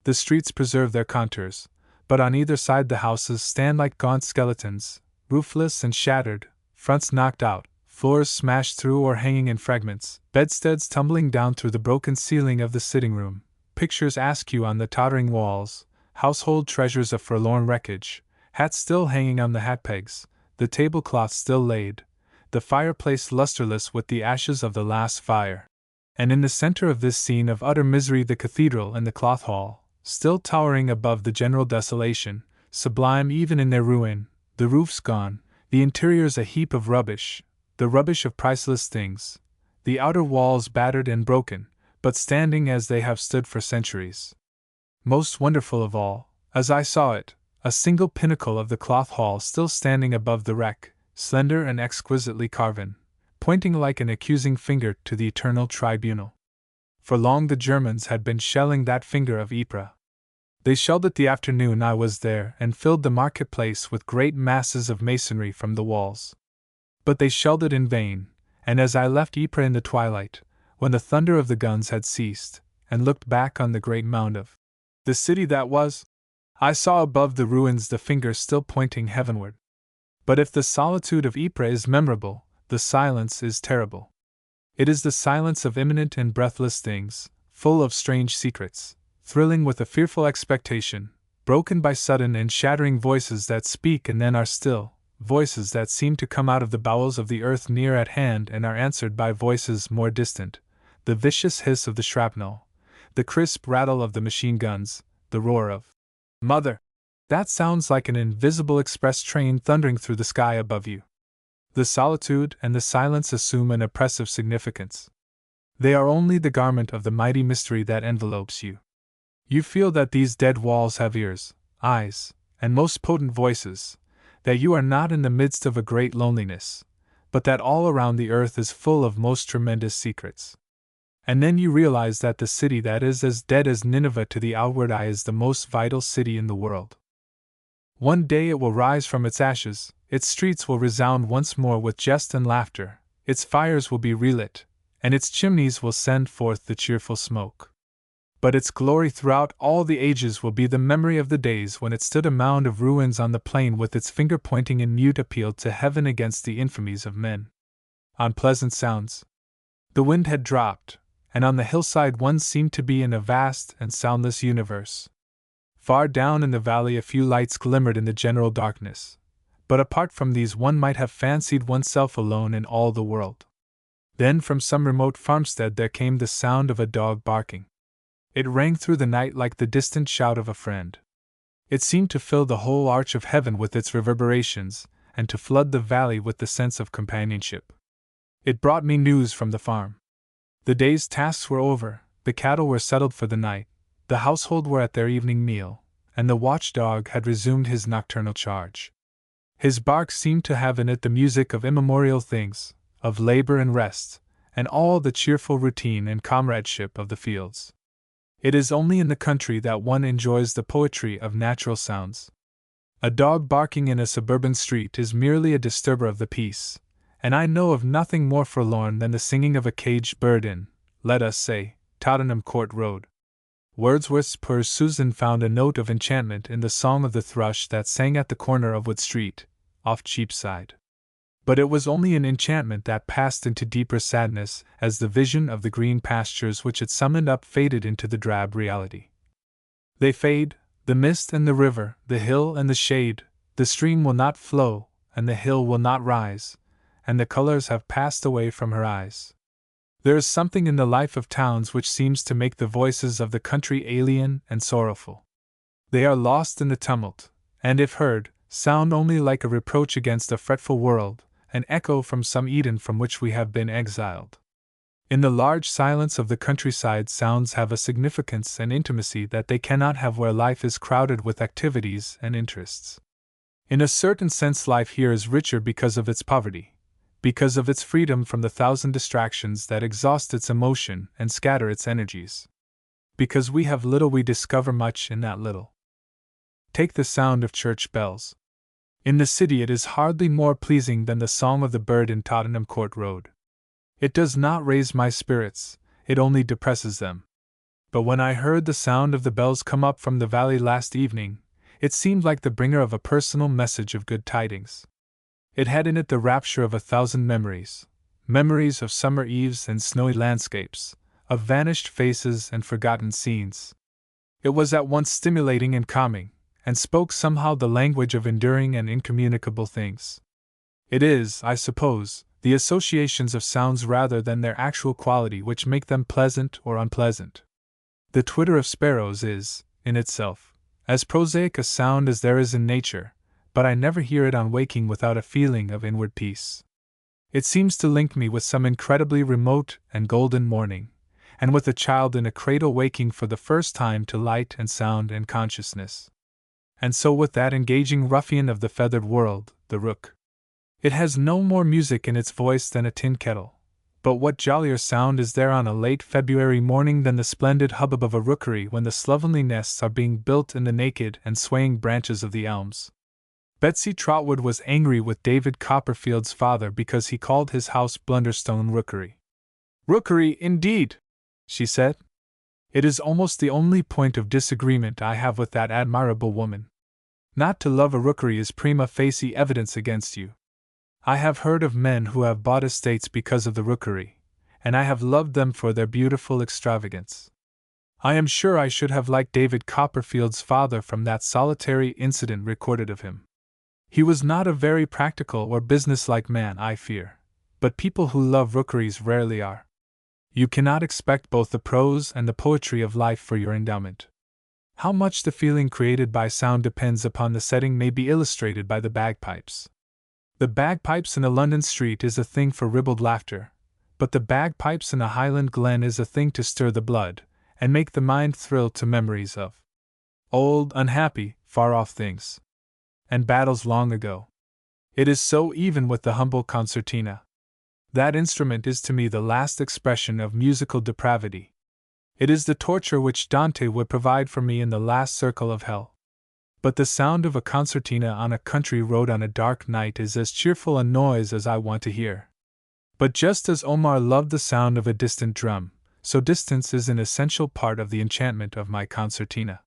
The streets preserve their contours, but on either side the houses stand like gaunt skeletons, roofless and shattered, fronts knocked out, floors smashed through or hanging in fragments, bedsteads tumbling down through the broken ceiling of the sitting room, pictures askew on the tottering walls, household treasures of forlorn wreckage, hats still hanging on the hat pegs, the tablecloth still laid, the fireplace lusterless with the ashes of the last fire. And in the center of this scene of utter misery the cathedral and the cloth hall, still towering above the general desolation, sublime even in their ruin, the roofs gone, the interiors a heap of rubbish, the rubbish of priceless things, the outer walls battered and broken, but standing as they have stood for centuries. Most wonderful of all, as I saw it, a single pinnacle of the cloth hall still standing above the wreck, slender and exquisitely carven, pointing like an accusing finger to the eternal tribunal. For long the Germans had been shelling that finger of Ypres. They shelled it the afternoon I was there and filled the marketplace with great masses of masonry from the walls. But they shelled it in vain, and as I left Ypres in the twilight, when the thunder of the guns had ceased, and looked back on the great mound of the city that was, I saw above the ruins the finger still pointing heavenward. But if the solitude of Ypres is memorable, the silence is terrible. It is the silence of imminent and breathless things, full of strange secrets, thrilling with a fearful expectation, broken by sudden and shattering voices that speak and then are still, voices that seem to come out of the bowels of the earth near at hand and are answered by voices more distant, the vicious hiss of the shrapnel, the crisp rattle of the machine guns, the roar of "Mother!" That sounds like an invisible express train thundering through the sky above you. The solitude and the silence assume an oppressive significance. They are only the garment of the mighty mystery that envelopes you. You feel that these dead walls have ears, eyes, and most potent voices, that you are not in the midst of a great loneliness, but that all around the earth is full of most tremendous secrets. And then you realize that the city that is as dead as Nineveh to the outward eye is the most vital city in the world. One day it will rise from its ashes, its streets will resound once more with jest and laughter, its fires will be relit, and its chimneys will send forth the cheerful smoke. But its glory throughout all the ages will be the memory of the days when it stood a mound of ruins on the plain with its finger pointing in mute appeal to heaven against the infamies of men. Unpleasant sounds. The wind had dropped, and on the hillside one seemed to be in a vast and soundless universe. Far down in the valley a few lights glimmered in the general darkness, but apart from these one might have fancied oneself alone in all the world. Then from some remote farmstead there came the sound of a dog barking. It rang through the night like the distant shout of a friend. It seemed to fill the whole arch of heaven with its reverberations, and to flood the valley with the sense of companionship. It brought me news from the farm. The day's tasks were over, the cattle were settled for the night, the household were at their evening meal, and the watchdog had resumed his nocturnal charge. His bark seemed to have in it the music of immemorial things, of labor and rest, and all the cheerful routine and comradeship of the fields. It is only in the country that one enjoys the poetry of natural sounds. A dog barking in a suburban street is merely a disturber of the peace, and I know of nothing more forlorn than the singing of a caged bird in, let us say, Tottenham Court Road. Wordsworth's Poor Susan found a note of enchantment in the song of the thrush that sang at the corner of Wood Street, off Cheapside. But it was only an enchantment that passed into deeper sadness as the vision of the green pastures which it summoned up faded into the drab reality. They fade, the mist and the river, the hill and the shade, the stream will not flow, and the hill will not rise, and the colors have passed away from her eyes. There is something in the life of towns which seems to make the voices of the country alien and sorrowful. They are lost in the tumult, and if heard, sound only like a reproach against a fretful world, an echo from some Eden from which we have been exiled. In the large silence of the countryside sounds have a significance and intimacy that they cannot have where life is crowded with activities and interests. In a certain sense life here is richer because of its poverty, because of its freedom from the thousand distractions that exhaust its emotion and scatter its energies. Because we have little we discover much in that little. Take the sound of church bells. In the city it is hardly more pleasing than the song of the bird in Tottenham Court Road. It does not raise my spirits, it only depresses them. But when I heard the sound of the bells come up from the valley last evening, it seemed like the bringer of a personal message of good tidings. It had in it the rapture of 1,000 memories, memories of summer eves and snowy landscapes, of vanished faces and forgotten scenes. It was at once stimulating and calming, and spoke somehow the language of enduring and incommunicable things. It is, I suppose, the associations of sounds rather than their actual quality which make them pleasant or unpleasant. The twitter of sparrows is, in itself, as prosaic a sound as there is in nature, but I never hear it on waking without a feeling of inward peace. It seems to link me with some incredibly remote and golden morning, and with a child in a cradle waking for the first time to light and sound and consciousness. And so with that engaging ruffian of the feathered world, the rook. It has no more music in its voice than a tin kettle, but what jollier sound is there on a late February morning than the splendid hubbub of a rookery when the slovenly nests are being built in the naked and swaying branches of the elms? Betsy Trotwood was angry with David Copperfield's father because he called his house Blunderstone Rookery. "Rookery, indeed!" she said. "It is almost the only point of disagreement I have with that admirable woman. Not to love a rookery is prima facie evidence against you. I have heard of men who have bought estates because of the rookery, and I have loved them for their beautiful extravagance. I am sure I should have liked David Copperfield's father from that solitary incident recorded of him. He was not a very practical or businesslike man, I fear, but people who love rookeries rarely are. You cannot expect both the prose and the poetry of life for your endowment. How much the feeling created by sound depends upon the setting may be illustrated by the bagpipes. The bagpipes in a London street is a thing for ribald laughter, but the bagpipes in a Highland glen is a thing to stir the blood, and make the mind thrill to memories of old, unhappy, far-off things, and battles long ago. It is so even with the humble concertina. That instrument is to me the last expression of musical depravity. It is the torture which Dante would provide for me in the last circle of hell. But the sound of a concertina on a country road on a dark night is as cheerful a noise as I want to hear. But just as Omar loved the sound of a distant drum, so distance is an essential part of the enchantment of my concertina.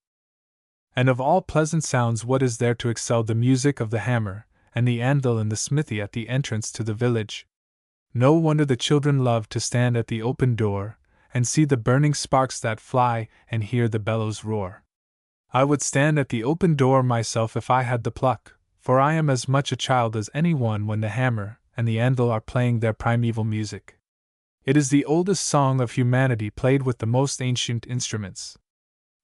And of all pleasant sounds, what is there to excel the music of the hammer and the anvil in the smithy at the entrance to the village? No wonder the children love to stand at the open door and see the burning sparks that fly, and hear the bellows roar. I would stand at the open door myself if I had the pluck, for I am as much a child as anyone when the hammer and the anvil are playing their primeval music. It is the oldest song of humanity played with the most ancient instruments.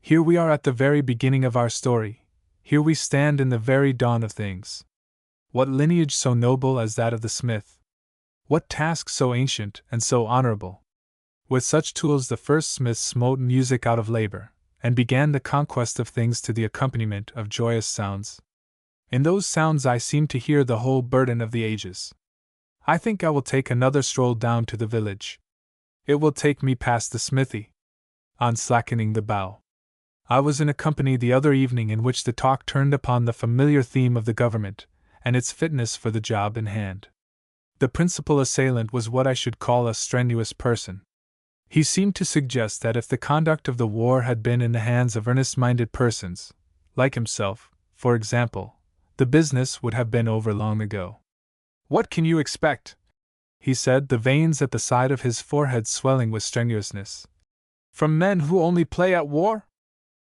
Here we are at the very beginning of our story. Here we stand in the very dawn of things. What lineage so noble as that of the smith? What task so ancient and so honorable? With such tools the first smiths smote music out of labor, and began the conquest of things to the accompaniment of joyous sounds. In those sounds I seem to hear the whole burden of the ages. I think I will take another stroll down to the village. It will take me past the smithy. On slackening the bow. I was in a company the other evening in which the talk turned upon the familiar theme of the government, and its fitness for the job in hand. The principal assailant was what I should call a strenuous person. He seemed to suggest that if the conduct of the war had been in the hands of earnest-minded persons, like himself, for example, the business would have been over long ago. "What can you expect?" he said, the veins at the side of his forehead swelling with strenuousness. "From men who only play at war?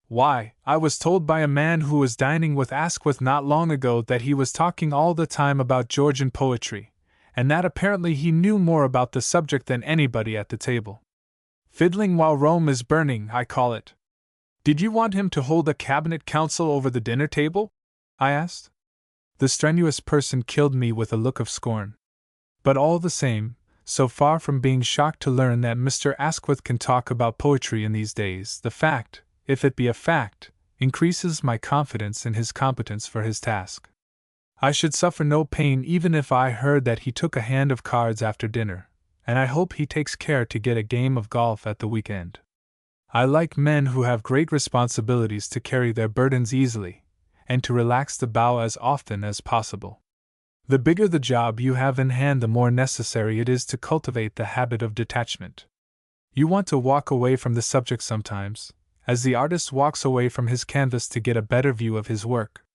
Why, I was told by a man who was dining with Asquith not long ago that he was talking all the time about Georgian poetry, and that apparently he knew more about the subject than anybody at the table. Fiddling while Rome is burning, I call it. Did you want him to hold a cabinet council over the dinner table?" I asked. The strenuous person killed me with a look of scorn. But all the same, so far from being shocked to learn that Mr. Asquith can talk about poetry in these days, the fact, if it be a fact, increases my confidence in his competence for his task. I should suffer no pain even if I heard that he took a hand of cards after dinner, and I hope he takes care to get a game of golf at the weekend. I like men who have great responsibilities to carry their burdens easily, and to relax the bow as often as possible. The bigger the job you have in hand, the more necessary it is to cultivate the habit of detachment. You want to walk away from the subject sometimes, as the artist walks away from his canvas to get a better view of his work.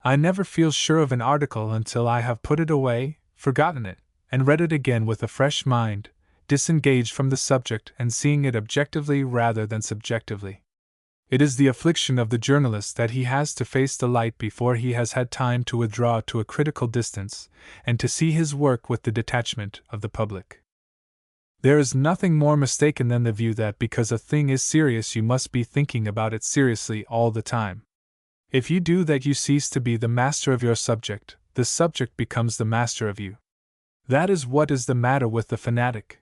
I never feel sure of an article until I have put it away, forgotten it, and read it again with a fresh mind, disengaged from the subject and seeing it objectively rather than subjectively. It is the affliction of the journalist that he has to face the light before he has had time to withdraw to a critical distance, and to see his work with the detachment of the public. There is nothing more mistaken than the view that because a thing is serious you must be thinking about it seriously all the time. If you do that, you cease to be the master of your subject, the subject becomes the master of you. That is what is the matter with the fanatic.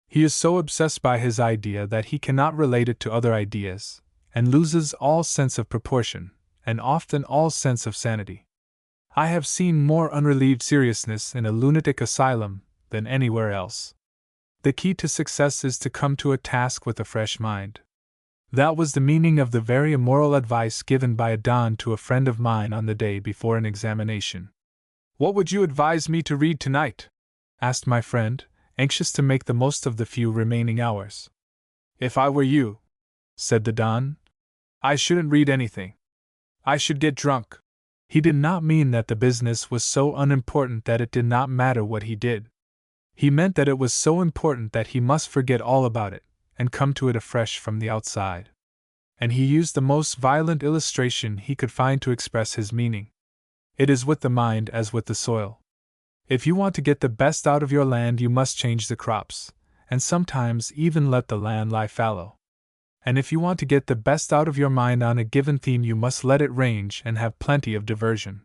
He is so obsessed by his idea that he cannot relate it to other ideas, and loses all sense of proportion, and often all sense of sanity. I have seen more unrelieved seriousness in a lunatic asylum than anywhere else. The key to success is to come to a task with a fresh mind. That was the meaning of the very immoral advice given by a don to a friend of mine on the day before an examination. "What would you advise me to read tonight?" asked my friend, anxious to make the most of the few remaining hours. "If I were you," said the don, "I shouldn't read anything. I should get drunk." He did not mean that the business was so unimportant that it did not matter what he did. He meant that it was so important that he must forget all about it, and come to it afresh from the outside. And he used the most violent illustration he could find to express his meaning. It is with the mind as with the soil. If you want to get the best out of your land, you must change the crops, and sometimes even let the land lie fallow. And if you want to get the best out of your mind on a given theme, you must let it range and have plenty of diversion.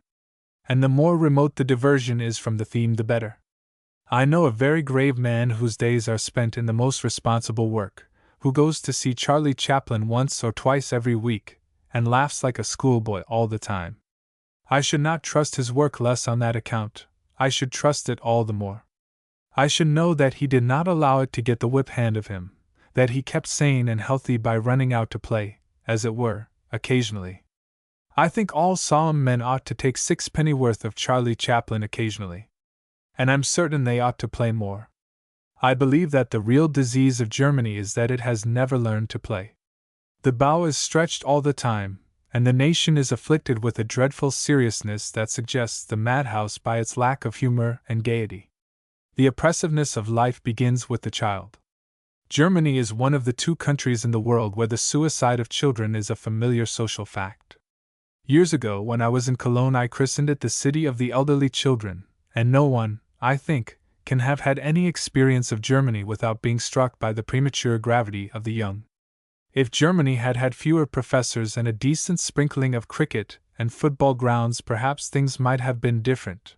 And the more remote the diversion is from the theme, the better. I know a very grave man whose days are spent in the most responsible work, who goes to see Charlie Chaplin once or twice every week, and laughs like a schoolboy all the time. I should not trust his work less on that account. I should trust it all the more. I should know that he did not allow it to get the whip hand of him, that he kept sane and healthy by running out to play, as it were, occasionally. I think all solemn men ought to take sixpennyworth of Charlie Chaplin occasionally. And I'm certain they ought to play more. I believe that the real disease of Germany is that it has never learned to play. The bow is stretched all the time, and the nation is afflicted with a dreadful seriousness that suggests the madhouse by its lack of humor and gaiety. The oppressiveness of life begins with the child. Germany is one of the 2 countries in the world where the suicide of children is a familiar social fact. Years ago, when I was in Cologne, I christened it the city of the elderly children, and no one, I think, can have had any experience of Germany without being struck by the premature gravity of the young. If Germany had had fewer professors and a decent sprinkling of cricket and football grounds, perhaps things might have been different.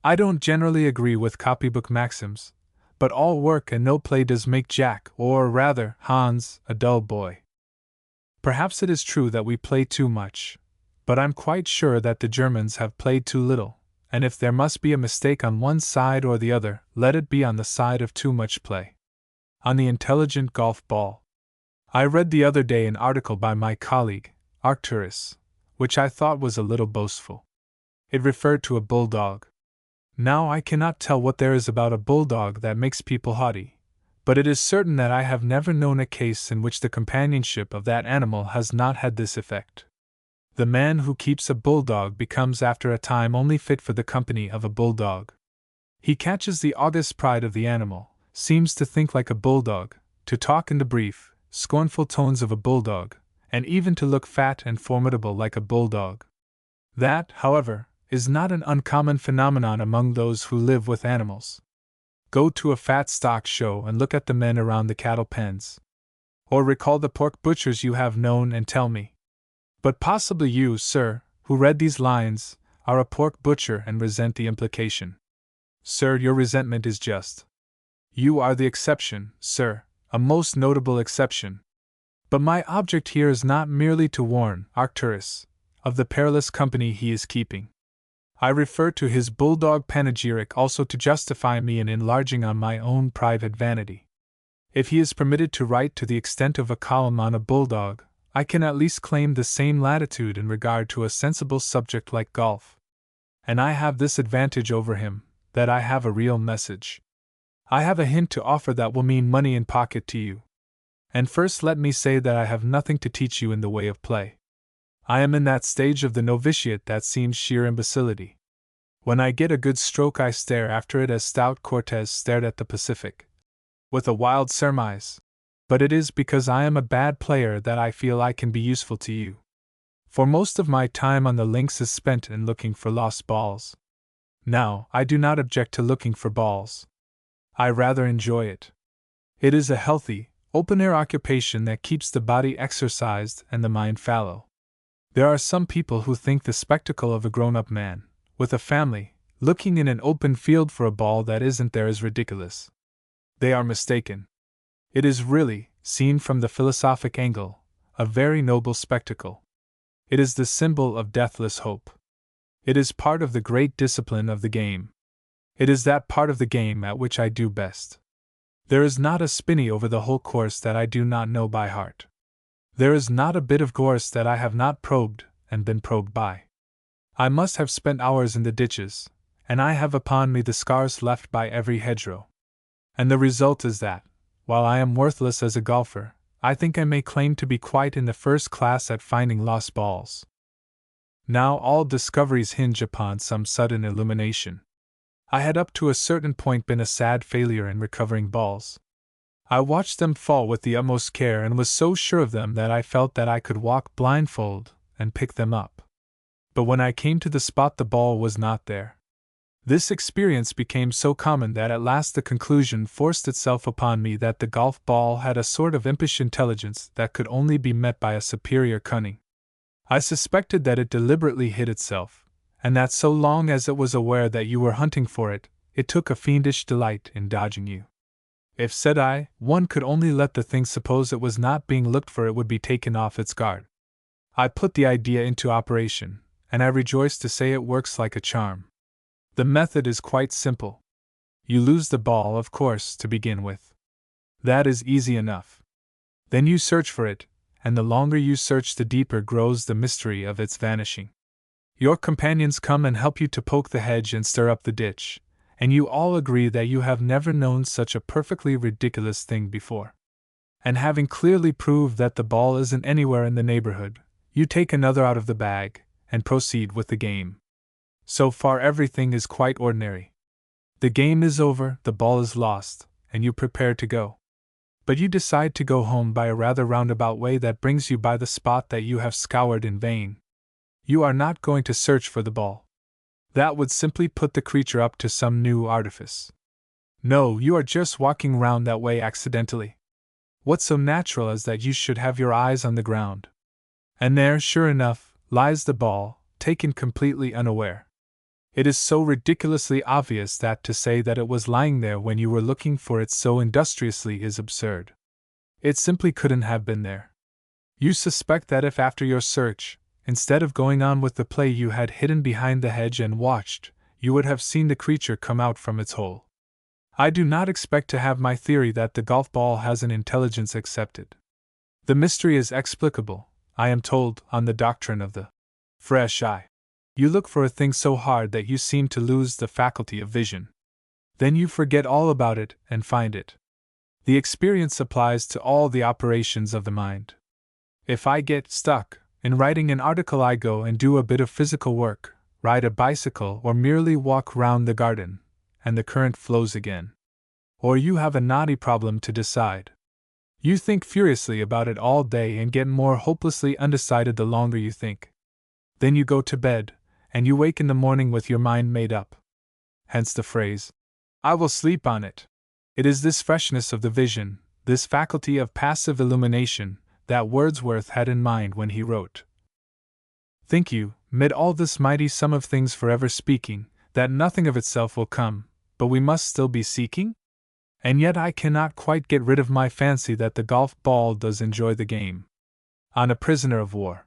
I don't generally agree with copybook maxims, but all work and no play does make Jack, or rather, Hans, a dull boy. Perhaps it is true that we play too much, but I'm quite sure that the Germans have played too little, and if there must be a mistake on one side or the other, let it be on the side of too much play. On the intelligent golf ball. I read the other day an article by my colleague, Arcturus, which I thought was a little boastful. It referred to a bulldog. Now I cannot tell what there is about a bulldog that makes people haughty, but it is certain that I have never known a case in which the companionship of that animal has not had this effect. The man who keeps a bulldog becomes after a time only fit for the company of a bulldog. He catches the august pride of the animal, seems to think like a bulldog, to talk in the brief, scornful tones of a bulldog, and even to look fat and formidable like a bulldog. That, however, is not an uncommon phenomenon among those who live with animals. Go to a fat stock show and look at the men around the cattle pens. Or recall the pork butchers you have known and tell me. But possibly you, sir, who read these lines, are a pork butcher and resent the implication. Sir, your resentment is just. You are the exception, sir, a most notable exception. But my object here is not merely to warn Arcturus of the perilous company he is keeping. I refer to his bulldog panegyric also to justify me in enlarging on my own private vanity. If he is permitted to write to the extent of a column on a bulldog, I can at least claim the same latitude in regard to a sensible subject like golf. And I have this advantage over him, that I have a real message. I have a hint to offer that will mean money in pocket to you. And first let me say that I have nothing to teach you in the way of play. I am in that stage of the novitiate that seems sheer imbecility. When I get a good stroke I stare after it as stout Cortez stared at the Pacific, with a wild surmise. But it is because I am a bad player that I feel I can be useful to you. For most of my time on the links is spent in looking for lost balls. Now, I do not object to looking for balls. I rather enjoy it. It is a healthy, open-air occupation that keeps the body exercised and the mind fallow. There are some people who think the spectacle of a grown-up man, with a family, looking in an open field for a ball that isn't there is ridiculous. They are mistaken. It is really, seen from the philosophic angle, a very noble spectacle. It is the symbol of deathless hope. It is part of the great discipline of the game. It is that part of the game at which I do best. There is not a spinney over the whole course that I do not know by heart. There is not a bit of gorse that I have not probed and been probed by. I must have spent hours in the ditches, and I have upon me the scars left by every hedgerow. And the result is that, while I am worthless as a golfer, I think I may claim to be quite in the first class at finding lost balls. Now all discoveries hinge upon some sudden illumination. I had up to a certain point been a sad failure in recovering balls. I watched them fall with the utmost care and was so sure of them that I felt that I could walk blindfold and pick them up. But when I came to the spot the ball was not there. This experience became so common that at last the conclusion forced itself upon me that the golf ball had a sort of impish intelligence that could only be met by a superior cunning. I suspected that it deliberately hid itself, and that so long as it was aware that you were hunting for it, it took a fiendish delight in dodging you. If, said I, one could only let the thing suppose it was not being looked for, it would be taken off its guard. I put the idea into operation, and I rejoice to say it works like a charm. The method is quite simple. You lose the ball, of course, to begin with. That is easy enough. Then you search for it, and the longer you search the deeper grows the mystery of its vanishing. Your companions come and help you to poke the hedge and stir up the ditch, and you all agree that you have never known such a perfectly ridiculous thing before. And having clearly proved that the ball isn't anywhere in the neighborhood, you take another out of the bag, and proceed with the game. So far everything is quite ordinary. The game is over, the ball is lost, and you prepare to go. but you decide to go home by a rather roundabout way that brings you by the spot that you have scoured in vain. You are not going to search for the ball. That would simply put the creature up to some new artifice. No, you are just walking round that way accidentally. What's so natural as that you should have your eyes on the ground? And there, sure enough, lies the ball, taken completely unaware. It is so ridiculously obvious that to say that it was lying there when you were looking for it so industriously is absurd. It simply couldn't have been there. You suspect that if after your search, instead of going on with the play you had hidden behind the hedge and watched, you would have seen the creature come out from its hole. I do not expect to have my theory that the golf ball has an intelligence accepted. The mystery is explicable, I am told, on the doctrine of the fresh eye. You look for a thing so hard that you seem to lose the faculty of vision. Then you forget all about it and find it. The experience applies to all the operations of the mind. If I get stuck in writing an article, I go and do a bit of physical work, ride a bicycle, or merely walk round the garden, and the current flows again. Or you have a knotty problem to decide. You think furiously about it all day and get more hopelessly undecided the longer you think. Then you go to bed, and you wake in the morning with your mind made up. Hence the phrase, "I will sleep on it." It is this freshness of the vision, this faculty of passive illumination, that Wordsworth had in mind when he wrote, "Think you, mid all this mighty sum of things forever speaking, that nothing of itself will come, but we must still be seeking? And yet I cannot quite get rid of my fancy that the golf ball does enjoy the game." On a prisoner of war.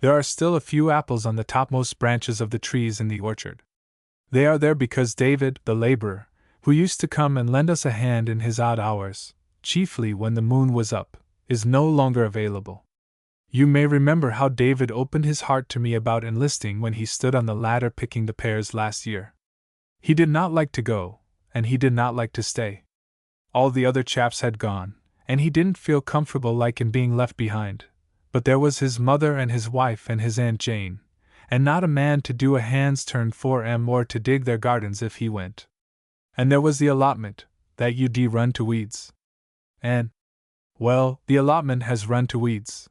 There are still a few apples on the topmost branches of the trees in the orchard. They are there because David, the laborer, who used to come and lend us a hand in his odd hours, chiefly when the moon was up, is no longer available. You may remember how David opened his heart to me about enlisting when he stood on the ladder picking the pears last year. He did not like to go, and he did not like to stay. All the other chaps had gone, and he didn't feel comfortable like in being left behind, but there was his mother and his wife and his Aunt Jane, and not a man to do a hand's turn for 'em or to dig their gardens if he went. And there was the allotment, that UD run to weeds. And, well, the allotment has run to weeds.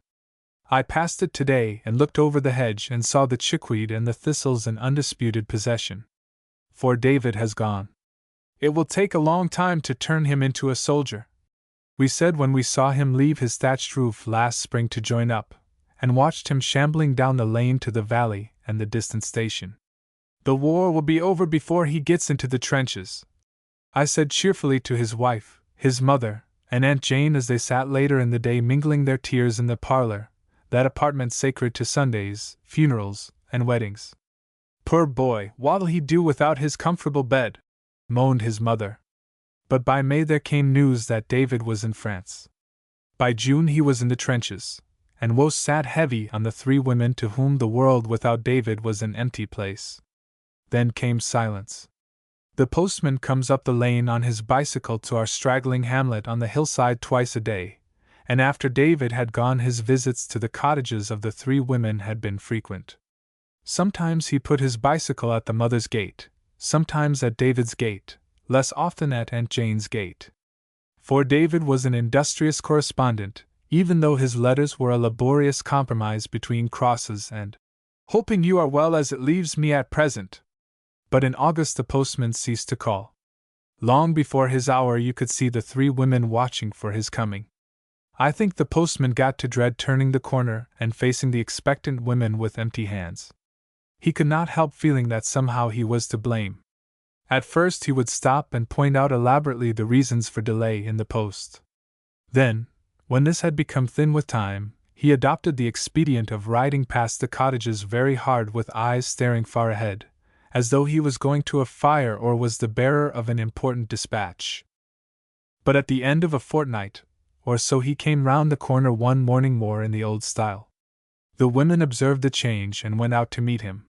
I passed it today and looked over the hedge and saw the chickweed and the thistles in undisputed possession. For David has gone. It will take a long time to turn him into a soldier. We said when we saw him leave his thatched roof last spring to join up, and watched him shambling down the lane to the valley and the distant station, "The war will be over before he gets into the trenches," I said cheerfully to his wife, his mother, and Aunt Jane as they sat later in the day mingling their tears in the parlor, that apartment sacred to Sundays, funerals, and weddings. "Poor boy, what'll he do without his comfortable bed?" moaned his mother. But by May there came news that David was in France. By June he was in the trenches, and woe sat heavy on the three women to whom the world without David was an empty place. Then came silence. The postman comes up the lane on his bicycle to our straggling hamlet on the hillside twice a day, and after David had gone his visits to the cottages of the three women had been frequent. Sometimes he put his bicycle at the mother's gate, sometimes at David's gate, less often at Aunt Jane's gate. For David was an industrious correspondent, even though his letters were a laborious compromise between crosses and "hoping you are well as it leaves me at present." But in August the postman ceased to call. Long before his hour you could see the three women watching for his coming. I think the postman got to dread turning the corner and facing the expectant women with empty hands. He could not help feeling that somehow he was to blame. At first he would stop and point out elaborately the reasons for delay in the post. Then, when this had become thin with time, he adopted the expedient of riding past the cottages very hard with eyes staring far ahead, as though he was going to a fire or was the bearer of an important dispatch. But at the end of a fortnight, or so he came round the corner one morning more in the old style. The women observed the change and went out to meet him.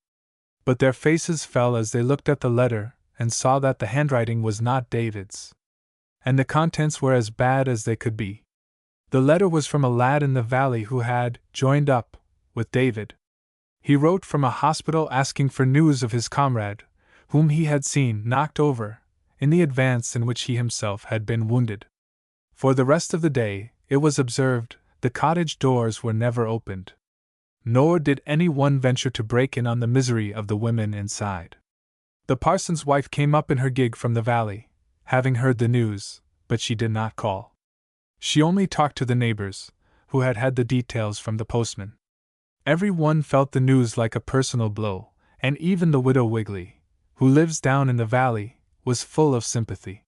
But their faces fell as they looked at the letter and saw that the handwriting was not David's. And the contents were as bad as they could be. The letter was from a lad in the valley who had joined up with David. He wrote from a hospital asking for news of his comrade, whom he had seen knocked over, in the advance in which he himself had been wounded. For the rest of the day, it was observed, the cottage doors were never opened. Nor did any one venture to break in on the misery of the women inside. The parson's wife came up in her gig from the valley, having heard the news, but she did not call. She only talked to the neighbors, who had had the details from the postman. Every one felt the news like a personal blow, and even the widow Wiggly, who lives down in the valley, was full of sympathy.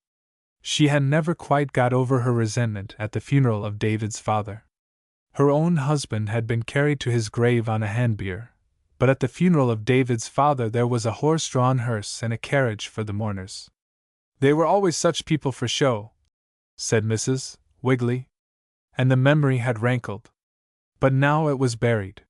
She had never quite got over her resentment at the funeral of David's father. Her own husband had been carried to his grave on a handbier, but at the funeral of David's father there was a horse-drawn hearse and a carriage for the mourners. They were always such people for show, said Mrs. Wiggly, and the memory had rankled. But now it was buried.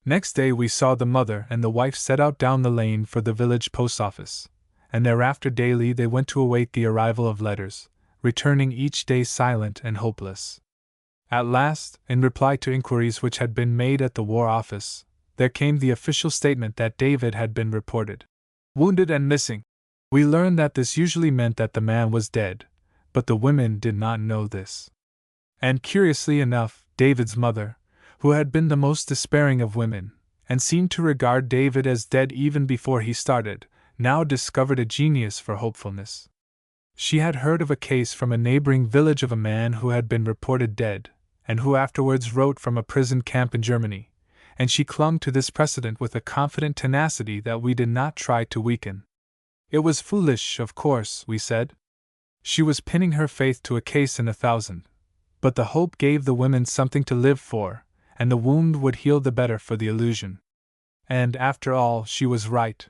Next day we saw the mother and the wife set out down the lane for the village post office, and thereafter daily they went to await the arrival of letters, returning each day silent and hopeless. At last, in reply to inquiries which had been made at the War Office, there came the official statement that David had been reported wounded and missing. We learned that this usually meant that the man was dead, but the women did not know this. And curiously enough, David's mother, who had been the most despairing of women, and seemed to regard David as dead even before he started, now discovered a genius for hopefulness. She had heard of a case from a neighboring village of a man who had been reported dead, and who afterwards wrote from a prison camp in Germany, and she clung to this precedent with a confident tenacity that we did not try to weaken. It was foolish, of course, we said. She was pinning her faith to a case in 1,000, but the hope gave the women something to live for, and the wound would heal the better for the illusion. And, after all, she was right.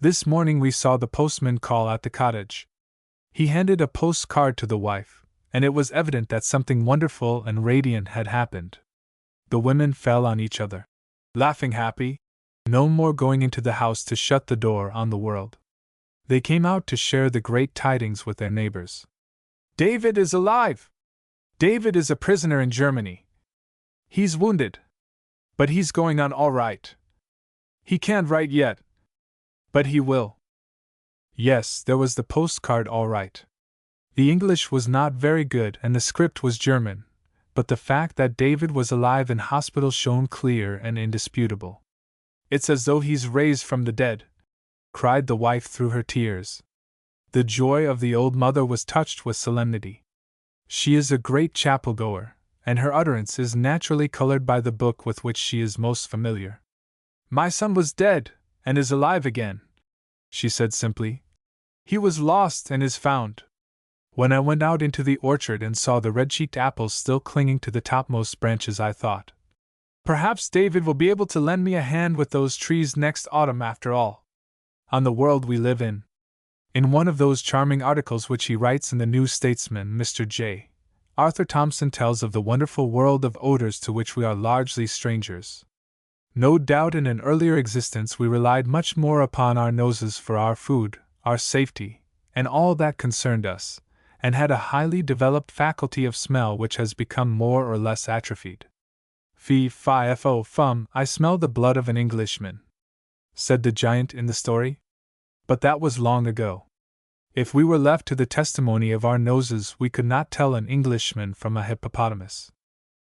This morning we saw the postman call at the cottage. He handed a postcard to the wife, and it was evident that something wonderful and radiant had happened. The women fell on each other, laughing happy. No more going into the house to shut the door on the world. They came out to share the great tidings with their neighbors. David is alive! David is a prisoner in Germany. He's wounded, but he's going on all right. He can't write yet, but he will. Yes, there was the postcard all right. The English was not very good and the script was German, but the fact that David was alive in hospital shone clear and indisputable. It's as though he's raised from the dead, cried the wife through her tears. The joy of the old mother was touched with solemnity. She is a great chapel-goer, and her utterance is naturally colored by the book with which she is most familiar. My son was dead, and is alive again, she said simply. He was lost and is found. When I went out into the orchard and saw the red-cheeked apples still clinging to the topmost branches, I thought, perhaps David will be able to lend me a hand with those trees next autumn after all. On the world we live in. In one of those charming articles which he writes in the New Statesman, Mr. J. Arthur Thomson tells of the wonderful world of odors to which we are largely strangers. No doubt in an earlier existence we relied much more upon our noses for our food, our safety, and all that concerned us, and had a highly developed faculty of smell which has become more or less atrophied. Fee, fi, fo, fum, I smell the blood of an Englishman, said the giant in the story. But that was long ago. If we were left to the testimony of our noses, we could not tell an Englishman from a hippopotamus.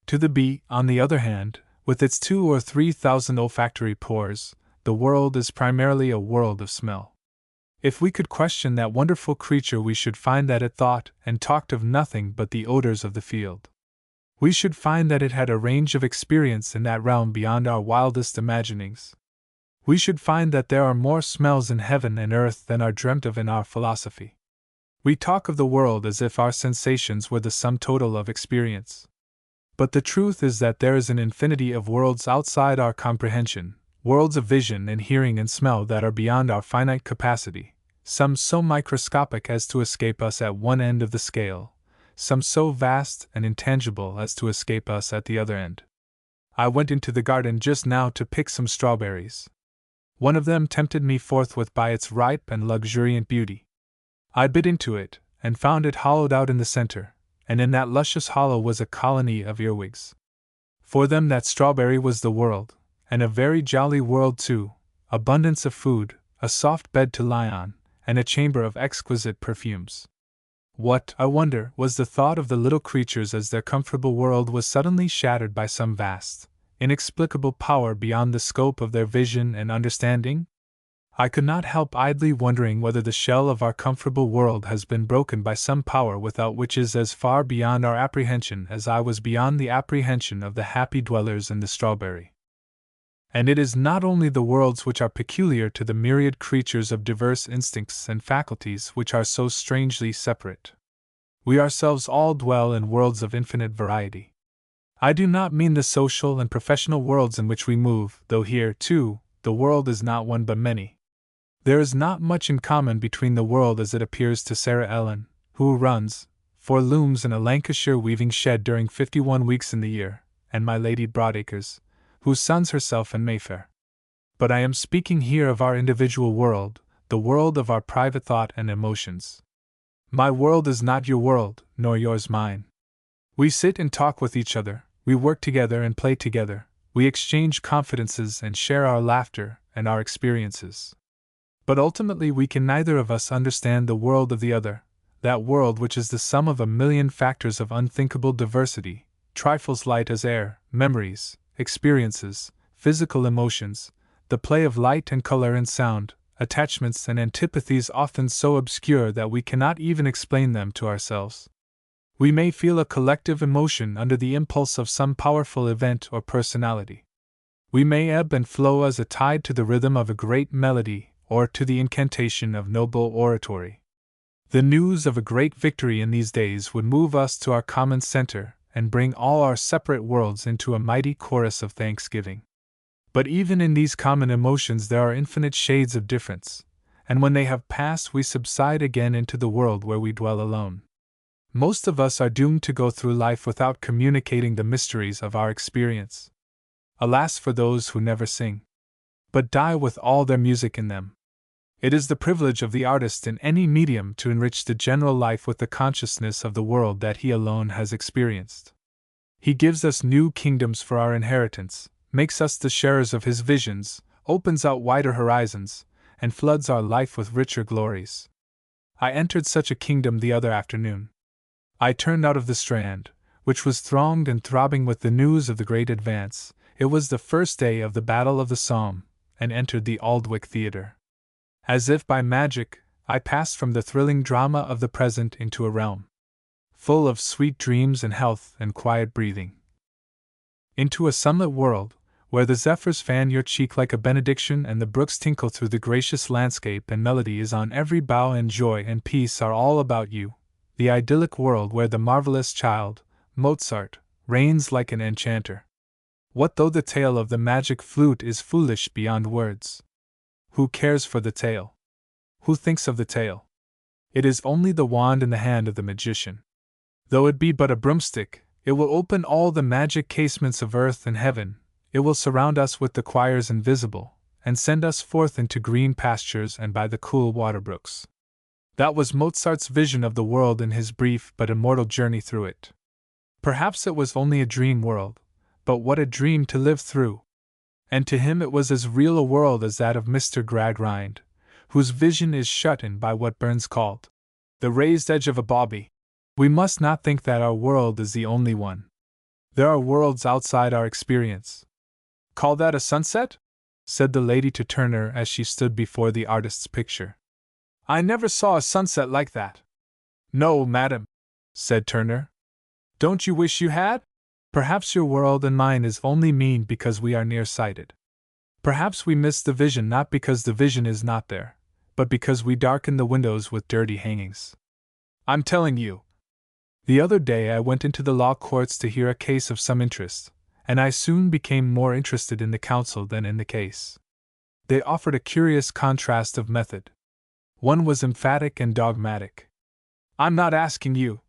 To the bee, on the other hand, with its 2,000 or 3,000 olfactory pores, the world is primarily a world of smell. If we could question that wonderful creature, we should find that it thought and talked of nothing but the odors of the field. We should find that it had a range of experience in that realm beyond our wildest imaginings. We should find that there are more smells in heaven and earth than are dreamt of in our philosophy. We talk of the world as if our sensations were the sum total of experience. But the truth is that there is an infinity of worlds outside our comprehension, worlds of vision and hearing and smell that are beyond our finite capacity, some so microscopic as to escape us at one end of the scale, some so vast and intangible as to escape us at the other end. I went into the garden just now to pick some strawberries. One of them tempted me forthwith by its ripe and luxuriant beauty. I bit into it, and found it hollowed out in the center, and in that luscious hollow was a colony of earwigs. For them that strawberry was the world, and a very jolly world too, abundance of food, a soft bed to lie on, and a chamber of exquisite perfumes. What, I wonder, was the thought of the little creatures as their comfortable world was suddenly shattered by some vast, inexplicable power beyond the scope of their vision and understanding? I could not help idly wondering whether the shell of our comfortable world has been broken by some power without which is as far beyond our apprehension as I was beyond the apprehension of the happy dwellers in the strawberry. And it is not only the worlds which are peculiar to the myriad creatures of diverse instincts and faculties which are so strangely separate. We ourselves all dwell in worlds of infinite variety. I do not mean the social and professional worlds in which we move, though here, too, the world is not one but many. There is not much in common between the world as it appears to Sarah Ellen, who runs 4 looms in a Lancashire weaving shed during 51 weeks in the year, and my Lady Broadacres, who suns herself in Mayfair. But I am speaking here of our individual world, the world of our private thought and emotions. My world is not your world, nor yours mine. We sit and talk with each other, we work together and play together, we exchange confidences and share our laughter and our experiences. But ultimately we can neither of us understand the world of the other, that world which is the sum of a million factors of unthinkable diversity, trifles light as air, memories, experiences, physical emotions, the play of light and color and sound, attachments and antipathies often so obscure that we cannot even explain them to ourselves. We may feel a collective emotion under the impulse of some powerful event or personality. We may ebb and flow as a tide to the rhythm of a great melody or to the incantation of noble oratory. The news of a great victory in these days would move us to our common center and bring all our separate worlds into a mighty chorus of thanksgiving. But even in these common emotions there are infinite shades of difference, and when they have passed we subside again into the world where we dwell alone. Most of us are doomed to go through life without communicating the mysteries of our experience. Alas for those who never sing, but die with all their music in them. It is the privilege of the artist in any medium to enrich the general life with the consciousness of the world that he alone has experienced. He gives us new kingdoms for our inheritance, makes us the sharers of his visions, opens out wider horizons, and floods our life with richer glories. I entered such a kingdom the other afternoon. I turned out of the Strand, which was thronged and throbbing with the news of the great advance. It was the first day of the Battle of the Somme, and entered the Aldwych Theatre. As if by magic, I passed from the thrilling drama of the present into a realm full of sweet dreams and health and quiet breathing. Into a sunlit world, where the zephyrs fan your cheek like a benediction and the brooks tinkle through the gracious landscape and melody is on every bough and joy and peace are all about you, the idyllic world where the marvelous child, Mozart, reigns like an enchanter. What though the tale of the magic flute is foolish beyond words? Who cares for the tale? Who thinks of the tale? It is only the wand in the hand of the magician. Though it be but a broomstick, it will open all the magic casements of earth and heaven, it will surround us with the choirs invisible, and send us forth into green pastures and by the cool water brooks. That was Mozart's vision of the world in his brief but immortal journey through it. Perhaps it was only a dream world, but what a dream to live through! And to him it was as real a world as that of Mr. Gradgrind, whose vision is shut in by what Burns called the raised edge of a bobby. We must not think that our world is the only one. There are worlds outside our experience. Call that a sunset? Said the lady to Turner as she stood before the artist's picture. I never saw a sunset like that. No, madam, said Turner. Don't you wish you had? Perhaps your world and mine is only mean because we are nearsighted. Perhaps we miss the vision not because the vision is not there, but because we darken the windows with dirty hangings. I'm telling you. The other day I went into the law courts to hear a case of some interest, and I soon became more interested in the counsel than in the case. They offered a curious contrast of method. One was emphatic and dogmatic. I'm not asking you,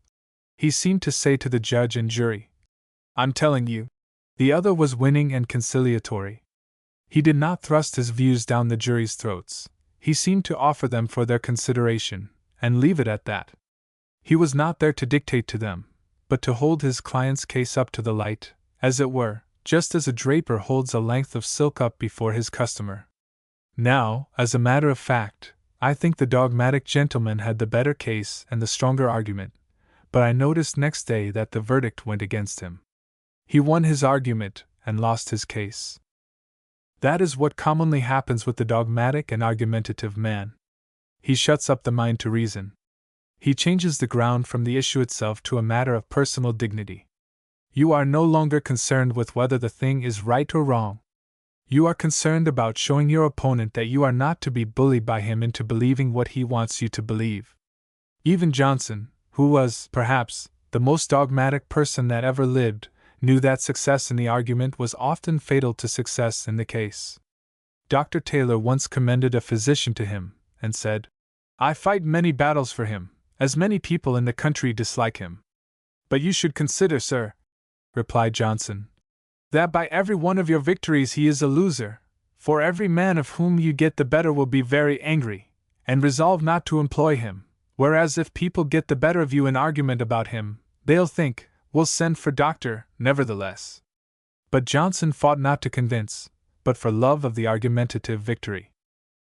he seemed to say to the judge and jury. I'm telling you. The other was winning and conciliatory. He did not thrust his views down the jury's throats. He seemed to offer them for their consideration, and leave it at that. He was not there to dictate to them, but to hold his client's case up to the light, as it were, just as a draper holds a length of silk up before his customer. Now, as a matter of fact, I think the dogmatic gentleman had the better case and the stronger argument, but I noticed next day that the verdict went against him. He won his argument and lost his case. That is what commonly happens with the dogmatic and argumentative man. He shuts up the mind to reason. He changes the ground from the issue itself to a matter of personal dignity. You are no longer concerned with whether the thing is right or wrong. You are concerned about showing your opponent that you are not to be bullied by him into believing what he wants you to believe. Even Johnson, who was, perhaps, the most dogmatic person that ever lived, knew that success in the argument was often fatal to success in the case. Dr. Taylor once commended a physician to him, and said, "I fight many battles for him, as many people in the country dislike him. But you should consider, sir," replied Johnson, "that by every one of your victories he is a loser, for every man of whom you get the better will be very angry, and resolve not to employ him, whereas if people get the better of you in argument about him, they'll think, we'll send for doctor, nevertheless." But Johnson fought not to convince, but for love of the argumentative victory.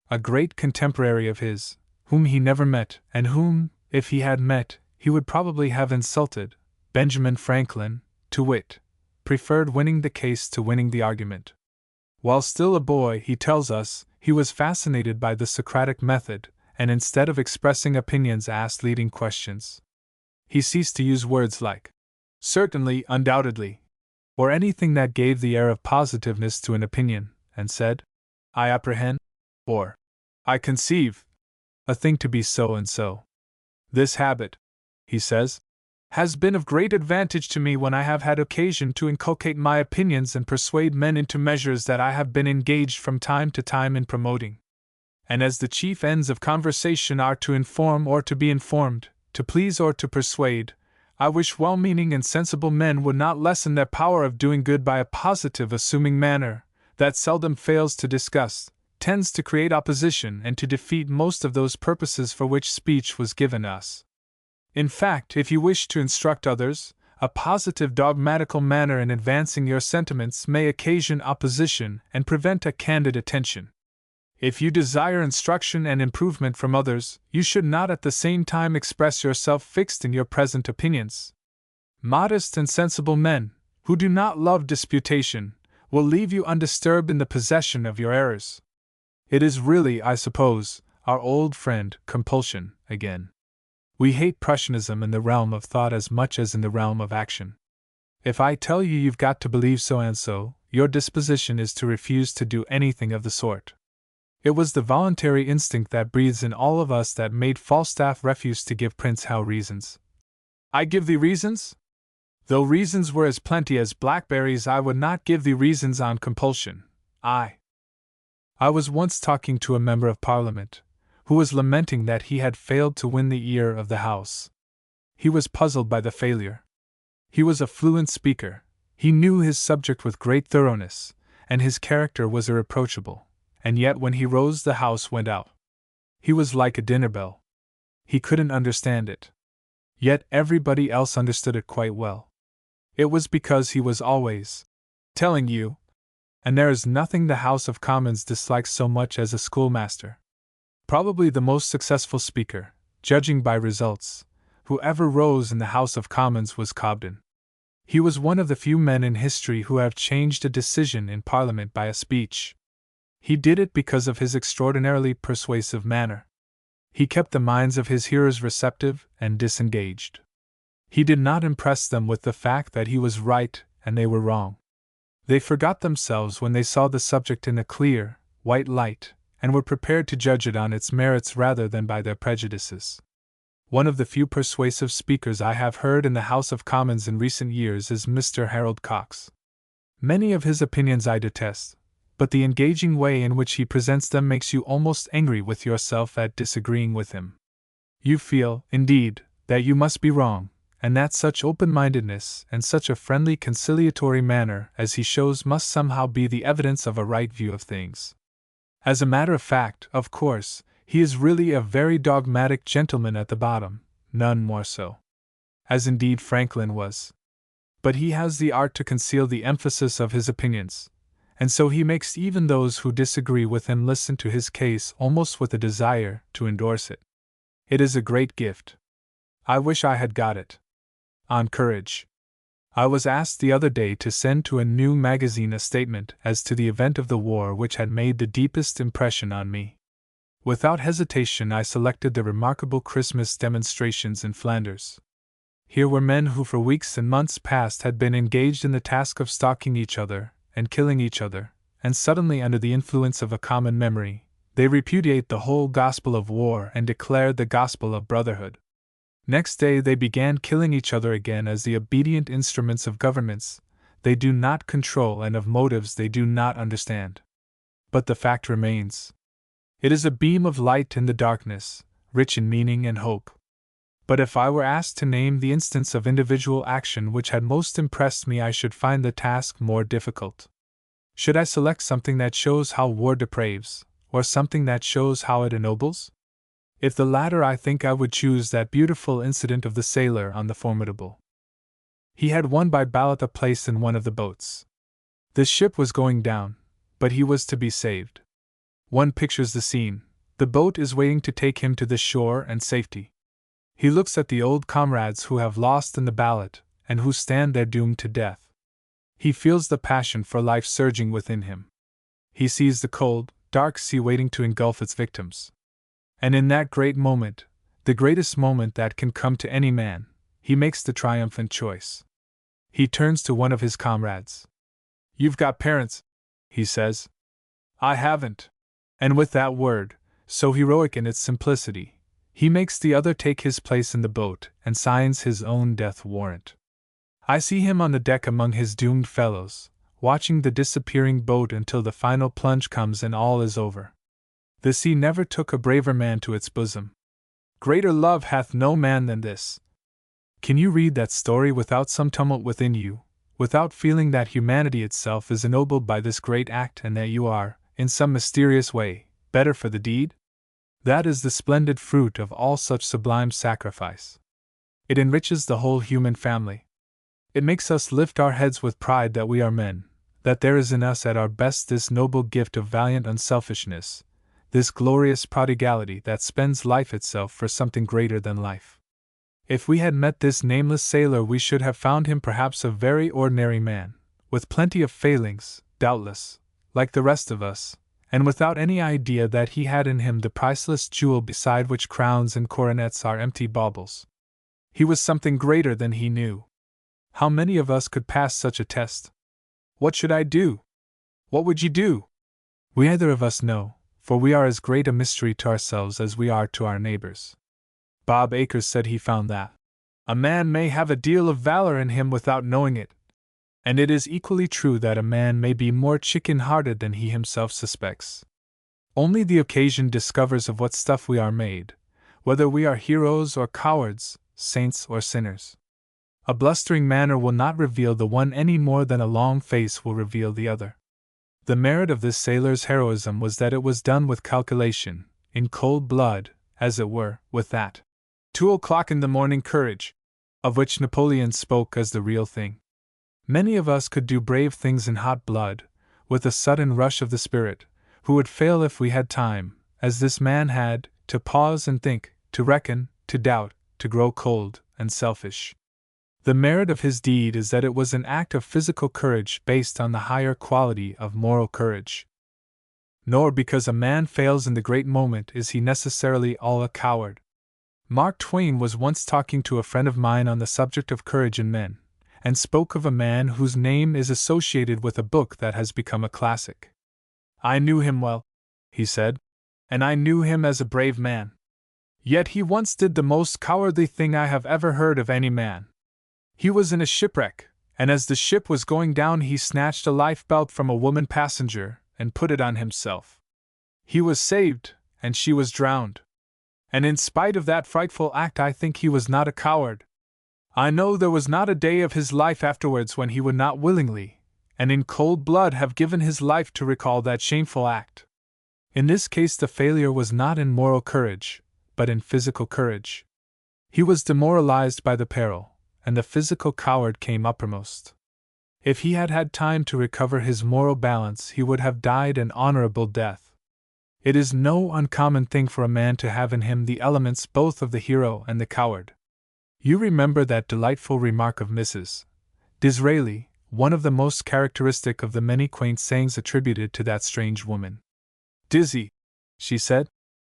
A great contemporary of his, whom he never met, and whom, if he had met, he would probably have insulted, Benjamin Franklin, to wit, preferred winning the case to winning the argument. While still a boy, he tells us, he was fascinated by the Socratic method, and instead of expressing opinions asked leading questions. He ceased to use words like "certainly, undoubtedly," or anything that gave the air of positiveness to an opinion, and said, "I apprehend," or "I conceive," a thing to be so and so. "This habit," he says, "has been of great advantage to me when I have had occasion to inculcate my opinions and persuade men into measures that I have been engaged from time to time in promoting. And as the chief ends of conversation are to inform or to be informed, to please or to persuade, I wish well-meaning and sensible men would not lessen their power of doing good by a positive assuming manner, that seldom fails to disgust, tends to create opposition and to defeat most of those purposes for which speech was given us. In fact, if you wish to instruct others, a positive dogmatical manner in advancing your sentiments may occasion opposition and prevent a candid attention. If you desire instruction and improvement from others, you should not at the same time express yourself fixed in your present opinions. Modest and sensible men, who do not love disputation, will leave you undisturbed in the possession of your errors. It is really, I suppose, our old friend, compulsion, again. We hate Prussianism in the realm of thought as much as in the realm of action. If I tell you you've got to believe so and so, your disposition is to refuse to do anything of the sort. It was the voluntary instinct that breathes in all of us that made Falstaff refuse to give Prince Hal reasons. "I give thee reasons? Though reasons were as plenty as blackberries, I would not give thee reasons on compulsion. I was once talking to a member of Parliament, who was lamenting that he had failed to win the ear of the House. He was puzzled by the failure. He was a fluent speaker, he knew his subject with great thoroughness, and his character was irreproachable. And yet when he rose the house went out. He was like a dinner bell. He couldn't understand it. Yet everybody else understood it quite well. It was because he was always telling you. And there is nothing the House of Commons dislikes so much as a schoolmaster. Probably the most successful speaker, judging by results, who ever rose in the House of Commons was Cobden. He was one of the few men in history who have changed a decision in Parliament by a speech. He did it because of his extraordinarily persuasive manner. He kept the minds of his hearers receptive and disengaged. He did not impress them with the fact that he was right and they were wrong. They forgot themselves when they saw the subject in a clear, white light, and were prepared to judge it on its merits rather than by their prejudices. One of the few persuasive speakers I have heard in the House of Commons in recent years is Mr. Harold Cox. Many of his opinions I detest, but the engaging way in which he presents them makes you almost angry with yourself at disagreeing with him. You feel, indeed, that you must be wrong, and that such open-mindedness and such a friendly conciliatory manner as he shows must somehow be the evidence of a right view of things. As a matter of fact, of course, he is really a very dogmatic gentleman at the bottom, none more so. As indeed Franklin was. But he has the art to conceal the emphasis of his opinions, and so he makes even those who disagree with him listen to his case almost with a desire to endorse it. It is a great gift. I wish I had got it. On courage. I was asked the other day to send to a new magazine a statement as to the event of the war which had made the deepest impression on me. Without hesitation I selected the remarkable Christmas demonstrations in Flanders. Here were men who for weeks and months past had been engaged in the task of stalking each other and killing each other, and suddenly under the influence of a common memory, they repudiate the whole gospel of war and declare the gospel of brotherhood. Next day they began killing each other again as the obedient instruments of governments they do not control and of motives they do not understand. But the fact remains. It is a beam of light in the darkness, rich in meaning and hope. But if I were asked to name the instance of individual action which had most impressed me, I should find the task more difficult. Should I select something that shows how war depraves, or something that shows how it ennobles? If the latter, I think I would choose that beautiful incident of the sailor on the Formidable. He had won by ballot a place in one of the boats. The ship was going down, but he was to be saved. One pictures the scene. The boat is waiting to take him to the shore and safety. He looks at the old comrades who have lost in the ballot, and who stand there doomed to death. He feels the passion for life surging within him. He sees the cold, dark sea waiting to engulf its victims. And in that great moment, the greatest moment that can come to any man, he makes the triumphant choice. He turns to one of his comrades. "You've got parents," he says. "I haven't." And with that word, so heroic in its simplicity, he makes the other take his place in the boat and signs his own death warrant. I see him on the deck among his doomed fellows, watching the disappearing boat until the final plunge comes and all is over. The sea never took a braver man to its bosom. Greater love hath no man than this. Can you read that story without some tumult within you, without feeling that humanity itself is ennobled by this great act and that you are, in some mysterious way, better for the deed? That is the splendid fruit of all such sublime sacrifice. It enriches the whole human family. It makes us lift our heads with pride that we are men, that there is in us at our best this noble gift of valiant unselfishness, this glorious prodigality that spends life itself for something greater than life. If we had met this nameless sailor, we should have found him perhaps a very ordinary man, with plenty of failings, doubtless, like the rest of us, and without any idea that he had in him the priceless jewel beside which crowns and coronets are empty baubles. He was something greater than he knew. How many of us could pass such a test? What should I do? What would you do? We neither of us know, for we are as great a mystery to ourselves as we are to our neighbors. Bob Acres said he found that a man may have a deal of valor in him without knowing it, and it is equally true that a man may be more chicken-hearted than he himself suspects. Only the occasion discovers of what stuff we are made, whether we are heroes or cowards, saints or sinners. A blustering manner will not reveal the one any more than a long face will reveal the other. The merit of this sailor's heroism was that it was done with calculation, in cold blood, as it were, with that 2 o'clock in the morning courage, of which Napoleon spoke as the real thing. Many of us could do brave things in hot blood, with a sudden rush of the spirit, who would fail if we had time, as this man had, to pause and think, to reckon, to doubt, to grow cold and selfish. The merit of his deed is that it was an act of physical courage based on the higher quality of moral courage. Nor because a man fails in the great moment is he necessarily all a coward. Mark Twain was once talking to a friend of mine on the subject of courage in men, and spoke of a man whose name is associated with a book that has become a classic. "I knew him well," he said, "and I knew him as a brave man. Yet he once did the most cowardly thing I have ever heard of any man. He was in a shipwreck, and as the ship was going down he snatched a lifebelt from a woman passenger and put it on himself. He was saved, and she was drowned. And in spite of that frightful act I think he was not a coward. I know there was not a day of his life afterwards when he would not willingly, and in cold blood, have given his life to recall that shameful act. In this case the failure was not in moral courage, but in physical courage. He was demoralized by the peril, and the physical coward came uppermost. If he had had time to recover his moral balance, he would have died an honorable death. It is no uncommon thing for a man to have in him the elements both of the hero and the coward. You remember that delightful remark of Mrs. Disraeli, one of the most characteristic of the many quaint sayings attributed to that strange woman. Dizzy, she said,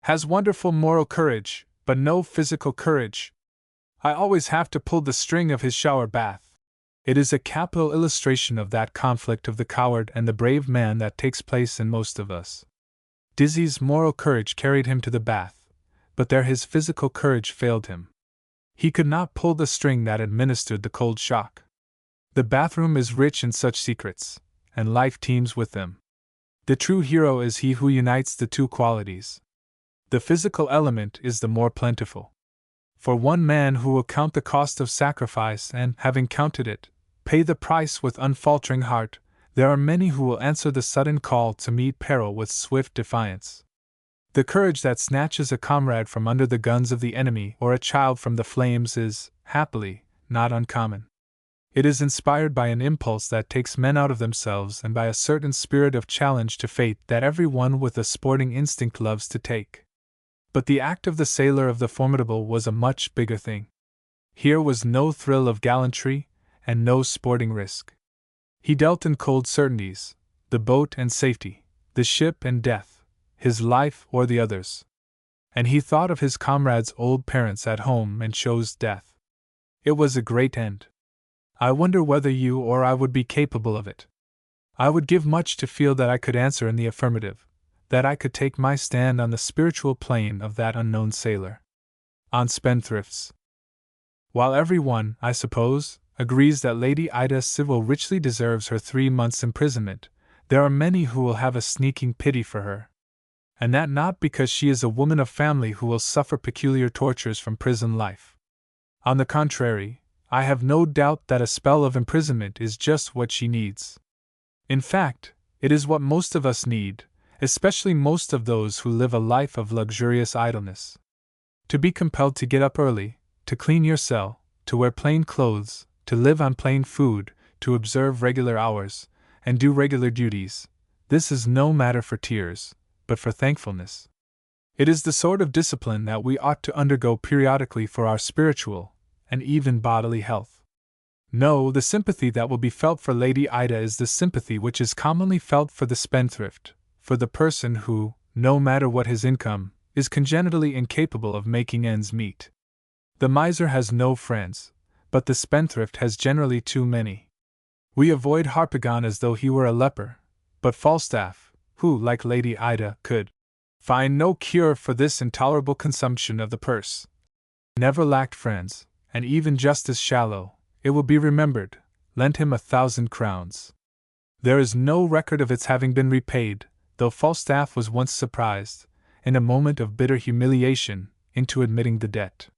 has wonderful moral courage, but no physical courage. I always have to pull the string of his shower bath. It is a capital illustration of that conflict of the coward and the brave man that takes place in most of us. Dizzy's moral courage carried him to the bath, but there his physical courage failed him. He could not pull the string that administered the cold shock. The bathroom is rich in such secrets, and life teems with them. The true hero is he who unites the two qualities. The physical element is the more plentiful. For one man who will count the cost of sacrifice and, having counted it, pay the price with unfaltering heart, there are many who will answer the sudden call to meet peril with swift defiance. The courage that snatches a comrade from under the guns of the enemy or a child from the flames is, happily, not uncommon. It is inspired by an impulse that takes men out of themselves and by a certain spirit of challenge to fate that every one with a sporting instinct loves to take. But the act of the sailor of the Formidable was a much bigger thing. Here was no thrill of gallantry, and no sporting risk. He dealt in cold certainties, the boat and safety, the ship and death, his life or the other's. And he thought of his comrade's old parents at home and chose death. It was a great end. I wonder whether you or I would be capable of it. I would give much to feel that I could answer in the affirmative, that I could take my stand on the spiritual plane of that unknown sailor. On spendthrifts. While every one, I suppose, agrees that Lady Ida Sitwell richly deserves her 3 months' imprisonment, there are many who will have a sneaking pity for her. And that not because she is a woman of family who will suffer peculiar tortures from prison life. On the contrary, I have no doubt that a spell of imprisonment is just what she needs. In fact, it is what most of us need, especially most of those who live a life of luxurious idleness. To be compelled to get up early, to clean your cell, to wear plain clothes, to live on plain food, to observe regular hours, and do regular duties, this is no matter for tears, but for thankfulness. It is the sort of discipline that we ought to undergo periodically for our spiritual, and even bodily health. No, the sympathy that will be felt for Lady Ida is the sympathy which is commonly felt for the spendthrift, for the person who, no matter what his income, is congenitally incapable of making ends meet. The miser has no friends, but the spendthrift has generally too many. We avoid Harpagon as though he were a leper, but Falstaff, who, like Lady Ida, could find no cure for this intolerable consumption of the purse, never lacked friends, and even Justice Shallow, it will be remembered, lent him 1,000 crowns. There is no record of its having been repaid, though Falstaff was once surprised, in a moment of bitter humiliation, into admitting the debt.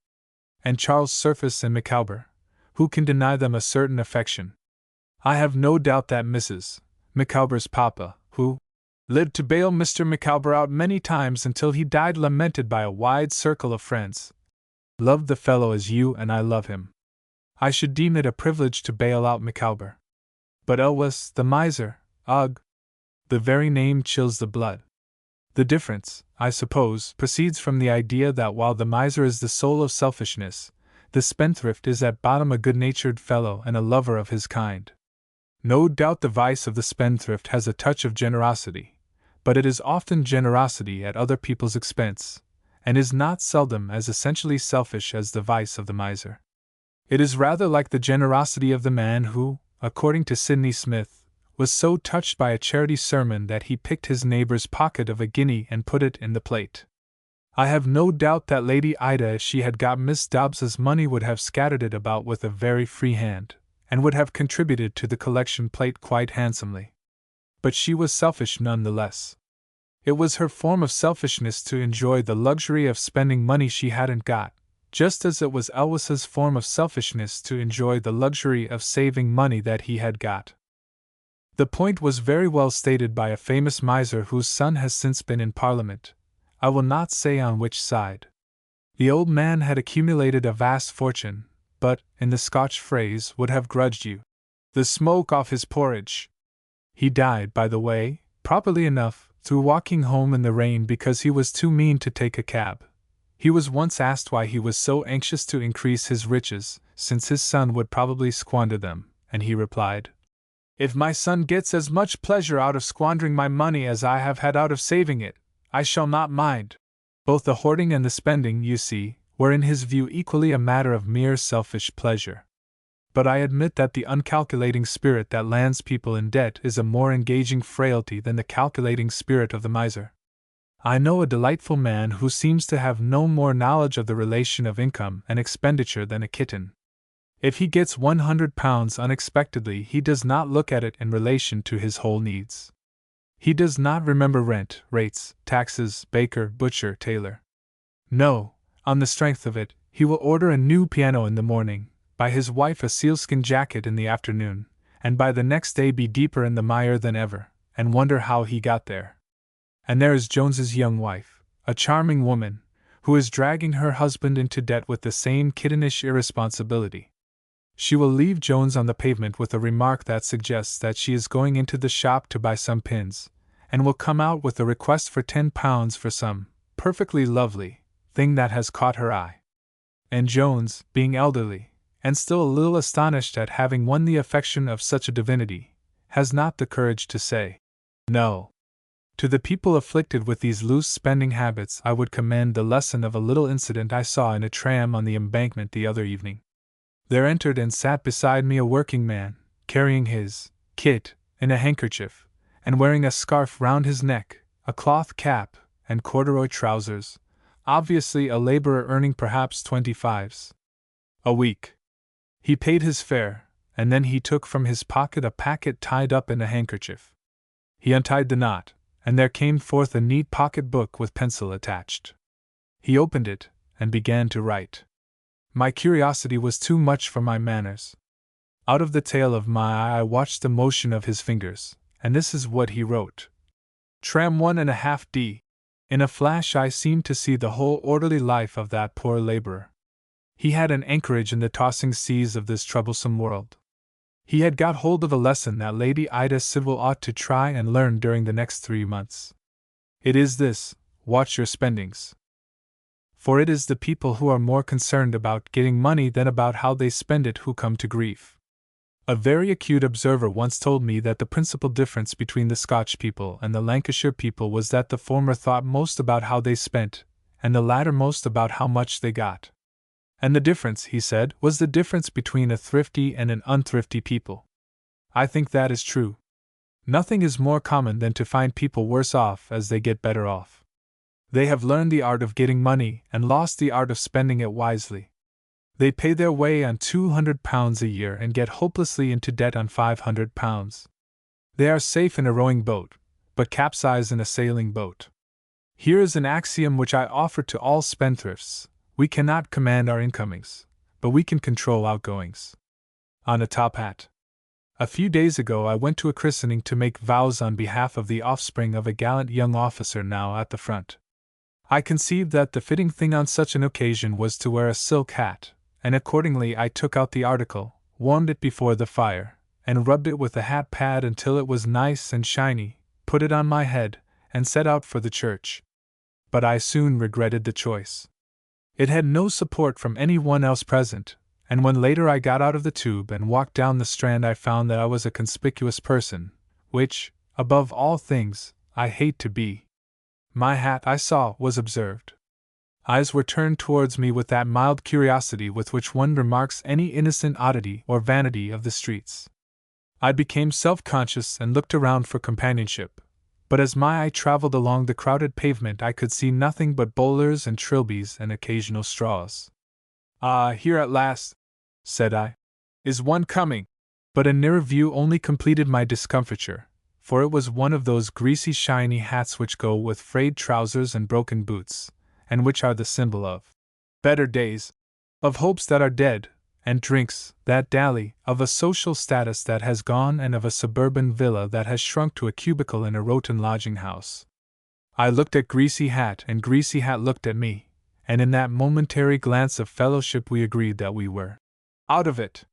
And Charles Surface and Micawber, who can deny them a certain affection? I have no doubt that Mrs. Micawber's papa, who lived to bail Mr. Micawber out many times until he died lamented by a wide circle of friends, loved the fellow as you and I love him. I should deem it a privilege to bail out Micawber. But Elwes, the miser, ugh! The very name chills the blood. The difference, I suppose, proceeds from the idea that while the miser is the soul of selfishness, the spendthrift is at bottom a good-natured fellow and a lover of his kind. No doubt the vice of the spendthrift has a touch of generosity, but it is often generosity at other people's expense, and is not seldom as essentially selfish as the vice of the miser. It is rather like the generosity of the man who, according to Sidney Smith, was so touched by a charity sermon that he picked his neighbor's pocket of a guinea and put it in the plate. I have no doubt that Lady Ida, if she had got Miss Dobbs's money, would have scattered it about with a very free hand, and would have contributed to the collection plate quite handsomely. But she was selfish none the less. It was her form of selfishness to enjoy the luxury of spending money she hadn't got, just as it was Elwes's form of selfishness to enjoy the luxury of saving money that he had got. The point was very well stated by a famous miser whose son has since been in Parliament, I will not say on which side. The old man had accumulated a vast fortune, but, in the Scotch phrase, would have grudged you the smoke off his porridge. He died, by the way, properly enough, through walking home in the rain because he was too mean to take a cab. He was once asked why he was so anxious to increase his riches, since his son would probably squander them, and he replied, "If my son gets as much pleasure out of squandering my money as I have had out of saving it, I shall not mind." Both the hoarding and the spending, you see, were in his view equally a matter of mere selfish pleasure. But I admit that the uncalculating spirit that lands people in debt is a more engaging frailty than the calculating spirit of the miser. I know a delightful man who seems to have no more knowledge of the relation of income and expenditure than a kitten. If he gets £100 unexpectedly, he does not look at it in relation to his whole needs. He does not remember rent, rates, taxes, baker, butcher, tailor. No, on the strength of it, he will order a new piano in the morning, buy his wife a sealskin jacket in the afternoon, and by the next day be deeper in the mire than ever, and wonder how he got there. And there is Jones's young wife, a charming woman, who is dragging her husband into debt with the same kittenish irresponsibility. She will leave Jones on the pavement with a remark that suggests that she is going into the shop to buy some pins, and will come out with a request for £10 for some perfectly lovely thing that has caught her eye. And Jones, being elderly, and still a little astonished at having won the affection of such a divinity, has not the courage to say no. To the people afflicted with these loose spending habits, I would commend the lesson of a little incident I saw in a tram on the Embankment the other evening. There entered and sat beside me a working man, carrying his kit in a handkerchief, and wearing a scarf round his neck, a cloth cap, and corduroy trousers, obviously a laborer earning perhaps 25s a week. He paid his fare, and then he took from his pocket a packet tied up in a handkerchief. He untied the knot, and there came forth a neat pocket-book with pencil attached. He opened it, and began to write. My curiosity was too much for my manners. Out of the tail of my eye I watched the motion of his fingers, and this is what he wrote. Tram 1.5D. In a flash I seemed to see the whole orderly life of that poor laborer. He had an anchorage in the tossing seas of this troublesome world. He had got hold of a lesson that Lady Ida Sitwell ought to try and learn during the next 3 months. It is this: watch your spendings. For it is the people who are more concerned about getting money than about how they spend it who come to grief. A very acute observer once told me that the principal difference between the Scotch people and the Lancashire people was that the former thought most about how they spent, and the latter most about how much they got. And the difference, he said, was the difference between a thrifty and an unthrifty people. I think that is true. Nothing is more common than to find people worse off as they get better off. They have learned the art of getting money and lost the art of spending it wisely. They pay their way on £200 a year and get hopelessly into debt on £500. They are safe in a rowing boat, but capsize in a sailing boat. Here is an axiom which I offer to all spendthrifts: we cannot command our incomings, but we can control outgoings. On a top hat. A few days ago I went to a christening to make vows on behalf of the offspring of a gallant young officer now at the front. I conceived that the fitting thing on such an occasion was to wear a silk hat, and accordingly I took out the article, warmed it before the fire, and rubbed it with the hat pad until it was nice and shiny, put it on my head, and set out for the church. But I soon regretted the choice. It had no support from any one else present, and when later I got out of the tube and walked down the Strand I found that I was a conspicuous person, which, above all things, I hate to be. My hat, I saw, was observed. Eyes were turned towards me with that mild curiosity with which one remarks any innocent oddity or vanity of the streets. I became self-conscious and looked around for companionship, but as my eye traveled along the crowded pavement I could see nothing but bowlers and trilbies and occasional straws. Ah, here at last, said I, is one coming. But a nearer view only completed my discomfiture, for it was one of those greasy shiny hats which go with frayed trousers and broken boots, and which are the symbol of better days, of hopes that are dead, and drinks that dally, of a social status that has gone and of a suburban villa that has shrunk to a cubicle in a Rowton lodging house. I looked at Greasy Hat and Greasy Hat looked at me, and in that momentary glance of fellowship we agreed that we were out of it.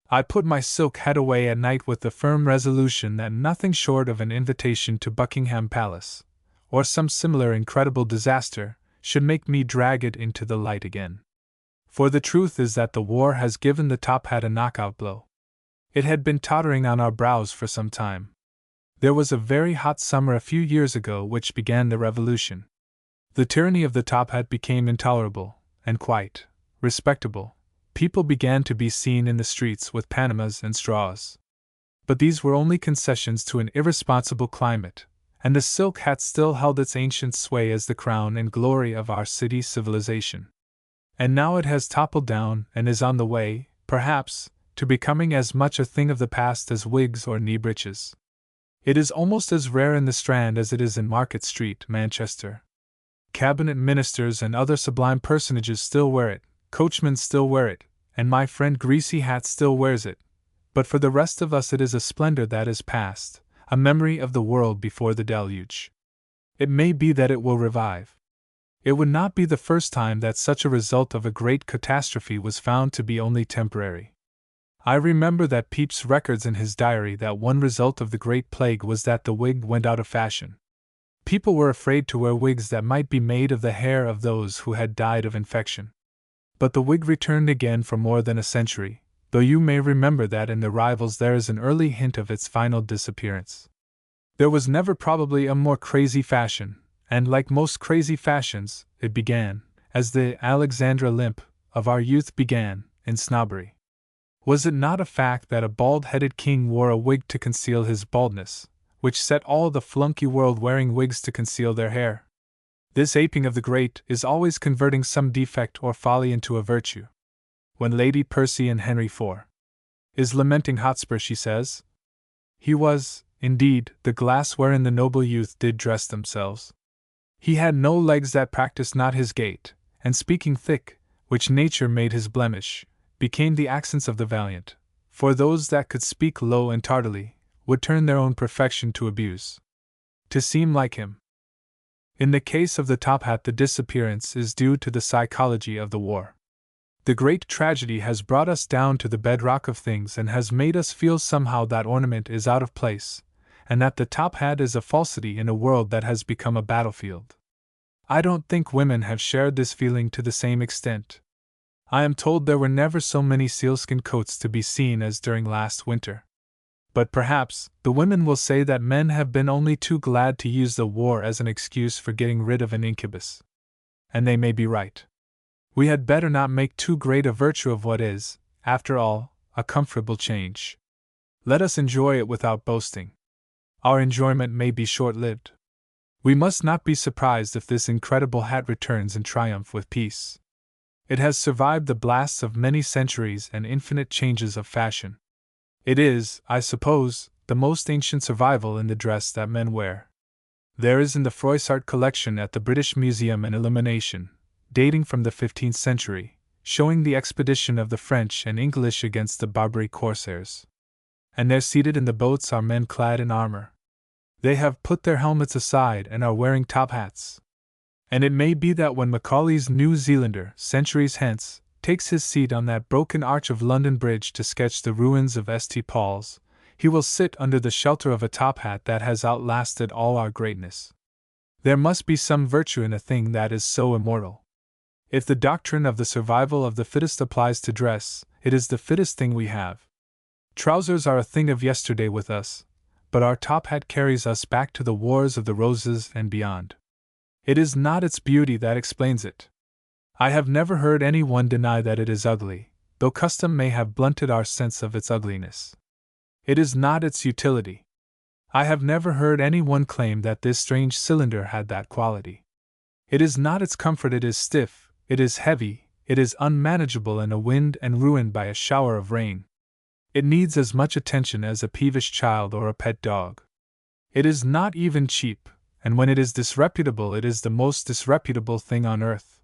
I put my silk hat away at night with the firm resolution that nothing short of an invitation to Buckingham Palace, or some similar incredible disaster, should make me drag it into the light again. For the truth is that the war has given the top hat a knockout blow. It had been tottering on our brows for some time. There was a very hot summer a few years ago which began the revolution. The tyranny of the top hat became intolerable, and quite respectable. People began to be seen in the streets with Panamas and straws. But these were only concessions to an irresponsible climate, and the silk hat still held its ancient sway as the crown and glory of our city civilization. And now it has toppled down and is on the way, perhaps, to becoming as much a thing of the past as wigs or knee breeches. It is almost as rare in the Strand as it is in Market Street, Manchester. Cabinet ministers and other sublime personages still wear it, coachmen still wear it, and my friend Greasy Hat still wears it, but for the rest of us it is a splendor that is past, a memory of the world before the deluge. It may be that it will revive. It would not be the first time that such a result of a great catastrophe was found to be only temporary. I remember that Pepys records in his diary that one result of the Great Plague was that the wig went out of fashion. People were afraid to wear wigs that might be made of the hair of those who had died of infection. But the wig returned again for more than a century, though you may remember that in the Rivals there is an early hint of its final disappearance. There was never probably a more crazy fashion, and like most crazy fashions, it began, as the Alexandra limp of our youth began, in snobbery. Was it not a fact that a bald-headed king wore a wig to conceal his baldness, which set all the flunky world wearing wigs to conceal their hair? This aping of the great is always converting some defect or folly into a virtue. When Lady Percy in Henry IV is lamenting Hotspur, she says, "He was, indeed, the glass wherein the noble youth did dress themselves. He had no legs that practised not his gait, and speaking thick, which nature made his blemish, became the accents of the valiant, for those that could speak low and tardily, would turn their own perfection to abuse. To seem like him." In the case of the top hat, the disappearance is due to the psychology of the war. The great tragedy has brought us down to the bedrock of things and has made us feel somehow that ornament is out of place, and that the top hat is a falsity in a world that has become a battlefield. I don't think women have shared this feeling to the same extent. I am told there were never so many sealskin coats to be seen as during last winter. But perhaps the women will say that men have been only too glad to use the war as an excuse for getting rid of an incubus. And they may be right. We had better not make too great a virtue of what is, after all, a comfortable change. Let us enjoy it without boasting. Our enjoyment may be short-lived. We must not be surprised if this incredible hat returns in triumph with peace. It has survived the blasts of many centuries and infinite changes of fashion. It is, I suppose, the most ancient survival in the dress that men wear. There is in the Froissart collection at the British Museum an illumination, dating from the 15th century, showing the expedition of the French and English against the Barbary corsairs. And there seated in the boats are men clad in armor. They have put their helmets aside and are wearing top hats. And it may be that when Macaulay's New Zealander, centuries hence, takes his seat on that broken arch of London Bridge to sketch the ruins of St. Paul's, he will sit under the shelter of a top hat that has outlasted all our greatness. There must be some virtue in a thing that is so immortal. If the doctrine of the survival of the fittest applies to dress, it is the fittest thing we have. Trousers are a thing of yesterday with us, but our top hat carries us back to the Wars of the Roses and beyond. It is not its beauty that explains it. I have never heard any one deny that it is ugly, though custom may have blunted our sense of its ugliness. It is not its utility. I have never heard any one claim that this strange cylinder had that quality. It is not its comfort. It is stiff, it is heavy, it is unmanageable in a wind and ruined by a shower of rain. It needs as much attention as a peevish child or a pet dog. It is not even cheap, and when it is disreputable, it is the most disreputable thing on earth.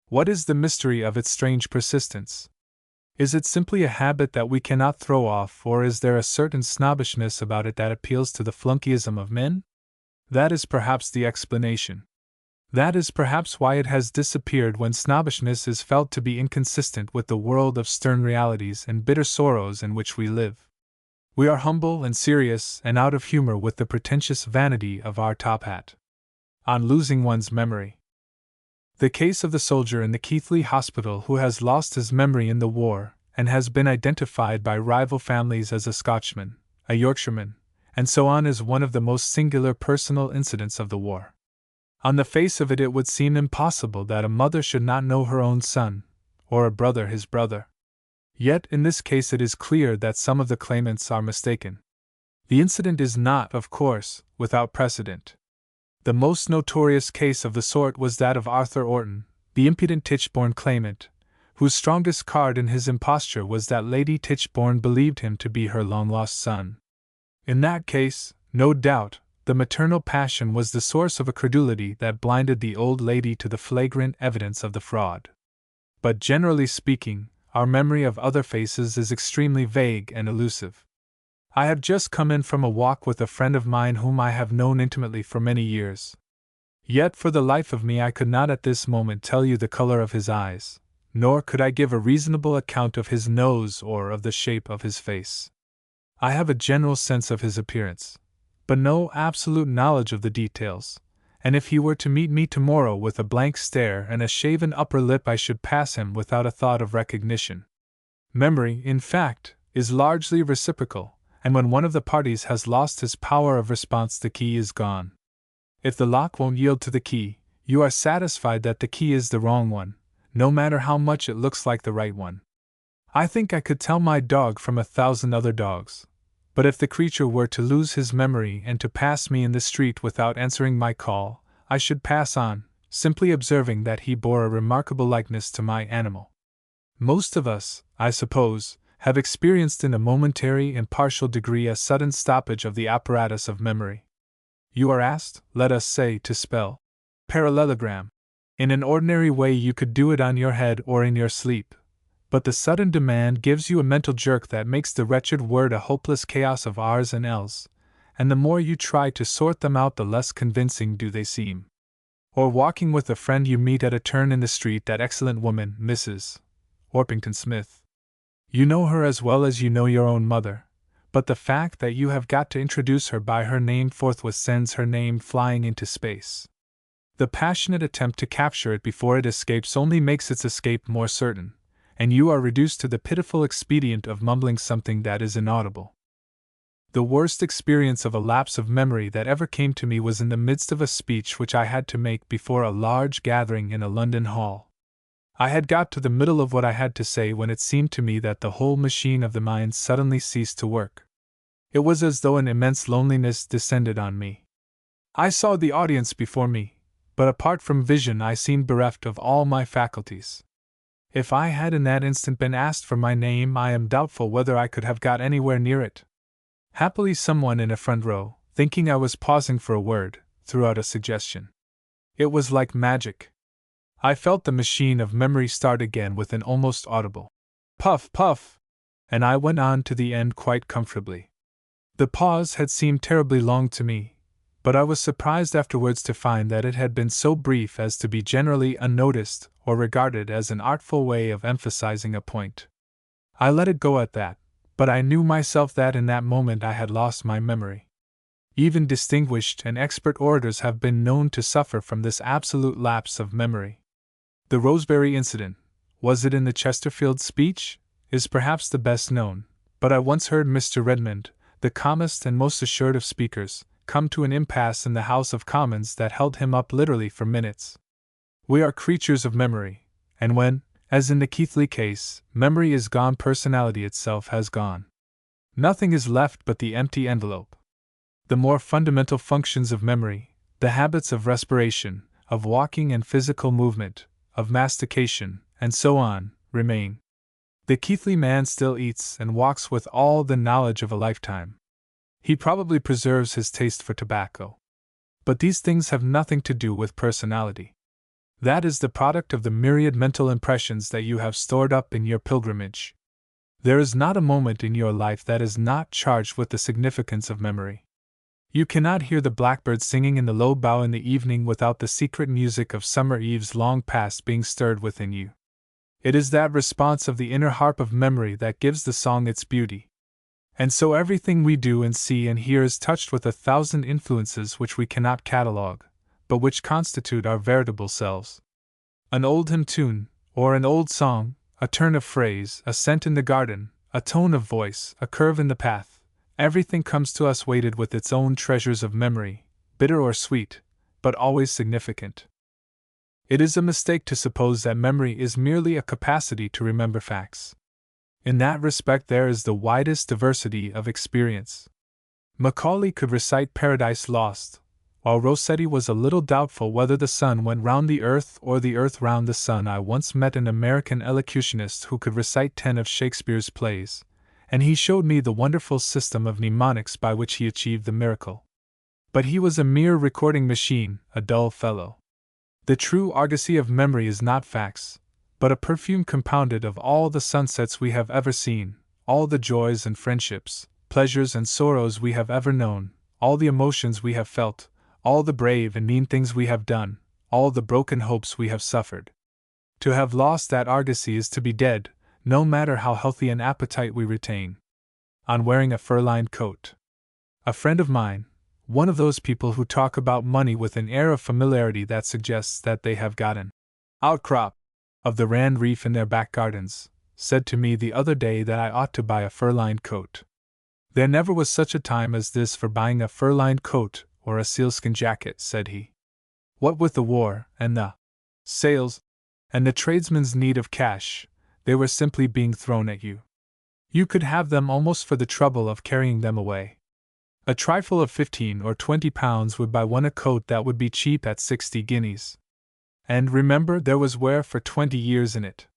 What is the mystery of its strange persistence? Is it simply a habit that we cannot throw off, or is there a certain snobbishness about it that appeals to the flunkeyism of men? That is perhaps the explanation. That is perhaps why it has disappeared when snobbishness is felt to be inconsistent with the world of stern realities and bitter sorrows in which we live. We are humble and serious and out of humor with the pretentious vanity of our top hat. On losing one's memory. The case of the soldier in the Keighley Hospital who has lost his memory in the war and has been identified by rival families as a Scotchman, a Yorkshireman, and so on is one of the most singular personal incidents of the war. On the face of it, it would seem impossible that a mother should not know her own son, or a brother his brother. Yet in this case it is clear that some of the claimants are mistaken. The incident is not, of course, without precedent. The most notorious case of the sort was that of Arthur Orton, the impudent Tichborne claimant, whose strongest card in his imposture was that Lady Tichborne believed him to be her long-lost son. In that case, no doubt, the maternal passion was the source of a credulity that blinded the old lady to the flagrant evidence of the fraud. But generally speaking, our memory of other faces is extremely vague and elusive. I have just come in from a walk with a friend of mine whom I have known intimately for many years. Yet for the life of me I could not at this moment tell you the color of his eyes, nor could I give a reasonable account of his nose or of the shape of his face. I have a general sense of his appearance, but no absolute knowledge of the details, and if he were to meet me tomorrow with a blank stare and a shaven upper lip I should pass him without a thought of recognition. Memory, in fact, is largely reciprocal, and when one of the parties has lost his power of response, the key is gone. If the lock won't yield to the key, you are satisfied that the key is the wrong one, no matter how much it looks like the right one. I think I could tell my dog from 1,000 other dogs, but if the creature were to lose his memory and to pass me in the street without answering my call, I should pass on, simply observing that he bore a remarkable likeness to my animal. Most of us, I suppose, have experienced in a momentary and partial degree a sudden stoppage of the apparatus of memory. You are asked, let us say, to spell parallelogram. In an ordinary way you could do it on your head or in your sleep, but the sudden demand gives you a mental jerk that makes the wretched word a hopeless chaos of R's and L's, and the more you try to sort them out the less convincing do they seem. Or walking with a friend you meet at a turn in the street that excellent woman, Mrs. Orpington Smith. You know her as well as you know your own mother, but the fact that you have got to introduce her by her name forthwith sends her name flying into space. The passionate attempt to capture it before it escapes only makes its escape more certain, and you are reduced to the pitiful expedient of mumbling something that is inaudible. The worst experience of a lapse of memory that ever came to me was in the midst of a speech which I had to make before a large gathering in a London hall. I had got to the middle of what I had to say when it seemed to me that the whole machine of the mind suddenly ceased to work. It was as though an immense loneliness descended on me. I saw the audience before me, but apart from vision I seemed bereft of all my faculties. If I had in that instant been asked for my name, I am doubtful whether I could have got anywhere near it. Happily someone in a front row, thinking I was pausing for a word, threw out a suggestion. It was like magic. I felt the machine of memory start again with an almost audible puff, puff, and I went on to the end quite comfortably. The pause had seemed terribly long to me, but I was surprised afterwards to find that it had been so brief as to be generally unnoticed or regarded as an artful way of emphasizing a point. I let it go at that, but I knew myself that in that moment I had lost my memory. Even distinguished and expert orators have been known to suffer from this absolute lapse of memory. The Rosebery incident, was it in the Chesterfield speech, is perhaps the best known, but I once heard Mr. Redmond, the calmest and most assured of speakers, come to an impasse in the House of Commons that held him up literally for minutes. We are creatures of memory, and when, as in the Keighley case, memory is gone, personality itself has gone. Nothing is left but the empty envelope. The more fundamental functions of memory, the habits of respiration, of walking and physical movement, of mastication, and so on, remain. The Keighley man still eats and walks with all the knowledge of a lifetime. He probably preserves his taste for tobacco. But these things have nothing to do with personality. That is the product of the myriad mental impressions that you have stored up in your pilgrimage. There is not a moment in your life that is not charged with the significance of memory. You cannot hear the blackbird singing in the low bough in the evening without the secret music of summer eves long past being stirred within you. It is that response of the inner harp of memory that gives the song its beauty. And so everything we do and see and hear is touched with 1,000 influences which we cannot catalogue, but which constitute our veritable selves. An old hymn tune, or an old song, a turn of phrase, a scent in the garden, a tone of voice, a curve in the path, everything comes to us weighted with its own treasures of memory, bitter or sweet, but always significant. It is a mistake to suppose that memory is merely a capacity to remember facts. In that respect there is the widest diversity of experience. Macaulay could recite Paradise Lost, while Rossetti was a little doubtful whether the sun went round the earth or the earth round the sun. I once met an American elocutionist who could recite 10 of Shakespeare's plays, and he showed me the wonderful system of mnemonics by which he achieved the miracle. But he was a mere recording machine, a dull fellow. The true argosy of memory is not facts, but a perfume compounded of all the sunsets we have ever seen, all the joys and friendships, pleasures and sorrows we have ever known, all the emotions we have felt, all the brave and mean things we have done, all the broken hopes we have suffered. To have lost that argosy is to be dead, no matter how healthy an appetite we retain. On wearing a fur-lined coat. A friend of mine, one of those people who talk about money with an air of familiarity that suggests that they have got an outcrop of the Rand Reef in their back gardens, said to me the other day that I ought to buy a fur-lined coat. There never was such a time as this for buying a fur-lined coat or a sealskin jacket, said he. What with the war, and the sales, and the tradesmen's need of cash, they were simply being thrown at you. You could have them almost for the trouble of carrying them away. A trifle of 15 or 20 pounds would buy one a coat that would be cheap at 60 guineas. And remember, there was wear for 20 years in it.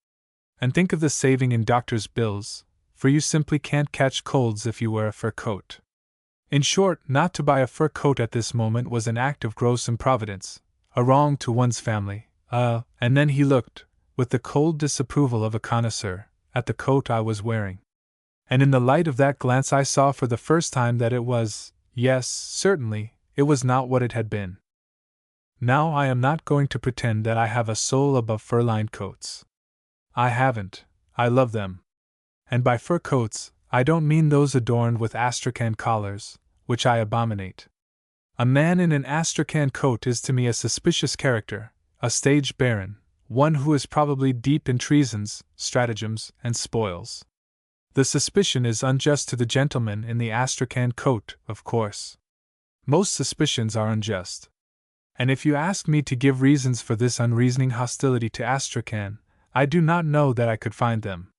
And think of the saving in doctors' bills, for you simply can't catch colds if you wear a fur coat. In short, not to buy a fur coat at this moment was an act of gross improvidence, a wrong to one's family, and then he looked, with the cold disapproval of a connoisseur, at the coat I was wearing. And in the light of that glance I saw for the first time that it was, yes, certainly, it was not what it had been. Now I am not going to pretend that I have a soul above fur-lined coats. I haven't, I love them. And by fur coats, I don't mean those adorned with astrakhan collars, which I abominate. A man in an astrakhan coat is to me a suspicious character, a stage baron, one who is probably deep in treasons, stratagems, and spoils. The suspicion is unjust to the gentleman in the astrakhan coat, of course. Most suspicions are unjust. And if you ask me to give reasons for this unreasoning hostility to astrakhan, I do not know that I could find them.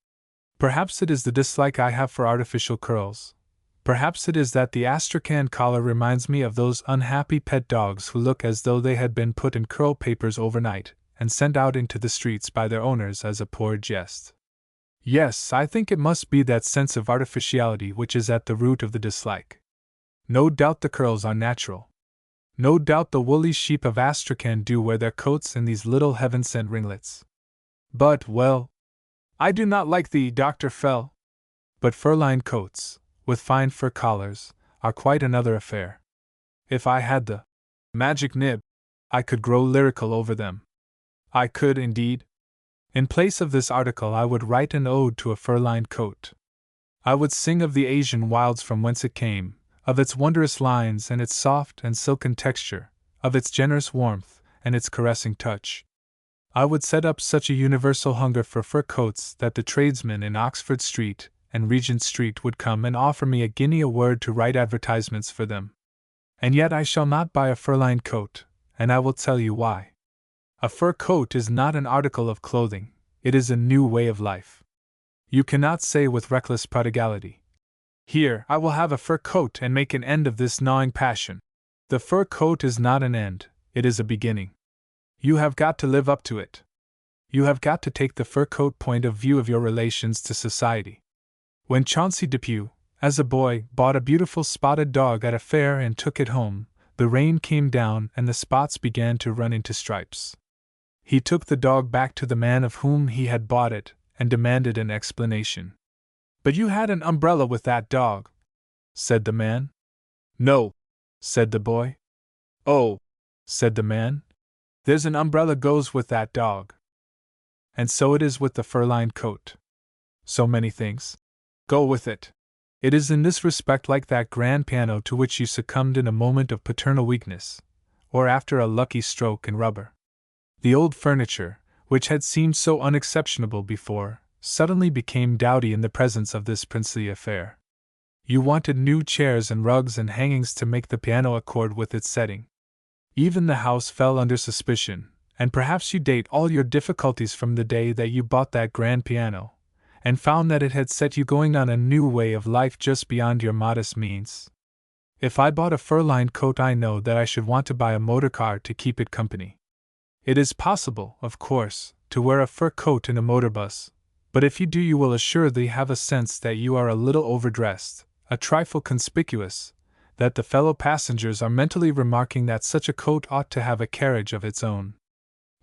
Perhaps it is the dislike I have for artificial curls. Perhaps it is that the astrakhan collar reminds me of those unhappy pet dogs who look as though they had been put in curl papers overnight and sent out into the streets by their owners as a poor jest. Yes, I think it must be that sense of artificiality which is at the root of the dislike. No doubt the curls are natural. No doubt the woolly sheep of Astrakhan do wear their coats in these little heaven-sent ringlets. But, well, I do not like the Dr. Fell. But fur-lined coats, with fine fur collars, are quite another affair. If I had the magic nib, I could grow lyrical over them. I could, indeed. In place of this article I would write an ode to a fur-lined coat. I would sing of the Asian wilds from whence it came, of its wondrous lines and its soft and silken texture, of its generous warmth and its caressing touch. I would set up such a universal hunger for fur coats that the tradesmen in Oxford Street and Regent Street would come and offer me a guinea a word to write advertisements for them. And yet I shall not buy a fur-lined coat, and I will tell you why. A fur coat is not an article of clothing, it is a new way of life. You cannot say with reckless prodigality, "Here, I will have a fur coat and make an end of this gnawing passion." The fur coat is not an end, it is a beginning. You have got to live up to it. You have got to take the fur coat point of view of your relations to society. When Chauncey Depew, as a boy, bought a beautiful spotted dog at a fair and took it home, the rain came down and the spots began to run into stripes. He took the dog back to the man of whom he had bought it and demanded an explanation. "But you had an umbrella with that dog," said the man. "No," said the boy. Oh, said the man, there's an umbrella goes with that dog. And so it is with the fur-lined coat. So many things go with it. It is in this respect like that grand piano to which you succumbed in a moment of paternal weakness, or after a lucky stroke in rubber. The old furniture, which had seemed so unexceptionable before, suddenly became dowdy in the presence of this princely affair. You wanted new chairs and rugs and hangings to make the piano accord with its setting. Even the house fell under suspicion, and perhaps you date all your difficulties from the day that you bought that grand piano, and found that it had set you going on a new way of life just beyond your modest means. If I bought a fur-lined coat, I know that I should want to buy a motor car to keep it company. It is possible, of course, to wear a fur coat in a motor bus, but if you do, you will assuredly have a sense that you are a little overdressed, a trifle conspicuous, that the fellow passengers are mentally remarking that such a coat ought to have a carriage of its own.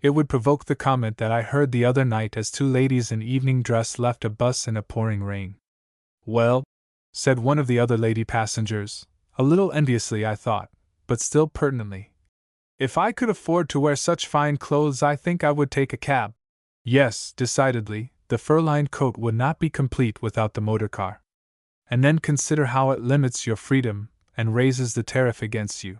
It would provoke the comment that I heard the other night as two ladies in evening dress left a bus in a pouring rain. Well, said one of the other lady passengers, a little enviously I thought, but still pertinently, if I could afford to wear such fine clothes, I think I would take a cab. Yes, decidedly, the fur-lined coat would not be complete without the motor car. And then consider how it limits your freedom and raises the tariff against you.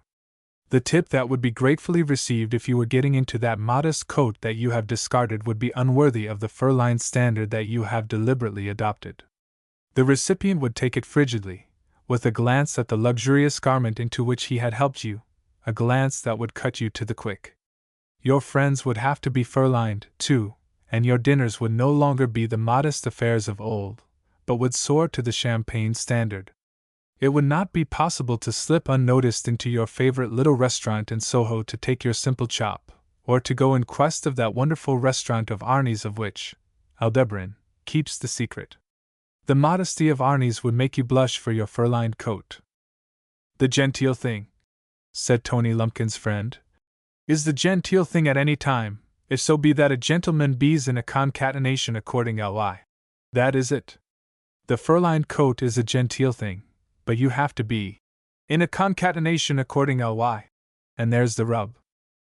The tip that would be gratefully received if you were getting into that modest coat that you have discarded would be unworthy of the fur-lined standard that you have deliberately adopted. The recipient would take it frigidly, with a glance at the luxurious garment into which he had helped you, a glance that would cut you to the quick. Your friends would have to be fur-lined, too, and your dinners would no longer be the modest affairs of old, but would soar to the champagne standard. It would not be possible to slip unnoticed into your favorite little restaurant in Soho to take your simple chop, or to go in quest of that wonderful restaurant of Arnie's of which Aldebaran keeps the secret. The modesty of Arnie's would make you blush for your fur-lined coat. The genteel thing, said Tony Lumpkin's friend, is the genteel thing at any time, if so be that a gentleman be's in a concatenation according ly. That is it. The fur-lined coat is a genteel thing, but you have to be in a concatenation according ly. And there's the rub.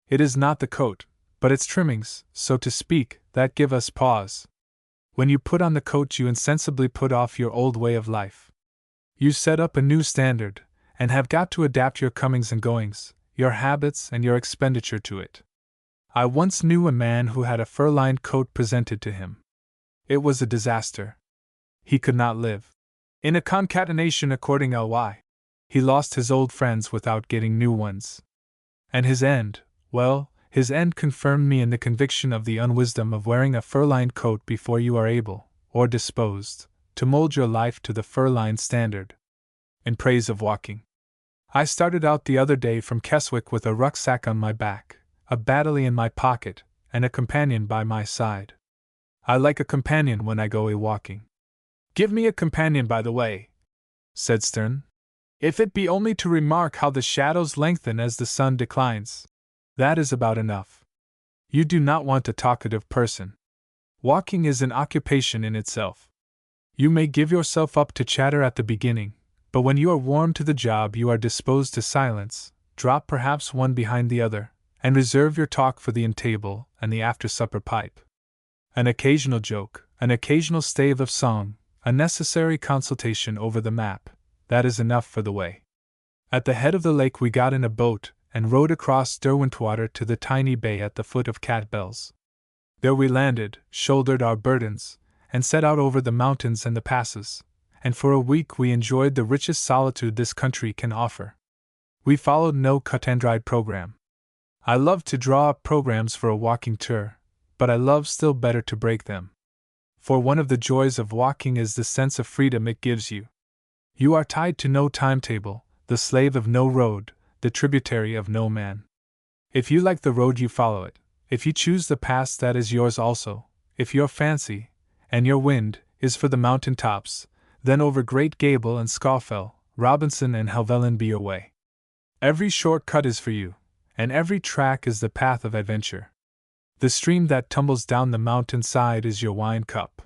It is not the coat, but its trimmings, so to speak, that give us pause. When you put on the coat, you insensibly put off your old way of life. You set up a new standard, and have got to adapt your comings and goings, your habits and your expenditure to it. I once knew a man who had a fur-lined coat presented to him. It was a disaster. He could not live in a concatenation according ly. He lost his old friends without getting new ones. And his end, well, his end confirmed me in the conviction of the unwisdom of wearing a fur-lined coat before you are able, or disposed, to mold your life to the fur-lined standard. In praise of walking, I started out the other day from Keswick with a rucksack on my back, a battery in my pocket, and a companion by my side. I like a companion when I go a-walking. Give me a companion by the way, said Stern. If it be only to remark how the shadows lengthen as the sun declines. That is about enough. You do not want a talkative person. Walking is an occupation in itself. You may give yourself up to chatter at the beginning, but when you are warmed to the job you are disposed to silence, drop perhaps one behind the other, and reserve your talk for the in-table and the after-supper pipe. An occasional joke, an occasional stave of song, a necessary consultation over the map, that is enough for the way. At the head of the lake we got in a boat and rowed across Derwentwater to the tiny bay at the foot of Pebbles. There we landed, shouldered our burdens, and set out over the mountains and the passes, and for a week we enjoyed the richest solitude this country can offer. We followed no cut-and-dried program. I love to draw up programs for a walking tour, but I love still better to break them. For one of the joys of walking is the sense of freedom it gives you. You are tied to no timetable, the slave of no road, the tributary of no man. If you like the road you follow it, if you choose the pass that is yours also, if your fancy, and your wind, is for the mountain tops, then over Great Gable and Scawfell, Robinson and Helvellyn be your way. Every short cut is for you, and every track is the path of adventure. The stream that tumbles down the mountain side is your wine cup.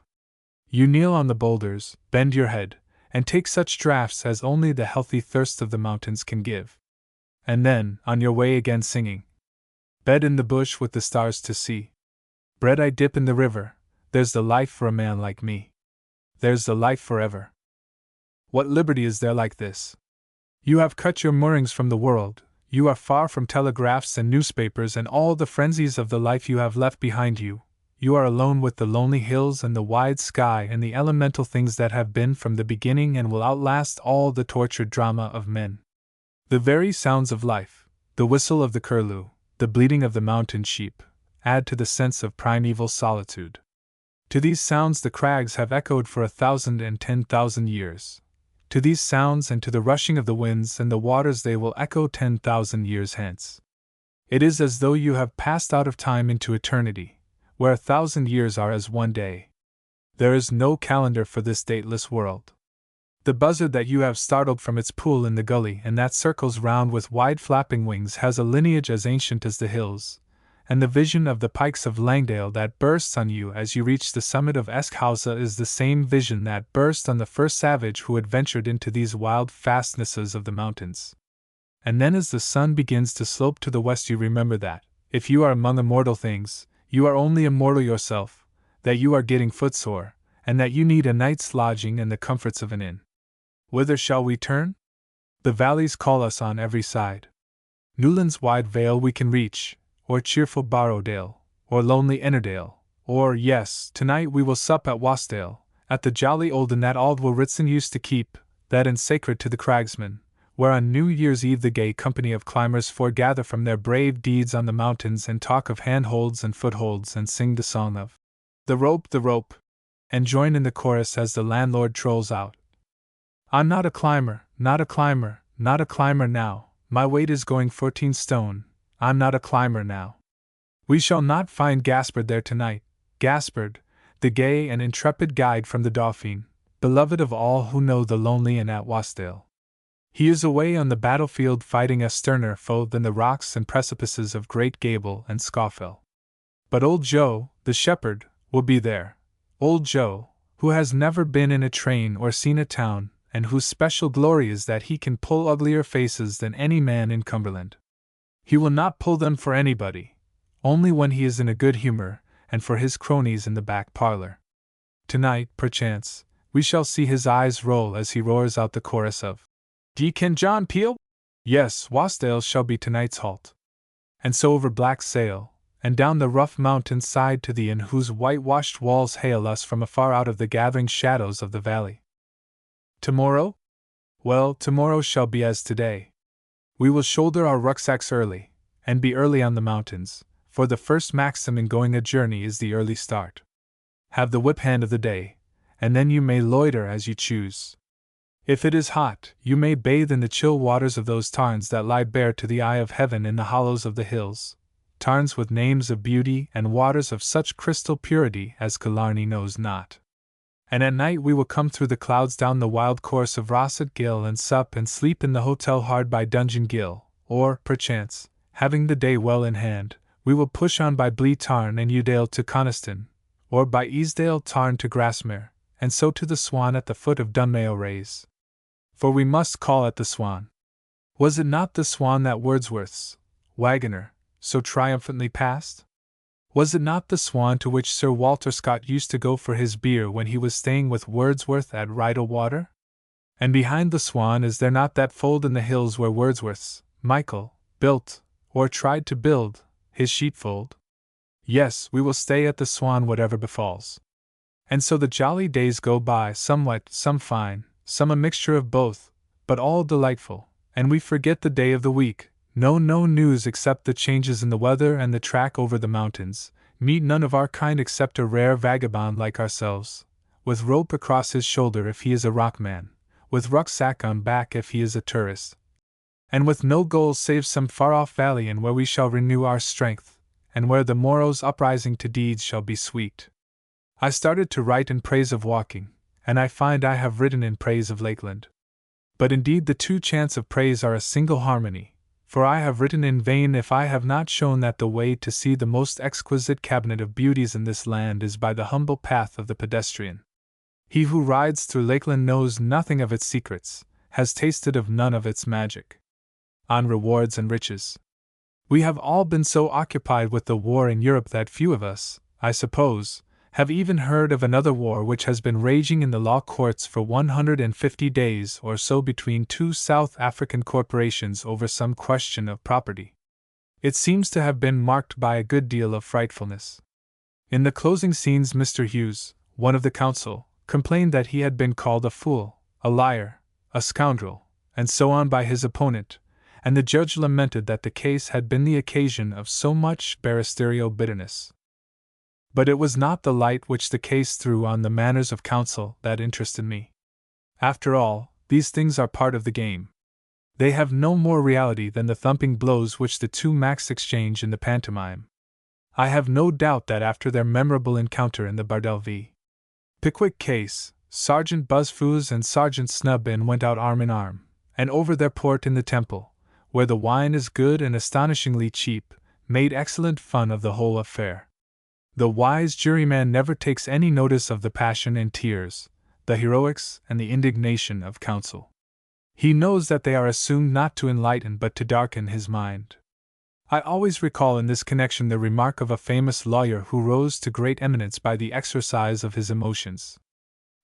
You kneel on the boulders, bend your head, and take such draughts as only the healthy thirst of the mountains can give. And then, on your way again singing. Bed in the bush with the stars to see. Bread I dip in the river, there's the life for a man like me. There's the life forever. What liberty is there like this? You have cut your moorings from the world, you are far from telegraphs and newspapers and all the frenzies of the life you have left behind you. You are alone with the lonely hills and the wide sky and the elemental things that have been from the beginning and will outlast all the tortured drama of men. The very sounds of life, the whistle of the curlew, the bleating of the mountain sheep, add to the sense of primeval solitude. To these sounds the crags have echoed for 1,010,000 years. To these sounds and to the rushing of the winds and the waters they will echo 10,000 years hence. It is as though you have passed out of time into eternity, where 1,000 years are as one day. There is no calendar for this dateless world. The buzzard that you have startled from its pool in the gully and that circles round with wide flapping wings has a lineage as ancient as the hills, and the vision of the pikes of Langdale that bursts on you as you reach the summit of Eskhausa is the same vision that burst on the first savage who had ventured into these wild fastnesses of the mountains. And then as the sun begins to slope to the west you remember that, if you are among immortal things, you are only immortal yourself, that you are getting footsore, and that you need a night's lodging and the comforts of an inn. Whither shall we turn? The valleys call us on every side. Newland's wide vale we can reach, or cheerful Borrowdale, or lonely Ennerdale, or, yes, tonight we will sup at Wasdale, at the jolly old inn that Aldwell Ritson used to keep, that inn sacred to the cragsmen, where on New Year's Eve the gay company of climbers foregather from their brave deeds on the mountains and talk of handholds and footholds and sing the song of the rope, and join in the chorus as the landlord trolls out. I'm not a climber, not a climber, not a climber now, my weight is going 14 stone, I'm not a climber now. We shall not find Gaspard there tonight, Gaspard, the gay and intrepid guide from the Dauphin, beloved of all who know the lonely inn at Wasdale. He is away on the battlefield fighting a sterner foe than the rocks and precipices of Great Gable and Scawfell. But old Joe, the shepherd, will be there. Old Joe, who has never been in a train or seen a town, and whose special glory is that he can pull uglier faces than any man in Cumberland. He will not pull them for anybody, only when he is in a good humor, and for his cronies in the back parlor. Tonight, perchance, we shall see his eyes roll as he roars out the chorus of "D'ye ken John Peel? Yes, Wasdale shall be tonight's halt." And so over Black Sail, and down the rough mountain side to the inn whose whitewashed walls hail us from afar out of the gathering shadows of the valley. Tomorrow? Well, tomorrow shall be as today. We will shoulder our rucksacks early, and be early on the mountains, for the first maxim in going a journey is the early start. Have the whip hand of the day, and then you may loiter as you choose. If it is hot, you may bathe in the chill waters of those tarns that lie bare to the eye of heaven in the hollows of the hills, tarns with names of beauty and waters of such crystal purity as Killarney knows not. And at night we will come through the clouds down the wild course of Rossett Gill and sup and sleep in the hotel hard by Dungeon Gill, or, perchance, having the day well in hand, we will push on by Blee Tarn and Udale to Coniston, or by Easdale Tarn to Grasmere, and so to the Swan at the foot of Dunmayo Raise. For we must call it the Swan. Was it not the Swan that Wordsworth's Wagoner so triumphantly passed? Was it not the Swan to which Sir Walter Scott used to go for his beer when he was staying with Wordsworth at Rydal Water? And behind the Swan is there not that fold in the hills where Wordsworth's Michael built, or tried to build, his sheepfold? Yes, we will stay at the Swan whatever befalls. And so the jolly days go by, some wet, some fine, some a mixture of both, but all delightful, and we forget the day of the week, know no news except the changes in the weather and the track over the mountains, meet none of our kind except a rare vagabond like ourselves, with rope across his shoulder if he is a rockman, with rucksack on back if he is a tourist, and with no goal save some far-off valley in where we shall renew our strength, and where the morrow's uprising to deeds shall be sweet. I started to write in praise of walking, and I find I have written in praise of Lakeland. But indeed the two chants of praise are a single harmony, for I have written in vain if I have not shown that the way to see the most exquisite cabinet of beauties in this land is by the humble path of the pedestrian. He who rides through Lakeland knows nothing of its secrets, has tasted of none of its magic. On rewards and riches. We have all been so occupied with the war in Europe that few of us, I suppose, have even heard of another war which has been raging in the law courts for 150 days or so between two South African corporations over some question of property. It seems to have been marked by a good deal of frightfulness. In the closing scenes, Mr. Hughes, one of the counsel, complained that he had been called a fool, a liar, a scoundrel, and so on by his opponent, and the judge lamented that the case had been the occasion of so much barristerial bitterness. But it was not the light which the case threw on the manners of counsel that interested me. After all, these things are part of the game. They have no more reality than the thumping blows which the two Macs exchange in the pantomime. I have no doubt that after their memorable encounter in the Bardell v. Pickwick case, Sergeant Buzzfuz and Sergeant Snubbin went out arm in arm, and over their port in the Temple, where the wine is good and astonishingly cheap, made excellent fun of the whole affair. The wise juryman never takes any notice of the passion and tears, the heroics and the indignation of counsel. He knows that they are assumed not to enlighten but to darken his mind. I always recall in this connection the remark of a famous lawyer who rose to great eminence by the exercise of his emotions.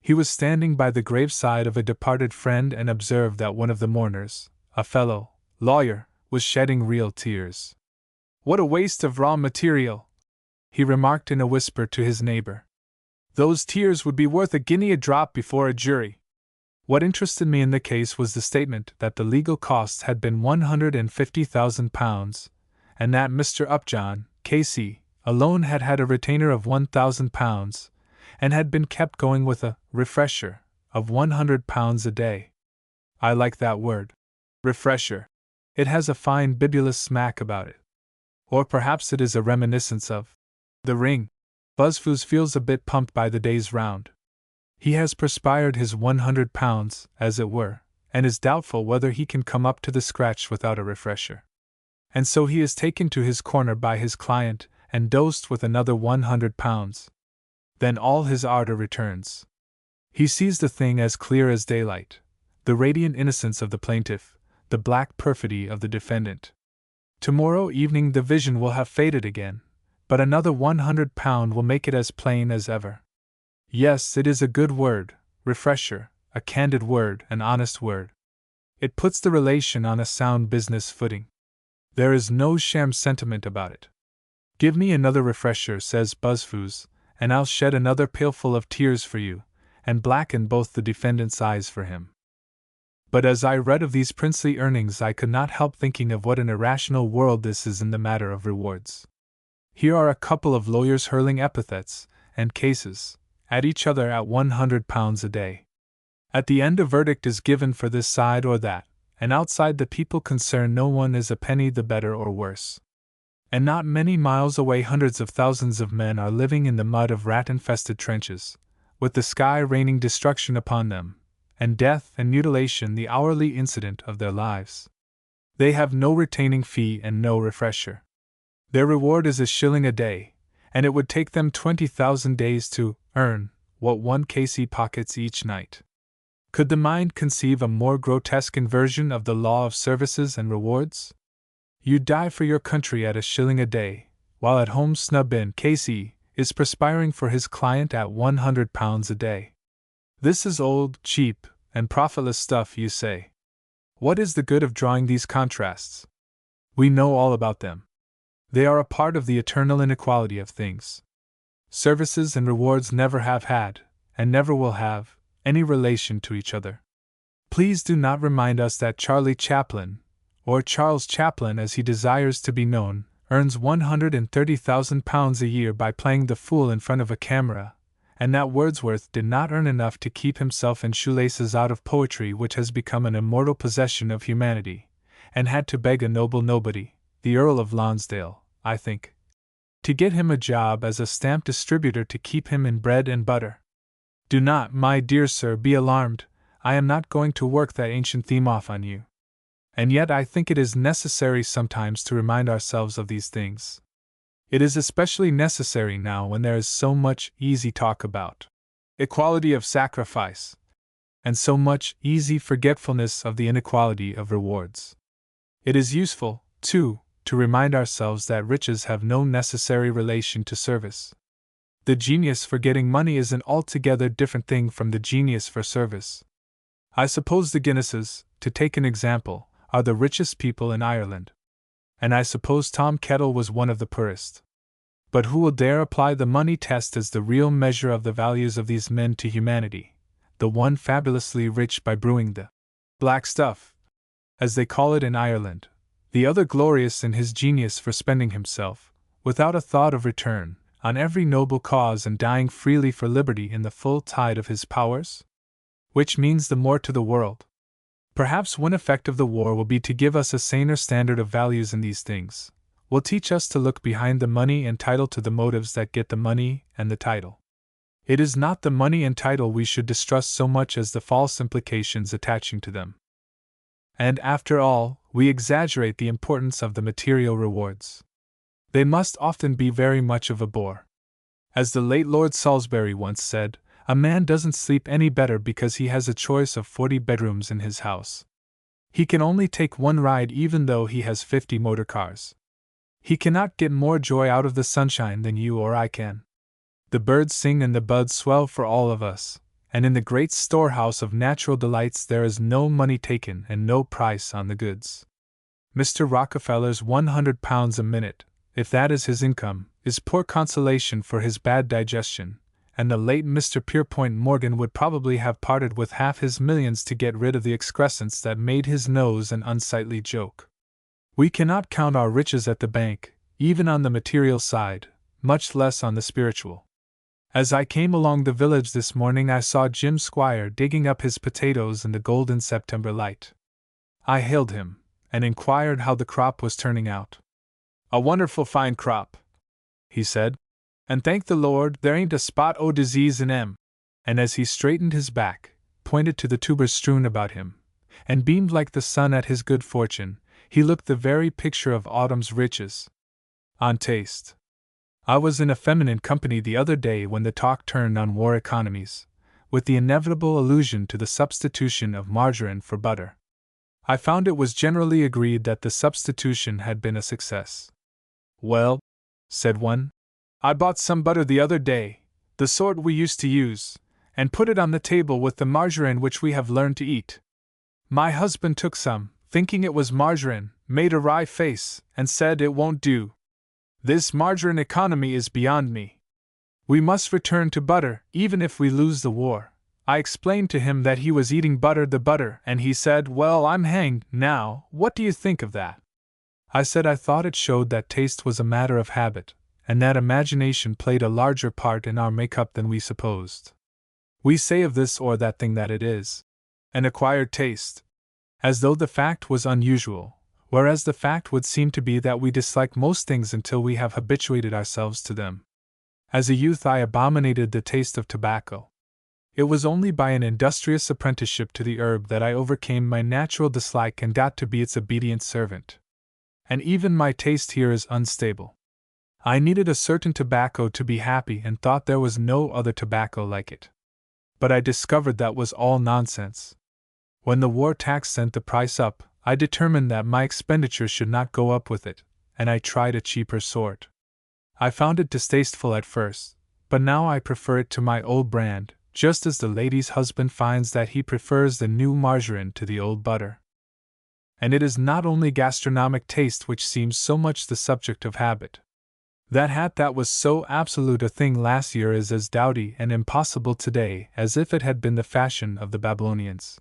He was standing by the graveside of a departed friend and observed that one of the mourners, a fellow lawyer, was shedding real tears. "What a waste of raw material!" he remarked in a whisper to his neighbor. "Those tears would be worth a guinea a drop before a jury." What interested me in the case was the statement that the legal costs had been £150,000, and that Mr. Upjohn, K.C., alone had had a retainer of £1,000, and had been kept going with a refresher of £100 a day. I like that word, refresher. It has a fine bibulous smack about it. Or perhaps it is a reminiscence of the Ring. Buzzfuz feels a bit pumped by the day's round. He has perspired his £100, as it were, and is doubtful whether he can come up to the scratch without a refresher. And so he is taken to his corner by his client and dosed with another £100. Then all his ardor returns. He sees the thing as clear as daylight, the radiant innocence of the plaintiff, the black perfidy of the defendant. Tomorrow evening the vision will have faded again, but another £100 will make it as plain as ever. Yes, it is a good word, refresher, a candid word, an honest word. It puts the relation on a sound business footing. There is no sham sentiment about it. "Give me another refresher," says Buzzfuz, "and I'll shed another pailful of tears for you, and blacken both the defendant's eyes for him." But as I read of these princely earnings, I could not help thinking of what an irrational world this is in the matter of rewards. Here are a couple of lawyers hurling epithets and cases at each other at £100 a day. At the end a verdict is given for this side or that, and outside the people concerned no one is a penny the better or worse. And not many miles away hundreds of thousands of men are living in the mud of rat-infested trenches, with the sky raining destruction upon them, and death and mutilation the hourly incident of their lives. They have no retaining fee and no refresher. Their reward is £1 a day, and it would take them 20,000 days to earn what one K.C. pockets each night. Could the mind conceive a more grotesque inversion of the law of services and rewards? You die for your country at £1 a day, while at home Snubbin, K.C., is perspiring for his client at £100 a day. This is old, cheap, and profitless stuff, you say. What is the good of drawing these contrasts? We know all about them. They are a part of the eternal inequality of things. Services and rewards never have had, and never will have, any relation to each other. Please do not remind us that Charlie Chaplin, or Charles Chaplin as he desires to be known, earns £130,000 a year by playing the fool in front of a camera, and that Wordsworth did not earn enough to keep himself in shoelaces out of poetry which has become an immortal possession of humanity, and had to beg a noble nobody, the Earl of Lonsdale, I think, to get him a job as a stamp distributor to keep him in bread and butter. Do not, my dear sir, be alarmed. I am not going to work that ancient theme off on you. And yet I think it is necessary sometimes to remind ourselves of these things. It is especially necessary now when there is so much easy talk about equality of sacrifice, and so much easy forgetfulness of the inequality of rewards. It is useful, too, to remind ourselves that riches have no necessary relation to service. The genius for getting money is an altogether different thing from the genius for service. I suppose the Guinnesses, to take an example, are the richest people in Ireland. And I suppose Tom Kettle was one of the poorest. But who will dare apply the money test as the real measure of the values of these men to humanity, the one fabulously rich by brewing the black stuff, as they call it in Ireland, the other glorious in his genius for spending himself, without a thought of return, on every noble cause and dying freely for liberty in the full tide of his powers? Which means the more to the world. Perhaps one effect of the war will be to give us a saner standard of values in these things, will teach us to look behind the money and title to the motives that get the money and the title. It is not the money and title we should distrust so much as the false implications attaching to them. And after all, we exaggerate the importance of the material rewards. They must often be very much of a bore. As the late Lord Salisbury once said, a man doesn't sleep any better because he has a choice of 40 bedrooms in his house. He can only take one ride even though he has 50 motor cars. He cannot get more joy out of the sunshine than you or I can. The birds sing and the buds swell for all of us, and in the great storehouse of natural delights there is no money taken and no price on the goods. Mr. Rockefeller's £100 a minute, if that is his income, is poor consolation for his bad digestion, and the late Mr. Pierpont Morgan would probably have parted with half his millions to get rid of the excrescence that made his nose an unsightly joke. We cannot count our riches at the bank, even on the material side, much less on the spiritual. As I came along the village this morning, I saw Jim Squire digging up his potatoes in the golden September light. I hailed him, and inquired how the crop was turning out. "A wonderful fine crop," he said, "and thank the Lord there ain't a spot o' disease in 'em." And as he straightened his back, pointed to the tubers strewn about him, and beamed like the sun at his good fortune, he looked the very picture of autumn's riches. On taste. I was in a feminine company the other day when the talk turned on war economies, with the inevitable allusion to the substitution of margarine for butter. I found it was generally agreed that the substitution had been a success. "Well," said one, "I bought some butter the other day, the sort we used to use, and put it on the table with the margarine which we have learned to eat. My husband took some, thinking it was margarine, made a wry face, and said it won't do. This margarine economy is beyond me. We must return to butter, even if we lose the war." I explained to him that he was eating the butter, and he said, "Well, I'm hanged, now, what do you think of that?" I said I thought it showed that taste was a matter of habit, and that imagination played a larger part in our make-up than we supposed. We say of this or that thing that it is an acquired taste, as though the fact was unusual, whereas the fact would seem to be that we dislike most things until we have habituated ourselves to them. As a youth I abominated the taste of tobacco. It was only by an industrious apprenticeship to the herb that I overcame my natural dislike and got to be its obedient servant. And even my taste here is unstable. I needed a certain tobacco to be happy and thought there was no other tobacco like it. But I discovered that was all nonsense. When the war tax sent the price up, I determined that my expenditure should not go up with it, and I tried a cheaper sort. I found it distasteful at first, but now I prefer it to my old brand, just as the lady's husband finds that he prefers the new margarine to the old butter. And it is not only gastronomic taste which seems so much the subject of habit. That hat that was so absolute a thing last year is as dowdy and impossible today as if it had been the fashion of the Babylonians.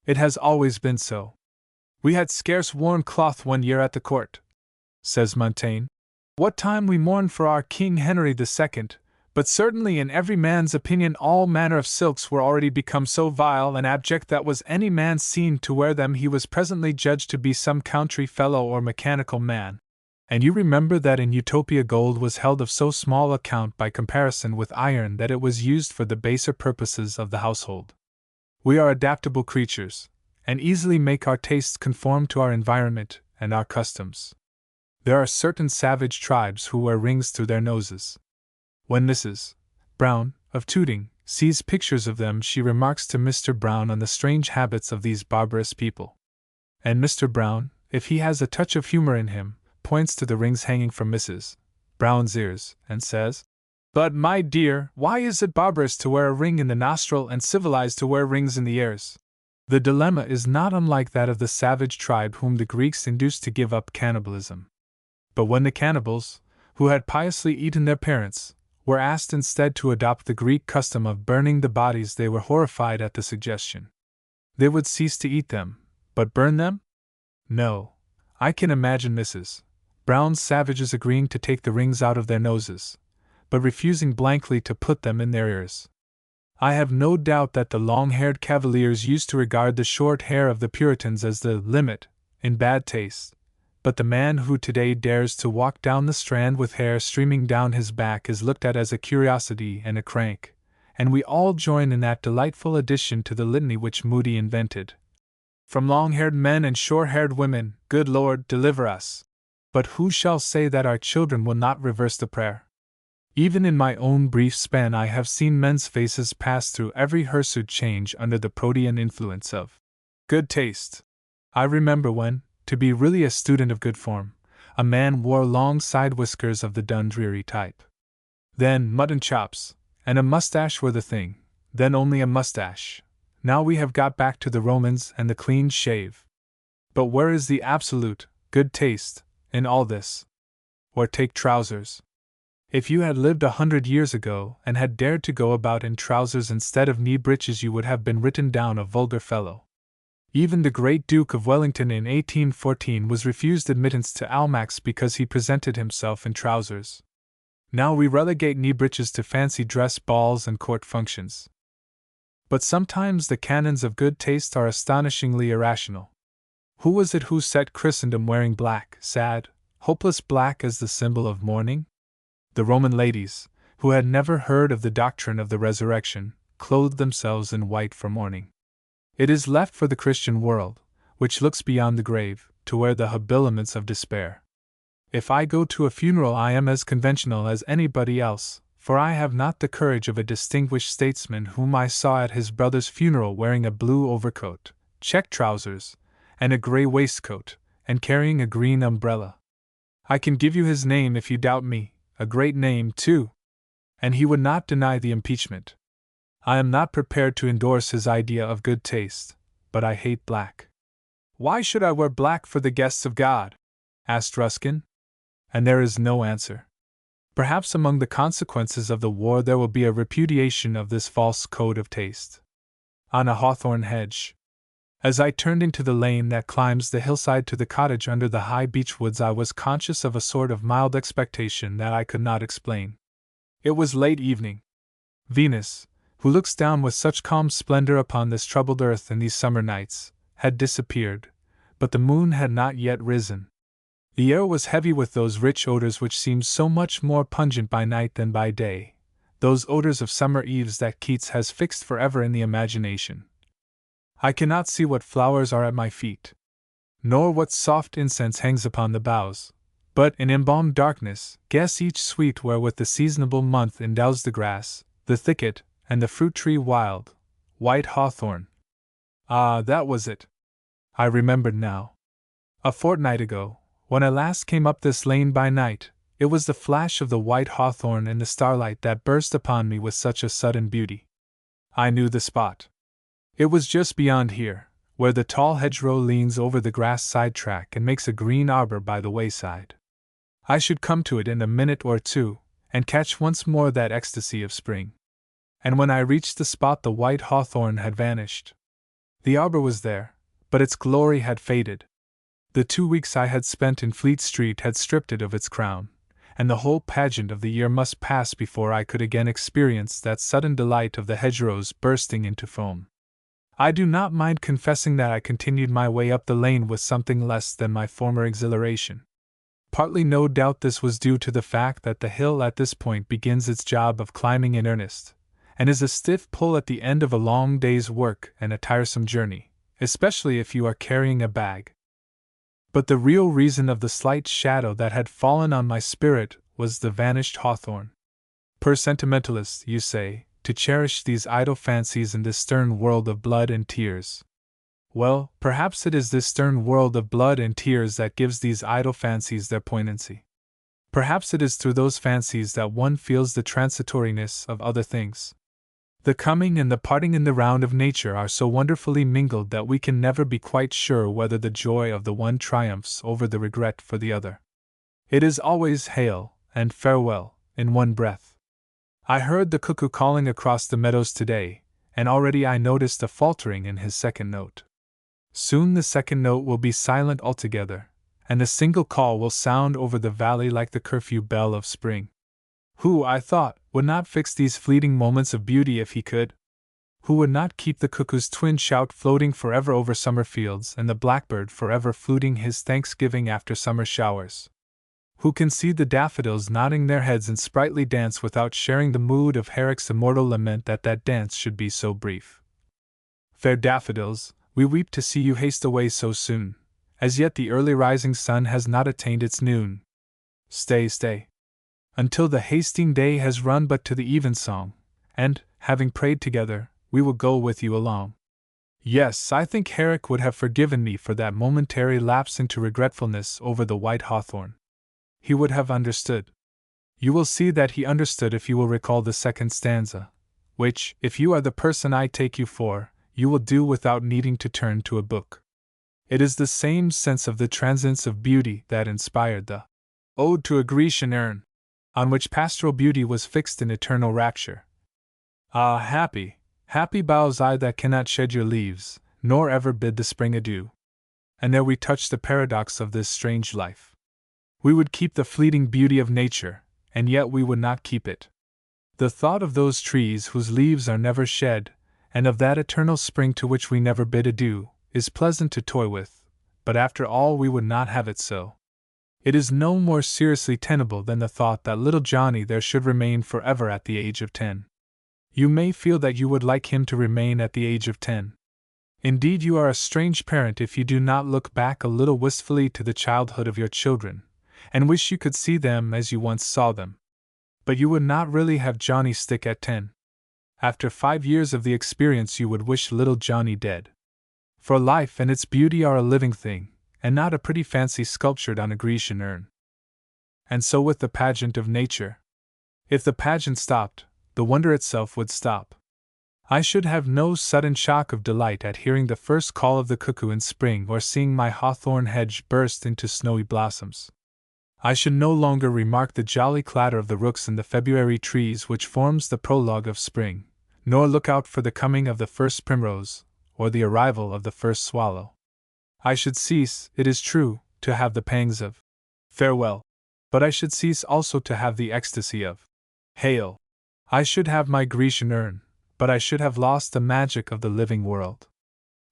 It has always been so. "We had scarce worn cloth one year at the court," says Montaigne. "What time we mourned for our King Henry II, but certainly in every man's opinion all manner of silks were already become so vile and abject that was any man seen to wear them he was presently judged to be some country fellow or mechanical man. And you remember that in Utopia gold was held of so small account by comparison with iron that it was used for the baser purposes of the household. We are adaptable creatures, and easily make our tastes conform to our environment and our customs. There are certain savage tribes who wear rings through their noses. When Mrs. Brown, of Tooting, sees pictures of them, she remarks to Mr. Brown on the strange habits of these barbarous people. And Mr. Brown, if he has a touch of humor in him, points to the rings hanging from Mrs. Brown's ears, and says, "But, my dear, why is it barbarous to wear a ring in the nostril and civilized to wear rings in the ears?" The dilemma is not unlike that of the savage tribe whom the Greeks induced to give up cannibalism. But when the cannibals, who had piously eaten their parents, were asked instead to adopt the Greek custom of burning the bodies, they were horrified at the suggestion. They would cease to eat them, but burn them? No. I can imagine Mrs. Brown's savages agreeing to take the rings out of their noses, but refusing blankly to put them in their ears. I have no doubt that the long-haired Cavaliers used to regard the short hair of the Puritans as the limit in bad taste, but the man who today dares to walk down the Strand with hair streaming down his back is looked at as a curiosity and a crank, and we all join in that delightful addition to the litany which Moody invented. From long-haired men and short-haired women, good Lord, deliver us! But who shall say that our children will not reverse the prayer? Even in my own brief span I have seen men's faces pass through every hirsute change under the protean influence of good taste. I remember when, to be really a student of good form, a man wore long side whiskers of the Dundreary type. Then mutton chops and a mustache were the thing, then only a mustache. Now we have got back to the Romans and the clean shave. But where is the absolute good taste in all this? Or take trousers. If you had lived 100 years ago and had dared to go about in trousers instead of knee breeches, you would have been written down a vulgar fellow. Even the great Duke of Wellington in 1814 was refused admittance to Almack's because he presented himself in trousers. Now we relegate knee breeches to fancy dress balls and court functions. But sometimes the canons of good taste are astonishingly irrational. Who was it who set Christendom wearing black, sad, hopeless black as the symbol of mourning? The Roman ladies, who had never heard of the doctrine of the resurrection, clothed themselves in white for mourning. It is left for the Christian world, which looks beyond the grave, to wear the habiliments of despair. If I go to a funeral I am as conventional as anybody else, for I have not the courage of a distinguished statesman whom I saw at his brother's funeral wearing a blue overcoat, check trousers, and a grey waistcoat, and carrying a green umbrella. I can give you his name if you doubt me, a great name, too. And he would not deny the impeachment. I am not prepared to endorse his idea of good taste, but I hate black. Why should I wear black for the guests of God? Asked Ruskin. And there is no answer. Perhaps among the consequences of the war there will be a repudiation of this false code of taste. On a hawthorn hedge. As I turned into the lane that climbs the hillside to the cottage under the high beech woods, I was conscious of a sort of mild expectation that I could not explain. It was late evening. Venus, who looks down with such calm splendor upon this troubled earth in these summer nights, had disappeared, but the moon had not yet risen. The air was heavy with those rich odors which seem so much more pungent by night than by day, those odors of summer eves that Keats has fixed forever in the imagination. I cannot see what flowers are at my feet, nor what soft incense hangs upon the boughs, but in embalmed darkness guess each sweet wherewith the seasonable month endows the grass, the thicket, and the fruit tree wild, white hawthorn. Ah, that was it. I remembered now. A fortnight ago, when I last came up this lane by night, it was the flash of the white hawthorn in the starlight that burst upon me with such a sudden beauty. I knew the spot. It was just beyond here, where the tall hedgerow leans over the grass sidetrack and makes a green arbor by the wayside. I should come to it in a minute or two, and catch once more that ecstasy of spring. And when I reached the spot the white hawthorn had vanished. The arbor was there, but its glory had faded. The 2 weeks I had spent in Fleet Street had stripped it of its crown, and the whole pageant of the year must pass before I could again experience that sudden delight of the hedgerows bursting into foam. I do not mind confessing that I continued my way up the lane with something less than my former exhilaration. Partly no doubt this was due to the fact that the hill at this point begins its job of climbing in earnest, and is a stiff pull at the end of a long day's work and a tiresome journey, especially if you are carrying a bag. But the real reason of the slight shadow that had fallen on my spirit was the vanished hawthorn. Per sentimentalists, you say, to cherish these idle fancies in this stern world of blood and tears. Well, perhaps it is this stern world of blood and tears that gives these idle fancies their poignancy. Perhaps it is through those fancies that one feels the transitoriness of other things. The coming and the parting in the round of nature are so wonderfully mingled that we can never be quite sure whether the joy of the one triumphs over the regret for the other. It is always hail and farewell in one breath. I heard the cuckoo calling across the meadows today, and already I noticed a faltering in his second note. Soon the second note will be silent altogether, and the single call will sound over the valley like the curfew bell of spring. Who, I thought, would not fix these fleeting moments of beauty if he could? Who would not keep the cuckoo's twin shout floating forever over summer fields and the blackbird forever fluting his thanksgiving after summer showers? Who can see the daffodils nodding their heads in sprightly dance without sharing the mood of Herrick's immortal lament that that dance should be so brief? Fair daffodils, we weep to see you haste away so soon. As yet the early rising sun has not attained its noon. Stay, stay, until the hasting day has run but to the evensong, and, having prayed together, we will go with you along. Yes, I think Herrick would have forgiven me for that momentary lapse into regretfulness over the white hawthorn. He would have understood. You will see that he understood if you will recall the second stanza, which, if you are the person I take you for, you will do without needing to turn to a book. It is the same sense of the transience of beauty that inspired the Ode to a Grecian Urn, on which pastoral beauty was fixed in eternal rapture. Ah, happy, happy boughs I that cannot shed your leaves, nor ever bid the spring adieu. And there we touch the paradox of this strange life. We would keep the fleeting beauty of nature, and yet we would not keep it. The thought of those trees whose leaves are never shed, and of that eternal spring to which we never bid adieu, is pleasant to toy with, but after all we would not have it so. It is no more seriously tenable than the thought that little Johnny there should remain forever at the age of 10. You may feel that you would like him to remain at the age of 10. Indeed, you are a strange parent if you do not look back a little wistfully to the childhood of your children, and wish you could see them as you once saw them. But you would not really have Johnny stick at 10. After 5 years of the experience you would wish little Johnny dead. For life and its beauty are a living thing, and not a pretty fancy sculptured on a Grecian urn. And so with the pageant of nature. If the pageant stopped, the wonder itself would stop. I should have no sudden shock of delight at hearing the first call of the cuckoo in spring or seeing my hawthorn hedge burst into snowy blossoms. I should no longer remark the jolly clatter of the rooks in the February trees which forms the prologue of spring, nor look out for the coming of the first primrose, or the arrival of the first swallow. I should cease, it is true, to have the pangs of farewell, but I should cease also to have the ecstasy of hail. I should have my Grecian urn, but I should have lost the magic of the living world.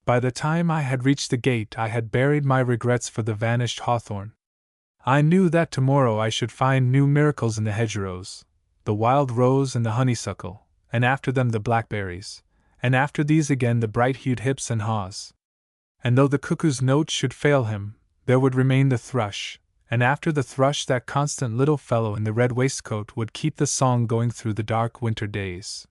By the time I had reached the gate I had buried my regrets for the vanished hawthorn. I knew that tomorrow I should find new miracles in the hedgerows, the wild rose and the honeysuckle, and after them the blackberries, and after these again the bright-hued hips and haws. And though the cuckoo's note should fail him, there would remain the thrush, and after the thrush that constant little fellow in the red waistcoat would keep the song going through the dark winter days.